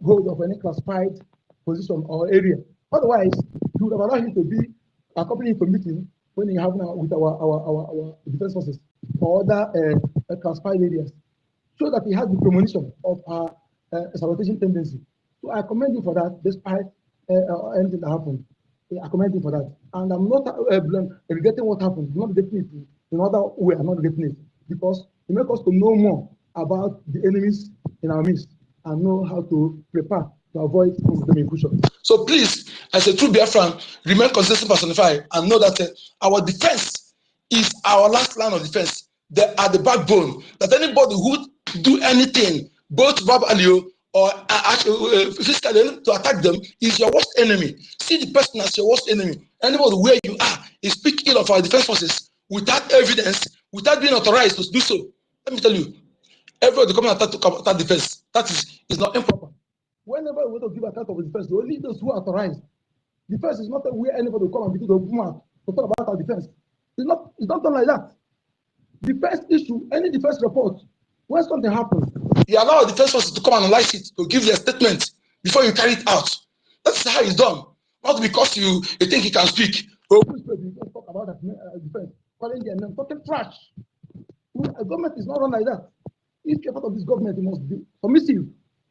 hold of any classified position or area. Otherwise, you would have allowed him to be accompanying for meeting when you have now with our defense forces or other classified areas, so that he has the premonition of our sabotage tendency. So I commend you for that, despite anything that happened. I commend you for that. And I'm not regretting what happened. I'm not getting it in other way. I'm not getting it, because it makes us to know more about the enemies in our midst and know how to prepare to avoid them incursion. So please, as a true Biafran, remain consistent, personified, and know that our defense is our last line of defense. They are the backbone. That anybody who do anything, both verbally or physically, to attack them is your worst enemy. See the person as your worst enemy. Anybody where you are is speak ill of our defense forces without evidence, without being authorized to do so. Let me tell you, everybody coming attack defense, that is not improper. Whenever we want to give account of defense, only those who are authorized. Defense is not where anybody will come and begin to open mouth to talk about our defense. It's not done like that. Defense issue, any defense report, when something happens, you allow the defense forces to come and analyze it, to give their statement before you carry it out. That's how it's done. Not because you think you can speak. You don't talk about that defense, calling their name, talking trash. A government is not run like that. If you're part of this government, it must be submissive.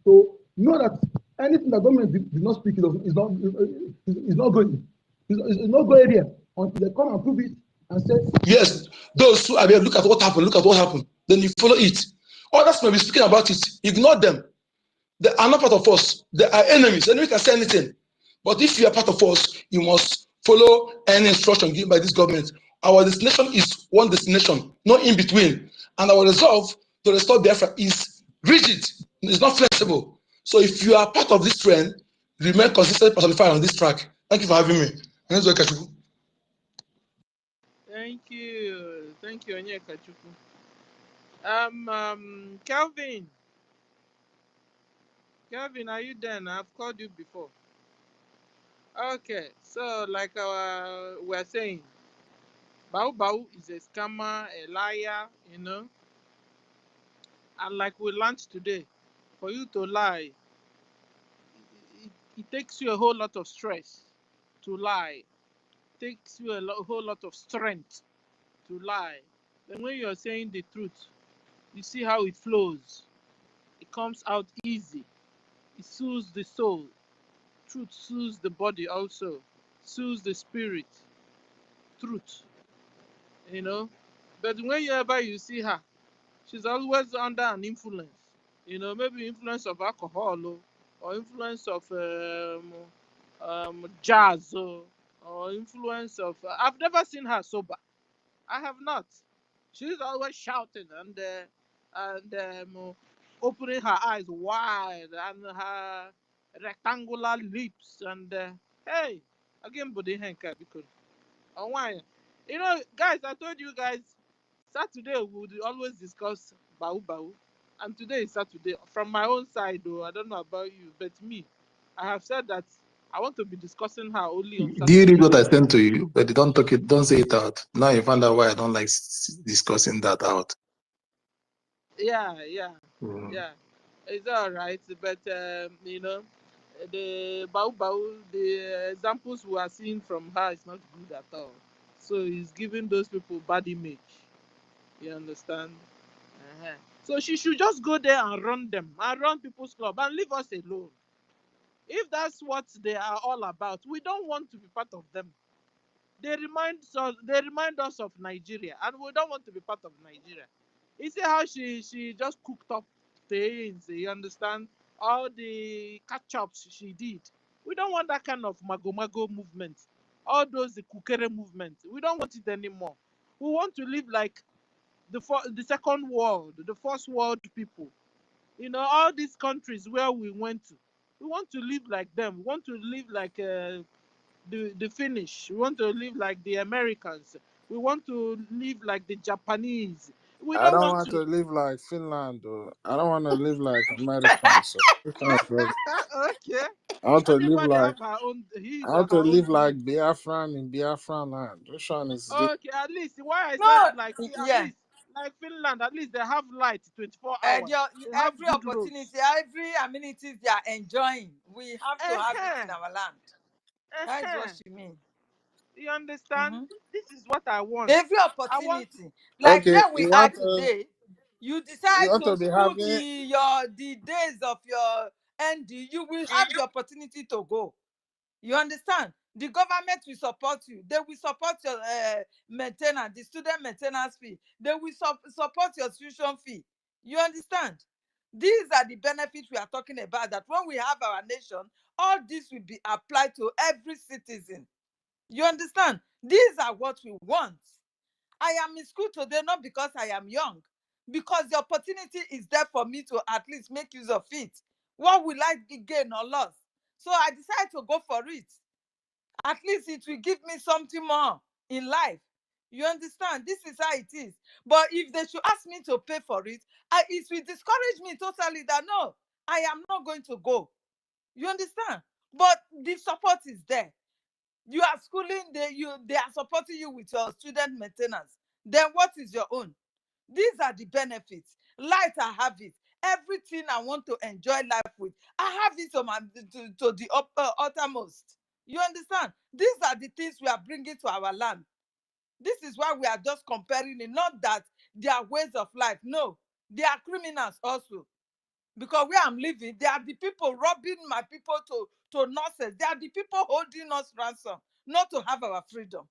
So know that anything the government did not speak is not going. It's not go area. until they come and prove it and say, yes, those who are there, look at what happened, look at what happened. Then you follow it. Others may be speaking about it. Ignore them. They are not part of us. They are enemies. Enemy can say anything. But if you are part of us, you must follow any instruction given by this government. Our destination is one destination, no in between. And our resolve to restore Biafra is rigid. It's not flexible. So if you are part of this trend, remain consistent, personified on this track. Thank you for having me. Thank you. Thank you, Onyeka Chukwu. Kelvin. Kelvin, are you there? I've called you before. Okay, so like we're saying, Bau is a scammer, a liar, you know. And like we learned today, for you to lie, it takes you a whole lot of stress to lie. It takes you a whole lot of strength to lie. Then when you're saying the truth, you see how it flows. It comes out easy. It soothes the soul. Truth soothes the body also. Soothes the spirit. Truth. You know. But whenever you see her, she's always under an influence. You know, maybe influence of alcohol or influence of jazz or influence of. I've never seen her sober. I have not. She's always shouting and opening her eyes wide and her rectangular lips and hey, again, body henka because why? You know, guys, I told you guys Saturday we would always discuss Bau, and today is Saturday. From my own side, though, I don't know about you, but me, I have said that I want to be discussing her only on Do you read Saturday. what I sent to you? But you don't talk it, don't say it out. Now you find out why I don't like discussing that out. Yeah, Mm. yeah. It's all right, but you know, the Bau, the examples we are seeing from her is not good at all. So it's giving those people bad image. You understand? Uh-huh. So she should just go there and run them, and run people's club, and leave us alone. If that's what they are all about, we don't want to be part of them. They remind us of Nigeria, and we don't want to be part of Nigeria. You see how she just cooked up things, you understand? All the catch-ups she did. We don't want that kind of mago movement. All those the kukere movement. We don't want it anymore. We want to live like the second world, the first world people. You know, all these countries where we went to. We want to live like them. We want to live like the Finnish. We want to live like the Americans. We want to live like the Japanese. We I don't don't want want to to. live like Finland, though. I don't want to live like Americans. So which one is better? Okay. I want to live Everybody like have her own his I or want to her own live thing. like Biafran in Biafran land. Which one is this? Okay, at least why I said No, like at yeah. least like Finland, at least they have light 24 And hours. your, They have every good roads. opportunity, every amenities they are enjoying, we have to have it in Uh-huh. our land. That is what Uh-huh. she means. You understand? Mm-hmm. This is what I want. Every I want. opportunity, like Okay, where we are today, you you decide want to to be school having the days of your ND, you will have the opportunity to go. You understand? The government will support you. They will support your maintenance, the student maintenance fee. They will support your tuition fee. You understand? These are the benefits we are talking about. That when we have our nation, all this will be applied to every citizen. You understand? These are what we want. I am in school today not because I am young, because the opportunity is there for me to at least make use of it. What will I gain or loss? So I decided to go for it. At least it will give me something more in life. You understand? This is how it is. But if they should ask me to pay for it, it will discourage me totally that no, I am not going to go. You understand? But the support is there. You are schooling, they are supporting you with your student maintenance. Then what is your own? These are the benefits. Light, I have it. Everything I want to enjoy life with, I have it to the uttermost. You understand? These are the things we are bringing to our land. This is why we are just comparing it. Not that they are ways of life. No, they are criminals also. Because where I'm living, they are the people robbing my people to nonsense. They are the people holding us ransom, not to have our freedom.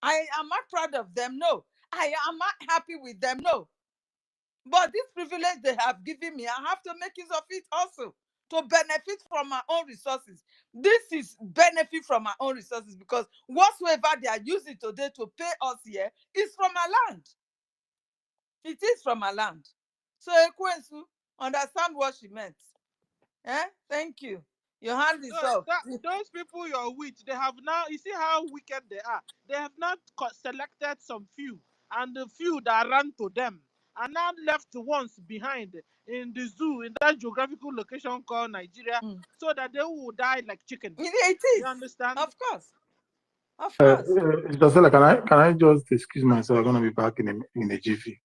Am I proud of them? No. Am I happy with them? No. But this privilege they have given me, I have to make use of it also to benefit from my own resources. This is benefit from my own resources because whatsoever they are using today to pay us here is from our land. It is from our land. So Ekwensu, understand what she meant. Thank you. Your hand is up. Those people you're with, they have now, you see how wicked they are. They have not selected some few, and the few that ran to them are now left the ones behind in the zoo, in that geographical location called Nigeria, so that they will die like chickens. It is. You understand? Of course. Of course. Can I just excuse myself? I'm going to be back in a jiffy.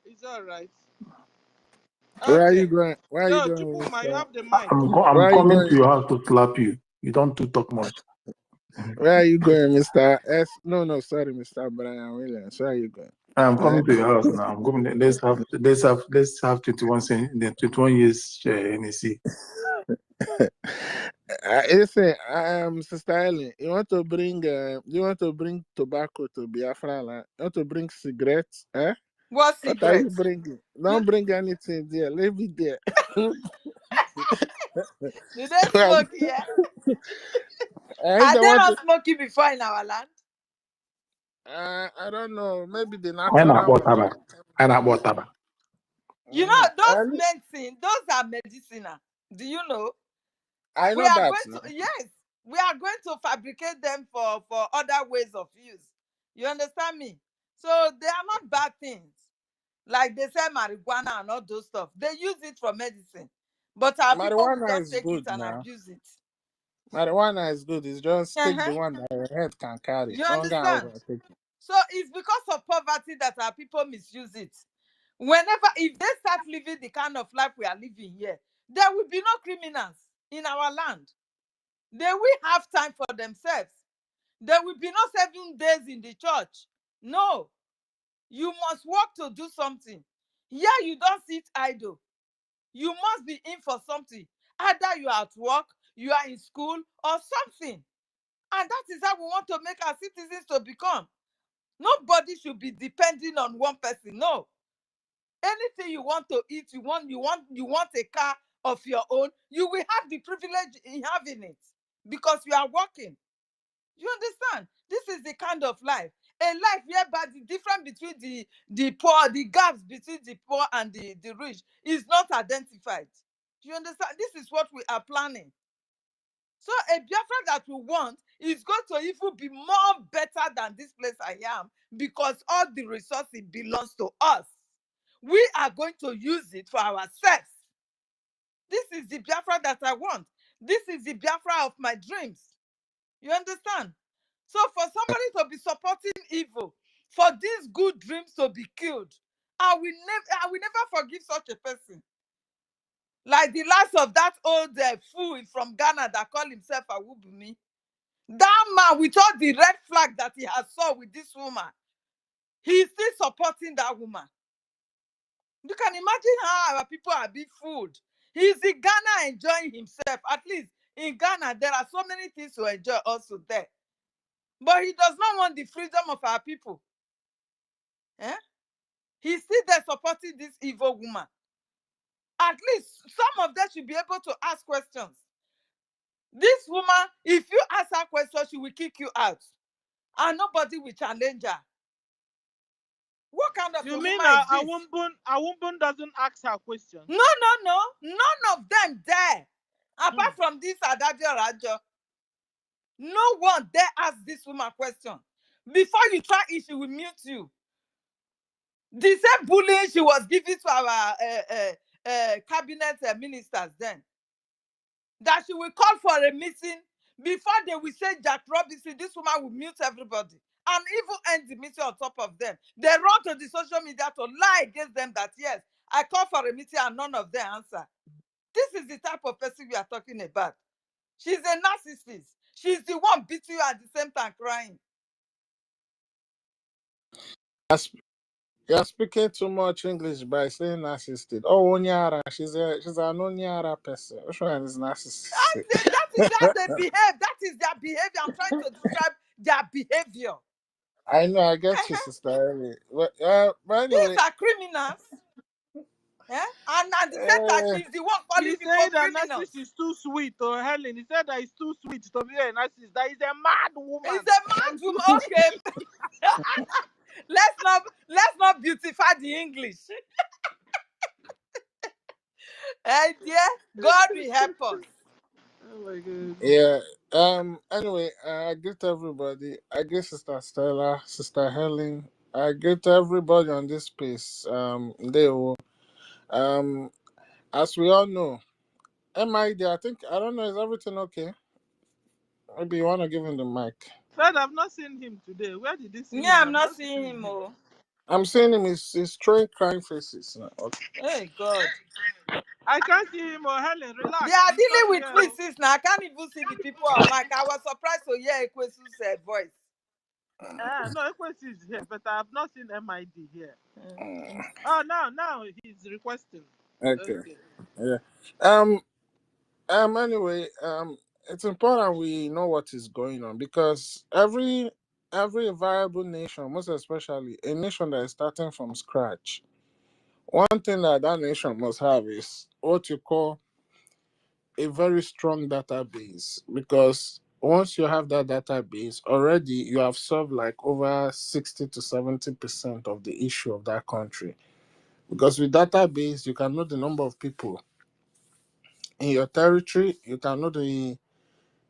It's all right. Where are you going? Where are you So, going? Chukuma, you have the mic. I'm coming to your house to slap you. You don't talk much. Where are you going, Mr. S? No, sorry, Mr. Brian Williams. Where are you going? I'm coming to your house now. I'm going. Let's have 21 years NEC. Listen, Sister Ellen, you want to bring tobacco to Biafra land? You want to bring cigarettes? What cigarettes? What are you bringing? Don't bring anything there. Leave it there. Do they smoke here? Are they not smoking before in our land? I don't know. Maybe the natural one. You know, those medicine, those are medicinal. Do you know? I know that. Yes, we are going to fabricate them for other ways of use. You understand me? So they are not bad things. Like they say marijuana and all those stuff. They use it for medicine. But our people just take it and abuse it. Marijuana is good. It's just take the one that your head can carry. You understand? So it's because of poverty that our people misuse it. If they start living the kind of life we are living here, there will be no criminals in our land. They will have time for themselves. There will be no 7 days in the church. No. You must work to do something. Here you don't sit idle. You must be in for something. Either you are at work, you are in school, or something. And that is how we want to make our citizens to become. Nobody should be depending on one person. No. Anything you want to eat, you want a car of your own, you will have the privilege in having it because you are working. You understand? This is the kind of life. A life whereby the difference between the poor, the gaps between the poor and the rich is not identified. You understand? This is what we are planning. So a Biafra that we want is going to even be more better than this place I am because all the resources belongs to us. We are going to use it for ourselves. This is the Biafra that I want. This is the Biafra of my dreams. You understand? So for somebody to be supporting evil, for these good dreams to be killed, I will never forgive such a person. Like the last of that old fool from Ghana that called himself Awubumi. That man with all the red flag that he has saw with this woman, he's still supporting that woman. You can imagine how our people are being fooled. He's in Ghana enjoying himself. At least in Ghana, there are so many things to enjoy also there. But he does not want the freedom of our people. He's still there supporting this evil woman. At least some of them should be able to ask questions. This woman, if you ask her questions, she will kick you out. And nobody will challenge her. What kind of you a mean woman is this? Awumbun doesn't ask her questions? No. None of them there. Apart from this Adadio Rajo. No one dare ask this woman question. Before you try it, she will mute you. The same bullying she was giving to our cabinet ministers then. That she will call for a meeting. Before they will say Jack Robinson, this woman will mute everybody. And even end the meeting on top of them. They run to the social media to lie against them that yes, I call for a meeting and none of them answer. This is the type of person we are talking about. She's a narcissist. She's the one beating you at the same time crying. You're speaking too much English by saying narcissistic. Oh, Onyara, she's an Onyara person. Which one is narcissistic? That is how they behave. That is their behavior. I'm trying to describe their behavior. I know, I get you, Sister Ellie. But These anyway, are criminals. Eh? And at the same time, she's the one calling He people said that criminals. narcissist is too sweet, or Helen. He said that it's too sweet to be a narcissist. That is a mad woman. It's a mad woman. Okay. let's not beautify the English. Hey, dear, God will help us. Oh my God. yeah. Anyway, I greet everybody. I greet Sister Stella, Sister Helen. I greet everybody on this space. They will. Um, as we all know, MID. I think I don't know. Is everything okay? Maybe you want to give him the mic. Fred, I've not seen him today. Where did you see Yeah, him? I'm I've not not seeing seen him. him. Oh, I'm seeing him. He's throwing crying faces. Okay. hey, God. I can't see him. Or Helen, They relax. are He's not dealing with here. me since now. I can't even see the people on mic. I was surprised to hear Ekwesu's voice. No, Equus is here, but I have not seen MID here. Okay. Oh, now he's requesting. Okay. Okay. Yeah. Anyway, it's important we know what is going on because every viable nation, most especially a nation that is starting from scratch, one thing that that nation must have is what you call a very strong database. Because once you have that database, already you have solved like over 60 to 70% of the issue of that country. Because with database, you can know the number of people in your territory, you can know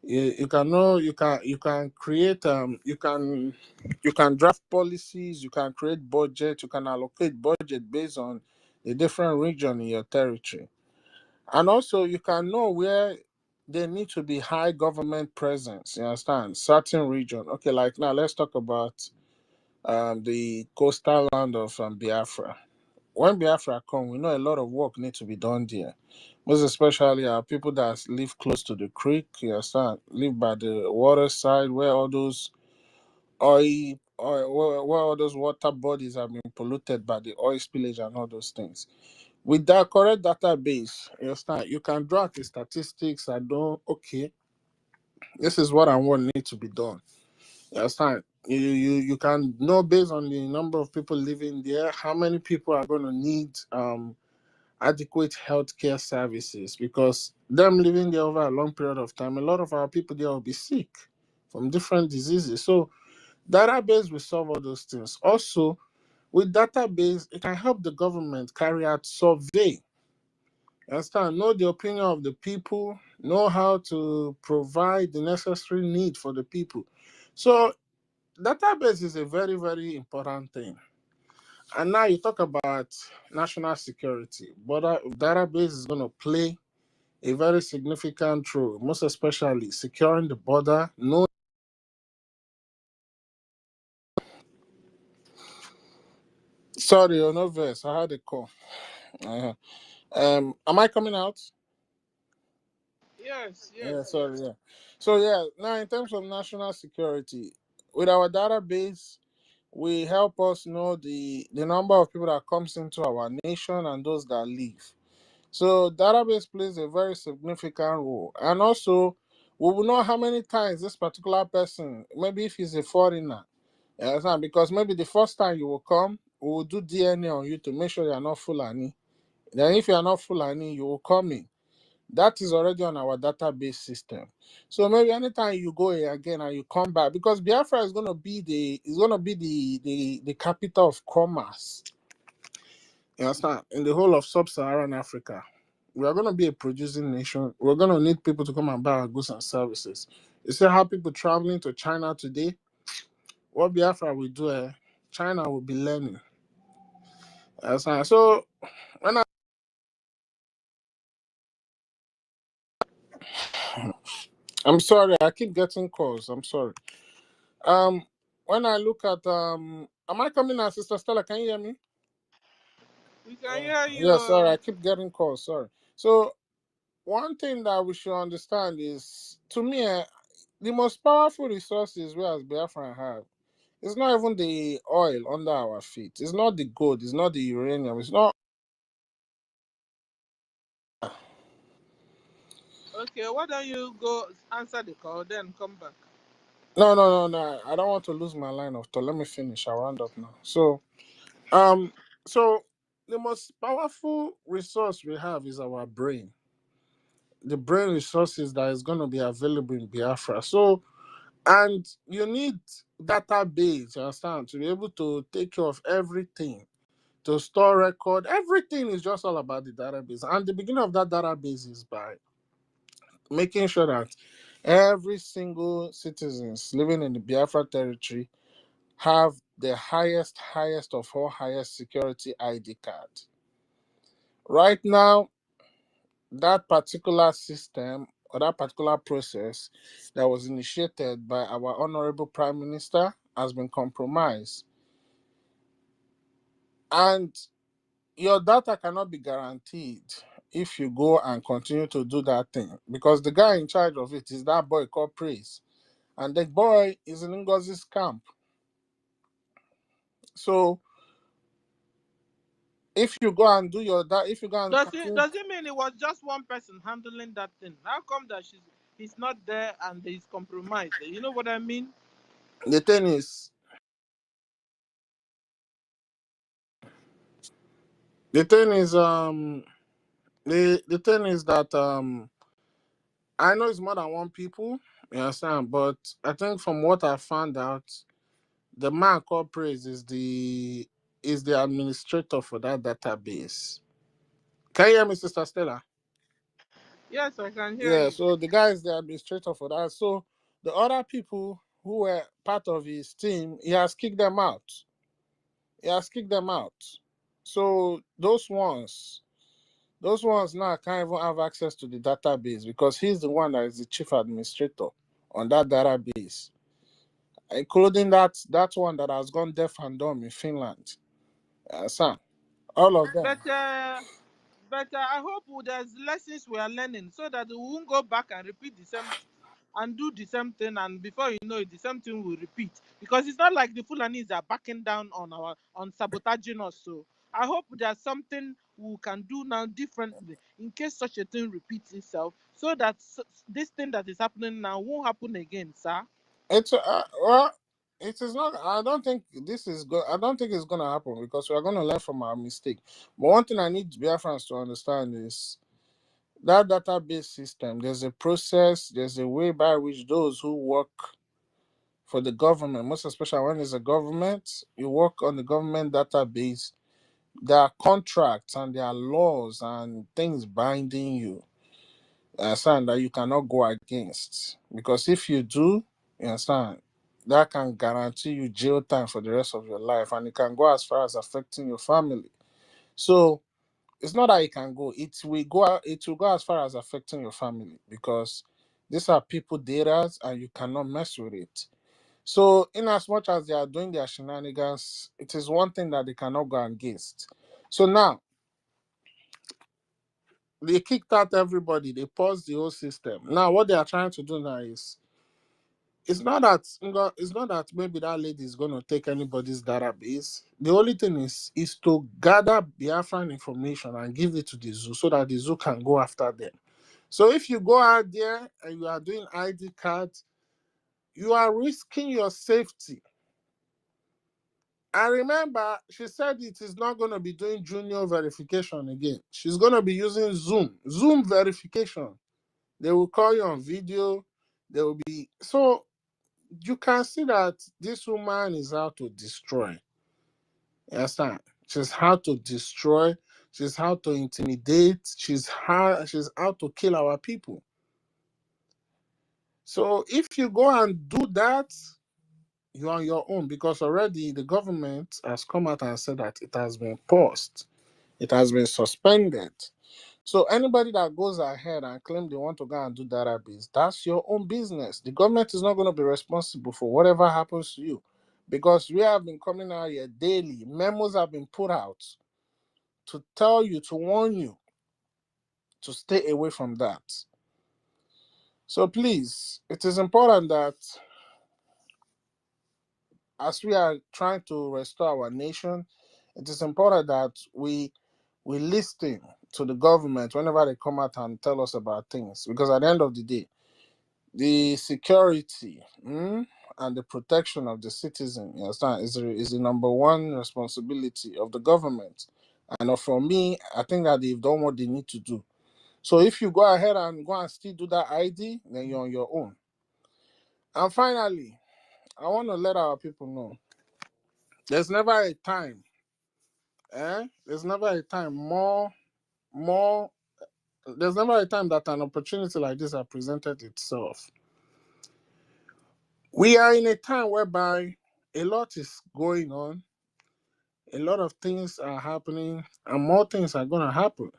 you can know you can create you can draft policies, you can create budget, you can allocate budget based on the different region in your territory, and also you can know where there need to be high government presence. You understand certain region. Okay, like now let's talk about the coastal land of Biafra. When Biafra come, we know a lot of work needs to be done there. Most especially people that live close to the creek, you understand, live by the water side where all those where all those water bodies have been polluted by the oil spillage and all those things. With that correct database, you understand, you can draw out the statistics and know, okay, this is what I want need to be done. You understand? You can know based on the number of people living there, how many people are going to need adequate healthcare services because them living there over a long period of time, a lot of our people there will be sick from different diseases. So database will solve all those things. Also, with database, it can help the government carry out survey. You understand? Know the opinion of the people, know how to provide the necessary need for the people. So database is a very, very important thing. And now you talk about national security. But database is going to play a very significant role, most especially securing the border. No, sorry, you're not verse. I had a call. Uh-huh. Am I coming out? Yes, Yeah, yes, sorry. yes. Yeah. So yeah, now in terms of national security, with our database, we help us know the number of people that comes into our nation and those that leave. So database plays a very significant role. And also we will know how many times this particular person, maybe if he's a foreigner, you understand? Because maybe the first time you will come, we will do DNA on you to make sure you are not Fulani. Then if you are not Fulani, you will come in. That is already on our database system. So maybe anytime you go here again and you come back, because Biafra is gonna be the capital of commerce. You understand? In the whole of sub-Saharan Africa. We are gonna be a producing nation. We're gonna need people to come and buy our goods and services. You see how people traveling to China today? What Biafra will do, China will be learning. You understand? So when I'm sorry, I keep getting calls. I'm sorry. Um, when I look at am I coming now, Sister Stella? Can you hear me? We can hear Yeah, sorry, you. I keep getting calls. Sorry. So one thing that we should understand is, to me, the most powerful resources we as Biafran have. It's not even the oil under our feet. It's not the gold. It's not the uranium. It's not. Okay, why don't you go answer the call, then come back? No. I don't want to lose my line of thought. Let me finish. I'll round up now. Um, so the most powerful resource we have is our brain. The brain resources that is going to be available in Biafra. So, and you need database, you understand, to be able to take care of everything, to store record. Everything is just all about the database. And the beginning of that database is by making sure that every single citizens living in the Biafra territory have the highest of all highest security ID card. Right now, that particular system or that particular process that was initiated by our honorable prime minister has been compromised. And your data cannot be guaranteed if you go and continue to do that thing, because the guy in charge of it is that boy called Praise. And the boy is in NGOZI's camp. So if you go and do your that, if you go and does it mean it was just one person handling that thing? How come that he's not there and he's compromised? You know what I mean? The thing is the thing is that I know it's more than one people, you understand, but I think from what I found out, the man called Praise is the administrator for that database. Can you hear me, Sister Stella? Yes, I can hear Yeah, you. so the guy is the administrator for that. So the other people who were part of his team, he has kicked them out. So those ones now can't even have access to the database because he's the one that is the chief administrator on that database, including that one that has gone deaf and dumb in Finland. Son, all of them. But I hope there's lessons we are learning so that we won't go back and repeat the same and do the same thing, and before you know it, the same thing will repeat. Because it's not like the Fulanis are backing down on sabotaging us. So I hope there's something we can do now differently in case such a thing repeats itself, so that this thing that is happening now won't happen again, sir. It's well, it is not. I don't think this is good. I don't think it's gonna happen because we are gonna learn from our mistake. But one thing I need Biafrans to understand is that database system. There's a process. There's a way by which those who work for the government, most especially when it's a government, you work on the government database. There are contracts and there are laws and things binding you. Understand that you cannot go against, because if you do, you understand, that can guarantee you jail time for the rest of your life, and it can go as far as affecting your family. So it's not that it can go; it will go as far as affecting your family, because these are people data and you cannot mess with it. So in as much as they are doing their shenanigans, it is one thing that they cannot go against. So now they kicked out everybody, they paused the whole system. Now what they are trying to do now is, it's not that maybe that lady is going to take anybody's database. The only thing is to gather Biafran information and give it to the zoo so that the zoo can go after them. So if you go out there and you are doing ID cards, you are risking your safety. And remember, she said it is not going to be doing junior verification again. She's going to be using Zoom verification. They will call you on video. They will be so. You can see that this woman is out to destroy. You understand? She's out to destroy. She's out to intimidate. She's out to kill our people. So if you go and do that, you're on your own, because already the government has come out and said that it has been paused. It has been suspended. So anybody that goes ahead and claim they want to go and do database, that's your own business. The government is not going to be responsible for whatever happens to you, because we have been coming out here daily. Memos have been put out to tell you, to warn you, to stay away from that. So please, it is important that as we are trying to restore our nation, it is important that we listen to the government whenever they come out and tell us about things, because at the end of the day, the security and the protection of the citizen, you understand, is the number one responsibility of the government. And for me, I think that they've done what they need to do. So if you go ahead and go and still do that ID, then you're on your own. And finally, I want to let our people know there's never a time, there's never a time there's never a time that an opportunity like this has presented itself. We are in a time whereby a lot is going on, a lot of things are happening, and more things are going to happen.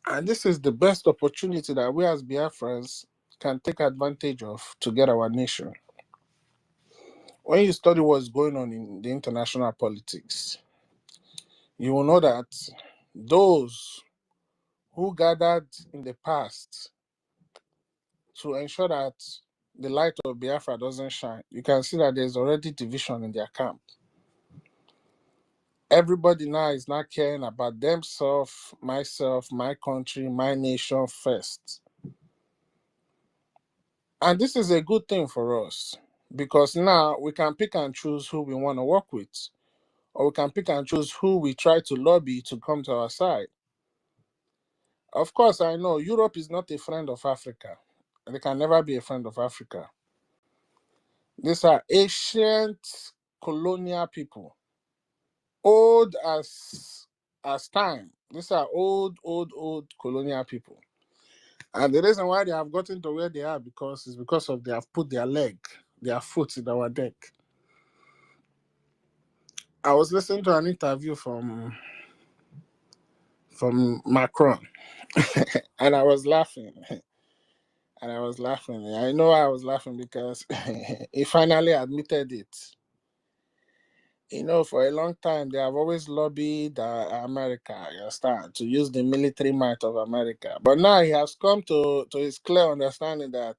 And this is the best opportunity that we as Biafrans can take advantage of to get our nation. When you study what's going on in the international politics, you will know that those who gathered in the past to ensure that the light of Biafra doesn't shine, you can see that there's already division in their camp. Everybody now is not caring about themselves, myself, my country, my nation first. And this is a good thing for us because now we can pick and choose who we want to work with, or we can pick and choose who we try to lobby to come to our side. Of course, I know Europe is not a friend of Africa. They can never be a friend of Africa. These are ancient colonial people, old as time. These are old colonial people. And the reason why they have gotten to where they are is because of they have put their foot in our neck. I was listening to an interview from Macron, and I was laughing. And I was laughing. I know I was laughing because he finally admitted it. For a long time, they have always lobbied America, you understand, to use the military might of America. But now he has come to his clear understanding that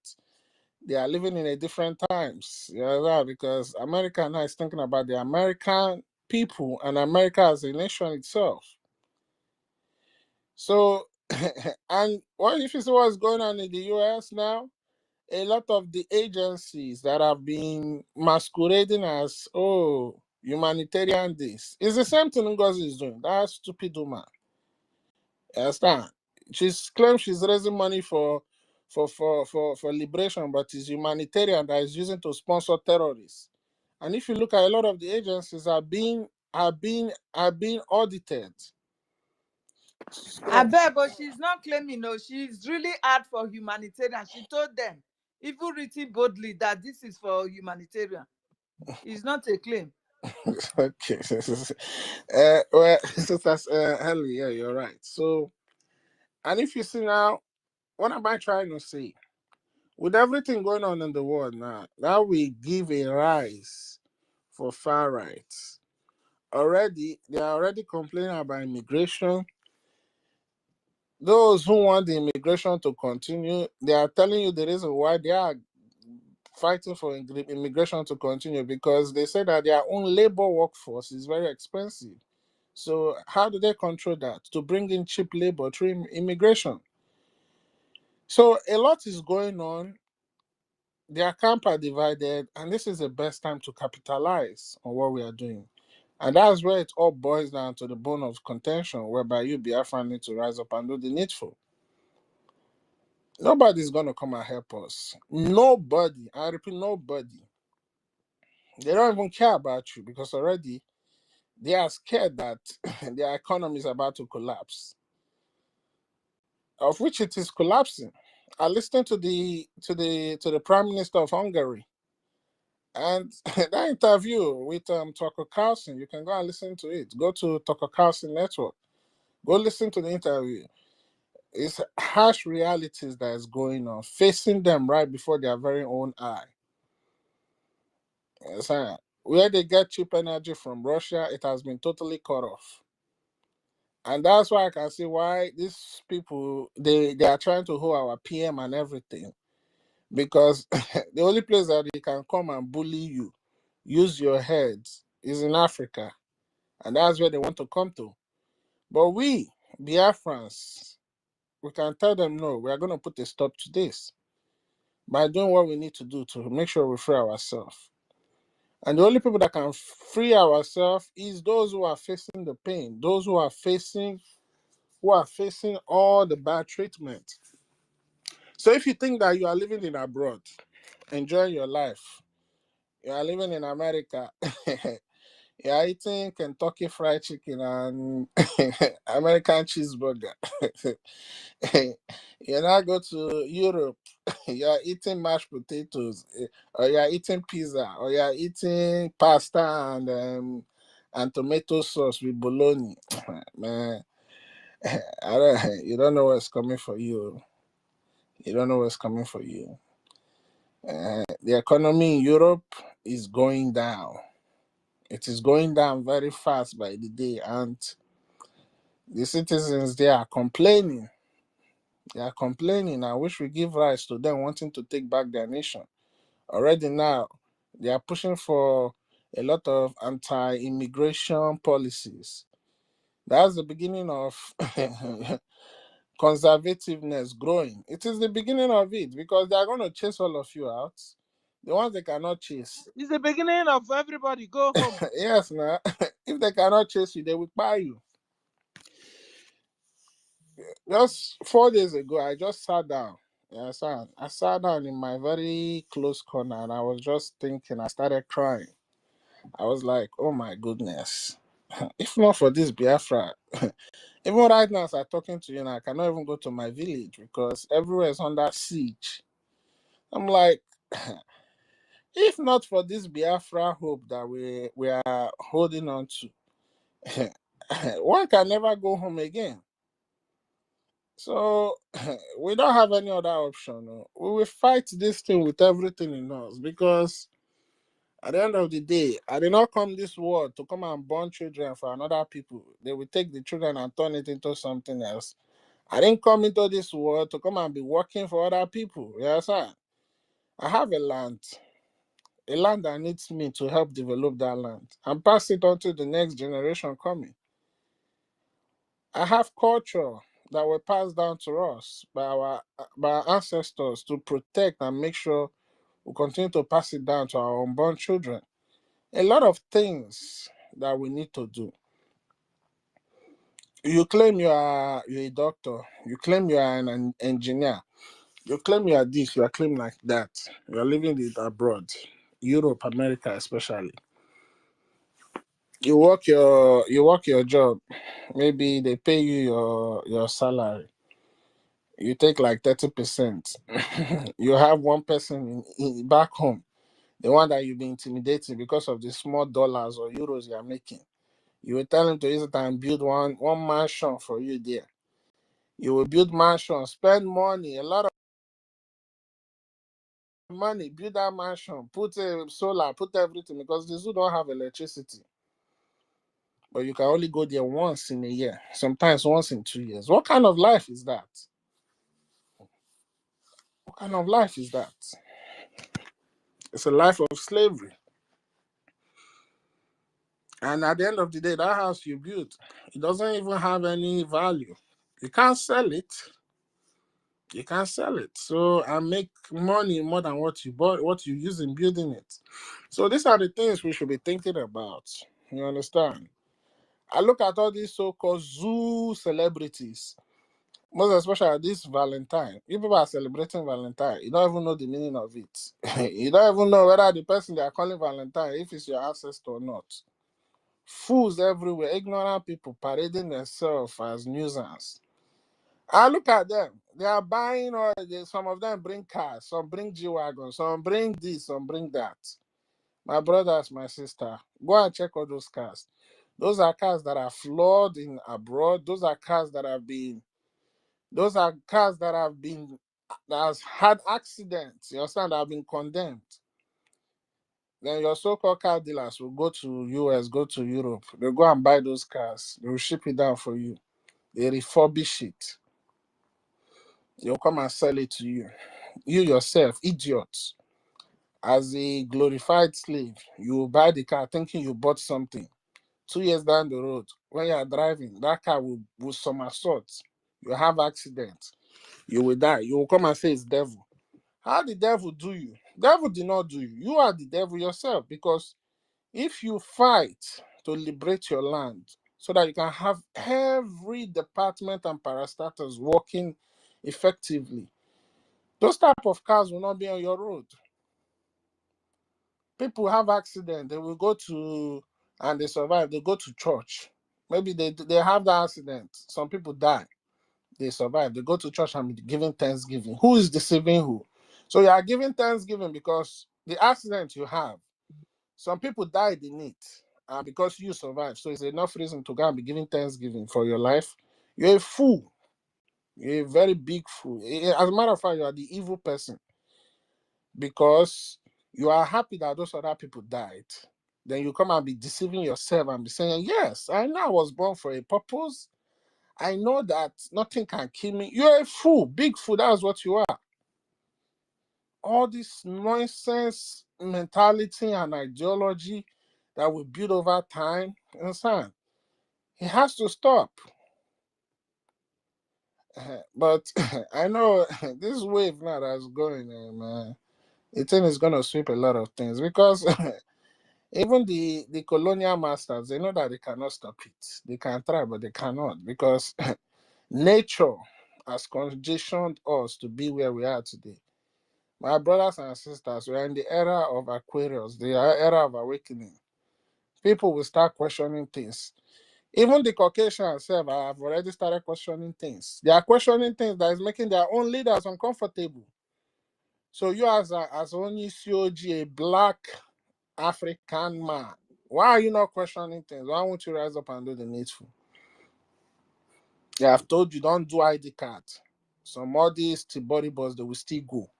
they are living in a different times, you know, because America now is thinking about the American people and America as a nation itself. So, and what if you see what's going on in the US now? A lot of the agencies that have been masquerading as, humanitarian this, it's the same thing NGOZI is doing. That stupid woman. You understand? She's claims she's raising money for liberation, but it's humanitarian that is using to sponsor terrorists. And if you look at a lot of the agencies are being audited. I bet, but she's not claiming. No, she's really hard for humanitarian. She told them, even written boldly, that this is for humanitarian. It's not a claim. Okay. Well, that's Henry, yeah, you're right. So, and if you see now, what am I trying to say? With everything going on in the world now we give a rise for far rights. They are already complaining about immigration. Those who want the immigration to continue, they are telling you the reason why they are fighting for immigration to continue, because they say that their own labor workforce is very expensive. So how do they control that? To bring in cheap labor through immigration. So a lot is going on. Their camp are divided, and this is the best time to capitalize on what we are doing. And that's where it all boils down to the bone of contention, whereby you Biafran need to rise up and do the needful. Nobody's going to come and help us. Nobody. I repeat, nobody. They don't even care about you because already they are scared that their economy is about to collapse, of which it is collapsing. I listened to the Prime Minister of Hungary, and that interview with Tucker Carlson, you can go and listen to it. Go to Tucker Carlson Network. Go listen to the interview. It's harsh realities that is going on, facing them right before their very own eye. Where they get cheap energy from Russia, it has been totally cut off. And that's why I can see why these people, they are trying to hold our PM and everything. Because the only place that they can come and bully you, use your heads, is in Africa. And that's where they want to come to. But we, Biafrans, we can tell them, no, we are going to put a stop to this. by doing what we need to do to make sure we free ourselves. And the only people that can free ourselves is those who are facing the pain, those who are facing all the bad treatment. So if you think that you are living in abroad, enjoying your life, you are living in America, you are eating Kentucky Fried Chicken and American cheeseburger. You now go to Europe, you are eating mashed potatoes, or you are eating pizza, or you are eating pasta and tomato sauce with bologna. Man, you don't know what's coming for you. You don't know what's coming for you. The economy in Europe is going down. It is going down very fast by the day, and the citizens, they are complaining. They are complaining. I wish we give rise to them wanting to take back their nation. Already now, they are pushing for a lot of anti-immigration policies. That's the beginning of conservativeness growing. It is the beginning of it, because they are going to chase all of you out. The ones they cannot chase. It's the beginning of everybody go home. Yes, now. If they cannot chase you, they will buy you. Just 4 days ago, I just sat down. Yes, I sat down in my very close corner and I was just thinking. I started crying. I was like, oh my goodness. If not for this Biafra, even right now as I'm talking to you now, I cannot even go to my village because everywhere is under siege. I'm like, if not for this Biafra hope that we are holding on to, one can never go home again. So we don't have any other option. No. We will fight this thing with everything in us, because at the end of the day, I did not come this world to come and born children for another people. They will take the children and turn it into something else. I didn't come into this world to come and be working for other people. Yes, sir. I have a land that needs me to help develop that land and pass it on to the next generation coming. I have culture that were passed down to us by our ancestors to protect and make sure we continue to pass it down to our unborn children. A lot of things that we need to do. You claim you're a doctor, you claim you are an engineer, you claim you are this, you are claiming like that. You are living it abroad, Europe, America especially. You work your job, maybe they pay you your salary. You take like 30%. You have one person back home, the one that you've been intimidating because of the small dollars or euros you are making. You will tell him to use it and build one mansion for you there. You will build mansion, spend money, a lot of money, build that mansion, put solar, put everything, because these who don't have electricity. But you can only go there once in a year, sometimes once in 2 years. What kind of life is that? What kind of life is that? It's a life of slavery. And at the end of the day, that house you built, it doesn't even have any value. You can't sell it. You can't sell it. So I make money more than what you bought, what you use in building it. So these are the things we should be thinking about. You understand? I look at all these so-called zoo celebrities, most especially this Valentine. You people are celebrating Valentine. You don't even know the meaning of it. You don't even know whether the person they are calling Valentine, if it's your ancestor or not. Fools everywhere, ignorant people parading themselves as nuisance. I look at them. They are buying, or some of them bring cars, some bring G-Wagons, some bring this, some bring that. My brothers, my sister, go and check all those cars. Those are cars that are flawed in abroad. Those are cars that have that has had accidents. You understand? That have been condemned. Then your so-called car dealers will go to US, go to Europe. They'll go and buy those cars. They will ship it down for you. They refurbish it. They'll come and sell it to you. You yourself, idiots, as a glorified slave, you will buy the car thinking you bought something. 2 years down the road, when you are driving, that car will somersault. You have accident. You will die. You will come and say it's devil. How the devil do you? Devil did not do you. You are the devil yourself, because if you fight to liberate your land so that you can have every department and parastatals working effectively, those type of cars will not be on your road. People have accident, they will go to, and they survive, they go to church. Maybe they have the accident. Some people die, they survive. They go to church and be giving thanksgiving. Who is deceiving who? So you are giving thanksgiving because the accident you have, some people died in it, and because you survived. So it's enough reason to go and be giving thanksgiving for your life. You're a fool. You're a very big fool. As a matter of fact, you are the evil person, because you are happy that those other people died. Then you come and be deceiving yourself and be saying, yes, I know I was born for a purpose. I know that nothing can kill me. You're a fool, big fool. That's what you are. All this nonsense mentality and ideology that we build over time, you understand? It has to stop. But I know this wave now that's going, man, the thing is going to sweep a lot of things, because even the colonial masters, they know that they cannot stop it. They can try, but they cannot, because nature has conditioned us to be where we are today. My brothers and sisters, we are in the era of Aquarius, the era of awakening. People will start questioning things. Even the Caucasians have already started questioning things. They are questioning things that is making their own leaders uncomfortable. So you as only COG, a black African man, why are you not questioning things? Why won't you rise up and do the needful? They have told you don't do ID card. Some of these body boys, they will still go.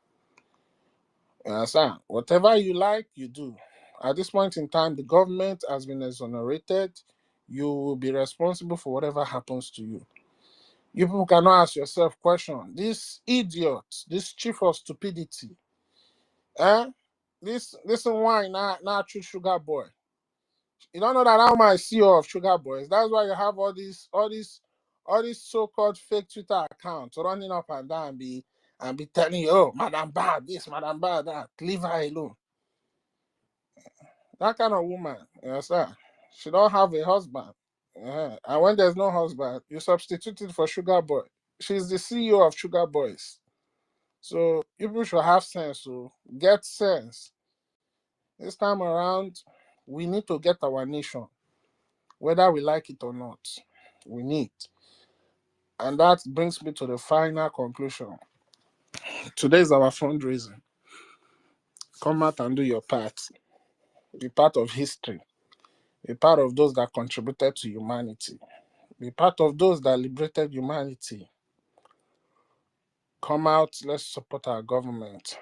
You understand? Whatever you like, you do. At this point in time, the government has been exonerated. You will be responsible for whatever happens to you. You people cannot ask yourself question. This idiot, this chief of stupidity, this wine now true sugar boy. You don't know that I'm my CEO of Sugar Boys. That's why you have all these so-called fake Twitter accounts running up and down and be telling you, oh, Madam Bad, this, Madam Bad, that. Leave her alone. That kind of woman, you understand? She don't have a husband. And when there's no husband, you substitute it for Sugar Boy. She's the CEO of Sugar Boys. So people should have sense, so get sense. This time around, we need to get our nation, whether we like it or not. We need. And that brings me to the final conclusion. Today is our fundraising. Come out and do your part. Be part of history. Be part of those that contributed to humanity. Be part of those that liberated humanity. Come out, let's support our government.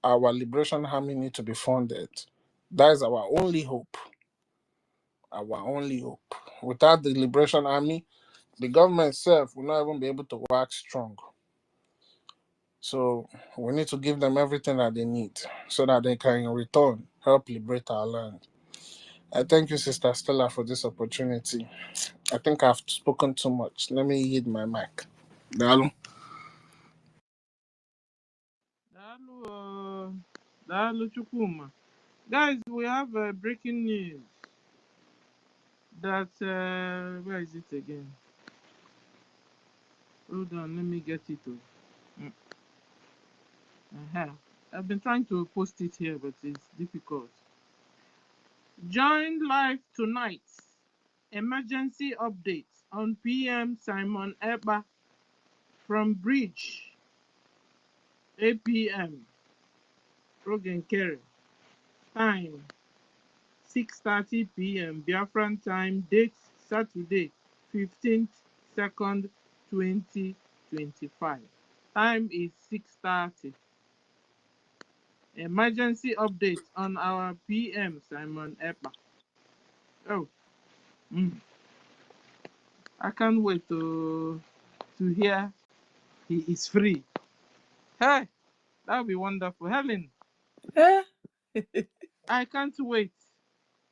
Our liberation army need to be funded. That is our only hope. Our only hope. Without the liberation army, the government itself will not even be able to work strong. So we need to give them everything that they need so that they can in return help liberate our land. I thank you, Sister Stella, for this opportunity. I think I've spoken too much. Let me yield my mic. Dalu. Dalu Chukuma. Guys, we have breaking news that, where is it again? Hold on, let me get it. I've been trying to post it here, but it's difficult. Join live tonight. Emergency update on PM Simon Ekpa from Bridge, 8 p.m. Rogan Kerry. Time 6:30 p.m. Biafran time. Date Saturday, 15th 2nd 2025. Time is 6:30. Emergency update on our PM Simon Ekpa. Oh, I can't wait to hear he is free. Hey, that would be wonderful. Helen, I can't wait.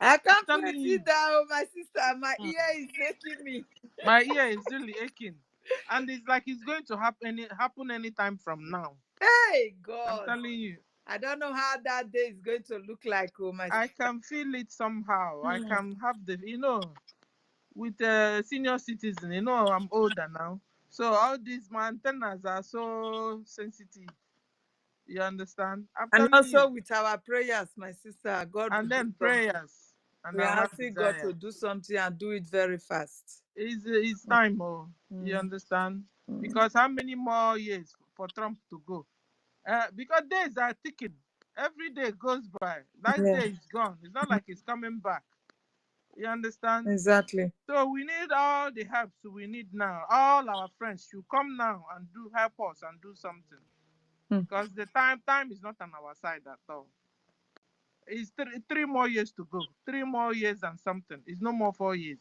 I can't wait either, my sister. My ear is aching me. My ear is really aching. And it's like it's going to happen anytime from now. Hey, I'm God. telling you. I don't know how that day is going to look like, oh my I sister. can feel it somehow. I Hmm. can have the, with a senior citizen, I'm older now. So all these my antennas are so sensitive. You understand? I'm And telling you. also with our prayers, my sister, God will And do then something. prayers and We are our heart asking God to desire. do something and do it very fast. It's time, oh. You Mm. understand? Mm. Because how many more years for Trump to go? Because days are ticking. Every day goes by. That Yeah, day is gone. It's not like it's coming back. You understand? exactly. So we need all the helps we need now. All our friends should come now and help us and do something. Mm. Because the time is not on our side at all. It's three more years to go. 3 more years and something. It's no more 4 years.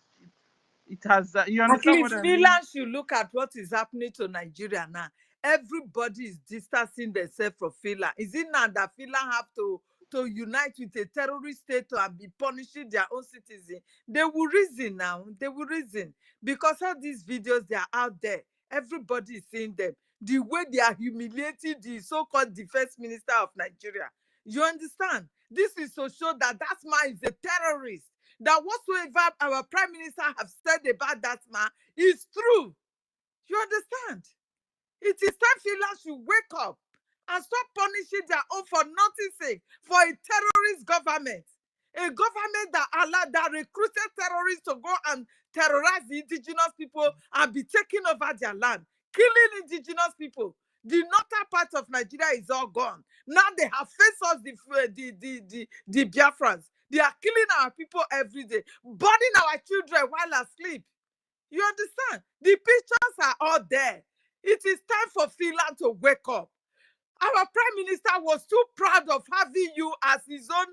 It has. You At understand what least I mean? Finland should look at what is happening to Nigeria now. Everybody is distancing themselves from Finland. Is it now that Finland have to unite with a terrorist state and be punishing their own citizens? They will reason now. They will reason. Because all these videos, they are out there. Everybody is seeing them. The way they are humiliating the so-called defense minister of Nigeria. You understand? This is to show that that man is a terrorist. That whatsoever our prime minister have said about that man is true. You understand? It is time Finland should wake up and stop punishing their own for nothing's sake, for a terrorist government. A government that recruited terrorists to go and terrorize the indigenous people and be taking over their land, killing indigenous people. The northern part of Nigeria is all gone. Now they have faced us, the Biafrans. They are killing our people every day, burning our children while asleep. You understand? The pictures are all there. It is time for Finland to wake up. Our prime minister was too proud of having you as his own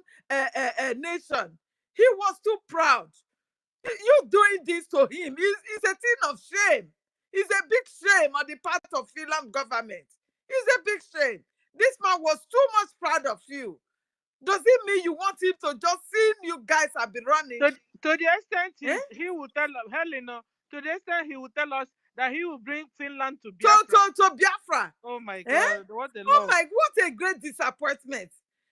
nation. He was too proud. You doing this to him is a thing of shame. It's a big shame on the part of Finland government. It's a big shame. This man was too much proud of you. Does it mean you want him to just see you guys have been running? To the extent Eh? he will tell Helena, to the extent he will tell us that he will bring Finland to To Biafra. Biafra. Oh my Eh? God, what a Oh love. my, what a great disappointment.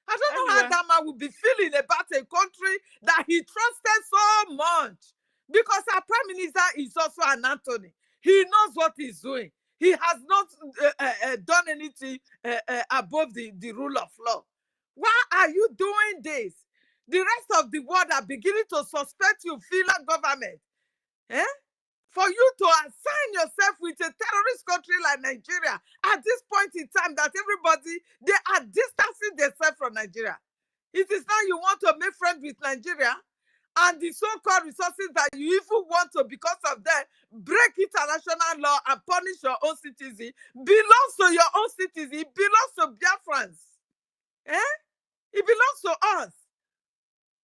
I don't know Anyway, how that man would be feeling about a country that he trusted so much. Because our prime minister is also an Anthony. He knows what he's doing. He has not done anything above the rule of law. Why are you doing this? The rest of the world are beginning to suspect you, Finland government. Eh? For you to assign yourself with a terrorist country like Nigeria at this point in time that everybody, they are distancing themselves from Nigeria. It is now you want to make friends with Nigeria and the so-called resources that you even want to, because of that, break international law and punish your own citizen, belongs to your own citizen. It belongs to Biafrans. Eh? It belongs to us.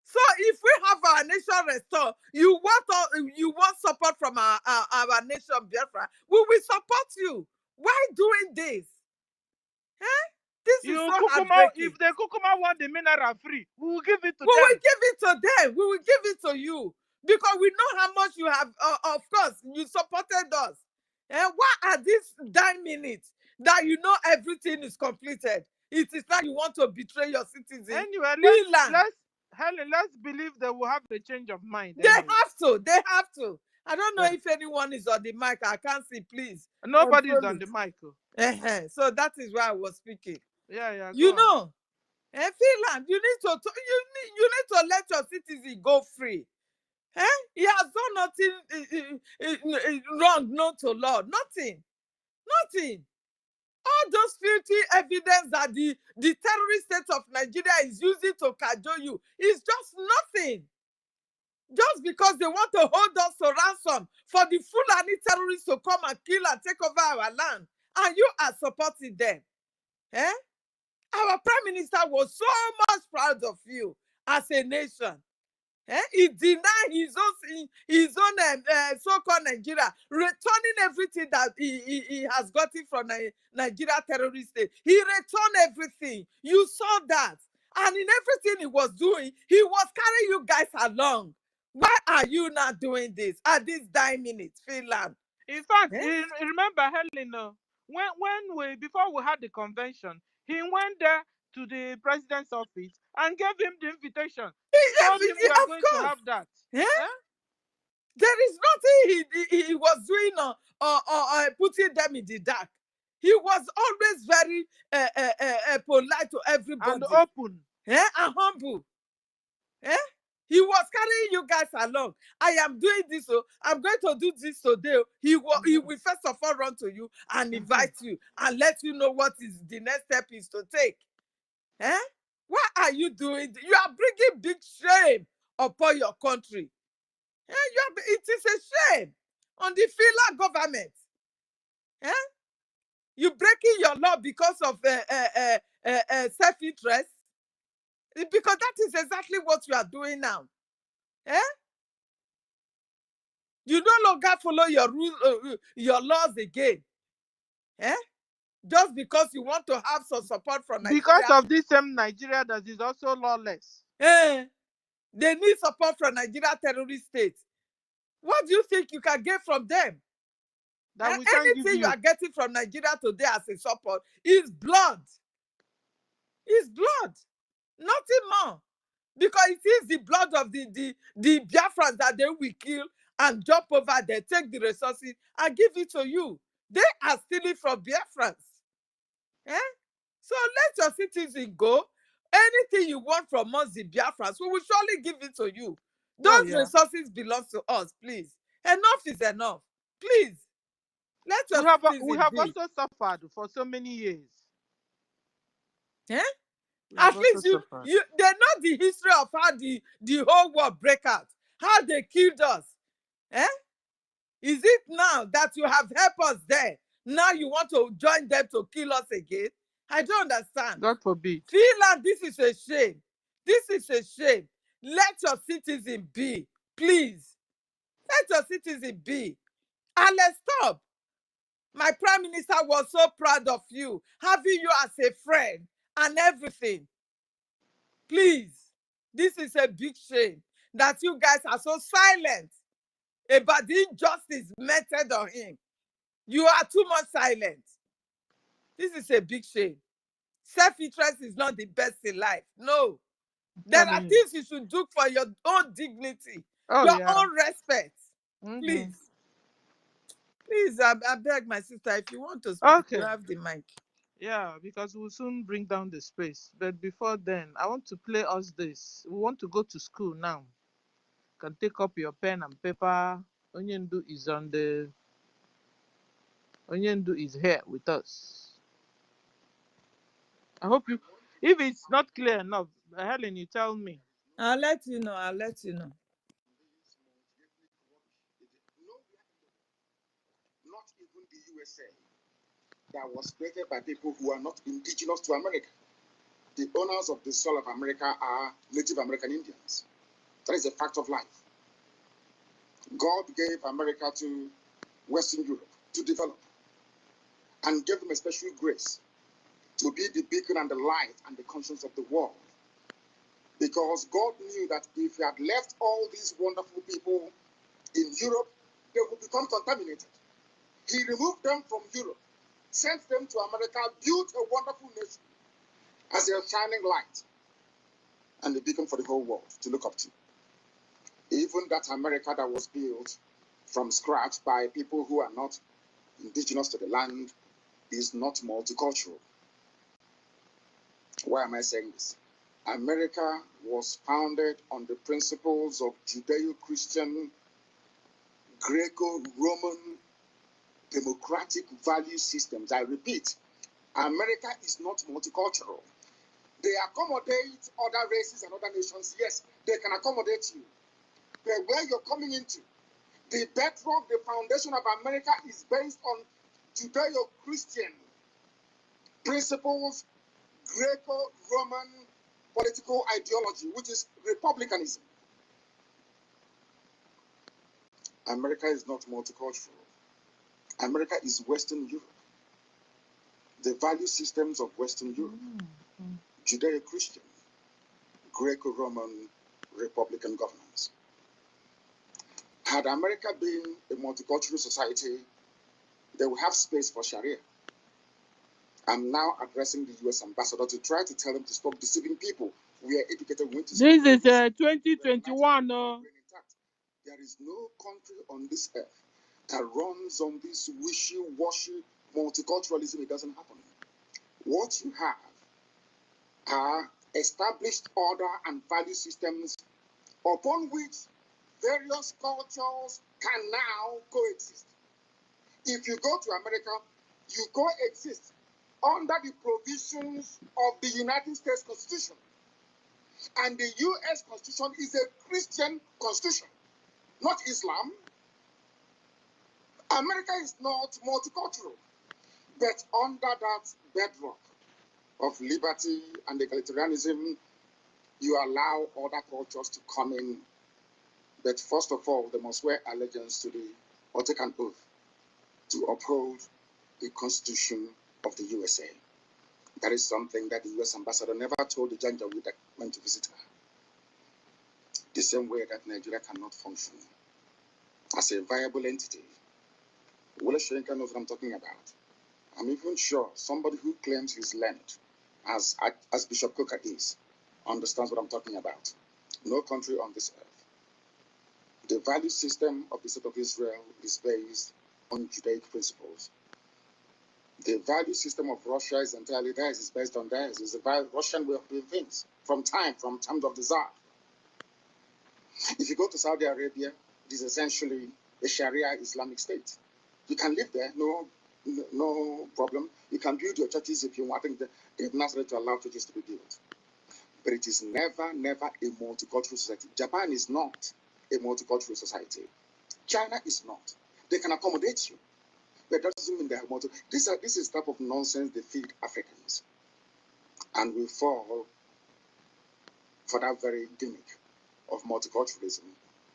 So if we have our nation restored, you want support from our nation, Biafra, we will support you. Why doing this? Eh? This is so if heartbreaking. the Kukuma want the mineral free, we will give it to We will them. give it to them. We will give it to you. Because we know how much you have, of course, you supported us. And why are these 9 minutes that you know everything is completed? It is that you want to betray your citizens. Anyway, Finland. Helen, let's believe they will have a change of mind. They Anyway, have to. They have to. I don't know yeah. if anyone is on the mic. I can't see. Please Nobody's control on it. the mic. So that is why I was speaking. Yeah, You go on. know, Finland, you need to let your citizen go free. He has done nothing wrong, not to law. Nothing. All those filthy evidence that the terrorist state of Nigeria is using to cajole you is just nothing. Just because they want to hold us to ransom for the Fulani terrorists to come and kill and take over our land, and you are supporting them. Our prime minister was so much proud of you as a nation. He denied his own so-called Nigeria, returning everything that he has gotten from Nigeria terrorist state. He returned everything. You saw that. And in everything he was doing, he was carrying you guys along. Why are you not doing this at this 9 minutes, Finland? In fact, remember, Helen, before we had the convention, he went there to the president's office and gave him the invitation. Told him we are Of going course. to have that. Yeah? There is nothing he was doing or putting them in the dark. He was always very polite to everybody. And open. And humble. He was carrying you guys along. I am doing this, so I'm going to do this today. He will first of all run to you and invite you and let you know what is the next step is to take. What are you doing? You are bringing big shame upon your country. It is a shame on the Fila government. You breaking your law because of self-interest? Because that is exactly what you are doing now. You no longer follow your rules, your laws again. Just because you want to have some support from Nigeria. Because of this same Nigeria that is also lawless. They need support from Nigeria terrorist states. What do you think you can get from them? That we can't give anything you are getting from Nigeria today as a support is blood. It's blood. Nothing more. Because it is the blood of the Biafrans that they will kill and jump over there, take the resources and give it to you. They are stealing from Biafrans. So let your citizens go. Anything you want from us, the Biafrans, we will surely give it to you. Those resources belong to us, please. Enough is enough. Please. Let your we have also suffered for so many years. At least they know the history of how the whole world break out, how they killed us. Is it now that you have helped us there? Now you want to join them to kill us again? I don't understand. God forbid. Finland, this is a shame. This is a shame. Let your citizen be, please. Let your citizen be. And let's stop. My prime minister was so proud of you, having you as a friend and everything. Please, this is a big shame that you guys are so silent about the injustice meted on him. You are too much silent. This is a big shame. Self-interest is not the best in life. No. There are things you should do for your own dignity, your own respect. Please. Please, I beg my sister, if you want to speak, you have the mic. Yeah, because we'll soon bring down the space. But before then, I want to play us this. We want to go to school now. You can take up your pen and paper. Onyendu is Onyendu is here with us. I hope you, if it's not clear enough, Helen, you tell me. I'll let you know. I'll let you know. Not even the USA, that was created by people who are not indigenous to America. The owners of the soil of America are Native American Indians. That is a fact of life. God gave America to Western Europe to develop and gave them a special grace to be the beacon and the light and the conscience of the world. Because God knew that if He had left all these wonderful people in Europe, they would become contaminated. He removed them from Europe, sent them to America, built a wonderful nation as a shining light and a beacon for the whole world to look up to. Even that America that was built from scratch by people who are not indigenous to the land is not multicultural. Why am I saying this? America was founded on the principles of Judeo-Christian, Greco-Roman, democratic value systems. I repeat, America is not multicultural. They accommodate other races and other nations. Yes, they can accommodate you. But where you're coming into, the bedrock, the foundation of America is based on Judeo-Christian principles, Greco-Roman political ideology, which is republicanism. America is not multicultural. America is Western Europe. The value systems of Western Europe, Judeo-Christian, Greco-Roman, Republican governance. Had America been a multicultural society, they would have space for Sharia. I'm now addressing the US ambassador to try to tell them to stop deceiving people. We are educated. We this is 2021. There is no country on this earth that runs on this wishy-washy multiculturalism. It doesn't happen. What you have are established order and value systems upon which various cultures can now coexist. If you go to America, you coexist under the provisions of the United States Constitution. And the U.S. Constitution is a Christian constitution, not Islam. America is not multicultural, but under that bedrock of liberty and egalitarianism, you allow other cultures to come in. But first of all, they must swear allegiance to or take an oath to uphold the Constitution of the USA. That is something that the US ambassador never told the Janjaweed that went to visit her. The same way that Nigeria cannot function as a viable entity. Wole Soyinka knows what I'm talking about. I'm even sure somebody who claims he's learned, as Bishop Coker is, understands what I'm talking about. No country on this earth. The value system of the state of Israel is based on Judaic principles. The value system of Russia is entirely theirs. It's based on theirs. It's the Russian way of doing things from times of the Tsar. If you go to Saudi Arabia, it is essentially a Sharia Islamic state. You can live there, no problem. You can build your churches if you want. I think they've not started to allow churches to be built. But it is never a multicultural society. Japan is not a multicultural society. China is not. They can accommodate you. But that doesn't mean they have multi. This is the type of nonsense they feed Africans. And we fall for that very gimmick of multiculturalism.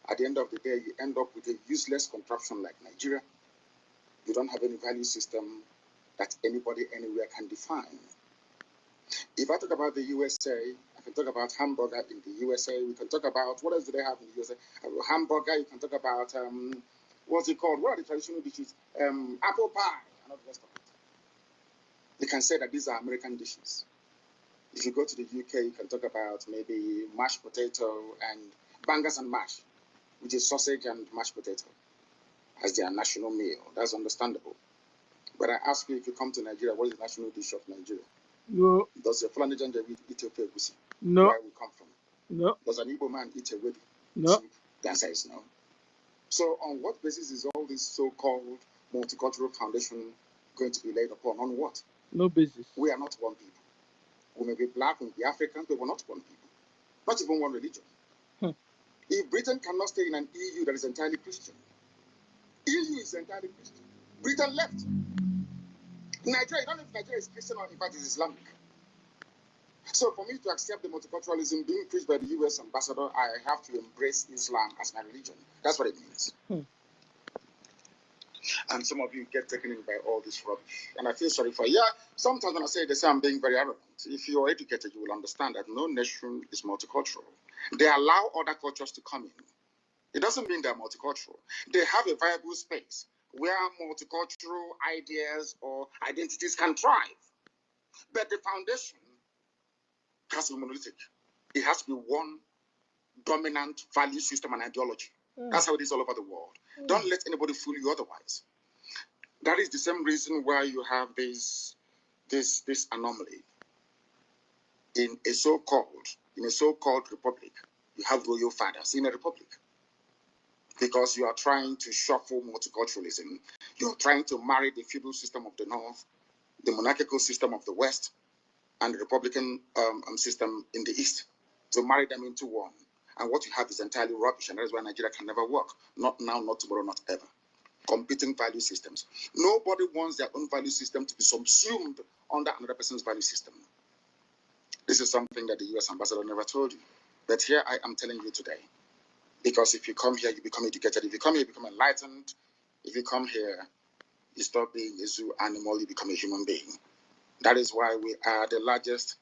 At the end of the day, you end up with a useless contraption like Nigeria. You don't have any value system that anybody anywhere can define. If I talk about the USA, I can talk about hamburger in the USA. We can talk about, what else do they have in the USA? Hamburger, you can talk about, what's it called? What are the traditional dishes? Apple pie, and all the rest of it. You can say that these are American dishes. If you go to the UK, you can talk about maybe mashed potato and bangers and mash, which is sausage and mashed potato, as their national meal. That's understandable. But I ask you, if you come to Nigeria, what is the national dish of Nigeria? No. Does a Fulani Janjaweed eat a egusi? No. Where we come from? No. Does an Igbo man eat a wedu? No. The answer is no. So on what basis is all this so-called multicultural foundation going to be laid upon? On what? No basis. We are not one people. We may be black, we may be African, but we're not one people. Not even one religion. If Britain cannot stay in an EU that is entirely Christian, EU is entirely Christian. Britain left. Nigeria, I don't know if Nigeria is Christian or in fact is Islamic. So for me to accept the multiculturalism being preached by the US ambassador, I have to embrace Islam as my religion. That's what it means. And some of you get taken in by all this rubbish. And I feel sorry for you. Yeah, sometimes when I say this, I'm being very arrogant. If you're educated, you will understand that no nation is multicultural. They allow other cultures to come in. It doesn't mean they're multicultural. They have a viable space where multicultural ideas or identities can thrive. But the foundation has to be monolithic. It has to be one dominant value system and ideology. That's how it is all over the world. Don't let anybody fool you otherwise. That is the same reason why you have this anomaly. In a so-called republic, you have royal fathers in a republic. Because you are trying to shuffle multiculturalism. You're trying to marry the feudal system of the North, the monarchical system of the West, and the Republican system in the East, to marry them into one. And what you have is entirely rubbish, and that is why Nigeria can never work. Not now, not tomorrow, not ever. Competing value systems. Nobody wants their own value system to be subsumed under another person's value system. This is something that the US ambassador never told you. But here I am telling you today. Because if you come here, you become educated. If you come here, you become enlightened. If you come here, you stop being a zoo animal, you become a human being. That is why we are the largest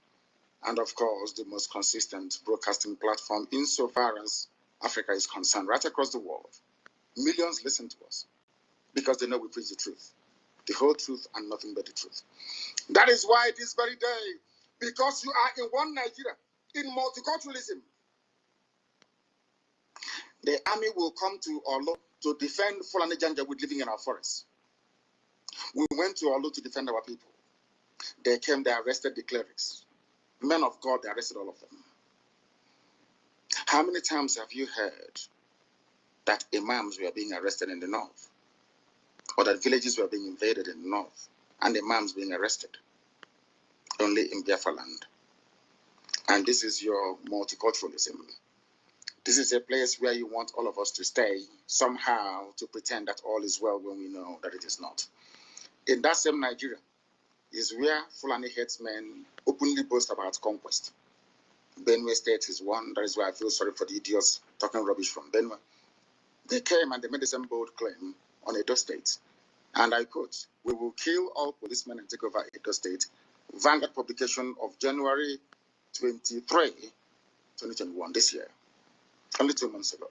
and, of course, the most consistent broadcasting platform insofar as Africa is concerned, right across the world. Millions listen to us because they know we preach the truth. the whole truth and nothing but the truth. That is why this very day, because you are in one Nigeria, in multiculturalism, the army will come to Olo to defend Fulani Janjaweed living in our forests. We went to Olo to defend our people. They came, they arrested the clerics. Men of God, they arrested all of them. How many times have you heard that imams were being arrested in the north? Or that villages were being invaded in the north and imams being arrested? Only in Biafra land. And this is your multiculturalism. This is a place where you want all of us to stay somehow to pretend that all is well when we know that it is not. In that same Nigeria is where Fulani headsmen openly boast about conquest. Benue State is one. That is why I feel sorry for the idiots talking rubbish from Benue. They came and they made the same bold claim on Edo State. And I quote, "We will kill all policemen and take over Edo State." Vanguard publication of January 23, 2021, this year. Only 2 months ago.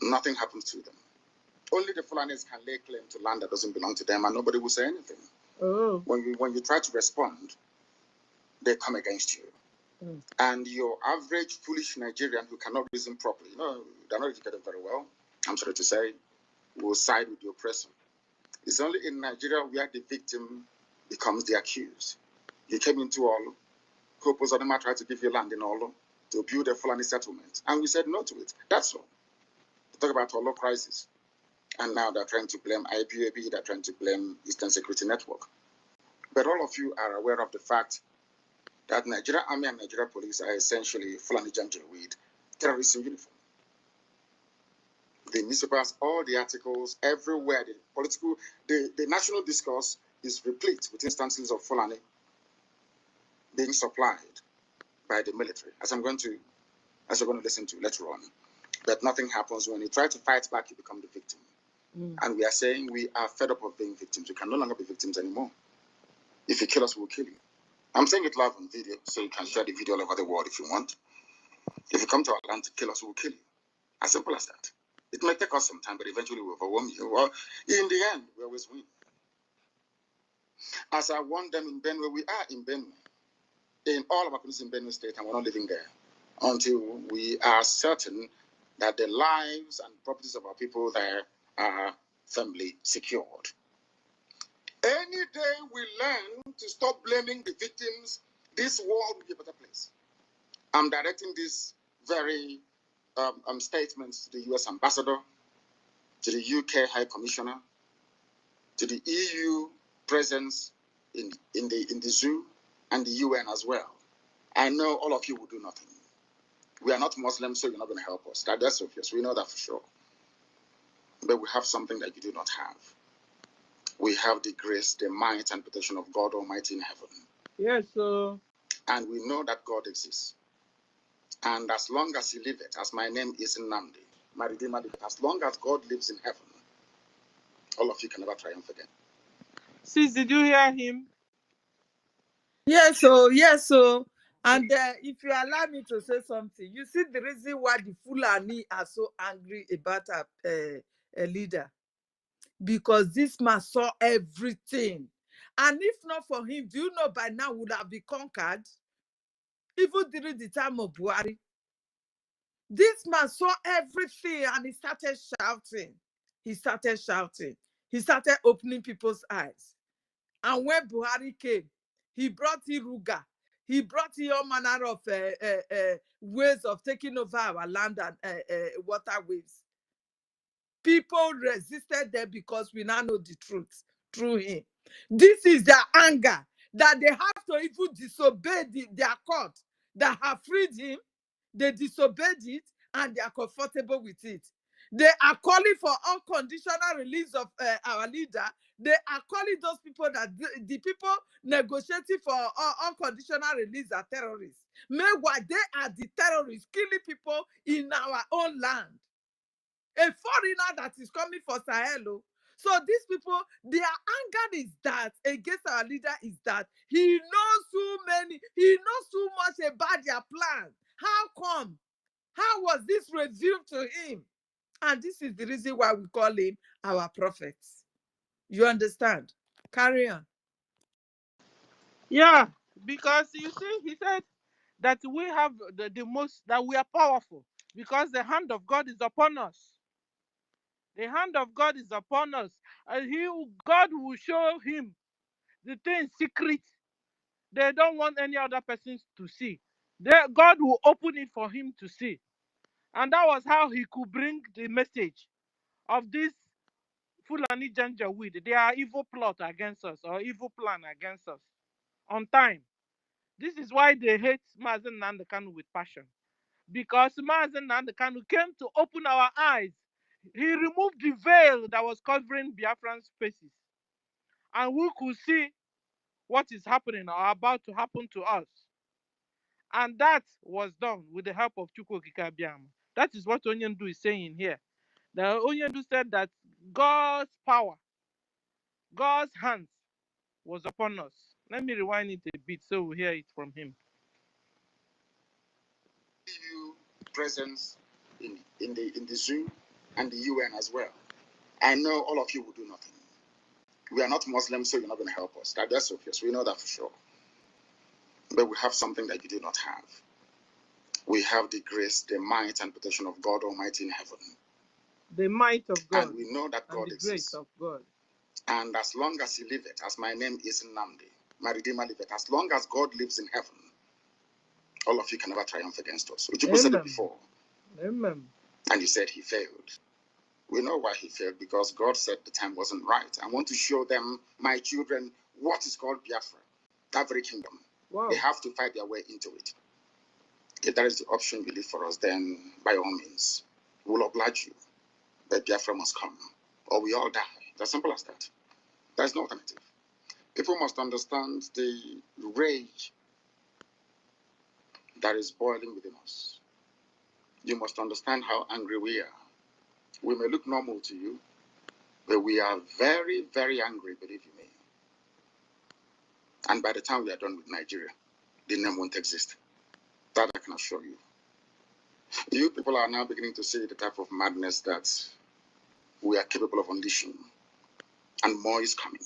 Nothing happened to them. Only the Fulanis can lay claim to land that doesn't belong to them and nobody will say anything. Oh. When you try to respond, they come against you. Mm. And your average foolish Nigerian who cannot reason properly, they're not educated very well, I'm sorry to say, will side with the oppressor. It's only in Nigeria where the victim becomes the accused. You came into Olo, Kopos Adama tried to give you land in Olo to build a Fulani settlement, and we said no to it. That's all. Talk about Olo crisis. And now they're trying to blame IPAB, they're trying to blame Eastern Security Network. But all of you are aware of the fact that Nigeria Army and Nigeria Police are essentially Fulani Janjaweed terrorists in uniform. The newspapers, all the articles, everywhere, the national discourse is replete with instances of Fulani being supplied by the military, as you're going to listen to later on. But nothing happens. When you try to fight back, you become the victim. Mm. And we are saying we are fed up of being victims. We can no longer be victims anymore. If you kill us, we'll kill you. I'm saying it live on video, so you can share the video all over the world if you want. If you come to our land to kill us, we'll kill you. As simple as that. It may take us some time, but eventually we'll overwhelm you. Well, in the end, we always win. As I warned them in Benue, we are in Benue. In all of our places in Benue State, and we're not living there until we are certain that the lives and properties of our people there are firmly secured. Any day we learn to stop blaming the victims, this world will be a better place. I'm directing this very statements to the US Ambassador, to the UK High Commissioner, to the EU presence in the zoo, and the UN as well. I know all of you will do nothing. We are not Muslims, so you're not going to help us. That's obvious. We know that for sure. But we have something that you do not have. We have the grace, the might, and protection of God Almighty in heaven. Yes, sir. And we know that God exists. And as long as He liveth, as my name is Nnamdi, my Redeemer, as long as God lives in heaven, all of you can never triumph again. Sis, did you hear him? Yes, so. And if you allow me to say something, you see the reason why the Fulani are so angry about a leader. Because this man saw everything. And if not for him, do you know by now would have been conquered? Even during the time of Buhari. This man saw everything and he started shouting. He started opening people's eyes. And when Buhari came, he brought Iruga. He brought all manner of ways of taking over our land and waterways. People resisted them because we now know the truth through him. This is their anger, that they have to even disobey their court that have freed him. They disobeyed it and they are comfortable with it. They are calling for unconditional release of our leader. They are calling those people that the people negotiating for unconditional release are terrorists. Meanwhile, they are the terrorists killing people in our own land. A foreigner that is coming for Sahel. So these people, their anger is that against our leader is that he knows he knows too much about their plan. How come? How was this revealed to him? And this is the reason why we call him our prophets. You understand? Carry on. Yeah, because you see, he said that we have the most, that we are powerful because the hand of God is upon us. The hand of God is upon us. And God will show him the thing secret. They don't want any other person to see. God will open it for him to see. And that was how he could bring the message of this Fulani Janjaweed, their evil plot against us or evil plan against us on time. This is why they hate Mazen Nandekanu with passion. Because Mazen Nandekanu came to open our eyes. He removed the veil that was covering Biafran's faces. And we could see what is happening or about to happen to us. And that was done with the help of Chukwu Okike Abiama. That is what Onyendu is saying here. The Onyendu said that God's power, God's hands was upon us. Let me rewind it a bit so we hear it from him. EU presence in the zoo and the UN as well. I know all of you will do nothing. We are not Muslims, so you're not going to help us. That's obvious. We know that for sure. But we have something that you do not have. We have the grace, the might, and protection of God Almighty in heaven. The might of God. And we know that God the exists. Grace of God. And as long as He liveth, as my name is Nnamdi, my Redeemer liveth, as long as God lives in heaven, all of you can never triumph against us. Ujibwe said it before. Amen. And he said he failed. We know why he failed, because God said the time wasn't right. I want to show them, my children, what is called Biafra, that very kingdom. Wow. They have to fight their way into it. If that is the option you leave for us, then by all means, we'll oblige you. But Biafra must come, or we all die. It's as simple as that. There's no alternative. People must understand the rage that is boiling within us. You must understand how angry we are. We may look normal to you, but we are very, very angry, believe you me. And by the time we are done with Nigeria, the name won't exist. That I can assure you. You people are now beginning to see the type of madness that we are capable of unleashing. And more is coming.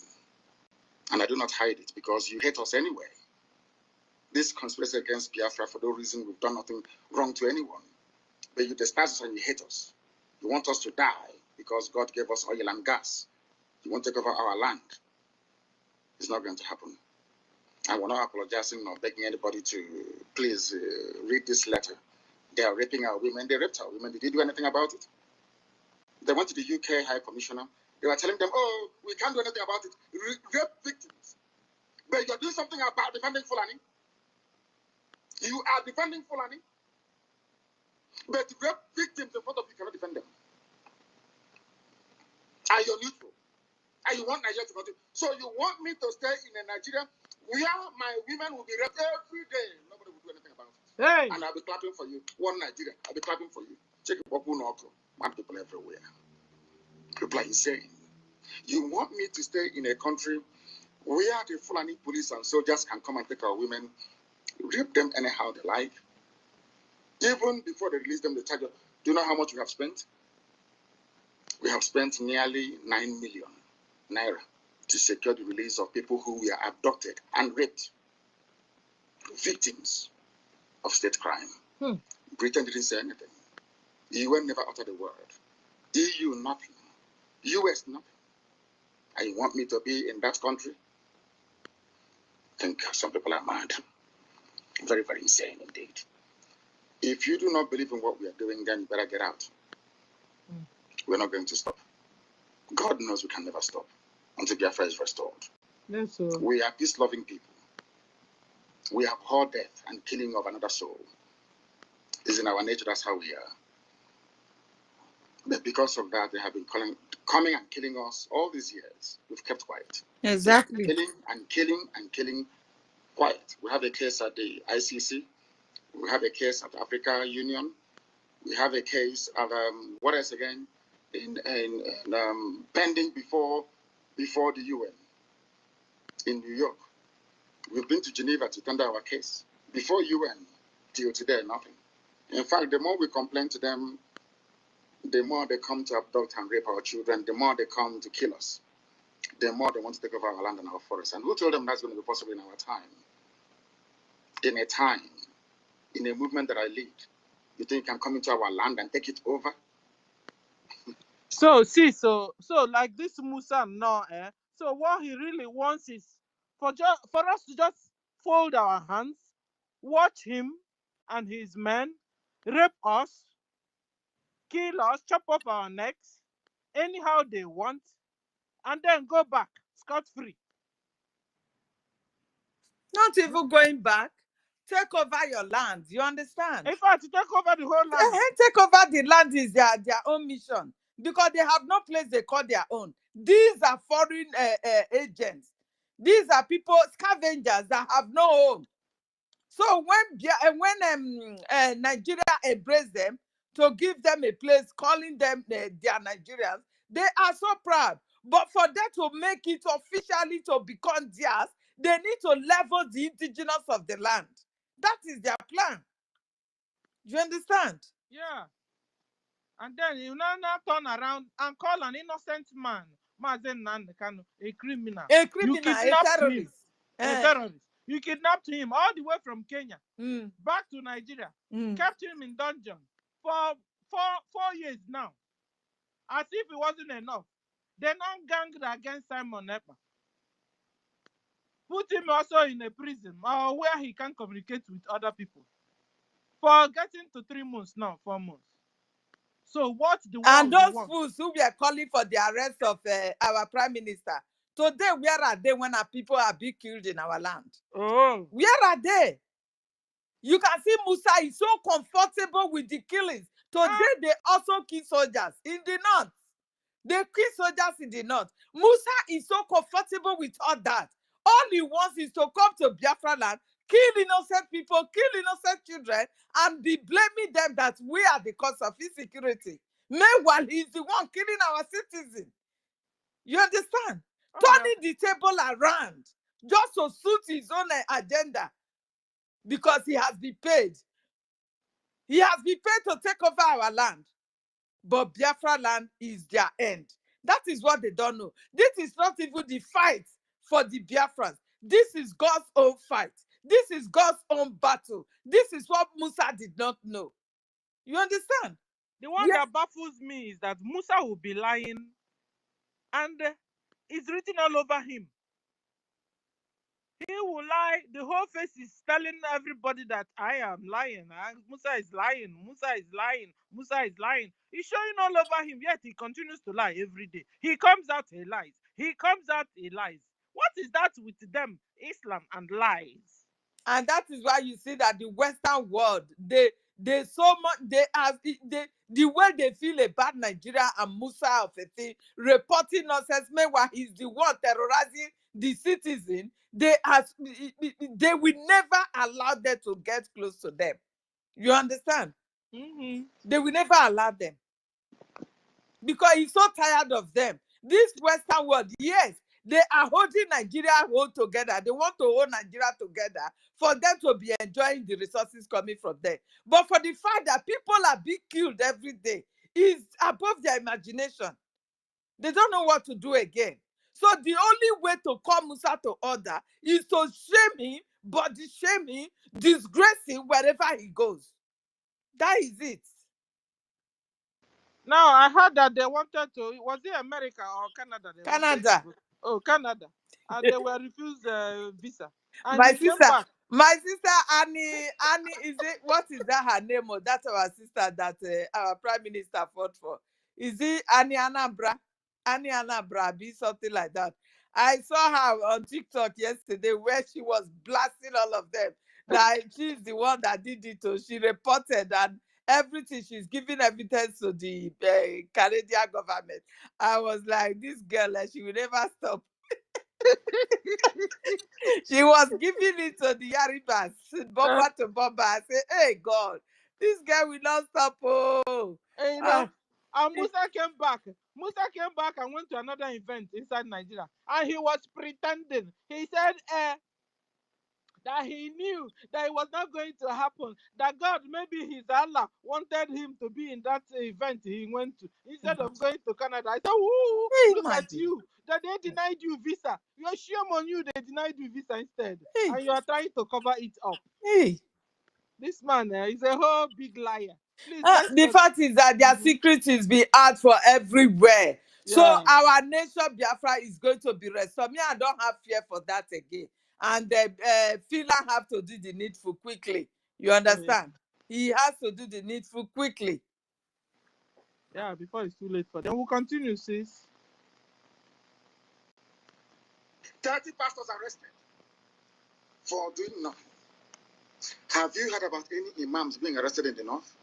And I do not hide it, because you hate us anyway. This conspiracy against Biafra, for no reason, we've done nothing wrong to anyone. But you despise us and you hate us. You want us to die because God gave us oil and gas. You want to take over our land. It's not going to happen. And we're not apologizing or begging anybody to please read this letter. They are raping our women. They raped our women. Did you do anything about it? They went to the UK High Commissioner. They were telling them, oh, we can't do anything about it. Rape victims. But you're doing something about defending Fulani. You are defending Fulani. But rape victims in front of you cannot defend them. And you're neutral. And you want Nigeria to continue. So you want me to stay in a Nigeria where my women will be raped every day. Nobody will do anything about it. Hey. And I'll be clapping for you. One Nigeria, I'll be clapping for you. Check it up, mad people everywhere. People are insane. You want me to stay in a country where the Fulani police and soldiers can come and take our women, rape them anyhow they like. Even before they release them, they charge them. Do you know how much we have spent? We have spent nearly 9 million naira to secure the release of people who were abducted and raped, victims of state crime. Britain didn't say anything. UN never uttered a word. EU, nothing. US, nothing. And you want me to be in that country? I think some people are mad. Very, very insane indeed. If you do not believe in what we are doing, then you better get out. We're not going to stop. God knows we can never stop until Biafra is restored. Yes, sir. We are peace-loving people. We abhor death and killing of another soul. It's in our nature, that's how we are. But because of that, they have been coming and killing us all these years. We've kept quiet. Exactly. Killing quiet. We have a case at the ICC. We have a case at Africa Union. We have a case at what else again? Pending before the UN in New York. We've been to Geneva to tender our case. Before UN, till today, nothing. In fact, the more we complain to them, the more they come to abduct and rape our children, the more they come to kill us. the more they want to take over our land and our forests. And who told them that's going to be possible in our time? In a time, in a movement that I lead, you think you can come into our land and take it over? So see, so like this Musa now, so what he really wants is for us to just fold our hands, watch him and his men rape us, kill us, chop off our necks, anyhow they want, and then go back scot-free. Not even going back. Take over your land. You understand? In fact, to take over the whole land. Take over the land is their own mission, because they have no place they call their own. These are foreign agents. These are people, scavengers that have no home. So when Nigeria embraced them to give them a place, calling them their Nigerians, they are so proud. But for them to make it officially to become theirs, they need to level the indigenous of the land. That is their plan. You understand? Yeah. And then you now turn around and call an innocent man, Mazen Nandekano, a criminal. A criminal, a terrorist. A terrorist. You kidnapped him all the way from Kenya back to Nigeria, kept him in dungeon for 4 years now, as if it wasn't enough. They now ganged against Simon Ekpa, put him also in a prison where he can communicate with other people for getting to 3 months now, 4 months. So what the world and those wants? fools who were calling for the arrest of our prime minister, today where are they when our people are being killed in our land? Oh, where are they? You can see Musa is so comfortable with the killings. Today they also kill soldiers in the north. They kill soldiers in the north. Musa is so comfortable with all that. All he wants is to come to Biafra land, kill innocent people, kill innocent children, and be blaming them that we are the cause of insecurity. Meanwhile, he's the one killing our citizens. You understand? Turning the table around just to suit his own agenda, because he has been paid. He has been paid to take over our land. But Biafra land is their end. That is what they don't know. This is not even the fight for the Biafrans. This is God's own fight. This is God's own battle. This is what Musa did not know. You understand? The one that baffles me is that Musa will be lying, and it's written all over him. He will lie. The whole face is telling everybody that I am lying. Musa is lying. Musa is lying. Musa is lying. He's showing all over him, yet he continues to lie every day. He comes out, he lies. He comes out, he lies. What is that with them, Islam and lies? And that is why you see that the Western world, they so much, the way they feel about Nigeria and Musa of a thing, reporting nonsense, meanwhile he's the one terrorizing the citizen. They will never allow them to get close to them. You understand? They will never allow them, because he's so tired of them. This Western world, yes, they are holding Nigeria together. They want to hold Nigeria together for them to be enjoying the resources coming from there. But for the fact that people are being killed every day is above their imagination. They don't know what to do again. So the only way to call Musa to order is to shame him, body shame him, disgrace him wherever he goes. That is it. Now, I heard that they wanted to, was it America or Canada? Canada. Oh, Canada. And they were refused visa. And My he sister, came back. my sister Annie, is it, what is that her name? Or that's our sister that our prime minister fought for. Is it Annie Anambra? Annie Anambra, be something like that. I saw her on TikTok yesterday where she was blasting all of them. Like she's the one that did it. So she reported and everything. She's giving evidence to the Canadian government. I was like, this girl, like, she will never stop. She was giving it to the Yaribas, bumper to bumper. I say, hey, God, this guy will not stop. Oh, And Musa came back. Musa came back and went to another event inside Nigeria. And he was pretending. He said, that he knew that it was not going to happen, that God, maybe his Allah, wanted him to be in that event he went to, instead of going to Canada. I said, ooh, look at you, that they denied you visa. You're shame on you, they denied you visa instead. And you are trying to cover it up. This man is a whole big liar. Please, the fact is that their secret is being out for everywhere. So our nation Biafra is going to be restored. Me, I don't have fear for that again. And Fila have to do the needful quickly. You understand? He has to do the needful quickly. Yeah, before it's too late for them. We'll continue, sis. 30 pastors arrested for doing nothing. Have you heard about any imams being arrested in the north?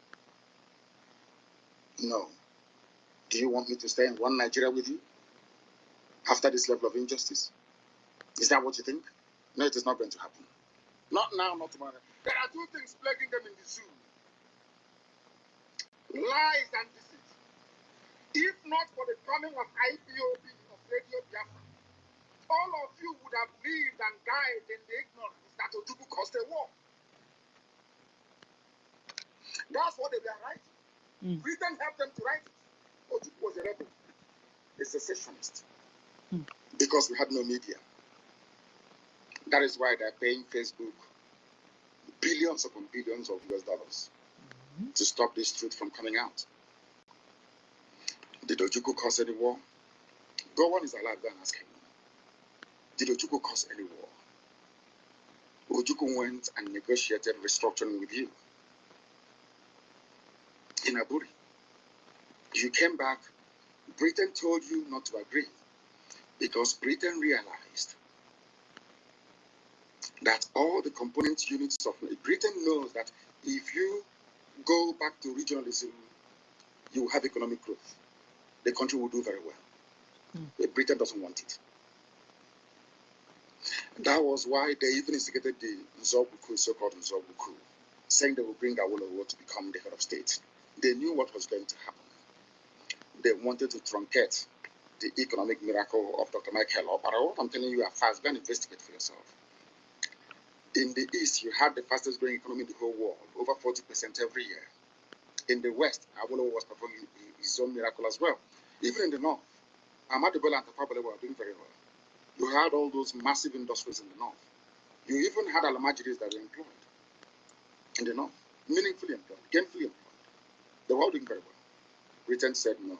No. Do you want me to stay in one Nigeria with you after this level of injustice? Is that what you think? No, it is not going to happen. Not now, not tomorrow. There are two things plaguing them in the zoo: lies and deceit. If not for the coming of IPOB of Radio Biafra, all of you would have lived and died in the ignorance that Ojukwu caused a war. That's what they were writing. Britain helped them to write it. Ojukwu was a rebel, a secessionist, because we had no media. That is why they're paying Facebook billions upon billions of US dollars to stop this truth from coming out. Did Ojukwu cause any war? Go on is alive, go and ask him. Did Ojukwu cause any war? Ojukwu went and negotiated restructuring with you in Aburi. You came back, Britain told you not to agree because Britain realized that all the component units of Britain knows that if you go back to regionalism, you will have economic growth. The country will do very well. But Britain doesn't want it. That was why they even instigated the Nzogbu, so-called Nzogbu, saying they will bring Awolowo to become the head of state. They knew what was going to happen. They wanted to truncate the economic miracle of Dr. Michael. But what I'm telling you are fast. Go and investigate for yourself. In the East, you had the fastest growing economy in the whole world, over 40% every year. In the West, Awolowo was performing his own miracle as well. Even in the North, Ahmadu Bello and Tafawa Balewa were doing very well. You had all those massive industries in the North. You even had Alamajiris that were employed in the North, meaningfully employed, gainfully employed. They were all doing very well. Britain said, no,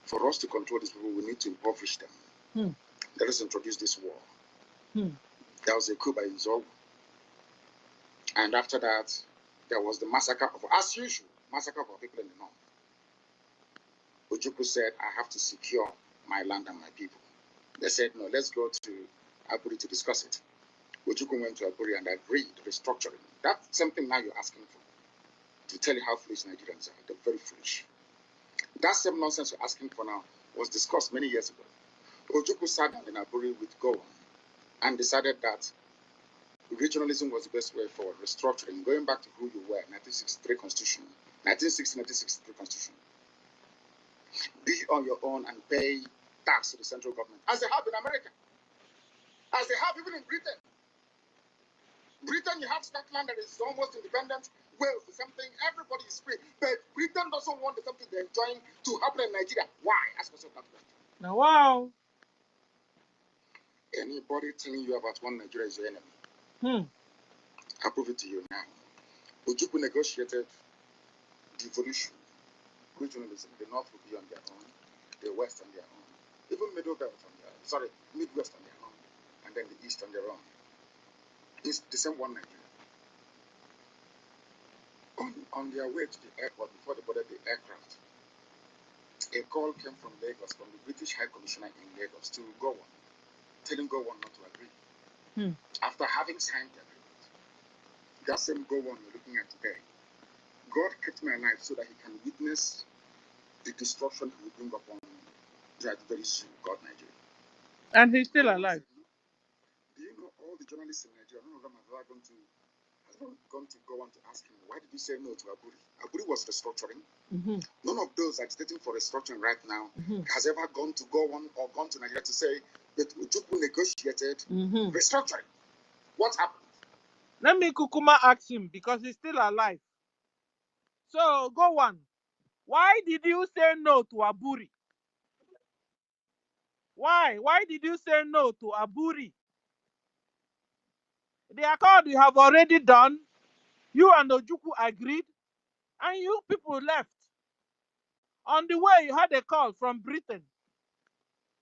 for us to control these people, we need to impoverish them. Let us introduce this war. There was a coup by Nzogbu. And after that, there was the massacre of, as usual, massacre of our people in the North. Ojukwu said, I have to secure my land and my people. They said, no, let's go to Aburi to discuss it. Ojukwu went to Aburi and agreed restructuring. That's something now you're asking for, to tell you how foolish Nigerians are. They're very foolish. That same nonsense you're asking for now was discussed many years ago. Ojukwu sat down in Aburi with Gowon and decided that regionalism was the best way for restructuring, going back to who you were, 1963 Constitution, 1960-1963 Constitution. Be on your own and pay tax to the central government, as they have in America, as they have even in Britain. Britain, you have Scotland that is almost independent. Wales is something, everybody is free. But Britain doesn't want the something they're enjoying to happen in Nigeria. Why? Ask yourself that question. Now, wow. Anybody telling you about one Nigeria is your enemy. I'll prove it to you now. Ojukwu negotiated devolution, regionalism. The North will be on their own, the West on their own, even Midwest on their own, and then the East on their own. It's the same one Nigeria. On their way to the airport, before they boarded the aircraft, a call came from Lagos, from the British High Commissioner in Lagos to Gowon, telling Gowon not to agree. After having signed the agreement, that same Gowon you're looking at today, God kept me alive so that he can witness the destruction he will bring upon that very soon, God, Nigeria. And he's still alive. Do you know all the journalists in Nigeria, none of them have ever gone to go on to ask him, why did you say no to Aburi? Aburi was restructuring. None of those agitating for restructuring right now has ever gone to go on or gone to Nigeria to say that Ojukwu negotiated restructuring. What happened? Let me Kukuma ask him because he's still alive. So go on. Why did you say no to Aburi? Why? Why did you say no to Aburi? The accord you have already done, you and Ojukwu agreed, and you people left. On the way, you had a call from Britain.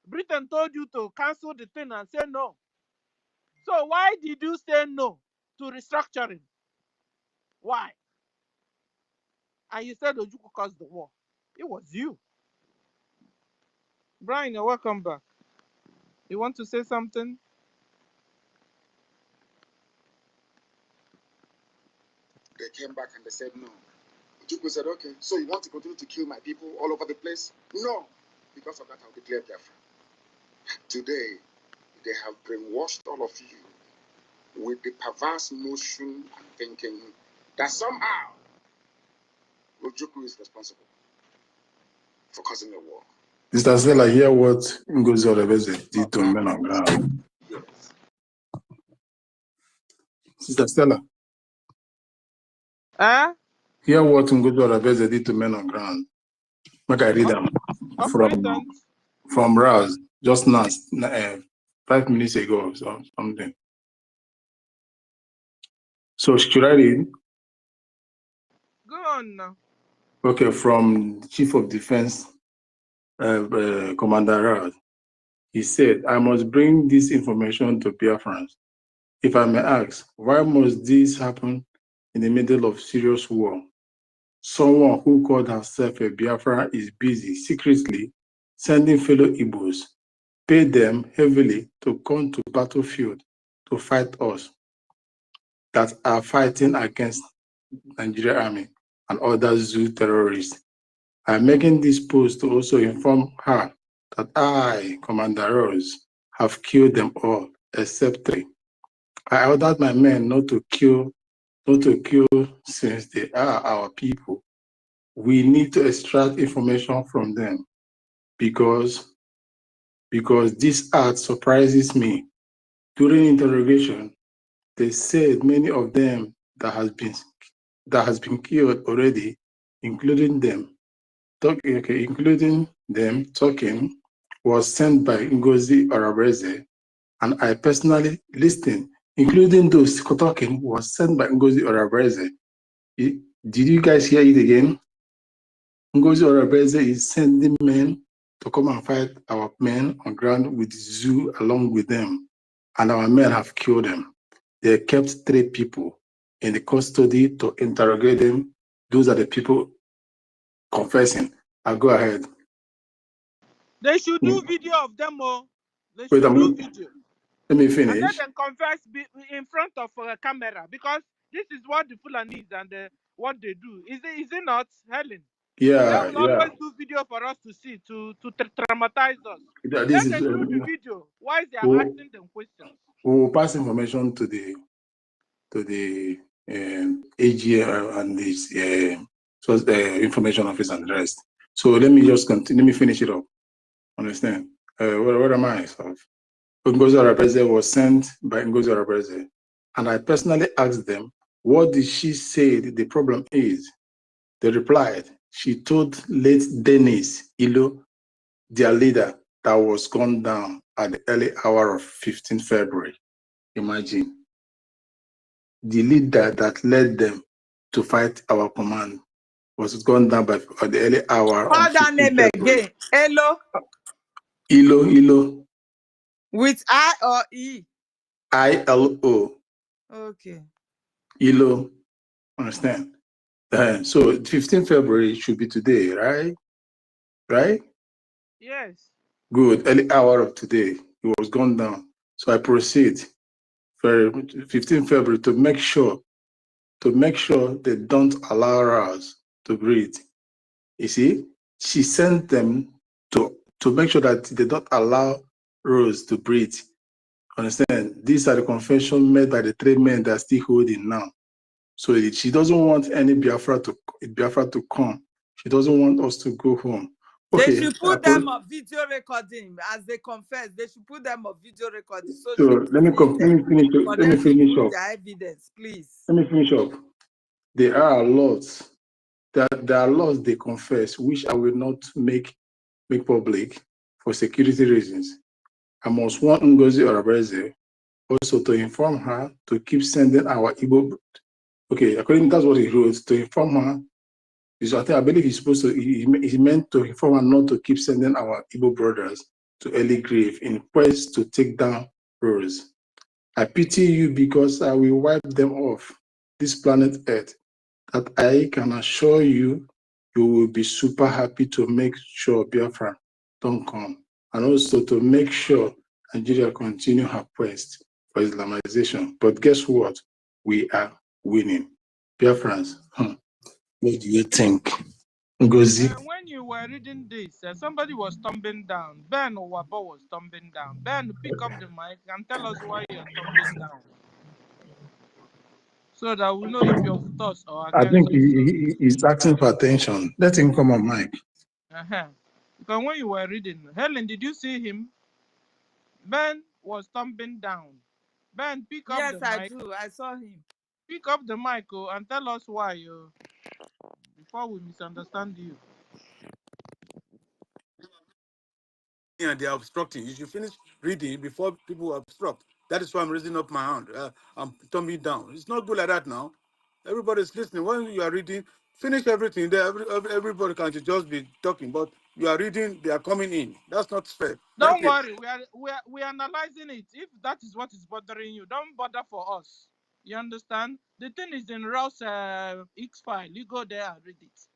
Britain told you to cancel the thing and say no. So why did you say no to restructuring? Why? And you said Ojukwu caused the war. It was you. Brian, you're welcome back. You want to say something? They came back and they said no. Ojukwu said, okay, so you want to continue to kill my people all over the place? No. Because of that, I'll declare Biafra. Today, they have brainwashed all of you with the perverse notion and thinking that somehow Ojukwu is responsible for causing the war. Mr. Stella, hear what NGOZI did to men on ground. Yes. Sister Stella. Hear what NGOZI did to men on ground. Make I read them from Rouse just now, 5 minutes ago or something. So should I read? Go on now. Okay, from Chief of Defense, Commander Rouse. He said, I must bring this information to BIAFRANS. If I may ask, why must this happen in the middle of serious war? Someone who called herself a Biafra is busy secretly sending fellow Igbos, pay them heavily to come to battlefield to fight us that are fighting against Nigerian army and other Zoo terrorists. I'm making this post to also inform her that I, Commander Rose, have killed them all except 3. I ordered my men not to kill since they are our people. We need to extract information from them because this act surprises me. During interrogation, they said many of them that has been killed already, including them talking, was sent by NGOZI Orabreze, and I personally listened, including those talking was sent by NGOZI Orabreze. Did you guys hear it again? NGOZI Orabreze is sending men to come and fight our men on ground with Zoo along with them, and our men have killed them. They kept 3 people in the custody to interrogate them. Those are the people confessing. I'll go ahead. They should do video of them all. They should do video. Let me finish. And let them confess in front of a camera, because this is what the Fulani is and what they do. Is it not, Helen? Yeah, they will always do video for us to see, to traumatize us. Let them do the video while they are asking them questions. We will pass information to the AG and this information office and the rest. So let me just continue. Let me finish it up. Understand? Where am I? NGOZI Orabreze was sent by NGOZI Orabreze, and I personally asked them, what did she say the problem is? They replied, she told late Dennis Ilo, their leader, that was gunned down at the early hour of 15 February. Imagine. The leader that led them to fight our command was gunned down by at the early hour of 15 February. Again. Hello? Ilo. With I or E? ILO. Okay. Ilo. Understand? So 15 February should be today, right? Right? Yes. Good. Early hour of today, it was gone down. So I proceed for 15 February to make sure they don't allow us to breathe. You see, she sent them to make sure that they don't allow Rose to breathe. Understand? These are the confessions made by the 3 men that are still holding now. So she doesn't want any Biafra to come. She doesn't want us to go home. They Okay. should put them on video recording as they confess. They should put them on video recording so So she let me finish. for Let me them to finish put up. their evidence, please. Let me finish up. There are laws. There are laws they confess, which I will not make public for security reasons. I must want NGOZI or BRGIE also to inform her to keep sending our Igbo. Okay, according that's what he wrote, to inform her. So I believe he's supposed to. He meant to inform her not to keep sending our Igbo brothers to early grave in quest to take down Rose. I pity you because I will wipe them off this planet Earth. That I can assure you, you will be super happy to make sure Biafra don't come, and also to make sure Nigeria continue her quest for Islamization. But guess what? We are winning. Biafrans, what do you think? NGOZI? When you were reading this, somebody was tumbling down. Ben Owabo was tumbling down. Ben, pick up the mic and tell us why you're tumbling down, so that we know if you're with us or I against think us. he's asking for attention. Let him come on mic. Because when you were reading, Helen, did you see him? Ben was tumbling down. Ben, pick up the mic. Yes, I do. I saw him. Pick up the mic and tell us why, before we misunderstand you. And they are obstructing. You should finish reading before people obstruct. That is why I'm raising up my hand. I'm tumbling down. It's not good like that now. Everybody's listening. When you are reading, finish everything. There, everybody can just be talking, but you are reading, they are coming in. That's not fair. Don't worry, we are analyzing it. If that is what is bothering you, don't bother for us. You understand? The thing is in Ross X file. You go there and read it.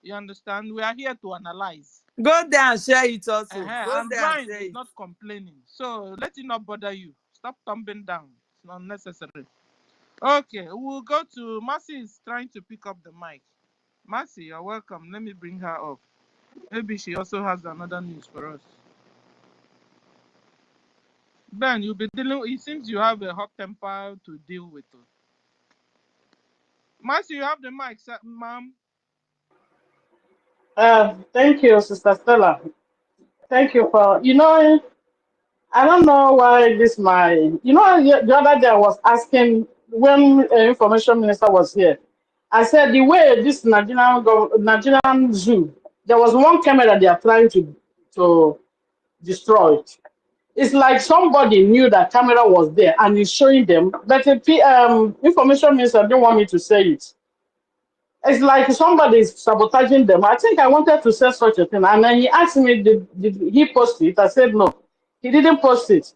You understand? We are here to analyze. Go there and share it also. And Brian is not complaining. So let it not bother you. Stop tumbling down. It's not necessary. Okay, we'll go to Mercy is trying to pick up the mic. Mercy, you're welcome. Let me bring her up. Maybe she also has another news for us. Ben, you'll be dealing. It seems you have a hot temper to deal with. Mercy, you have the mic, ma'am. Thank you, Sister Stella. Thank you for, I don't know why this the other day I was asking when information minister was here. I said the way this Nigerian zoo, there was one camera they are trying to destroy it. It's like somebody knew that camera was there and is showing them, but the information minister didn't want me to say it. It's like somebody is sabotaging them. I think I wanted to say such a thing. And then he asked me, did he post it? I said, no, he didn't post it.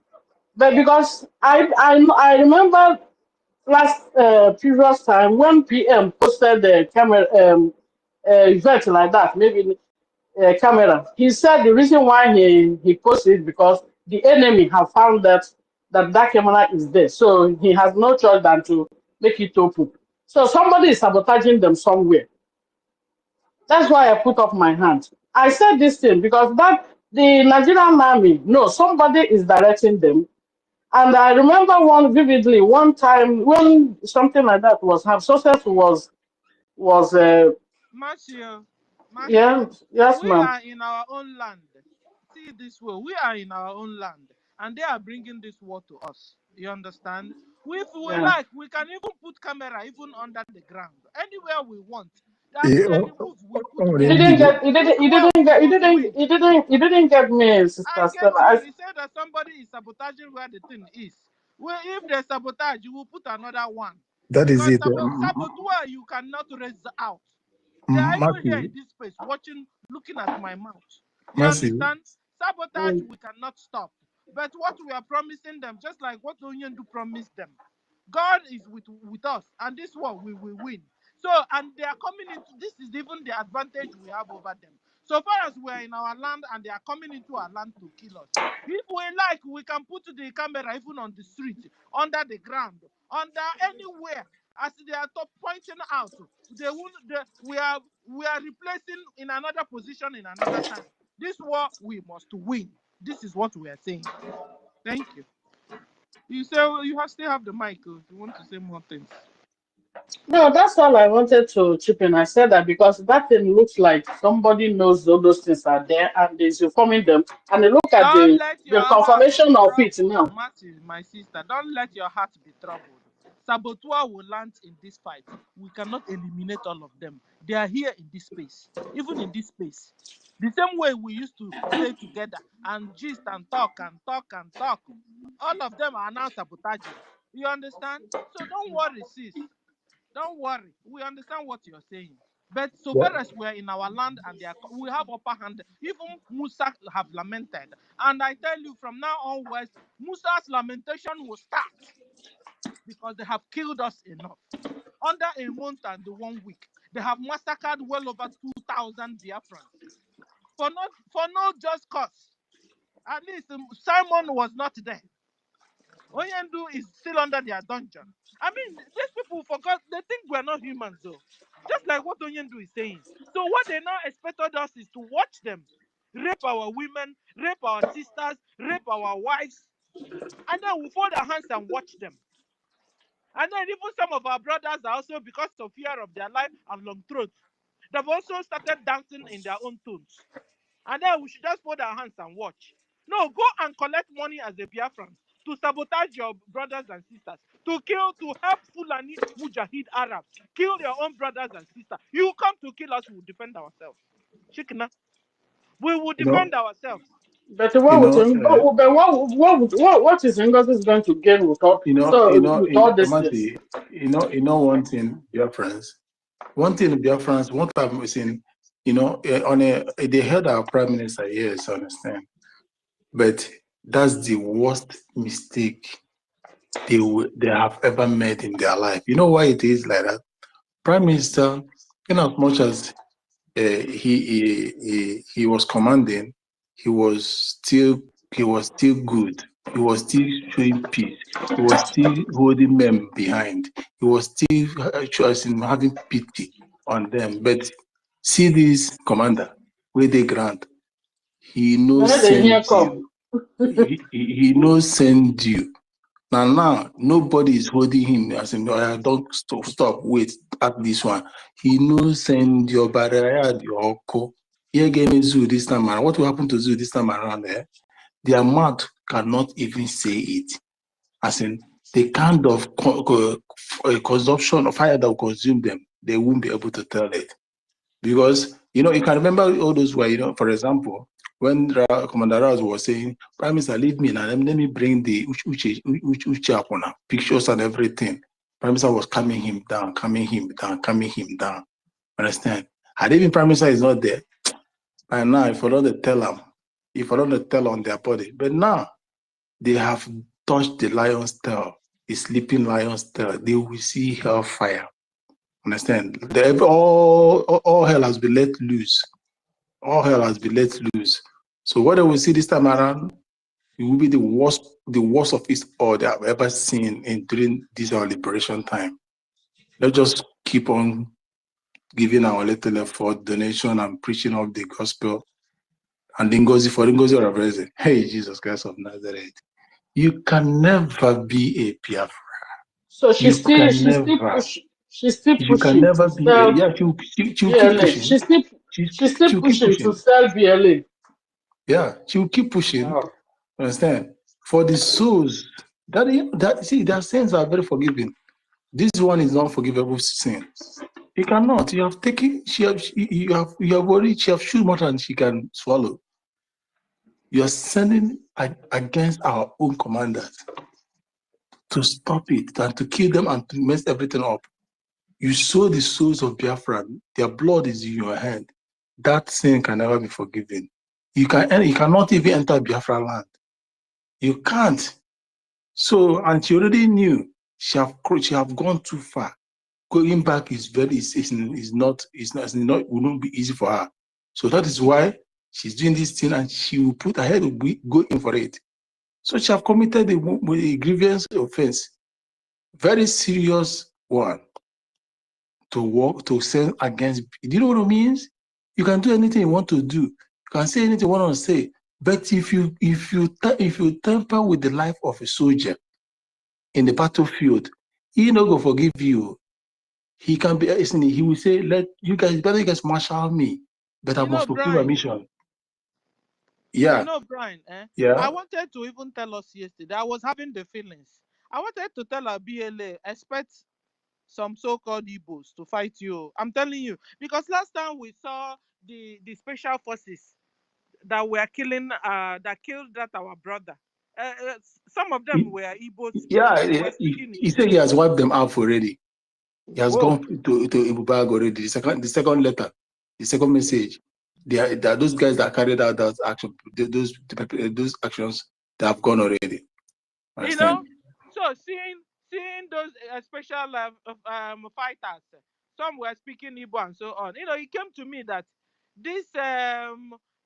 But because I remember last previous time when PM posted the camera event like that, maybe camera, he said the reason why he posted it because the enemy have found that camera is there. So he has no choice than to make it open. So somebody is sabotaging them somewhere. That's why I put up my hand. I said this thing because the Nigerian army, no, somebody is directing them. And I remember one time when something like that was happening, success was Marcia, yes, we ma'am. are in our own land. See it this way, we are in our own land, and they are bringing this war to us. You understand? If we Yeah. like, we can even put camera even under the ground, anywhere we want. As they remove, we put You more. didn't get me, I Sister get Stella. you. You said that somebody is sabotaging where the thing is. Well, if they sabotage, you will put another one. That is Because it. saboteur you cannot raise out. They are even here in this place watching, looking at my mouth. You Mercy. understand? Sabotage we cannot stop. But what we are promising them, just like what Onyendu promised them, God is with us, and this one we will win. So, and they are coming into this is even the advantage we have over them. So far as we are in our land and they are coming into our land to kill us. If we like, we can put the camera even on the street, under the ground, under anywhere. As they are pointing out, we are replacing in another position in another time. This war we must win. This is what we are saying. Thank you. You say you still have the mic if you want to say more things. No, that's all I wanted to chip in. I said that because that thing looks like somebody knows all those things are there and is informing them. And they look at Don't let your the heart be confirmation of it troubled, now. Matthew, my sister. Don't let your heart be troubled. Saboteur will land in this fight. We cannot eliminate all of them. They are here in this space, even in this space. The same way we used to stay together and gist and talk and talk and talk. All of them are now sabotaging. You understand? So don't worry, sis. Don't worry. We understand what you're saying. But so Yeah. far as we're in our land and we have upper hand, even Musa have lamented. And I tell you, from now onwards, Musa's lamentation will start because they have killed us enough. Under a month and 1 week, they have massacred well over 2,000 Biafrans for no just cause. At least Simon was not there. Onyendu is still under their dungeon. I mean, these people forgot, they think we're not humans, though. Just like what Onyendu is saying. So, what they now expected us is to watch them rape our women, rape our sisters, rape our wives, and then we fold our hands and watch them. And then, even some of our brothers are also, because of fear of their life and long throats, they've also started dancing in their own tunes. And then we should just fold our hands and watch. No, go and collect money as a Biafran to sabotage your brothers and sisters, to kill, to help Fulani Mujahid Arabs, kill your own brothers and sisters. You come to kill us, we will defend ourselves. Shikna, we will You know, defend ourselves. But you what would know, but what is Ngozi going to gain with all with all these things? Amati, one thing, dear friends. One thing, dear friends, what I'm saying, they heard our prime minister, yes, I understand. But that's the worst mistake they have ever made in their life. You know why it is like that? Prime Minister, in as much as he was commanding, he was still good. He was still showing peace. He was still holding men behind. He was still having pity on them. But see this commander, where they grant, he knows Where the here send come? you. He knows send you. Now, nobody is holding him as in, don't stop, wait, at this one. He knows send your barrier, your co. Here again, Zoo this time around. What will happen to Zoo this time around there? Their mouth cannot even say it. As in, the kind of consumption of fire that will consume them, they won't be able to tell it. Because, you can remember all those were, for example, when Commander Raz was saying, Prime Minister, leave me now, let me bring the Uche pictures and everything. Prime Minister was calming him down. Understand? Had even Prime Minister is not there, and now if I don't tell on their body. But now they have touched the lion's tail, the sleeping lion's tail. They will see hellfire. Understand? All hell has been let loose. All hell has been let loose. So what we see this time around, it will be the worst of it all that I've ever seen during this our liberation time. Let's just keep on giving our little effort, donation, and preaching of the gospel. And NGOZI or Reverend. Hey, Jesus Christ of Nazareth. You can never be a Biafra. So You can never to be a, sell yeah, she'll keep BLA. pushing. She's still She'll keep pushing to pushing. sell BLA. Yeah, she'll keep pushing. Wow. Understand? For the souls see, their sins are very forgiving. This one is not forgivable sin. You cannot. You have taken. You have already. She have chewed more than she can swallow. You are sending against our own commanders to stop it and to kill them and to mess everything up. You sow the souls of Biafra. Their blood is in your hand. That sin can never be forgiven. You cannot even enter Biafra land. You can't. So, and she already knew she have gone too far. Going back will not be easy for her. So that is why she's doing this thing, and she will put her head go in for it. So she have committed a grievance offense, very serious one, to send against. Do you know what it means? You can do anything you want to do. You can say anything you want to say. But if you tamper with the life of a soldier in the battlefield, he not gonna forgive you. he can be, he will say, let you guys, better you guys marshal me, but I must fulfill my mission. Yeah. You know, Brian, Yeah. I wanted to even tell us yesterday, I was having the feelings. I wanted to tell our BLA, expect some so-called Igbos to fight you. I'm telling you, because last time we saw the special forces that were killing, that killed that our brother. Some of them were Igbo speaking. He said he has wiped them out already. He has Whoa. gone to Ibubag already. The second letter, the second message. There are those guys that carried out that action. Those actions that have gone already. You know, so seeing those special fighters, some were speaking Igbo and so on. You know, it came to me that this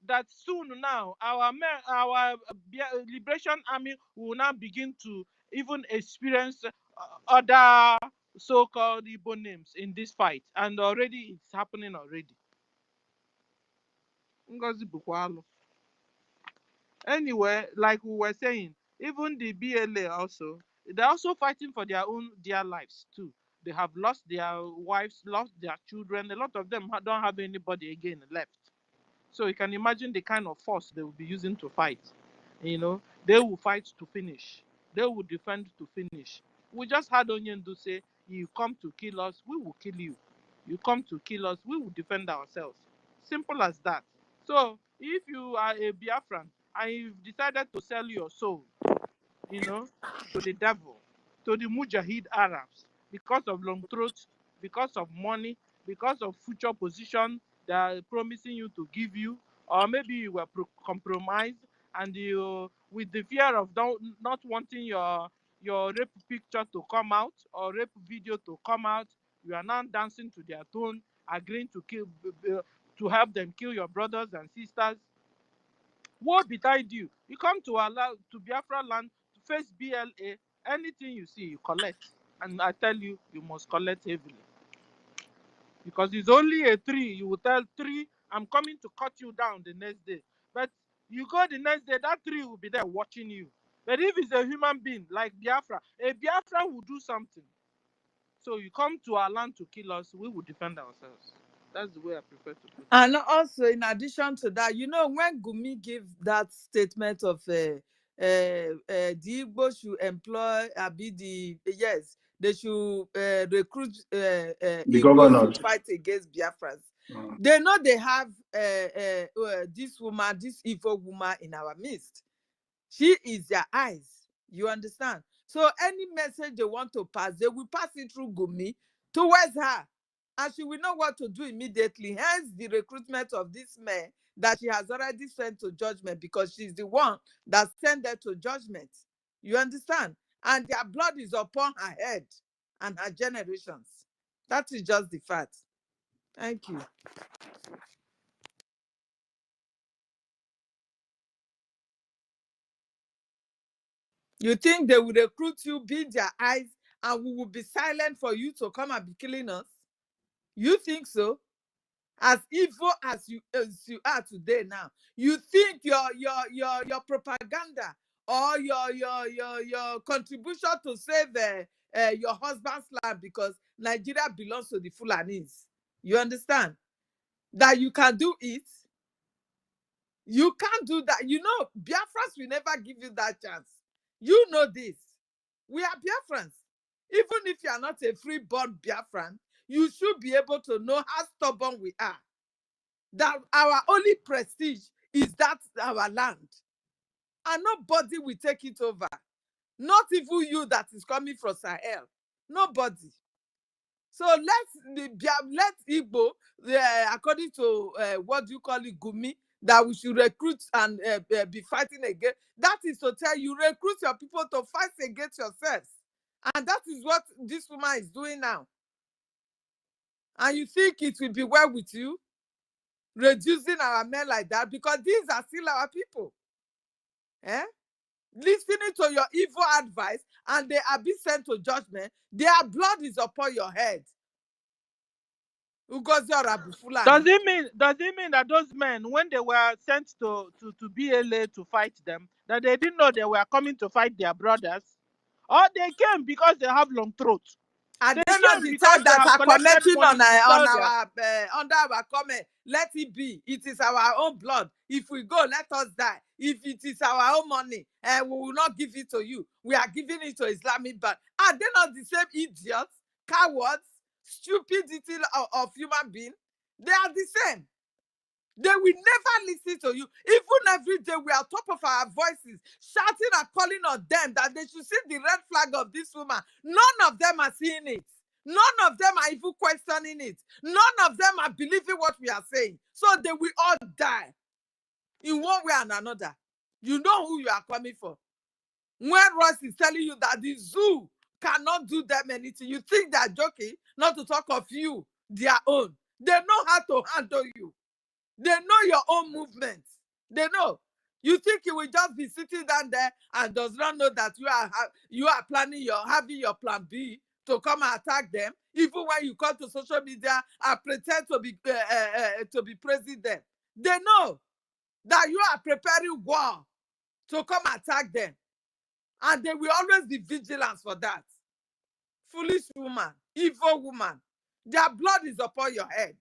that soon now our liberation army will now begin to even experience other so-called Igbo names in this fight, and already it's happening already. Ngozi Bukwalo. Anyway, like we were saying, even the BLA also, they're also fighting for their own dear lives too. They have lost their wives, lost their children. A lot of them don't have anybody again left. So you can imagine the kind of force they will be using to fight. You know, they will fight to finish. They will defend to finish. We just had Onyendu say, you come to kill us, we will kill you. You come to kill us, we will defend ourselves. Simple as that. So if you are a Biafran and you've decided to sell your soul, you know, to the devil, to the Mujahid Arabs, because of long throat, because of money, because of future position they are promising you to give you, or maybe you were compromised and you, with the fear of not wanting your rape picture to come out or rape video to come out, you are now dancing to their tune, agreeing to kill, to help them kill your brothers and sisters. Woe betide you. You come to Biafra land to face BLA. Anything you see, you collect. And I tell you, you must collect heavily. Because it's only a tree. You will tell tree, I'm coming to cut you down the next day. But you go the next day, that tree will be there watching you. But if it's a human being like Biafra, a Biafra will do something. So you come to our land to kill us, we will defend ourselves. That's the way I prefer to put it. And also, in addition to that, you know, when Gumi gave that statement of the Igbo should employ, they should recruit Igbos to fight against Biafrans. They know they have this woman, this evil woman in our midst. She is their eyes. You understand? So any message they want to pass, they will pass it through Gumi towards her. And she will know what to do immediately. Hence the recruitment of this man that she has already sent to judgment, because she's the one that sent them to judgment. You understand? And their blood is upon her head and her generations. That is just the fact. Thank you. You think they will recruit you, be their eyes, and we will be silent for you to come and be killing us? You think so? As evil as you are today now, you think your propaganda or your contribution to save your husband's land, because Nigeria belongs to the Fulanis. You understand? That you can do it? You can't do that. You know, Biafrans will never give you that chance. You know this. We are Biafrans. Even if you are not a free-born Biafran, you should be able to know how stubborn we are. That our only prestige is that our land. And nobody will take it over. Not even you that is coming from Sahel. Nobody. So let Igbo, according to what do you call it, Gumi, that we should recruit and be fighting again. That is to tell you, recruit your people to fight against yourselves. And that is what this woman is doing now. And you think it will be well with you, reducing our men like that? Because these are still our people. Listening to your evil advice, and they are being sent to judgment. Their blood is upon your head. Does it mean that those men, when they were sent to BLA to fight them, that they didn't know they were coming to fight their brothers? Or they came because they have long throats? At They that not the because type they that have are collected commenting money on to our sell their. under our comment? Let it be. It is our own blood. If we go, let us die. If it is our own money, we will not give it to you. We are giving it to Islamic Bank. Are they not the same idiots, cowards, stupidity of human beings? They are the same. They will never listen to you. Even every day we are top of our voices, shouting and calling on them that they should see the red flag of this woman. None of them are seeing it. None of them are even questioning it. None of them are believing what we are saying. So they will all die in one way and another. You know who you are coming for. When Ross is telling you that the zoo cannot do them anything, you think they are joking, not to talk of you, their own. They know how to handle you. They know your own movements. They know. You think you will just be sitting down there and does not know that you are planning having your plan B to come and attack them, even when you come to social media and pretend to be praising them. They know that you are preparing war to come attack them, and they will always be vigilant for that. Foolish woman, evil woman, their blood is upon your head.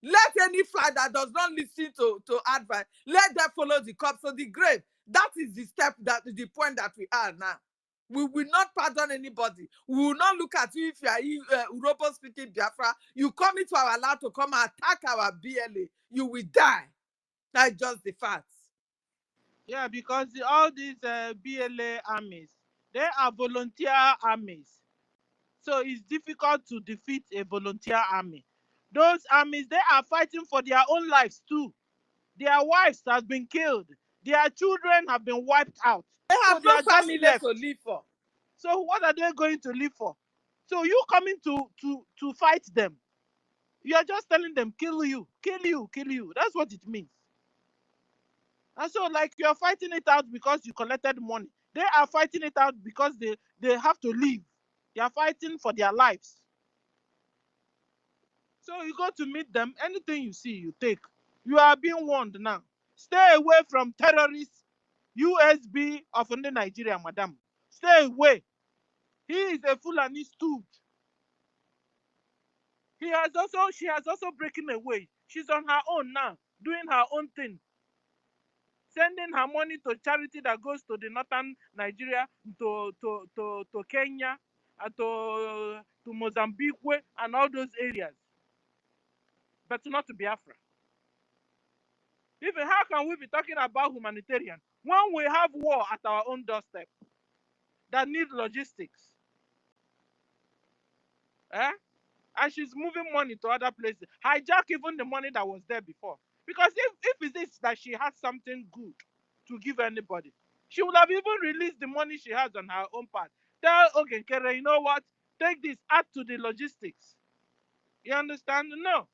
Let any fly that does not listen to advice, let them follow the corpse to the grave. That is the step, that is the point that we are now. We will not pardon anybody. We will not look at you if you are Urobo speaking Biafra. You come into our land to come and attack our BLA. You will die. That's just the facts. Yeah, because all these BLA armies, they are volunteer armies. So it's difficult to defeat a volunteer army. Those armies, they are fighting for their own lives too. Their wives have been killed. Their children have been wiped out. They have so they no are just family left. to live for. So what are they going to live for? So you coming to fight them. You are just telling them, kill you, kill you, kill you. That's what it means. And so, like, you are fighting it out because you collected money. They are fighting it out because they have to live. They are fighting for their lives. So you go to meet them, anything you see, you take. You are being warned now. Stay away from terrorists, USB of Nigeria, madam. Stay away. He is a Fulani stooge. She has also breaking away. She's on her own now, doing her own thing. Sending her money to charity that goes to the northern Nigeria, to Kenya, to Mozambique and all those areas. But not to Biafra. Even how can we be talking about humanitarian when we have war at our own doorstep that need logistics? Eh? And she's moving money to other places. Hijack even the money that was there before. Because if it is that she has something good to give anybody, she would have even released the money she has on her own part. Tell Ogenkere, you know what? Take this, add to the logistics. You understand? No.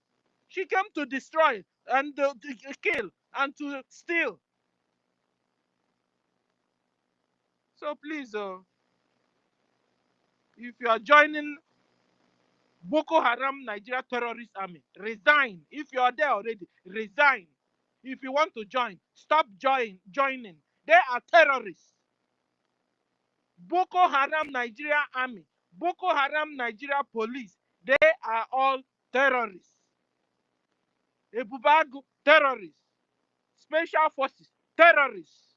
She came to destroy and to kill and to steal. So please, if you are joining Boko Haram Nigeria Terrorist Army, resign. If you are there already, resign. If you want to join, stop joining. They are terrorists. Boko Haram Nigeria Army, Boko Haram Nigeria Police, they are all terrorists. Ebubagu, terrorists. Special Forces, terrorists.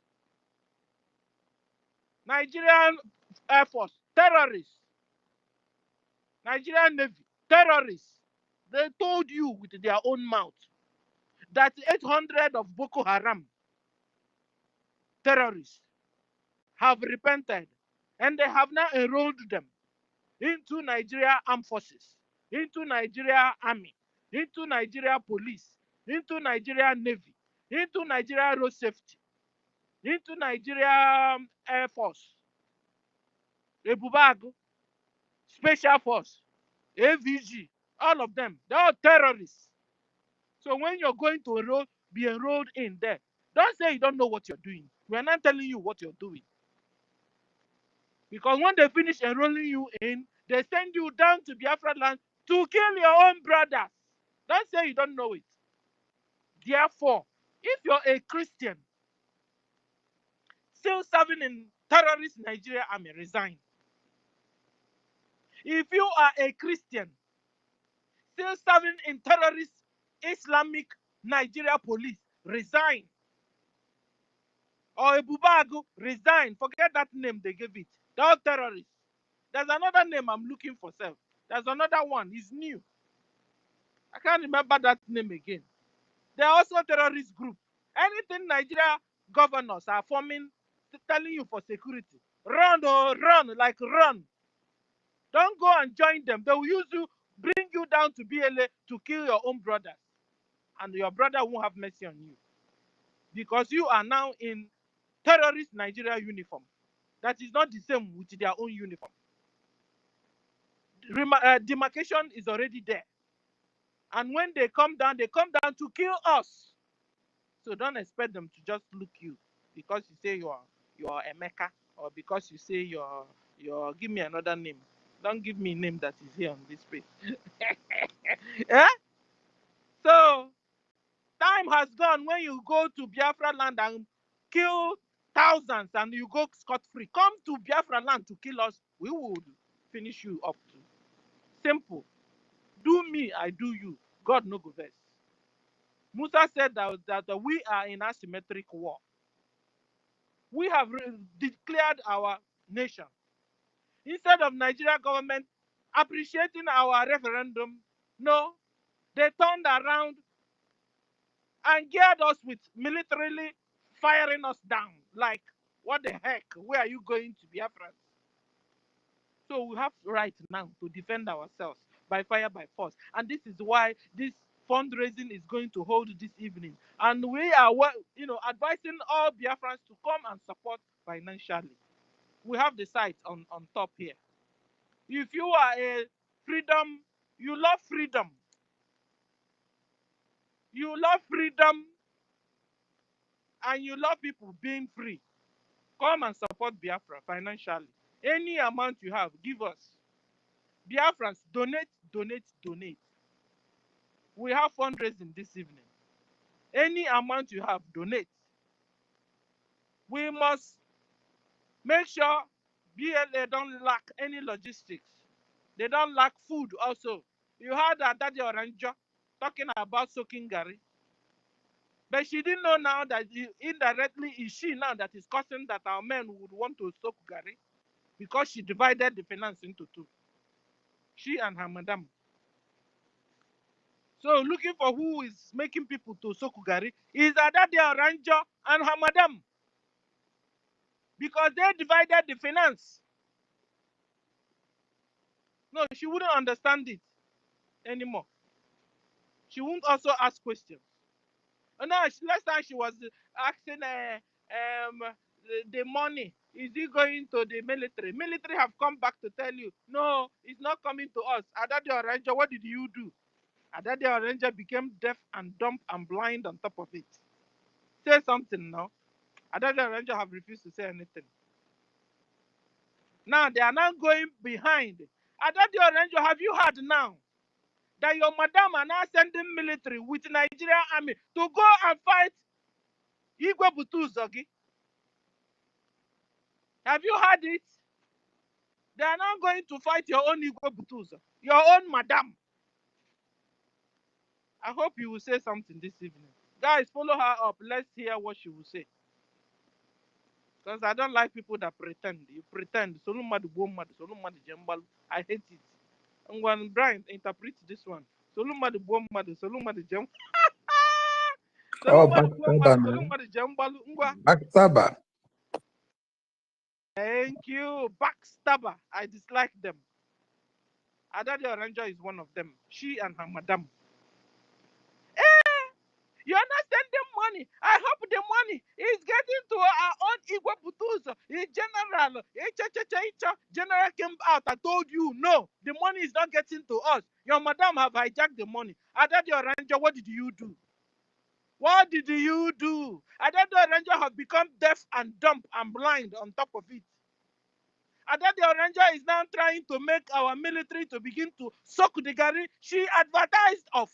Nigerian Air Force, terrorists. Nigerian Navy, terrorists. They told you with their own mouth that 800 of Boko Haram terrorists have repented and they have now enrolled them into Nigeria Armed Forces, into Nigeria Army, into Nigeria Police, into Nigeria Navy, into Nigeria Road Safety, into Nigeria Air Force, Ebubago, Special Force, AVG, all of them, they're all terrorists. So when you're going to be enrolled in there, don't say you don't know what you're doing. We're not telling you what you're doing. Because when they finish enrolling you in, they send you down to Biafra land to kill your own brothers. Don't say you don't know it. Therefore, if you're a Christian still serving in terrorist Nigeria army, resign. If you are a Christian still serving in terrorist Islamic Nigeria police, resign. Or Ebubagu, resign. Forget that name they gave it. They're all terrorists. There's another name I'm looking for, self. There's another one. It's new. I can't remember that name again. They're also a terrorist group. Anything Nigeria governors are forming, telling you for security. Run, oh, run, like run. Don't go and join them. They will use you, bring you down to BLA to kill your own brothers. And your brother won't have mercy on you. Because you are now in terrorist Nigeria uniform. That is not the same with their own uniform. Demarcation is already there. And when they come down to kill us. So don't expect them to just look you because you say you're Emeka, or because you say you're give me another name. Don't give me a name that is here on this page. Yeah? So time has gone when you go to Biafra land and kill thousands and you go scot-free. Come to Biafra land to kill us, we would finish you up too. Simple. Do me, I do you. God no go vex. Musa said that we are in asymmetric war. We have declared our nation. Instead of Nigeria government appreciating our referendum, no, they turned around and geared us with militarily firing us down. Like, what the heck? Where are you going to, Biafra? So we have right now to defend ourselves by fire, by force. And this is why this fundraising is going to hold this evening. And we are, advising all Biafrans to come and support financially. We have the site on top here. If you are a freedom, you love freedom. You love freedom and you love people being free. Come and support Biafra financially. Any amount you have, give us. Biafrans, donate, donate, donate. We have fundraising this evening. Any amount you have, donate. We must make sure BLA don't lack any logistics. They don't lack food also. You heard that Daddy Oranjo talking about soaking Gary. But she didn't know now that indirectly is she now that is causing that our men would want to soak Gary because she divided the finance into two. She and her madam. So looking for who is making people to soak Gary is Daddy Oranjo and her madam. Because they divided the finance. No, she wouldn't understand it anymore. She won't also ask questions. And now, last time she was asking the money, is it going to the military? Military have come back to tell you, no, it's not coming to us. Adade Oranjo, what did you do? Adade Oranjo became deaf and dumb and blind on top of it. Say something now. Adade Oranjo have refused to say anything. Now they are now going behind. Adade Oranjo, have you heard now that your madam are now sending military with Nigerian army to go and fight Igwe Butuzogi? Have you heard it? They are now going to fight your own Igwe Butuzo, your own madam. I hope you will say something this evening. Guys, follow her up. Let's hear what she will say. Because I don't like people that pretend. You pretend. I hate it. And when Brian interpret this one, Oh, backstabber, man. Backstabber. Thank you. Backstabber. I dislike them. Adade Oranjo is one of them. She and her madam. You're not sending money. I hope the money is getting to our own Igwe Butuzo. General, General came out. I told you, no, the money is not getting to us. Your madam have hijacked the money. Adade Oranjo, what did you do? What did you do? Adade Oranjo have become deaf and dumb and blind on top of it. Adade Oranjo is now trying to make our military to begin to suck the Gary she advertised of.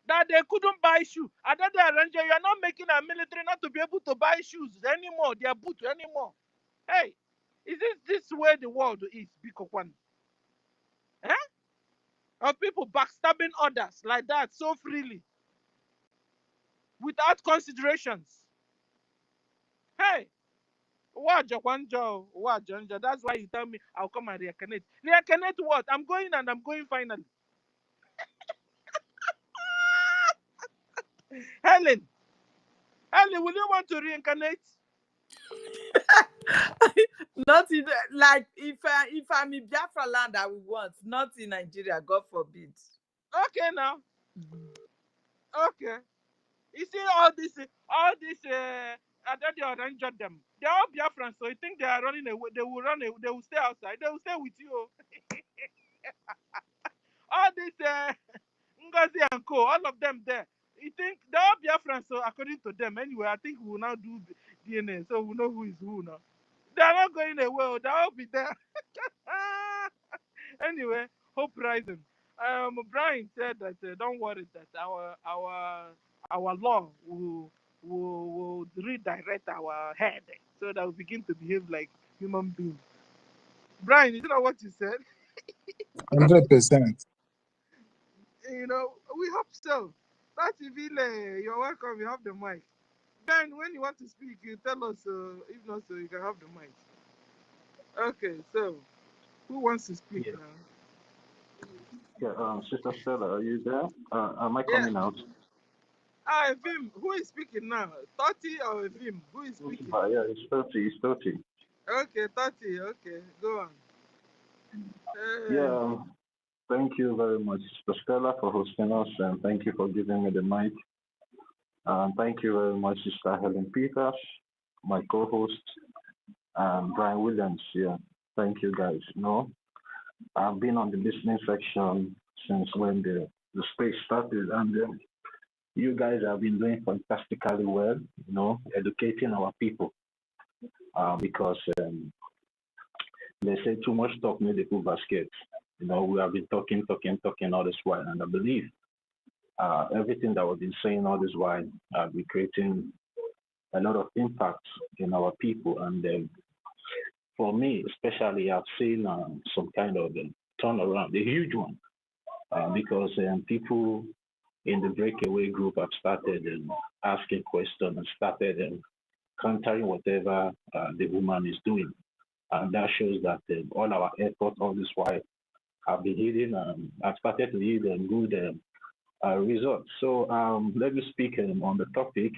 That they couldn't buy shoes. Adade Oranjo, you're not making our military not to be able to buy shoes anymore, their boots anymore. Hey, Is this where the world is, Bikokwan? Eh? Of people backstabbing others like that so freely, without considerations. Hey, what Jokwanjo, what Jonjo? That's why you tell me I'll come and reincarnate. Reincarnate what? I'm going and I'm going finally. Helen, will you want to reincarnate? Not in like if I'm in Biafra land, I will want. Not in Nigeria, God forbid. Okay now. Okay. You see all this, I don't know, injured them. They're all Biafrans, so you think they are running away? They will run away. They will stay outside. They will stay with you. All this NGOZI and Co, all of them there. You think they're all Biafrans, so according to them, anyway, I think we will now do DNA, so we know who is who now. They're not going away. They'll all be there. Anyway, hope rising. Brian said that don't worry that our law will redirect our head so that we begin to behave like human beings. Brian, is that what you said? 100%. You know, we hope so. That's Vile. You're welcome. You have the mic. Ben, when you want to speak, you tell us. If not, so you can have the mic. Okay, so who wants to speak now? Yeah, Sister Stella, are you there? Am I coming out? Vim, who is speaking now? 30 or Vim? Who is speaking? Yeah, it's 30. It's 30. Okay, 30. Okay, go on. Yeah, thank you very much, Sister Stella, for hosting us, and thank you for giving me the mic. Thank you very much, Sister Helen Peters, my co-host, and Brian Williams. Yeah, thank you guys. I've been on the listening section since when the space started, and you guys have been doing fantastically well, educating our people, because they say too much talk made the fool basket. We have been talking all this while, and I believe everything that we've been saying all this while have been creating a lot of impact in our people. And for me, especially, I've seen some kind of turnaround, a huge one, because people in the breakaway group have started asking questions and started countering whatever the woman is doing. And that shows that all our efforts all this while have been hitting, have started to yield good results. So let me speak on the topic,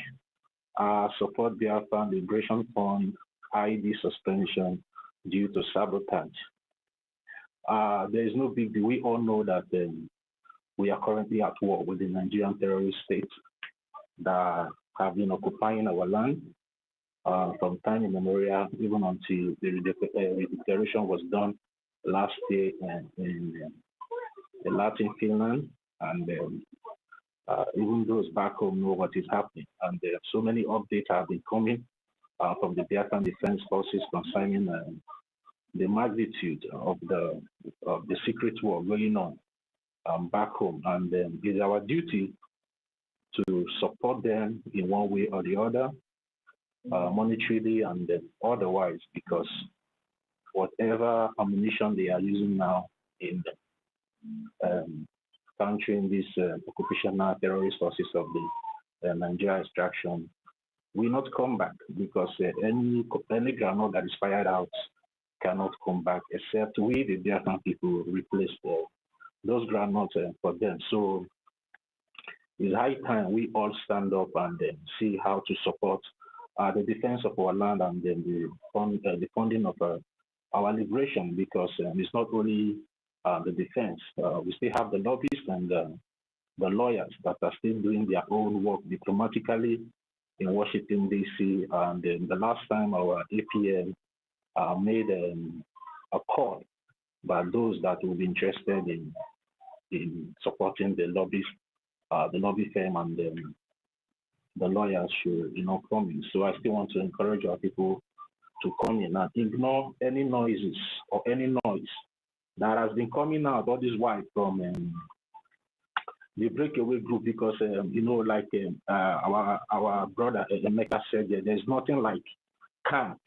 support Biafran Liberation Fund, ID suspension due to sabotage. There is no big deal. We all know that we are currently at war with the Nigerian terrorist states that have been occupying our land from time immemorial, even until the declaration was done last year in Latin Finland, and even those back home know what is happening. And so many updates have been coming from the Biafran Defense Forces concerning the magnitude of the secret war going on back home. And it is our duty to support them in one way or the other, monetarily and otherwise, because whatever ammunition they are using now in countering these occupational terrorist forces of the Nigeria extraction will not come back, because any granite that is fired out cannot come back, except we, the Biafran people, replace those granites for them. So it's high time we all stand up and see how to support the defense of our land and then the funding of our liberation, because it's not only the defense. We still have the lobbyists and the lawyers that are still doing their own work diplomatically in Washington, D.C. And the last time our APM made a call by those that will be interested in supporting the lobbies, the lobby firm, and the lawyers should come in. So I still want to encourage our people to come in and ignore any noises or any noise that has been coming out all this while from the breakaway group, because like our brother Emeka said, there's nothing like camp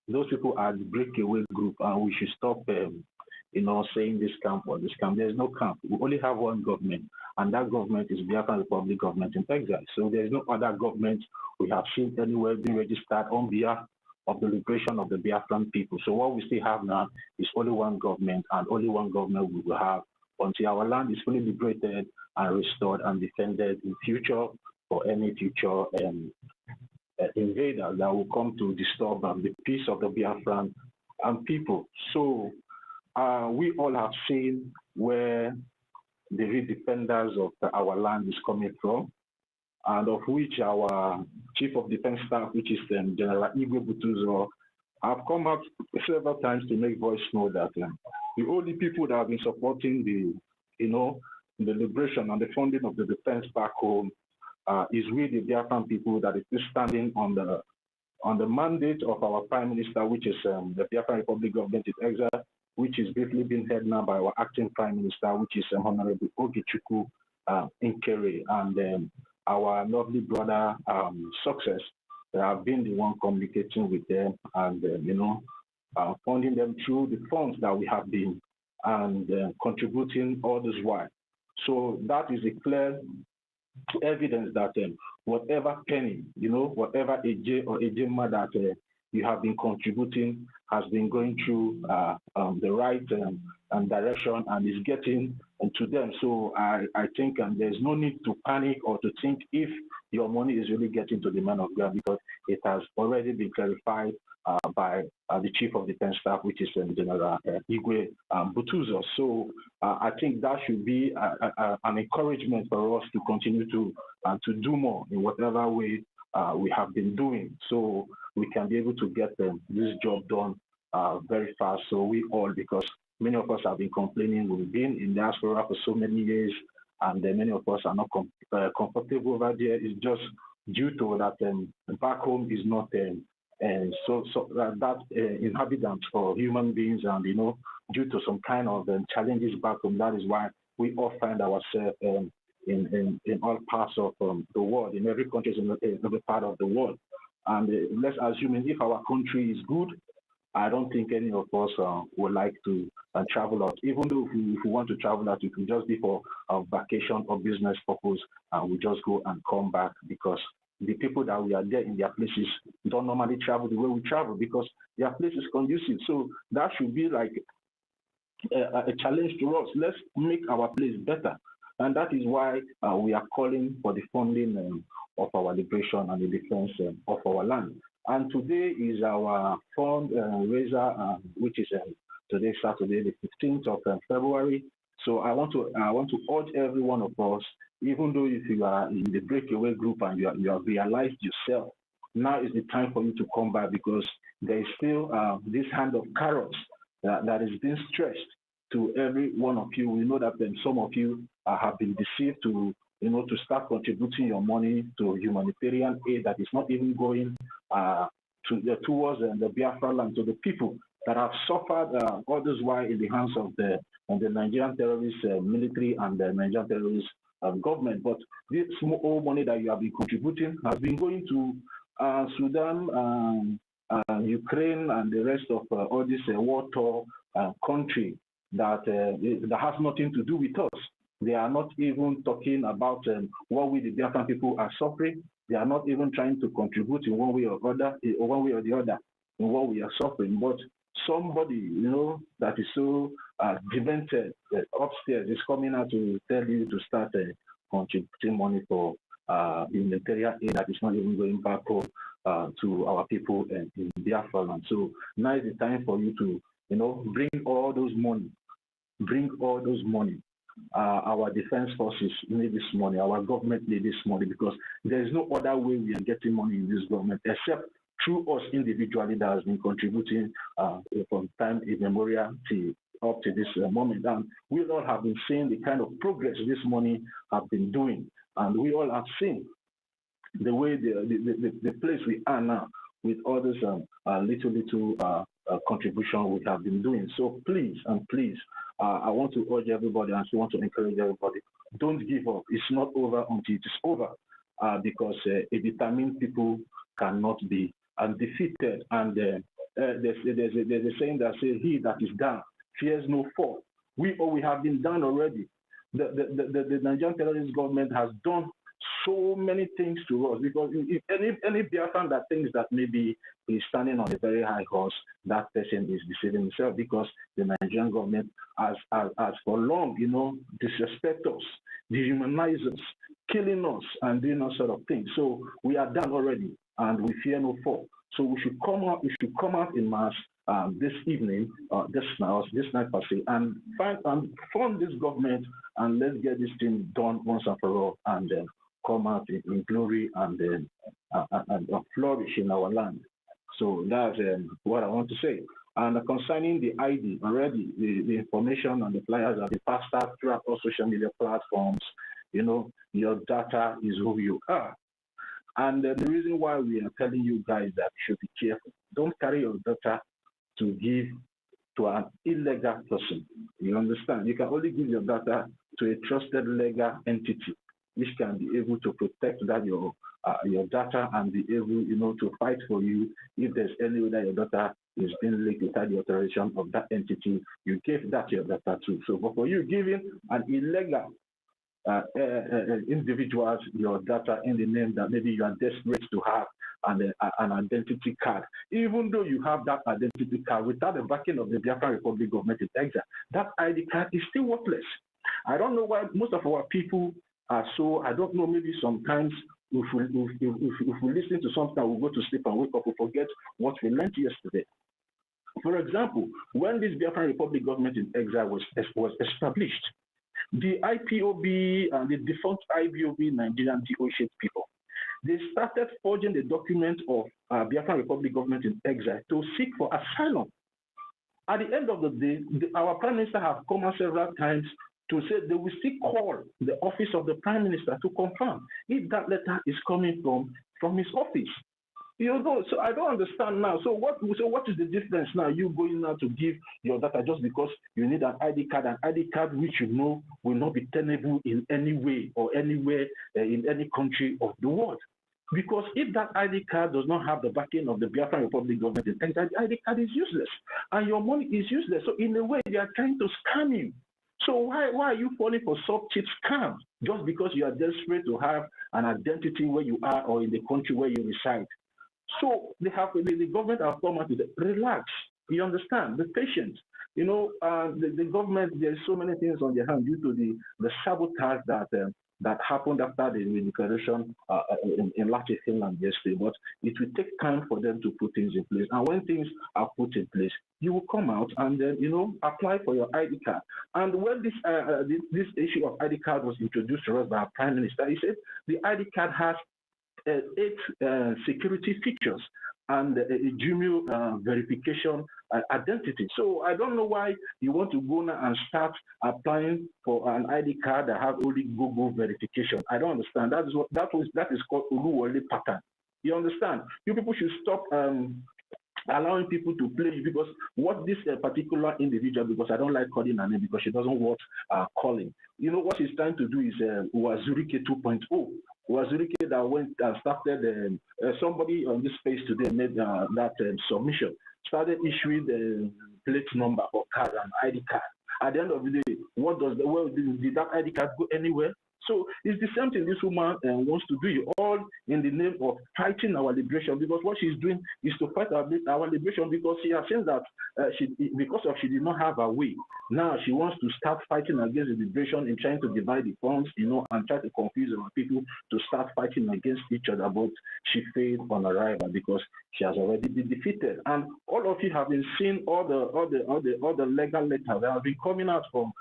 those people are the breakaway group, and we should stop, saying this camp or this camp. There's no camp. We only have one government, and that government is Biafran Republic government in Texas. So there's no other government we have seen anywhere being registered on behalf of the liberation of the Biafran people. So what we still have now is only one government, and only one government we will have until our land is fully liberated and restored and defended in future for any future invader that will come to disturb the peace of the Biafran people. So we all have seen where the real defenders of our land is coming from, and of which our Chief of Defense Staff, which is General Igwe, have come out several times to make voice know that the only people that have been supporting the liberation and the funding of the defense back home is we, the Biafran people, that is standing on the mandate of our Prime Minister, which is the Biafran Republic government in exile, which is basically being head now by our acting Prime Minister, which is Honorable Ogichukwu Nkere, and our lovely brother Success. They have been the one communicating with them and funding them through the funds that we have been and contributing all this while. So that is a clear evidence that whatever penny, whatever AJ or AJMA that you have been contributing has been going through the right direction and is getting to them. So I think there's no need to panic or to think if your money is really getting to the man of God, because it has already been clarified by the Chief of Defense Staff, which is General Igwe Butuzo. So I think that should be an encouragement for us to continue to do more in whatever way we have been doing, so we can be able to get this job done very fast. So we all, because many of us have been complaining, we've been in diaspora for so many years, and many of us are not comfortable over there. It's just due to that back home is not that inhabitants for human beings, and due to some kind of challenges back home. That is why we all find ourselves in all parts of the world, in every country, in every part of the world. And let's assume if our country is good, I don't think any of us would like to travel out. Even though if we want to travel out, it will just be for a vacation or business purpose, and we just go and come back, because the people that we are there in their places don't normally travel the way we travel, because their place is conducive. So that should be like a challenge to us. Let's make our place better. And that is why we are calling for the funding of our liberation and the defense of our land. And today is our fundraiser, which is today, Saturday, the 15th of February. So I want to urge every one of us, even though if you are in the breakaway group and you have realized yourself, now is the time for you to come back, because there is still this hand of carrots that is being stretched to every one of you. We know that some of you have been deceived to start contributing your money to humanitarian aid that is not even going towards the Biafra land, to the people that have suffered all this while in the hands of the Nigerian terrorist military and the Nigerian terrorist government. But this small money that you have been contributing has been going to Sudan, Ukraine, and the rest of all this war-torn country that has nothing to do with us. They are not even talking about what we, the Biafran people, are suffering. They are not even trying to contribute in one way or the other in what we are suffering. But somebody, that is so demented upstairs is coming out to tell you to start contributing money for humanitarian aid that is not even going back home to our people in Biafra land. So now is the time for you to, bring all those money. Bring all those money. Our defense forces need this money. Our government need this money, because there is no other way we are getting money in this government except through us individually that has been contributing from time immemorial up to this moment. And we all have been seeing the kind of progress this money have been doing, and we all have seen the way the place we are now with all this little contribution we have been doing. So please, I want to urge everybody, and I want to encourage everybody, don't give up. It's not over until it is over, because a determined people cannot be defeated. And there's a saying that says, "He that is down fears no fall." We have been down already. The Nigerian terrorist government has done so many things to us, because if any Biafran that thinks that maybe he's standing on a very high horse, that person is deceiving himself, because the Nigerian government has for long, disrespect us, dehumanize us, killing us, and doing all sort of things. So we are done already, and we fear no fall. So we should come out. We should come out in mass this evening, this night per se, and form this government, and let's get this thing done once and for all, and then come out in glory and flourish in our land. So that's what I want to say. And concerning the ID, already the information and the flyers have been passed out throughout all social media platforms. Your data is who you are. And the reason why we are telling you guys that you should be careful. Don't carry your data to give to an illegal person. You understand? You can only give your data to a trusted legal entity, which can be able to protect that your data, and be able, to fight for you if there's any way that your data is being leaked without the authorization of that entity you gave that your data to. So, but for you giving an illegal individuals your data in the name that maybe you are desperate to have an identity card, even though you have that identity card without the backing of the Biafran Republic government in exile, that ID card is still worthless. I don't know why most of our people are so. I don't know. Maybe sometimes if we listen to something, we go to sleep and wake up, we forget what we learned yesterday. For example, when this Biafran Republic government in exile was established, the IPOB and the defunct IBOB Nigerian DOH people, they started forging the document of Biafran Republic government in exile to seek for asylum. At the end of the day, our Prime Minister have come out several times to say they will still call the office of the Prime Minister to confirm if that letter is coming from his office. So I don't understand now. So what is the difference now? You going now to give your data just because you need an ID card which will not be tenable in any way or anywhere in any country of the world. Because if that ID card does not have the backing of the Biafran Republic government, the ID card is useless and your money is useless. So in a way, they are trying to scam you. So why are you falling for cheap scams just because you are desperate to have an identity where you are or in the country where you reside? So the government have come out with relax. You understand? The patient. The government, there's so many things on their hand due to the sabotage that happened after the declaration in Latin Finland yesterday. But it will take time for them to put things in place. And when things are put in place, you will come out and then apply for your ID card. And when this issue of ID card was introduced to us by our Prime Minister, he said the ID card has 8 security features and a Gmail verification identity. So I don't know why you want to go now and start applying for an ID card that have only Google verification. I don't understand. That is called Uluwole pattern. You understand? You people should stop allowing people to play you, because what this particular individual, because I don't like calling her name because she doesn't want calling. What she's trying to do is Wazurike 2.0. Wazurike that went and started, somebody on this space today made that submission, started issuing the plate number for card and ID card. At the end of the day, did that ID card go anywhere? So it's the same thing this woman wants to do, all in the name of fighting our liberation, because what she's doing is to fight our liberation, because she has seen that she did not have a way. Now she wants to start fighting against the liberation and trying to divide the funds, and try to confuse our people to start fighting against each other. But she failed on arrival because she has already been defeated. And all of you have been seeing all the legal letters that have been coming out from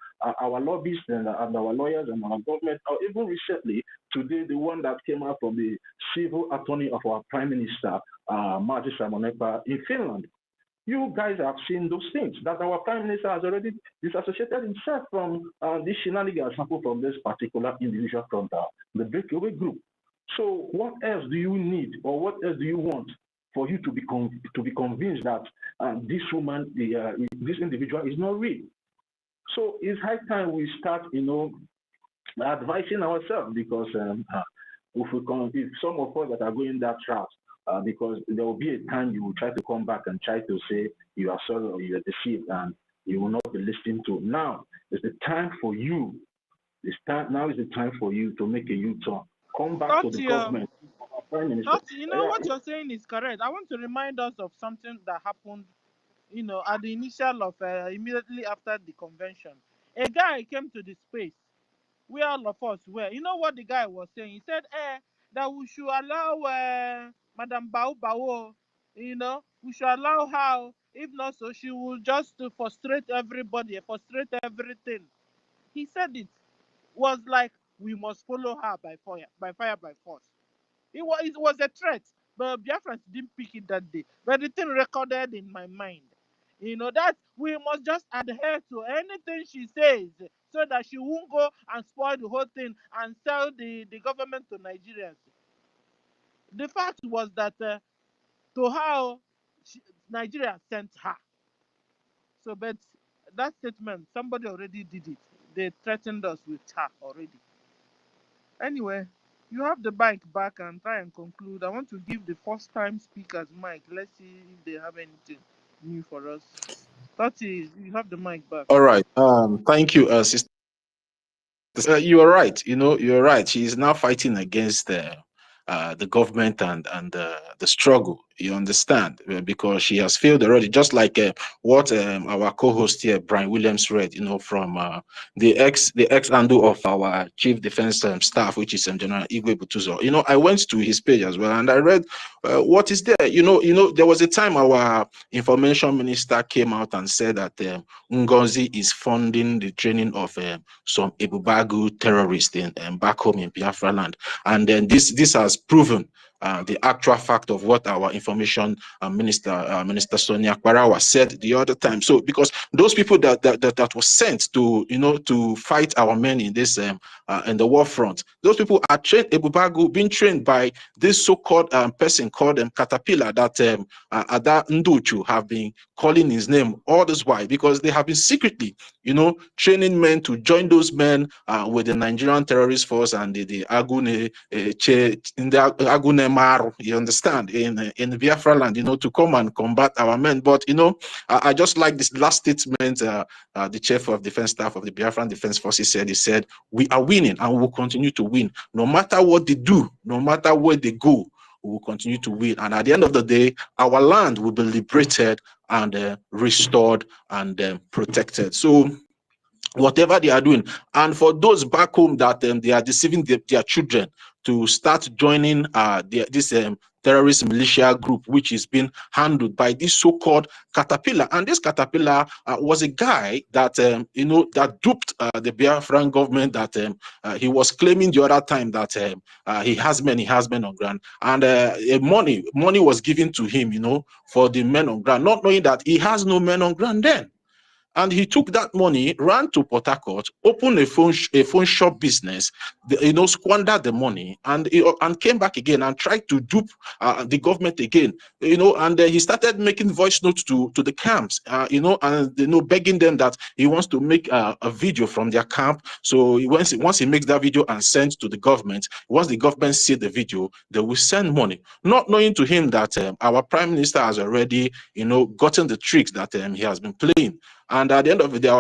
our lobbyists and our lawyers and our government, or even recently, today, the one that came out from the civil attorney of our Prime Minister, Marty Simonepa in Finland. You guys have seen those things, that our Prime Minister has already disassociated himself from this shenanigans from this particular individual from the breakaway group. So what else do you need, or what else do you want for you to be convinced that this woman, this individual is not real? So it's high time we start, advising ourselves, because if some of us that are going that route, because there will be a time you will try to come back and try to say you are sorry or you are deceived and you will not be listened to. Now is the time for you. Now is the time for you to make a U-turn. Come back to the government. Prime Minister. You know what you're saying is correct. I want to remind us of something that happened, you know, at the initial of immediately after the convention. A guy came to the space where all of us were. You know what the guy was saying? He said, that we should allow Madam Bao, you know, we should allow her. If not so, she will just frustrate everybody, frustrate everything. He said it was like we must follow her by fire, by force. It was a threat, but Biafrans didn't pick it that day. But the thing recorded in my mind, you know, that we must just adhere to anything she says so that she won't go and spoil the whole thing and sell the government to Nigerians. The fact was that to her, Nigeria sent her. So, but that statement, somebody already did it. They threatened us with her already. Anyway, you have the mic back and try and conclude. I want to give the first time speakers mic. Let's see if they have anything new for us. Tati, you have the mic back. All right. Thank you, sister. You are right. You know, you're right. She is now fighting against the government and the struggle. You understand? Because she has failed already. Just like what our co-host here, Brian Williams, read. You know, from the ex handle of our chief defense staff, which is General Igwe Butuzo. You know, I went to his page as well, and I read what is there. You know, there was a time our information minister came out and said that NGOZI is funding the training of some Ebubagu terrorists in back home in Biafra land, and then this has proven the actual fact of what our information minister Sonia Kwarawa said the other time. So because those people that was sent to, you know, to fight our men in this in the war front, those people are trained, Ebubagu, being trained by this so-called person called Caterpillar that Ada Nduchu have been calling his name all this while, because they have been secretly, you know, training men to join those men with the Nigerian terrorist force and the Agune in the Agune Maru, you understand, in Biafra land, you know, to come and combat our men. But you know, I just like this last statement the chief of defense staff of the Biafran Defense Forces said. He said, "We are winning and we will continue to win, no matter what they do, no matter where they go. We will continue to win, and at the end of the day, our land will be liberated and restored and protected." So whatever they are doing, and for those back home that they are deceiving their children to start joining this terrorist militia group, which is being handled by this so-called Caterpillar. And this Caterpillar was a guy that you know, that duped the Biafran government, that he was claiming the other time that he has men on ground, and money was given to him, you know, for the men on ground, not knowing that he has no men on ground then. And he took that money, ran to Port Harcourt, opened a phone shop business, you know, squandered the money, and came back again and tried to dupe the government again, you know. And he started making voice notes to the camps, you know, and you know, begging them that he wants to make a video from their camp. So once he makes that video and sends to the government, once the government see the video, they will send money, not knowing to him that our prime minister has already, you know, gotten the tricks that he has been playing. And at the end of the day, our